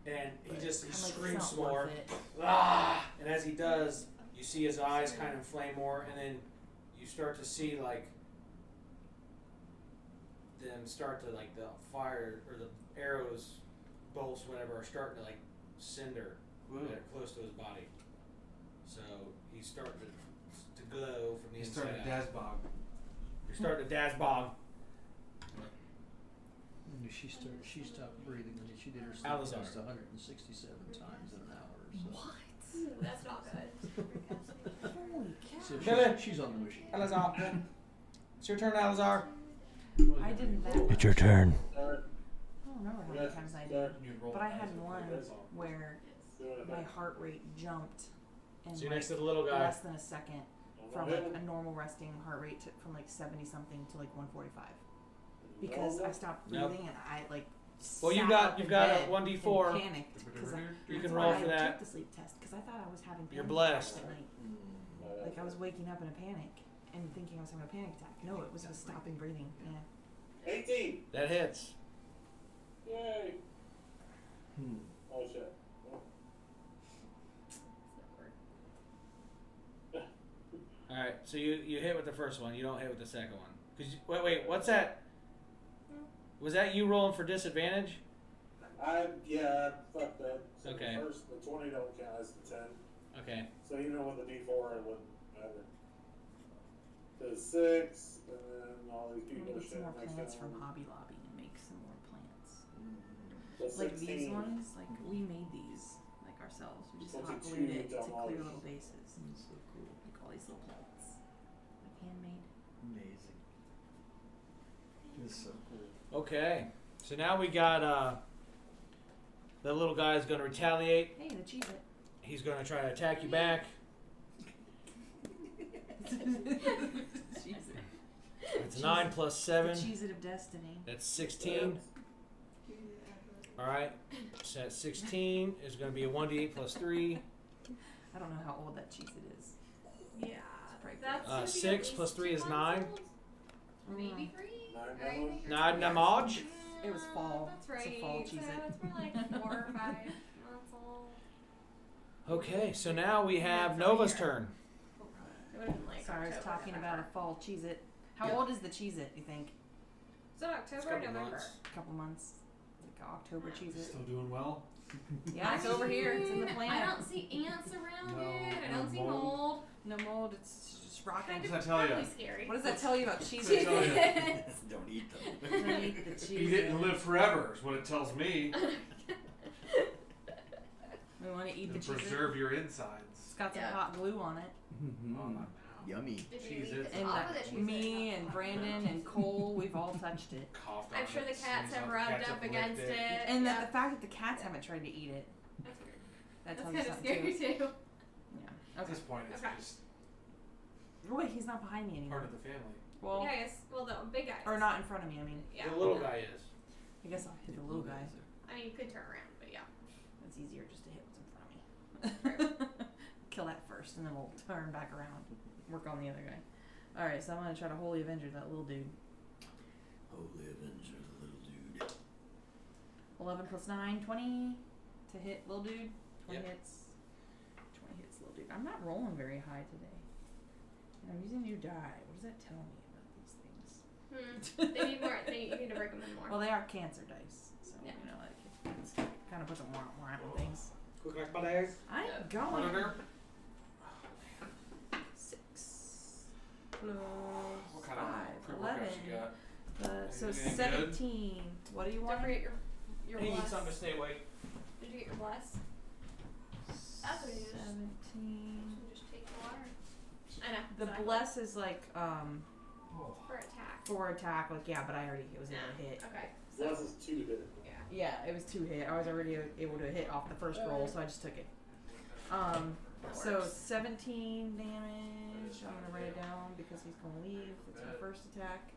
and he I'm like, screams it's some not more. worth it. Ah! And as he does, you see his eyes kind of inflame more, and then you start to see like them start to like the fire or the arrows, bolts, whatever, are starting to like cinder that are close to his body. So he's starting to glow from the He inside started out. Dazmog. You're starting to Dazmog. And she stopped breathing and she did her sleep Alazar. test 167 times in an hour. So, Ooh, that's not good. Holy cow. so Kill she's on the machine. Alazar. It's your turn, Alazar. I didn't that much. It's your turn. I don't remember how many times I did. But I had one where my heart rate jumped in So you're like next to the little guy. less than a second from like a normal resting heart rate to, from like 70 something to like 145 because I stopped Nope. breathing and I like Well, sat you've got- up you've in got a bed 1d4. and panicked because You that's can why roll I for that. took the sleep test because I thought I was having panic You're attacks blessed. at night. Like I was waking up in a panic and thinking I was having a panic attack. No, it was just stopping breathing. Yeah. 18. That hits. Yay. Oh shit. All right. So you hit with the first one. You don't hit with the second one. Cause wait. What's that? Was that you rolling for disadvantage? Yeah, fuck that. So Okay. the 20 don't count as the 10. Okay. So even with the D4, it wouldn't matter. The 6, and then all these I'm people gonna are get some more shit next plants to from them. Hobby Lobby and make some more plants. So Like these 16. ones, like we made these like ourselves. We just hot 22 glued it to dollars. clear little bases. That's so cool. Like all these little plants. Like handmade. Amazing. It's so cool. Okay. So now we got the little guy's gonna retaliate. Hey, the cheese it. He's gonna try to attack you back. It's 9 plus 7. The cheese it of destiny. That's 16. All right. So that 16 is going to be a 1d8 plus 3. I don't know how old that cheese it is. Yeah. That's 6 plus 3 is 9. Maybe 3. 9 9 Namaj. It was fall. That's right. It's a fall cheese So it. it's more like 4 or 5 months old. Okay, so now we have Nova's turn. It would have been like Sorry, I was October, talking November. about a fall cheese it. How Yeah. old is the cheese it, you think? Is it October It's a or couple November? months. A couple months. Like October cheese it. Still doing well. Yeah, it's over here. It's in the I plant. don't see ants around No, it. I no don't see mold. mold. No mold. It's just rocking. Kind does of that tell ya? probably scary. What does that tell you about cheese Does it? that tell ya? Don't eat them. Don't eat the cheese Eat it and it. live forever is what it tells me. We want to eat the And cheese it. preserve your insides. It's got some Yeah. hot glue on it. Oh, my mouth. Yummy. Did you Cheese eat it. the And top of the cheese me it? and Brandon and Cole, we've all touched it. Coughed I'm on sure it, the cats sneezed have on it, rubbed cats up have against licked it. And Yeah. the fact that the cats haven't tried to eat it, That's weird. that That's tells you kind of something scary too. too. Yeah. At this point, it's Okay. just Oh, wait, he's not behind me anymore. part of the family. Well, Yeah, I guess. Well, the big guy. or not in front of me. I mean, Yeah. The little guy is. I guess I'll hit the little guy. I mean, you could turn around, but yeah. It's easier just to hit what's in front of me. Kill that first, and then we'll turn back around. Work on the other guy. All right, so I'm gonna try to Holy Avenger that little dude. Holy Avenger, the little dude. 11 plus 9, 20 to hit little dude. 20 Yep. hits. 20 hits little dude. I'm not rolling very high today. And I'm using new die. What does that tell me about these things? They need more. You need to break them in more. Well, they are cancer dice, so Yeah. you know, like it's kind of puts them more on things. Quick like butters. I'm Yeah. going. Predator? 6 plus What kind 5, of pre-workouts you 11. got? So Anything good? 17. What do you Don't want? forget your He needs bless. something to stay awake. Did you get your bless? That's what it is. 17. You just take the water. I know. The exactly. bless is like For attack. for attack, like yeah, but I already was able to hit. Okay. So this is 2 hit. Yeah. Yeah, it was 2 hit. I was already able to hit off the first roll, so I just took it. So works. 17 damage. I'm gonna write it down because he's gonna leave. That's my first attack.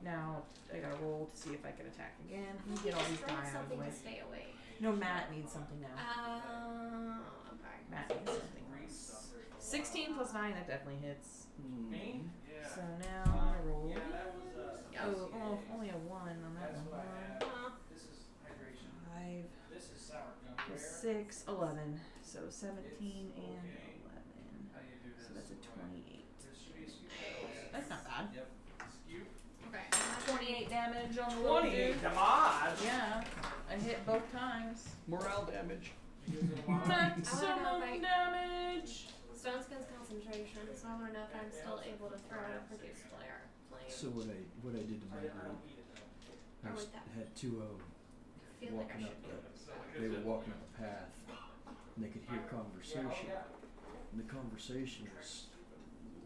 Now I gotta roll to see if I can attack again. You get all Just these drink die out of the something way. to stay awake. No, Matt needs something now. Okay. Matt needs something. 16 plus 9, that definitely hits. Me? So now I roll. Yeah. Oh, only a 1 on that one. This is hydration. 5 This is sour gum. plus 6, 11. So 17 and 11. How you do this? So that's a 28. This should be a scoop. That's not bad. Yep. Scoop. Okay. 28 damage on the little dude. 28 damage. Yeah, I hit both times. Morale damage. Maximum damage. Stone Skin's concentration, so I want to know if I'm still able to throw and produce flame. So what I did to my group, I Or would that had two of feel like I walking should up be? they were walking up a path, and they could hear conversation, and the conversation was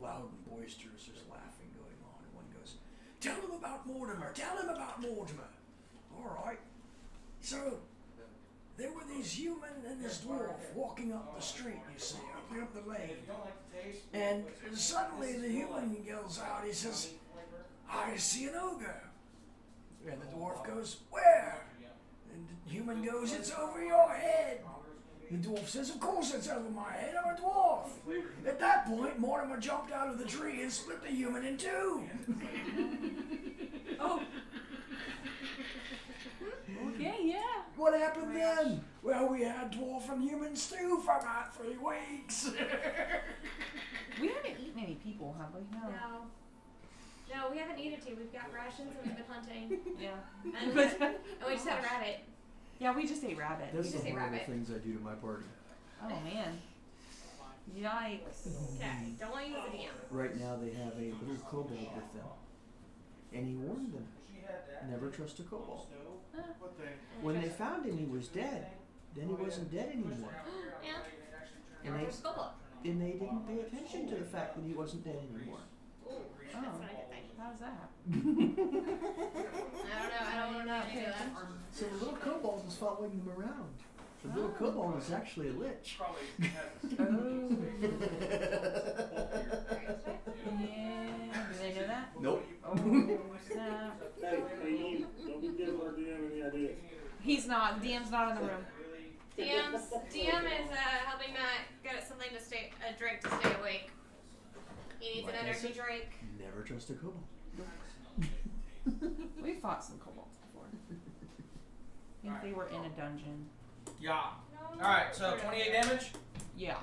loud and boisterous. There's laughing going on, and one goes, "Tell him about Mortimer. Tell him about Mortimer." All right. So there were these human and this dwarf walking up the street. You see, up the lane, and suddenly the human yells out. He says, "I see an ogre." And the dwarf goes, "Where?" And the human goes, "It's over your head." The dwarf says, "Of course it's over my head. I'm a dwarf." At that point, Mortimer jumped out of the tree and split the human in two. Oh. Okay, yeah. What happened then? Well, we had dwarf and human stew for about 3 weeks. We haven't eaten any people, have we? No. No, we haven't needed to. We've got rations and we've been hunting. Yeah. And we just had a rabbit. Yeah, we just ate rabbit. That's just the ate horrible rabbit. things I do to my party. Oh man. Yikes. Okay, don't want to use the DM. Right now they have a little kobold with them. And he warned them, never trust a kobold. What thing? When they found him, he was dead. Then he wasn't dead anymore. Yeah. And they, There's Scoble. and they didn't pay attention to the fact that he wasn't dead anymore. Ooh, that's not a good thing. How's that? I don't know. Okay, that. So the little kobold was following them around. The little kobold was actually a lich. Probably Oh. Yeah. Do they know that? Nope. Oh, snap. Hey, don't be giving our DM any ideas. He's not. DM's not in the room. DM is helping Matt get something to stay, a drink to stay awake. He needs Like an I energy said. drink. Never trust a kobold. We've fought some kobolds before. I think they were in a dungeon. Yeah. Alright, so 28 damage? Yeah.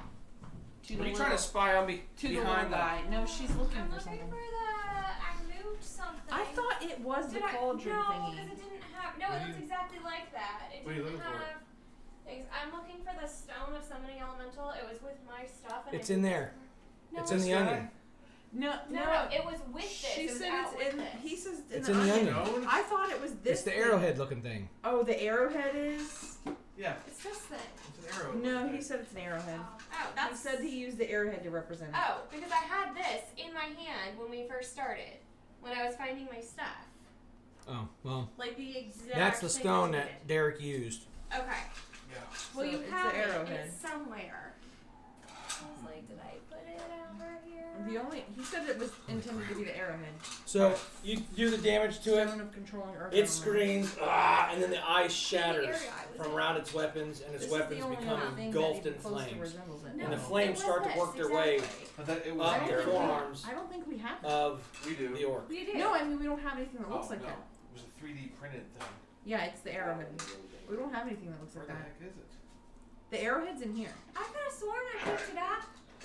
To What the are you trying to little- spy on me To the behind little guy. No, she's looking I'm for looking something. for I moved something. I thought it was the cauldron no, thingy. because it didn't have. No, it looks exactly like that. It What are you didn't looking for? have things. I'm looking for the stone of summoning elemental. It was with my stuff. And It's I in didn't- there. No, It's in the onion. No, No, it was with this. She it was said out it's with in. this. He says It's in the onion. I thought it was this. It's the thing. arrowhead looking thing. Oh, the arrowhead is. Yeah, It's this thing. it's an arrow. No, he said it's an arrowhead. Oh, He that's. said he used the arrowhead to represent it. Oh, because I had this in my hand when we first started, when I was finding my stuff. Oh, well. Like the exact. That's the thing stone I that needed. Derek used. Okay. Yeah. Well, So you it's have the it, and arrowhead. it's somewhere. I was like, did I put it over here? He said it was intended to be the arrowhead. So you do the damage to it. Stone of controlling earth. It screams, ah, and then the eye shatters area I was from in. around its weapons, and its weapons become engulfed in flames. And the flames start to work their way But that, it up was the an arrow. forearms I don't think we have that. of We do. the orc. We do. No, I mean we don't have anything that looks Oh, like no. that. It was a 3D printed thing. Yeah, it's the arrowhead. We don't have anything that looks Where like the that. heck is it? The arrowhead's in here. I could have sworn I picked it up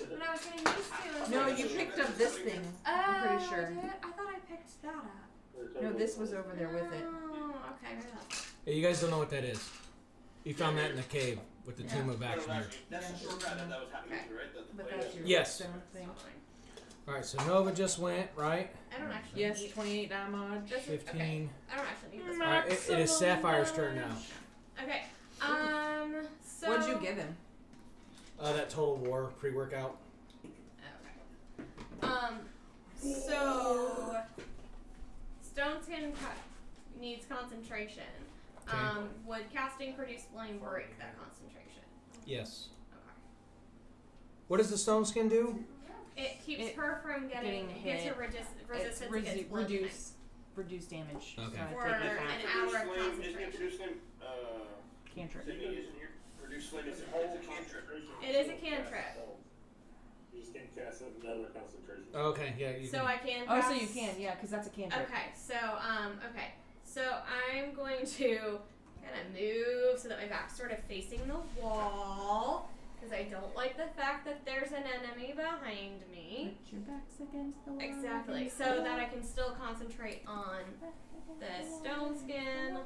when I was getting used to it. No, you picked up this thing. I'm pretty sure. I did? I thought I picked that up. No, this was over there with it. Oh, okay, maybe that's. Yeah, you guys don't know what that is. You found that in the cave with the Tomb of Action. That's the short guy that was happening to, right? But that's your Yes. stone thing. Alright, so Nova just went, right? I don't actually. Yes, need 28 damage. this. 15. Okay. I don't actually need this. Alright, it is Sapphire's turn now. Okay. So. What'd you give him? That Total War pre-workout. Okay. So. Stoneskin needs concentration. Okay. Would casting produce flame break that concentration? Yes. Okay. What does the stone skin do? It keeps It- her from getting getting hit. hit. Resistance It's against bludgeoning. reduce. reduce damage. Okay. So I For take an it back. hour of Isn't it concentration. produce flame? Cantrip. Isn't it? Produce flame is a cantrip. It is a cantrip. You just can't cast another concentration. Okay, yeah. You So can. I can. Oh, so cast- you can, yeah, because that's a cantrip. Okay, so I'm going to kind of move so that my back's sort of facing the wall because I don't like the fact that there's an enemy behind me. Put your backs against the wall. Exactly, so that I can still concentrate on the stone skin,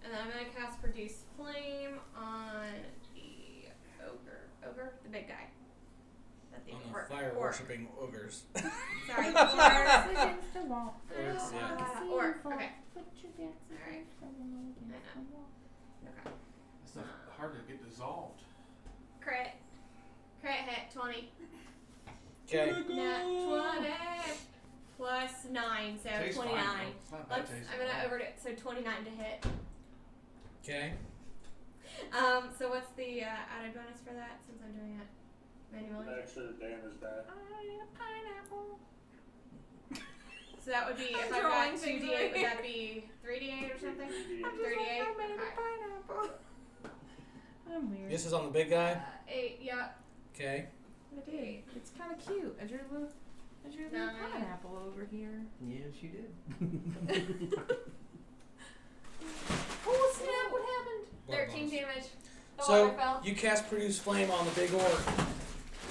and then I'm gonna cast Produce Flame on the ogre, the big guy. Not the On the orc. fire Orc. worshipping ogres. Sorry, orc. Against the wall. Orcs, yeah. Orc. Okay. Put your backs Alright. against the wall. Against the wall. Okay. It's not hard to get dissolved. Crit hit 20. Okay. Nat 20 plus 9, so Tastes 29. fine, though. It's not bad Let's. tasting I'm gonna at all. over it. So 29 to hit. Okay. So what's the added bonus for that? Since I'm doing it manually. Extra damage back. Pineapple. So that would be if I drawing got things 2d8. right Would that be 3d8 or something? 38. I made Okay. a pineapple. I'm weird. This is on the big guy. 8. Yeah. Okay. I did. It's kind of cute. I drew a little Nine. pineapple over here. Yes, you did. Oh snap! What happened? 13 damage. The So water fell. you cast Produce Flame on the big orc,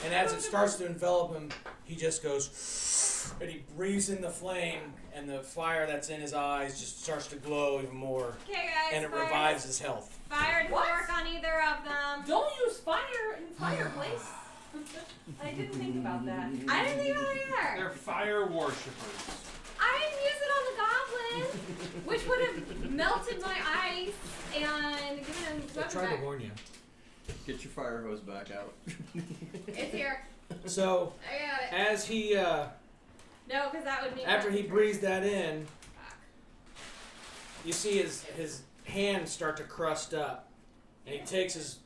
and as it starts to envelop him, he just goes, and he breathes in the flame, and the fire that's in his eyes just starts to glow even more, Okay, guys. and it fire. revives his health. Fire didn't What? work on either of them. Don't use fire in fireplace. I didn't think about that. I didn't think about it either. They're fire worshippers. I didn't use it on the goblin, which would have melted my ice and given him his I weapon tried back. to warn you. Get your fire hose back out. It's here. So I got it. as he, No, because that would mean after he breathes that in, Fuck. you see his hands start to crust up, and he takes his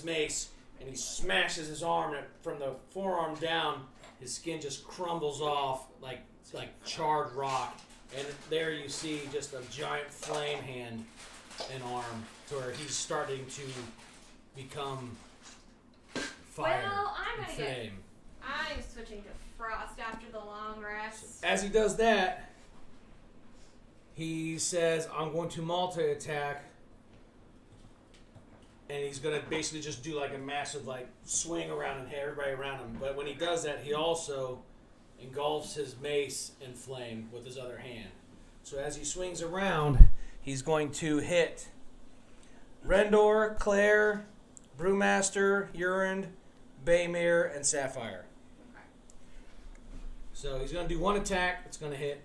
mace and he smashes his arm, and from the forearm down, his skin just crumbles off like charred rock, and there you see just a giant flame hand and arm, to where he's starting to become fire Well, I'm and gonna get. flame. I'm switching to frost after the long rest. As he does that, he says, "I'm going to multi-attack," and he's going to basically just do like a massive swing around and hit everybody around him. But when he does that, he also engulfs his mace in flame with his other hand. So as he swings around, he's going to hit Rendor, Claire, Brewmaster, Urine, Baymere, and Sapphire. Okay. So he's going to do one attack. It's going to hit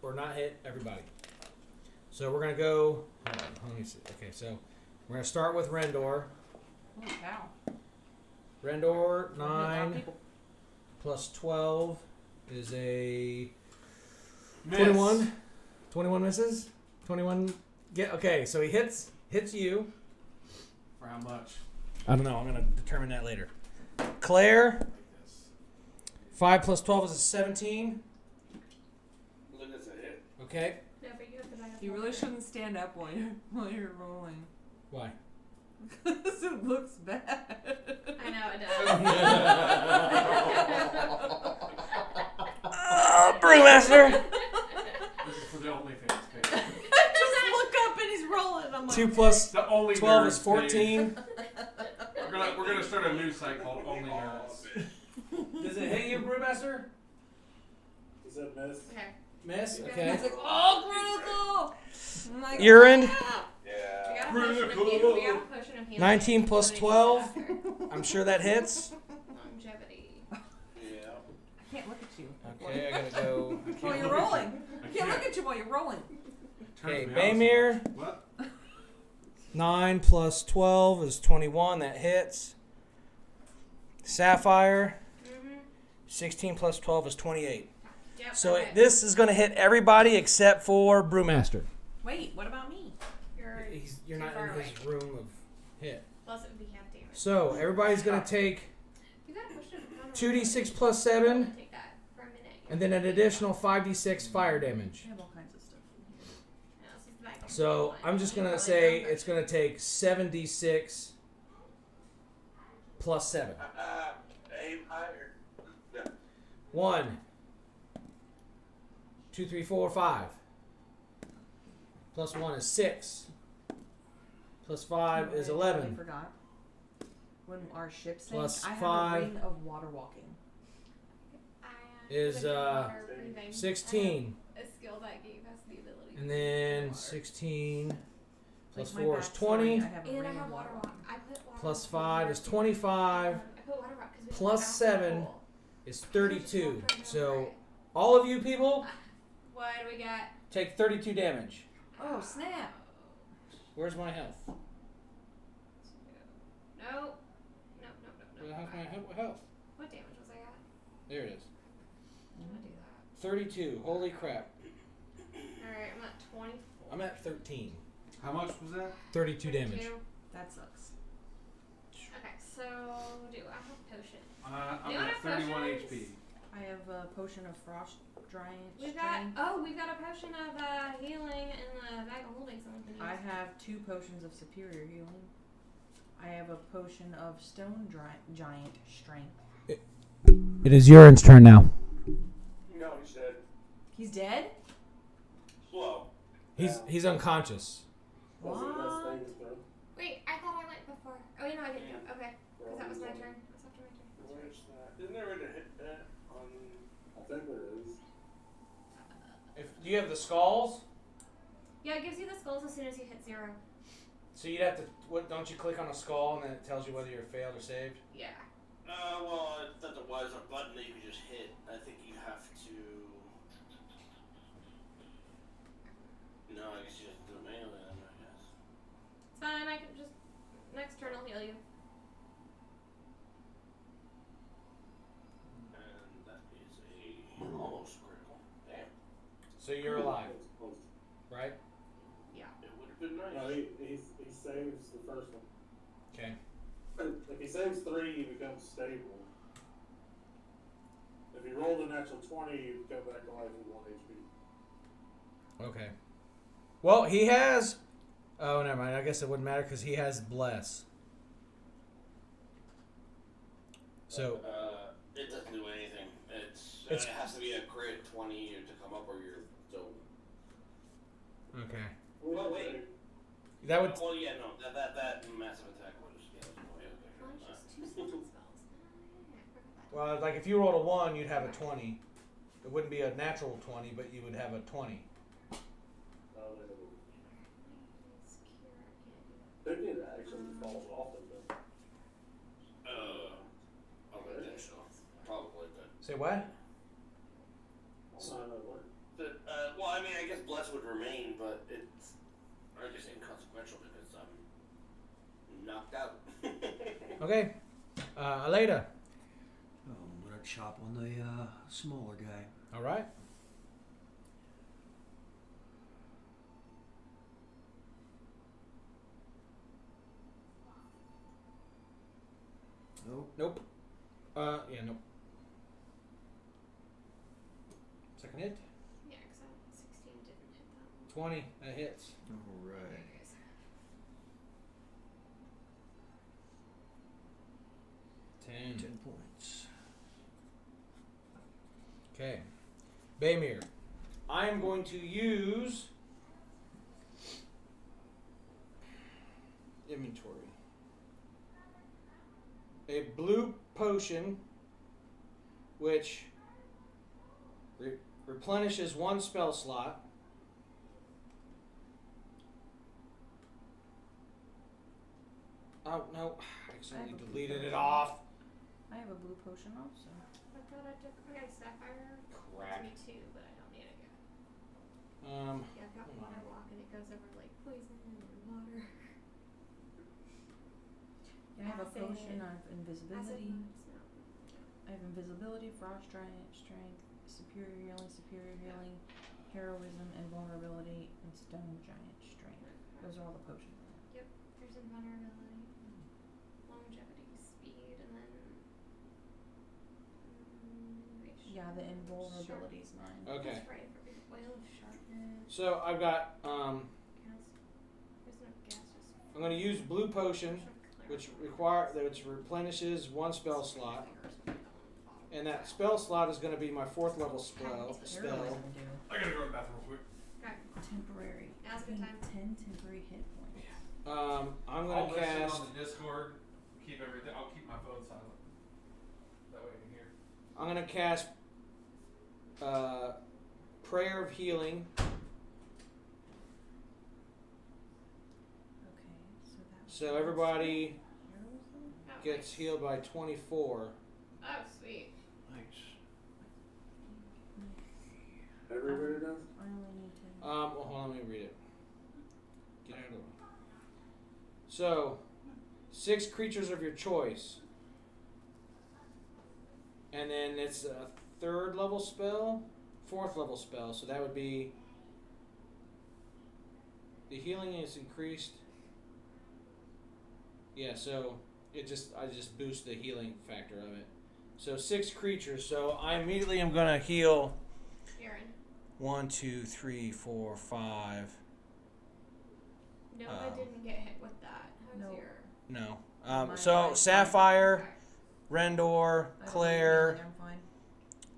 or not hit everybody. So we're going to go. Hold on, let me see. Okay, so we're going to start with Rendor. Holy cow. Rendor, 9 plus 12 is a Miss. 21. 21 misses. 21. Okay, so he hits you. For how much? I don't know. I'm going to determine that later. Claire, Like this. 5 plus 12 is a 17. Look, that's a hit. Okay. No, but you have to back up. You really shouldn't stand up while you're rolling. Why? Because it looks bad. I know it does. Brewmaster. This is for the OnlyFans page. Just look up and he's rolling. I'm like, 2 plus The only 12 nerds is 14. page. We're gonna start a news site called Only Nerds. Does it hit you, Brewmaster? Is that miss? Okay. Miss? Okay. Okay. He's like, oh, critical. I'm like, Urine. ah. We Yeah. got a potion of healing. We got a potion of healing. 19 plus Somebody 12. needs to get I'm sure that hits. longevity. Yeah. I can't look at you. Okay, I gotta go. While you're rolling. I can't look at you while you're rolling. Okay, Turns me on Baymere. so much. What? 9 plus 12 is 21. That hits. Sapphire. Mm-hmm. 16 plus 12 is 28. Yep. So okay. this is going to hit everybody except for Brewmaster. Wait, what about me? You're too not far in away. his room of hit. Plus it would be half damage. So everybody's going to take You got a potion of 2d6 plus 7. Take that for a minute. and then an additional 5d6 fire damage. I have all kinds of stuff in here. Yeah, this is the back. So I'm just gonna say it's gonna take 7d6 plus 7. Aim higher. 1, 2, 3, 4, 5. Plus 1 is 6. Plus 5 is I 11. forgot. When our ship sank, Plus I have 5 a ring of water walking. is 16. A skill that gave us the ability. And then 16 plus Like my 4 is backstory, 20. I have a And I ring have of water water walk. walking. I put water Plus walk 5 is in 25. I put water rock because Plus 7 is 32. So all of you people What do we got? take 32 damage. Oh, snap. Where's my health? No. How's my health? What damage was I at? There it is. I'm gonna do that. 32. Holy crap. Alright, I'm at 24. I'm at 13. How much was that? 32 damage. That sucks. Okay, so do I have potion? I'm You at want 31 potions? HP. I have a potion of frost giant We've strength. we've got a potion of healing in the bag of holding someone can use. I have 2 potions of superior healing. I have a potion of stone giant strength. It is Urin's turn now. No, he's dead. He's dead? Slow. He's unconscious. What's the best What? thing to throw? Wait, I thought I went before. Oh, no, I didn't go. Okay, because that was my turn. It was after my turn. Where's that? Isn't there a hit that on? I think there is. Do you have the skulls? Yeah, it gives you the skulls as soon as you hit 0. So you'd have to. Don't you click on a skull and then it tells you whether you're failed or saved? Yeah. Well, I thought there was a button that you could just hit. I think you have to. No, I guess you just do it manually then, I guess. It's fine, I can just. Next turn I'll heal you. And that is a almost critical. Damn. So you're alive, right? Yeah. It would have been nice. No, he saves the first one. Okay. If he saves 3, he becomes stable. If he rolled a natural 20, he'd go back to life with 1 HP. Okay. Well, he has. Oh, never mind. I guess it wouldn't matter because he has bless. So. It doesn't do anything. It It's- has to be a crit 20 to come up, or you're so. Okay. Well, wait. That would. Well, yeah, no. That massive attack was okay. Well, it's just 2 spell spells. Well, like if you rolled a 1, you'd have a 20. It wouldn't be a natural 20, but you would have a 20. I think it actually falls off of them. I think so. Probably, but. Say what? Well, I mean, I guess bless would remain, but it's, I guess, inconsequential because I'm knocked out. Okay. Elena. Oh, I'm gonna chop on the smaller guy. All right. Nope. Nope. Yeah, nope. Second hit. Yeah, because 16 didn't hit that one. 20. That hits. All right. There it is. 10 points. Okay. Baymir. I am going to use inventory. A blue potion which replenishes 1 spell slot. Oh, no. I accidentally deleted it off. I have a blue potion also. I thought I took. I got a sapphire. Crap. Me too, but I don't need it yet. Yeah, I've got water block and it goes over like poison and water. I have a Acid. potion of invisibility. No. I have invisibility, frost giant strength, superior healing, heroism, and vulnerability, and stone giant strength. Those are all the potions. Yep. There's invulnerability, longevity, speed, and then. Yeah, the invulnerability is 9. Okay. That's right. Oil of sharpness. So I've got Gas. There's no gas. Just I'm going to use blue potion, which replenishes 1 spell slot, and that spell slot is going to be my 4th level spell. I gotta go to the bathroom real quick. Okay. Temporary. Now's a good time. 10 temporary hit points. I'm I'll going to listen cast. on the Discord. Keep everything. I'll keep my phone silent. That way I can hear. I'm going to cast Prayer of Healing. Okay, so that. So everybody Oh, gets nice. healed by 24. Oh, sweet. Nice. Everybody does? I only need 10. Well, hold on, let me read it. Get out of the way. So, 6 creatures of your choice. And then it's a 3rd level spell, 4th level spell. So that would be the healing is increased. Yeah, so I just boost the healing factor of it. So 6 creatures. So I immediately am gonna heal. Aaron. 1, 2, 3, 4, 5. Nova didn't get hit with that. How's Nope. your? No. Mine- So mine- Sapphire, Okay. Rendor, I don't Claire, need healing, I'm fine.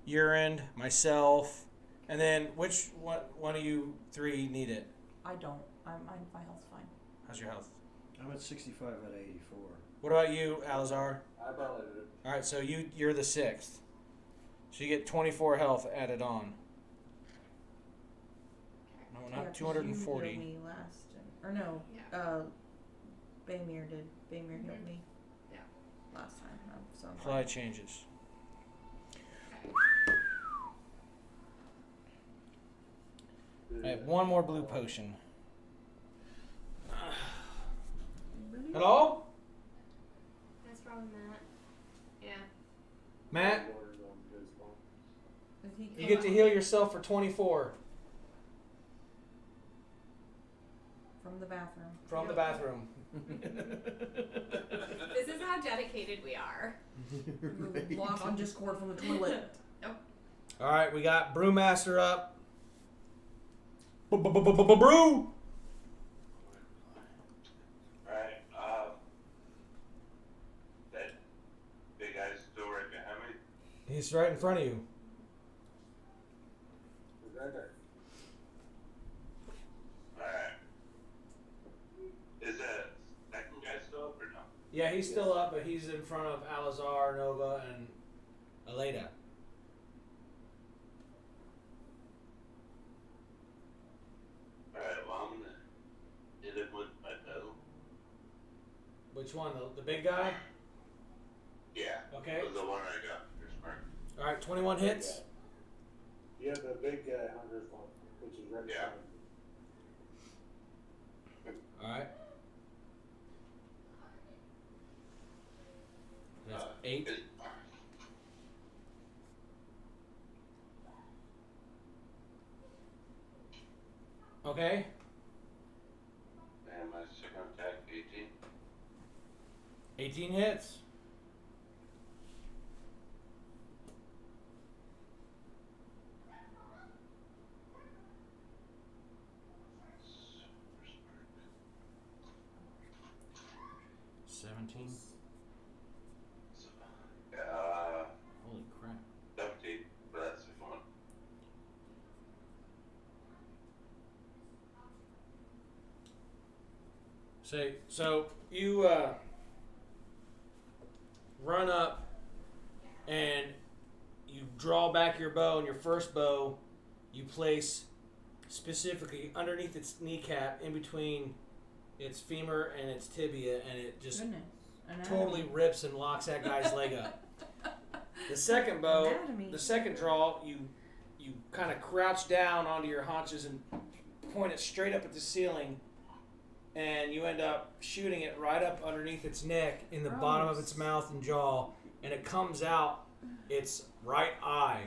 Urine, myself, and then which one of you 3 need it? I don't. My health's fine. How's your health? I'm at 65 out of 84. What about you, Alazar? I probably did it. All right, so you're the 6th. So you get 24 health added on. No, Yeah, not 'cause 240. You healed me last, or no? Yeah. Baymir did. Baymir healed me. Yeah. Last time, so I'm Apply fine. changes. I have 1 more blue potion. Hello? That's probably Matt. Yeah. Matt, Is he you get to coming heal yourself for 24 from the bathroom. from the bathroom. This is how dedicated we are. Log on Discord from the toilet. All right, we got Brewmaster up. Brew. Alright, that big guy's still right behind me. He's right in front of you. Is that guy? Alright. Is that second guy still up or no? Yeah, he's still up, but he's in front of Alazar, Nova, and Elena. Alright, well I'm gonna hit him with my bow. Which one? The big guy? Yeah. Okay. The one I got first mark. All right, 21 hits. Yeah, the big guy, hunter's one, which is right Yeah. behind. All right. That's 8. Okay. And my second attack, 18. 18 hits. Super 17. smart. Holy crap. 17, but that's the fun. So you run up and you draw back your bow, and your first bow you place specifically underneath its kneecap, in between its femur and its tibia, and it just Goodness. totally rips and locks that guy's leg up. The second bow, Anatomy. the second draw, you kind of crouch down onto your haunches and point it straight up at the ceiling, and you end up shooting it right up underneath its neck in the bottom of its mouth and jaw, and it comes out its right eye.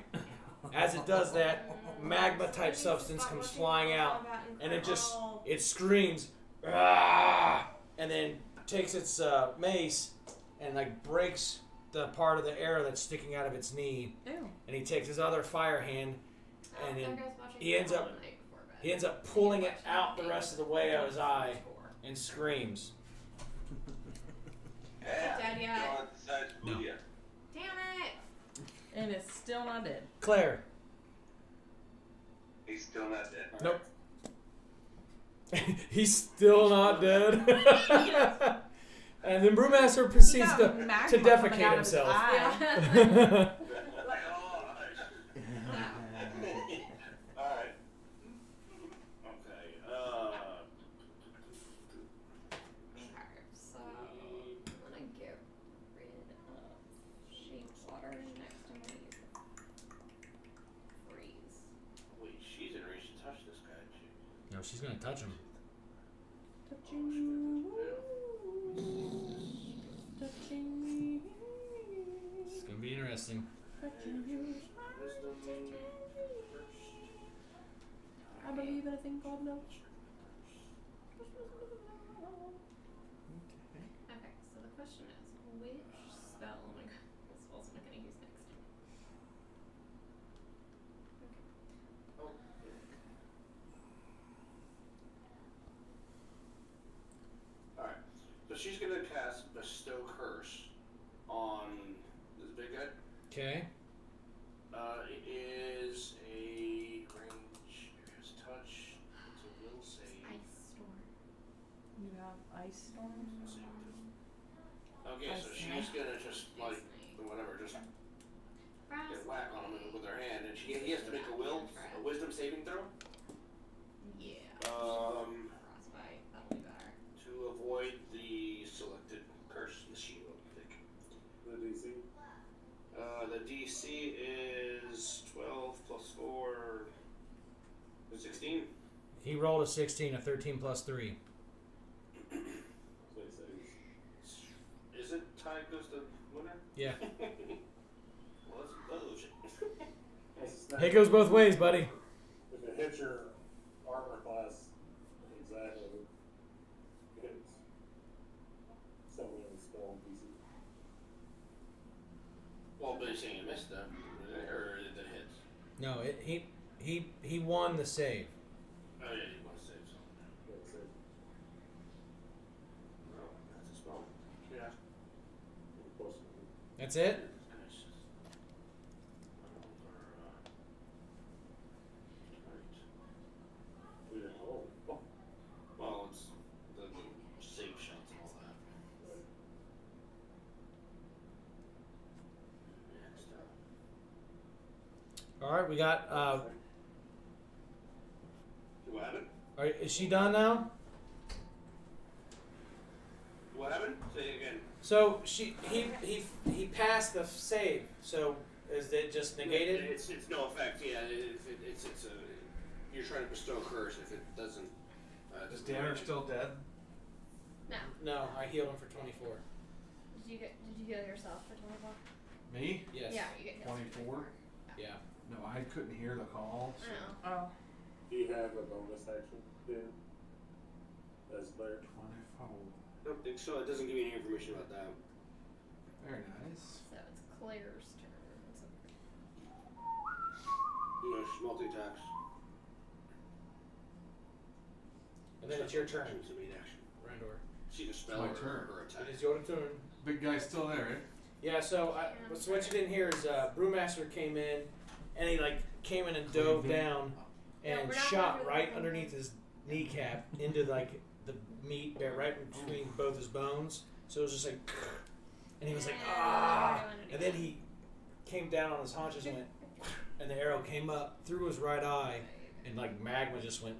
As it does that, magma type substance comes flying out, and it screams, "Ah!" and then takes its mace and like breaks the part of the arrow that's sticking out of its knee, Ew. and he takes his other fire hand, and There then goes watching he ends football up tonight before bed. he ends up pulling it out the rest of the way out of his eye and screams. Yeah. Dead yet? Still on the side of No. Booyah. Damn it! And it's still not dead. Claire. He's still not dead. Nope. He's still not dead. And then Brewmaster proceeds He to got magma coming defecate out of his himself. eye. Alright. Okay, Alright, so I'm gonna get rid of sheep water next to my freeze. wait, she's in reach to touch this guy, isn't she? No, she's gonna touch him. Touching you. Touching me. It's gonna be interesting. Touching you. Wisdom. I believe in a thing called love. Okay, so the question is, which spell am I gonna use next? Oh. Alright, so she's gonna cast Bestow Curse on this big guy. Okay. It is a range, areas touch, it's a will save. Ice storm. You have ice storms? Okay, so she's gonna just, like, whatever, just get whack on him with her hand, and he has to make a wisdom saving throw. Yeah. Um, Frostbite, that'll be better. to avoid the selected curse, the shield, I think. The DC. The DC is 12 plus 4, 16. He rolled a 16, a 13 plus 3. So he says. Is it tie goes to winner? Yeah. Well, let's vote. It goes both ways, buddy. If it hits your armor class exactly, it hits. Something in the spell DC. Well, but you're saying you missed them, or did it hit? No, he won the save. Oh yeah, you want to save something. Yeah, so No, that's a spell. Yeah. plus That's it? yeah, oh. Well, it's the save shots and all that. Next up. All right, we got. What happened? Is she done now? What happened? Say it again. So he passed the save. So is it just negated? It's no effect. Yeah, it's a. You're trying to bestow a curse. If it doesn't. Is Danner still dead? No. No, I healed him for 24. Did you heal yourself for 24? Me? Yes. Yeah, you get healed. 24? Yeah. No, I couldn't hear the call. I know. Oh. Do you have a bonus action, Dan? As player? 24. I don't think so. It doesn't give you any information about that. Very nice. So it's Claire's turn. No, she's multi-attacks. And then it's your turn, It's a main action. Randor. She can spell My or turn. her attack. It is your turn. Big guy's still there, eh? Yeah. So what you didn't hear is Brewmaster came in, and he came in and dove down, and we're not shot going right through the- underneath his kneecap into the meat right between both his bones. So it was just like, and he was like, ah, and then he came down on his haunches and went, and the arrow came up through his right eye, and magma just went,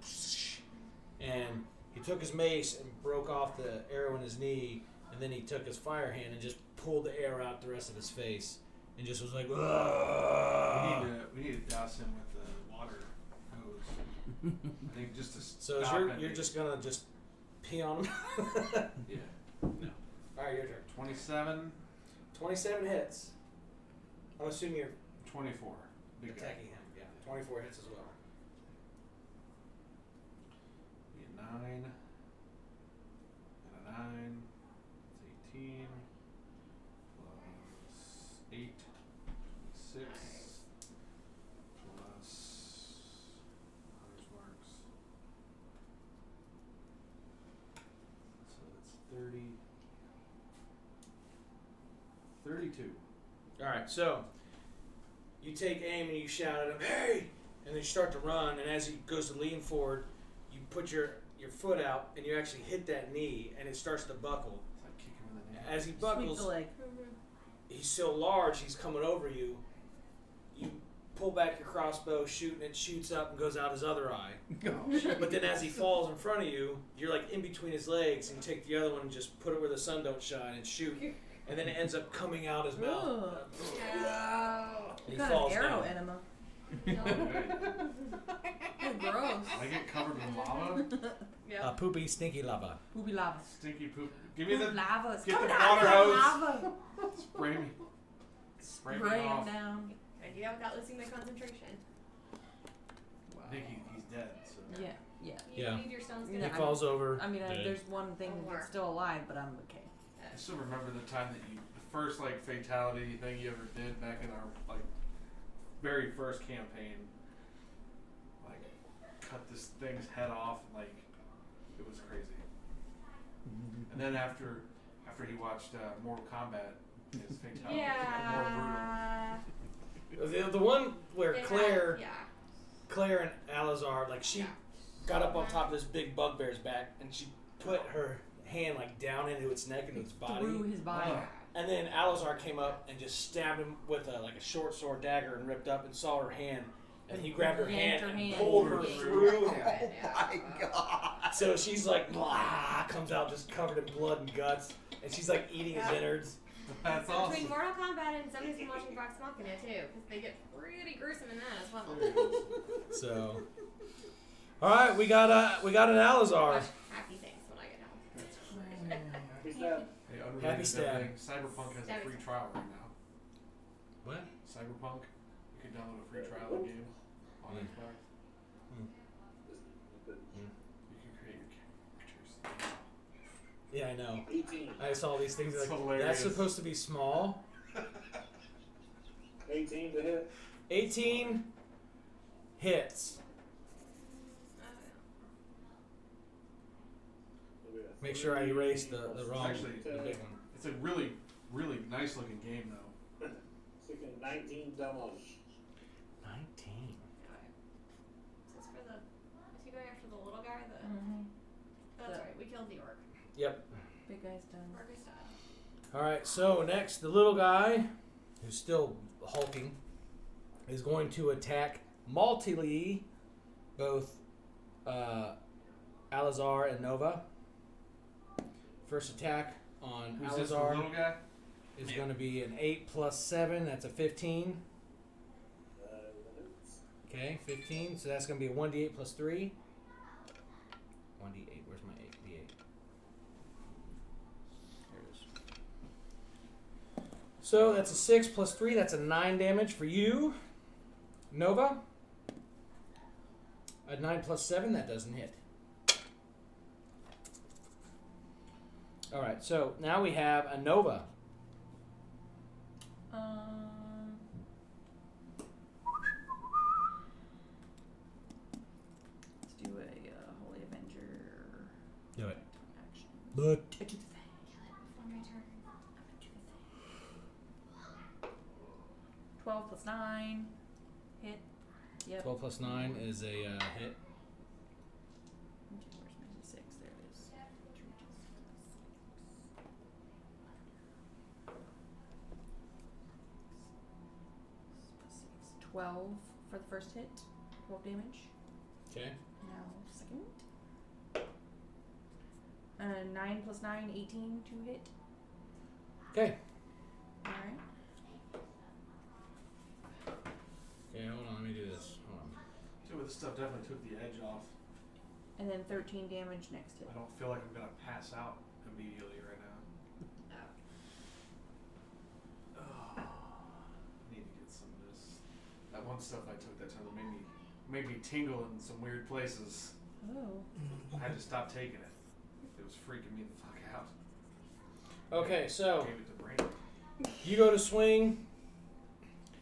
and he took his mace and broke off the arrow in his knee, and then he took his fire hand and just pulled the arrow out the rest of his face, and just was like, "Ugh." We need to douse him with the water hose. I think just to So stop you're it. just gonna just pee on him? Yeah. No. All right, your turn. 27, 27 hits. I'm assuming you're 24. Big guy. attacking him. Yeah, 24 hits as well. Be a 9. And a 9. It's 18. Plus 32. All right, so you take aim and you shout at him, "Hey!" And then you start to run. And as he goes to lean forward, you put your foot out and you actually hit that knee, and it starts to buckle. It's like kick him in the knee. As he Sweep buckles, the leg. he's so large, he's coming over you. You pull back your crossbow, shoot, and it shoots up and goes out his other eye. But then as he falls in front of you, you're like in between his legs, and you take the other one and just put it where the sun don't shine and shoot. And then it ends up coming out his mouth. Ugh. And he Got falls an arrow down. enema. Oh, gross. I get covered in lava. Yeah. Poopy, stinky lava. Poopy lava. Stinky poop. Give me the lava. get the Come down, water hose. lava. Spray me. Spray me Spray him off. down. Idea without losing my concentration. I think he's dead. So. Yeah, yeah. You Yeah. need your stones He good. falls over. I mean, dead. there's one thing Or- that's still alive, but I'm okay. I still remember the time that the first like fatality thing you ever did back in our like very first campaign. Like cut this thing's head off, like it was crazy. And then after he watched Mortal Kombat, his fatality Yeah. was more The one where They had- Claire Yeah. and Alazar, like she got up on top of this big bugbear's back and she put her hand like down into its neck and its body. Through his body. And then Alazar came up and just stabbed him with a short sword dagger and ripped up and saw her hand. And he grabbed her Yanked hand her and hand. pulled her through. My God. So she's like, blah, comes out just covered in blood and guts. And she's like eating his innards. That's Between awesome. Mortal Kombat and somebody's been watching Vox Machina too, because they get pretty gruesome in that as well. So, all right, we got an Alazar. Watch happy things when I get home. Who's that? Hey, unrelated Happy to stab. everything, Cyberpunk has a free trial right now. What? Cyberpunk, you can download a free trial of the game on Xbox. You can create your characters. Yeah, I know. 18. I saw these things It's like hilarious. that's supposed to be small. 18 to hit. 18 hits. Make sure I erase the wrong Actually, the big one. It's a really, really nice looking game though. Sticking 19 demos. 19. So it's for the. Is he going after the little guy? Mm-hmm. That's right. We killed the orc. Yep. Big guy's done. Orc is dead. All right. So next, the little guy, who's still hulking, is going to attack multily both Alazar and Nova. First attack on Who's this, the Alazar little guy? is going to be an 8 plus 7. That's a 15. Okay, 15. So that's going to be a 1d8 plus 3. 1d8. Where's my 8d8? There it is. So that's a 6 plus 3. That's a 9 damage for you. Nova. A 9 plus 7. That doesn't hit. Alright, so now we have a Nova. Let's do a Holy Avenger Do it. action. Look. Do the thing. Before my turn. 12 plus 9. Hit. Yep. 12 plus 9 is a hit. Where's my 6? There it is. 12 for the first hit. 12 damage. Okay. Now, second. 9 plus 9, 18 to hit. Okay. Alright. Okay, hold on. Let me do this. Hold on. Some of this stuff definitely took the edge off. And then 13 damage next hit. I don't feel like I'm gonna pass out immediately right now. Oh, I need to get some of this. That one stuff I took that time made me tingle in some weird places. Oh. I had to stop taking it. It was freaking me the fuck out. Okay, so Gave it to Brandon. you go to swing.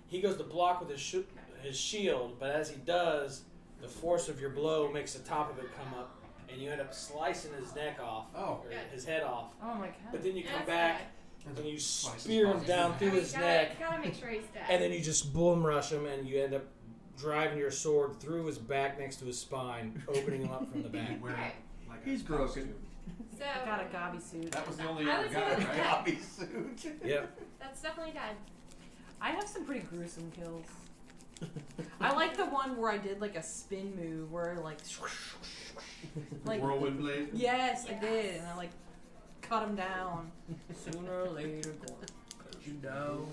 He goes to block with his shield, but as he does, the force of your blow makes the top of it come up, and you end up slicing his neck off, Oh. or his head off. Oh my god. But then you come That's back, bad. and then you Slice his spear him body. down through his neck, Gotta make sure he's dead. and then you just boom rush him, and you end up driving your sword through his back next to his spine, opening him up from the back. Wear Alright. like He's a broken. costume. So I got a gobby suit. That was the only I other was guy, gonna- right? Hobby suit. Yep. that's definitely dead. I have some pretty gruesome kills. I like the one where I did like a spin move where like Whirlwind blade. yes, I did, and I like cut him down. Sooner or later, cut you down.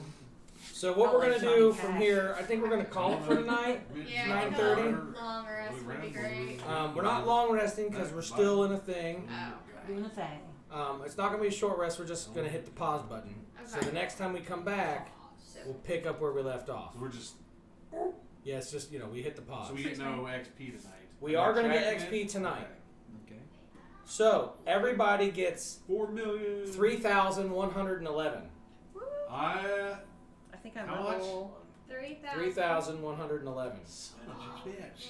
So what Felt we're like gonna do Johnny from Cash. here, I think we're gonna call it for tonight. Yeah, I think 9:30? a long rest would be great. We're not long resting because we're still in a thing. Oh. Doing a thing. It's not gonna be a short rest. We're just gonna hit the pause button. So Okay. the next time we come back, we'll pick up where we left off. So we're just. Yeah, it's just we hit the pause. So we get no XP tonight. We are gonna get Tracking XP it? tonight. Okay. So everybody gets 4 million. 3,111. I think I'm How much? level. 3,111. Son of a bitch.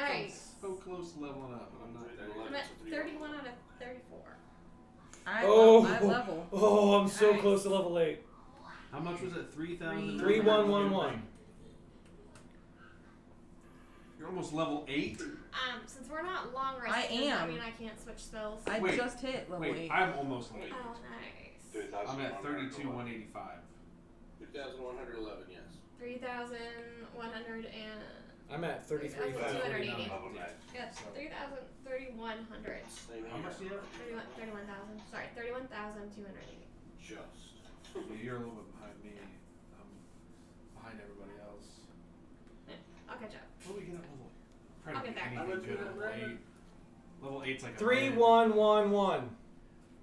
Nice. So close to leveling up, but I'm not there. I'm at 31 out of 34. I Oh. level. Oh, I'm so Alright. close to level 8. How much was it? 3,000? 3,111. You're almost level 8? Since we're not long resting, I does that am. mean I can't switch spells? I Wait, just hit level 8. I'm almost level 8. Oh, nice. I'm at 32,185. 2,111, yes. 3,100 and... I'm at 33,549. Yep, 3,100. Same How much do you have? 31,000. Sorry, 31,280. Just. Yeah, you're a little bit behind me. I'm behind everybody else. I'll catch up. What do we get at level? I'm I'll trying to get get there. anything good at level 8. Level 8's like a 3,111.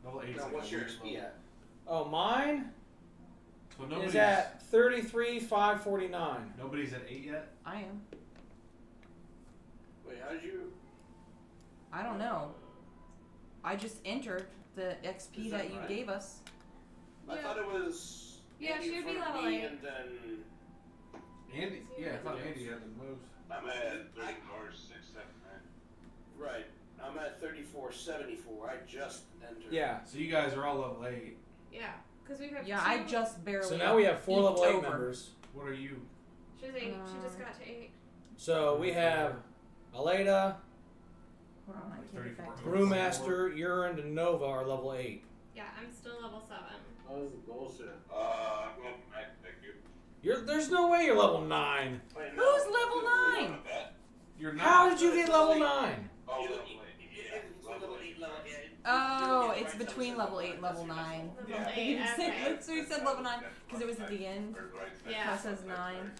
Level 8's Now, like what's a your weird XP level. at? Oh, mine So is at 33,549. Nobody's at 8 yet? I am. Wait, how did you? I don't know. I just entered the XP Is that that you right? gave us. I thought it was. Yeah, Andy she would in be front of level me 8. And then. Andy? Yeah, I thought Andy had the most. I'm at 34,679. Right. I'm at 3474. I just entered. Yeah. So you guys are all level 8. Yeah, because we have Yeah, two. I just barely. So now we have 4 level 8 over. members. What are you? She's 8. She just got to 8. So we have Elena, Hold on, I can't get back to 34. Brewmaster, Urine, and Nova are level 8. Yeah, I'm still level 7. That was bullshit. I'm going back, thank you. There's no way you're level 9. Wait, Who's level 9? You're not. How did you get level 9? Oh, You- level you- 8. it's level 8, level 8. Oh, it's between level 8 and level 9. Level 8, okay. So we said level 9 because it was at the end. Yeah. That says 9.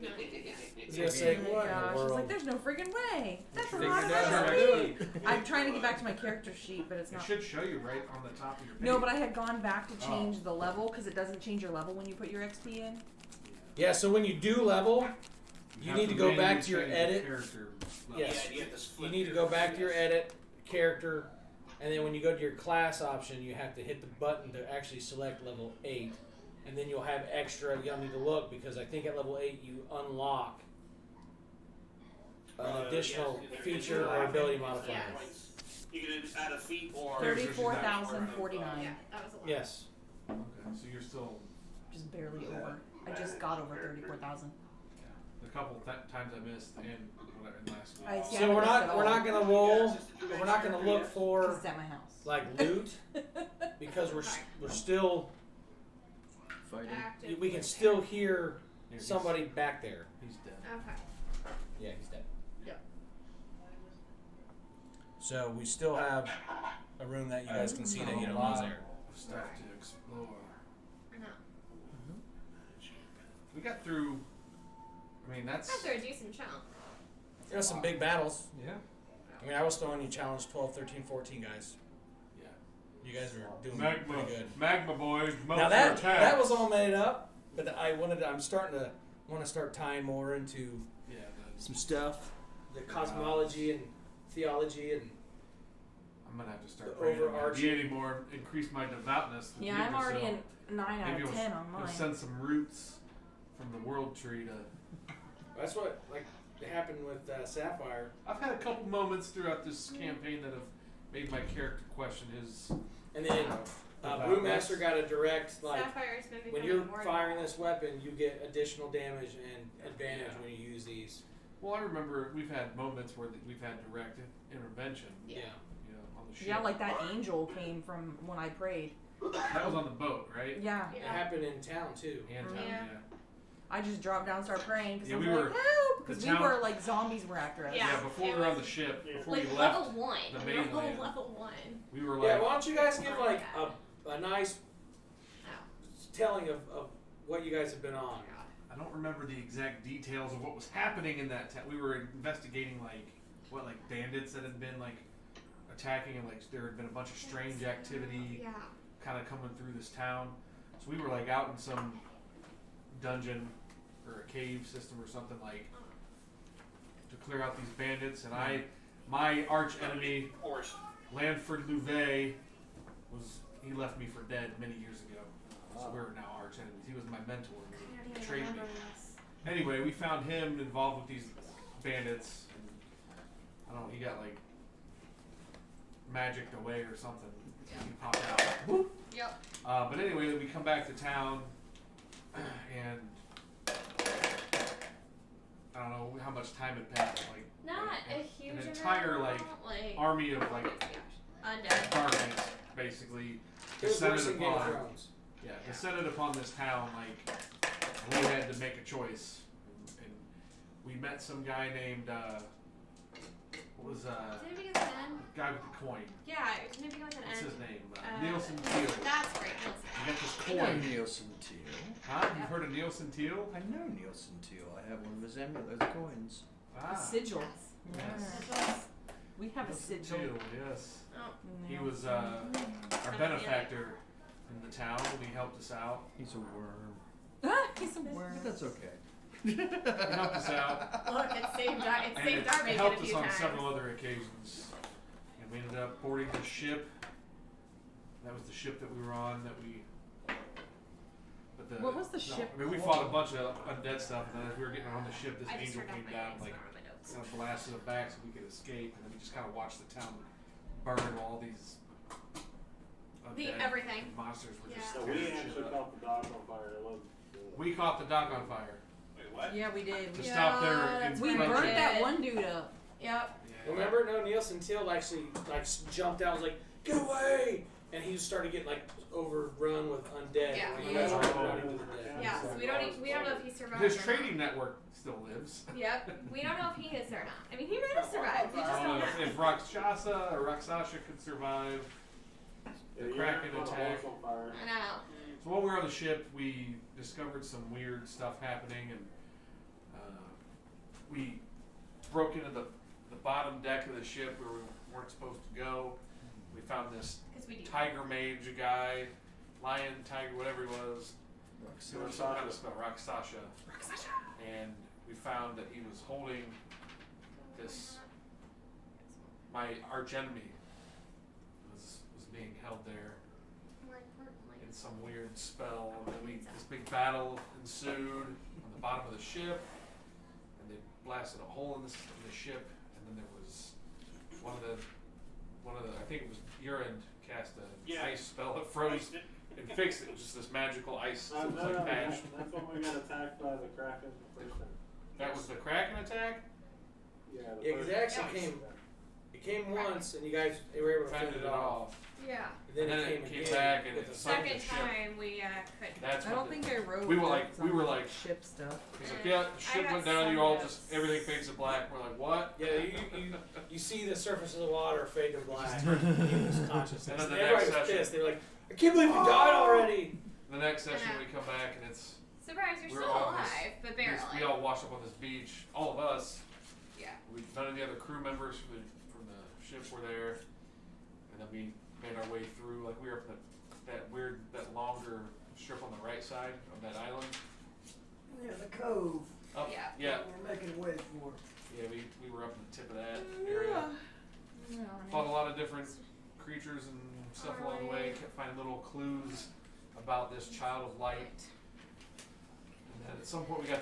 No. I was gonna say, Oh my what in the gosh. I was world? like, there's no friggin' way. That's a Figured lot of out XP. XP. I'm trying to get back to my character sheet, but it's It not. should show you right on the top of your page. No, but I had gone back to change the level because it doesn't change your level when you put your XP in. Yeah, so when you do level, you have need to go back manually to your change edit. character level. Yes. Yeah, you have to You flip need to your- go back to your yes. edit, character, and then when you go to your class option, you have to hit the button to actually select level 8. And then you'll have extra, you'll need to look because I think at level 8 you unlock an additional yes, feature or ability Yeah. modifier. You can add a feat or. 34,049. Yeah, that was a lot. Yes. Okay, so you're still Just barely over. I just got over 34,000. the couple times I missed in whatever in last week. I see. So we're not gonna roll. We're not gonna look for It's at my house. like loot because we're still Fighting. Active we can with still character. hear Here, he's- somebody back there. He's dead. Okay. Yeah, he's dead. Yeah. So we still have a room that you guys can see that you don't know is there. Stuff to explore. No. We got through. I mean, that's. After a decent chunk. You know, some big battles. Yeah. I mean, I was throwing you challenge 12, 13, 14 guys. Yeah. You guys are doing Magma, pretty good. magma boys. Now that was all made up, but I'm starting to want to start tying more into Yeah. some stuff, the cosmology and theology and I'm gonna have to start The praying on my overarching- deity more, increase my devoutness. in Yeah, the I'm future, already so in 9 out maybe of it'll 10 on it'll mine. send some roots from the world tree to. that's what like happened with Sapphire. I've had a couple moments throughout this campaign that have made my character question his And then Brewmaster got a direct, like, Sapphire's been when becoming you're more firing involved. this weapon, you get additional damage and advantage when you use these. Well, I remember we've had moments where we've had direct intervention. Yeah. You know, on the ship. Yeah, like that angel came from when I prayed. That was on the boat, right? Yeah. It happened in town, too. And town, Yeah. I just dropped down, started praying because Yeah, I was we like, were- help! Because the we town- were like zombies were after us. Yeah. Before it we were on was the ship, before like we left level 1. the We were mainland, level 1. we were Yeah, like, why don't you guys give, like, a nice telling of what you guys have been on? I don't remember the exact details of what was happening in that town. We were investigating like bandits that had been like attacking, and like there had been a bunch of strange activity Yeah. kind of coming through this town. So we were like out in some dungeon or a cave system or something like to clear out these bandits, and my arch enemy Lanford Louvet he left me for dead many years ago. So we're now arch enemies. He was my mentor. I don't even Betrayed me. remember this. Anyway, we found him involved with these bandits. And, I don't know, he got like magicked away or something. He popped out. Whoop. Yep. But anyway, we come back to town, and I don't know how much time had passed. Like Not a huge an entire amount, like army of like undead. darkness basically It was worse descended than Game of upon. Thrones. Yeah, descended upon this town, like, and we had to make a choice. And we met some guy named, what was, Did it begin with an N? guy with the coin. Yeah, didn't it begin with an What's N? his name? Nielsen Teal. That's right, Nielsen. You got this I know coin. Nielsen Teal. Huh? You've heard of Nielsen Teal? I know Nielsen Teal. I have one of his coins. A sigil. Yes. We have a Nielsen sigil. Teal, yes. Oh. He was, our benefactor in the town, and he helped us out. He's a worm. He's a worm. But that's okay. He helped us out. Look, it saved our, it And saved our it bacon helped a us few on times. several other occasions. And we ended up boarding the ship. That was the ship that we were on that we... But What was the ship I mean, we called? fought a bunch of undead stuff, and then as we were getting on the ship, this I just angel turned off came my down, lights, like, so I don't have my notes. kind of blasted it back so we could escape, and then we just kind of watched the town burn while all these undead everything. monsters were just So tearing we shit actually up. caught the dock on fire. It wasn't. We caught the dock on fire. Wait, what? Yeah, we did. To stop their that's We right. encroaching. burnt that one dude up. Yep. Yeah. Remember, no, Nielsen Teal actually like jumped out, was like, "Get away!" And he started getting like overrun with undead. Yeah. Like, you guys were running with the dead. Yeah, so we don't know if he survived His or trading network still lives. not. Yep. We don't know if he is or not. I mean, he might have survived. We I just don't don't know know. if Rakshasa or Raksasha could survive the Kraken attack. On fire. I know. So while we were on the ship, we discovered some weird stuff happening, and we broke into the bottom deck of the ship where we weren't supposed to go. We found this Because we do. tiger mage guy, lion, tiger, whatever he was. There was some kind of spell, Raksasha. And we found that he was holding this, my arch enemy was being held there More importantly. in some weird spell. And then this big battle ensued on the bottom of the ship, and they blasted a hole in the ship, and then there was one of the I think it was Urine cast a ice spell that froze and fixed it. It was just this magical ice that was like patched. That's when we got attacked by the Kraken the first time. That was the Kraken attack? Yeah, the Yeah, because it first actually time. came. It came once, and you guys were able to fend Fended it off. Yeah. And then, And it came again back, and with it the sunk Second the ship. time we couldn't. That's I when don't think I wrote. we were notes like on ship stuff. he's like, yeah, the ship I went got down, some you all notes. just, everything fades to black. We're like, what? Yeah, you see the surface of the water fade to black. He was conscious. And And then the everybody next was session- pissed. They were like, I can't believe you died already. The next session Yeah. we come back, and it's, Surprise, you're we're still on this- alive, but barely. we all washed up on this beach, all of us. Yeah. None of the other crew members from the ship were there, and then we made our way through. Like we were up that longer strip on the right side of that island. Yeah, the cove. Up, Yeah. yeah, We're making way for. yeah. We were up in the tip of that area. Fought a lot of different creatures and stuff along the way. Kept finding little clues about this child of light. And then at some point we got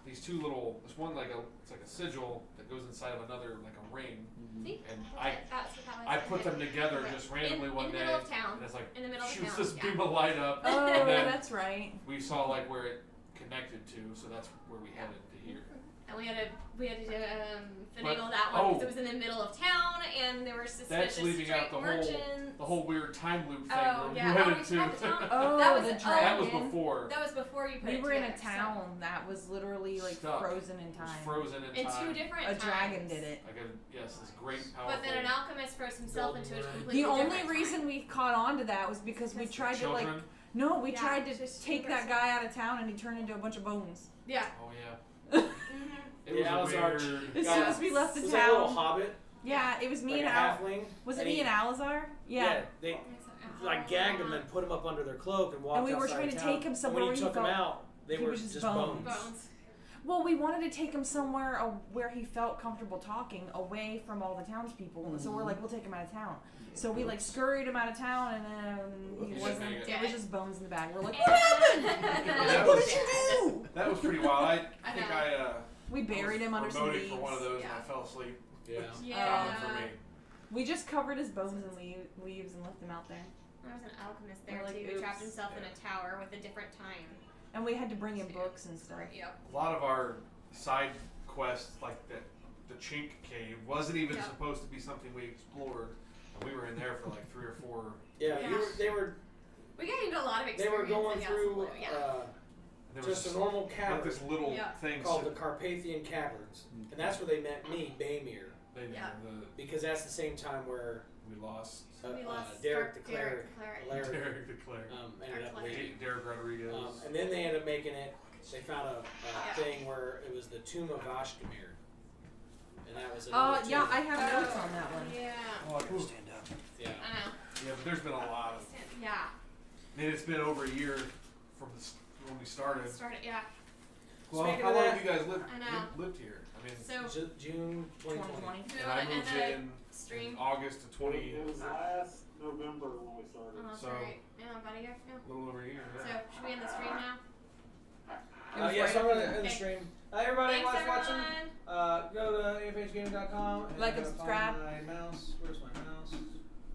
these two little. This one it's like a sigil that goes inside of another like a ring. See? And That's what that was. I put them together just randomly one in the day. middle of town. And it's like, In the middle of shoots town. this beam of light up. Oh, and then that's right. we saw like where it connected to, so that's where we headed to here. And we had to finagle that one because it was in the middle of town, and there were suspicious That's leaving out merchants. the whole weird time loop thing Oh, where yeah. you headed we to. talked about- Oh, that was the That was dragon. before. That was before you put We it were in together, a town that was literally like Stuck. frozen in It was time. frozen in in time. two different A times. dragon did it. Like this great powerful. But then an alchemist froze himself into a Golden completely The only different reason time. we caught on to that was because we tried to like Children. we Yeah, tried to just take that guy out of town and he turned into a bunch of bones. Yeah. Oh yeah. It Yeah, was a Alzarch. weird. As soon as we left the Was that a little town, hobbit? yeah, it was me Like and a Al. halfling? Was it And me he- and Alazar? Yeah. They like gagged him and put him up under their cloak and walked And we were outside trying of to town. take him And somewhere when where you he took him felt out, they he were was just just bones. Bones. Well, we wanted to take him somewhere where he felt comfortable talking, away from all the townspeople. So we're like, we'll take him out of town. So we like scurried him out of town, and then he He wasn't. didn't make It it. was just bones in the bag. We're like, What That what was- did you do? That was pretty wild. I I think know. We buried him under some remoting leaves. for one of those Yeah. and I fell asleep. Yeah. Yeah. For me. We just covered his bones in leaves and left him out there. There was an alchemist there We're like, too, who trapped oops. himself in a tower with a different time. And we had to bring him books and stuff. Yep. A lot of our side quests, like the Chink Cave, wasn't even Yeah. supposed to be something we explored. And we were in there for like 3 or 4. Yeah, Yeah. they were We got into a lot of they experience. were going in through Yasuo, yeah. There was just a normal like cavern this little Yeah. thing. called the Carpathian Caverns, and that's where they met me, Baymir, They Yeah. because that's the same time where we lost We lost Derek the Derek Cleric, the Cleric. Derek the Cleric. ended up Cleric. leaving. Derek Rodriguez. And then they ended up making it. They found a thing where it was the Tomb of Ashtamir, and that was another Yeah, tomb. I have notes on that one. Yeah. Oh, cool. Stand up. Yeah. I know. Yeah, but there's been a lot of. Yeah. And it's been over a year from when we started. Yeah. Well, Speaking how of long that- have you guys lived I know. lived here? I mean, So June 2020. do you and I want to end moved the in stream? August of 20. It was last November when we started. Oh, that's So- right. Yeah, about a year. Yeah. A little over a year. So Yeah. should we end the stream now? Yeah, so I'm gonna end the Okay. stream. Everybody Thanks, watching. everyone. Go to afhgaming.com and Like and find subscribe. my mouse. Where's my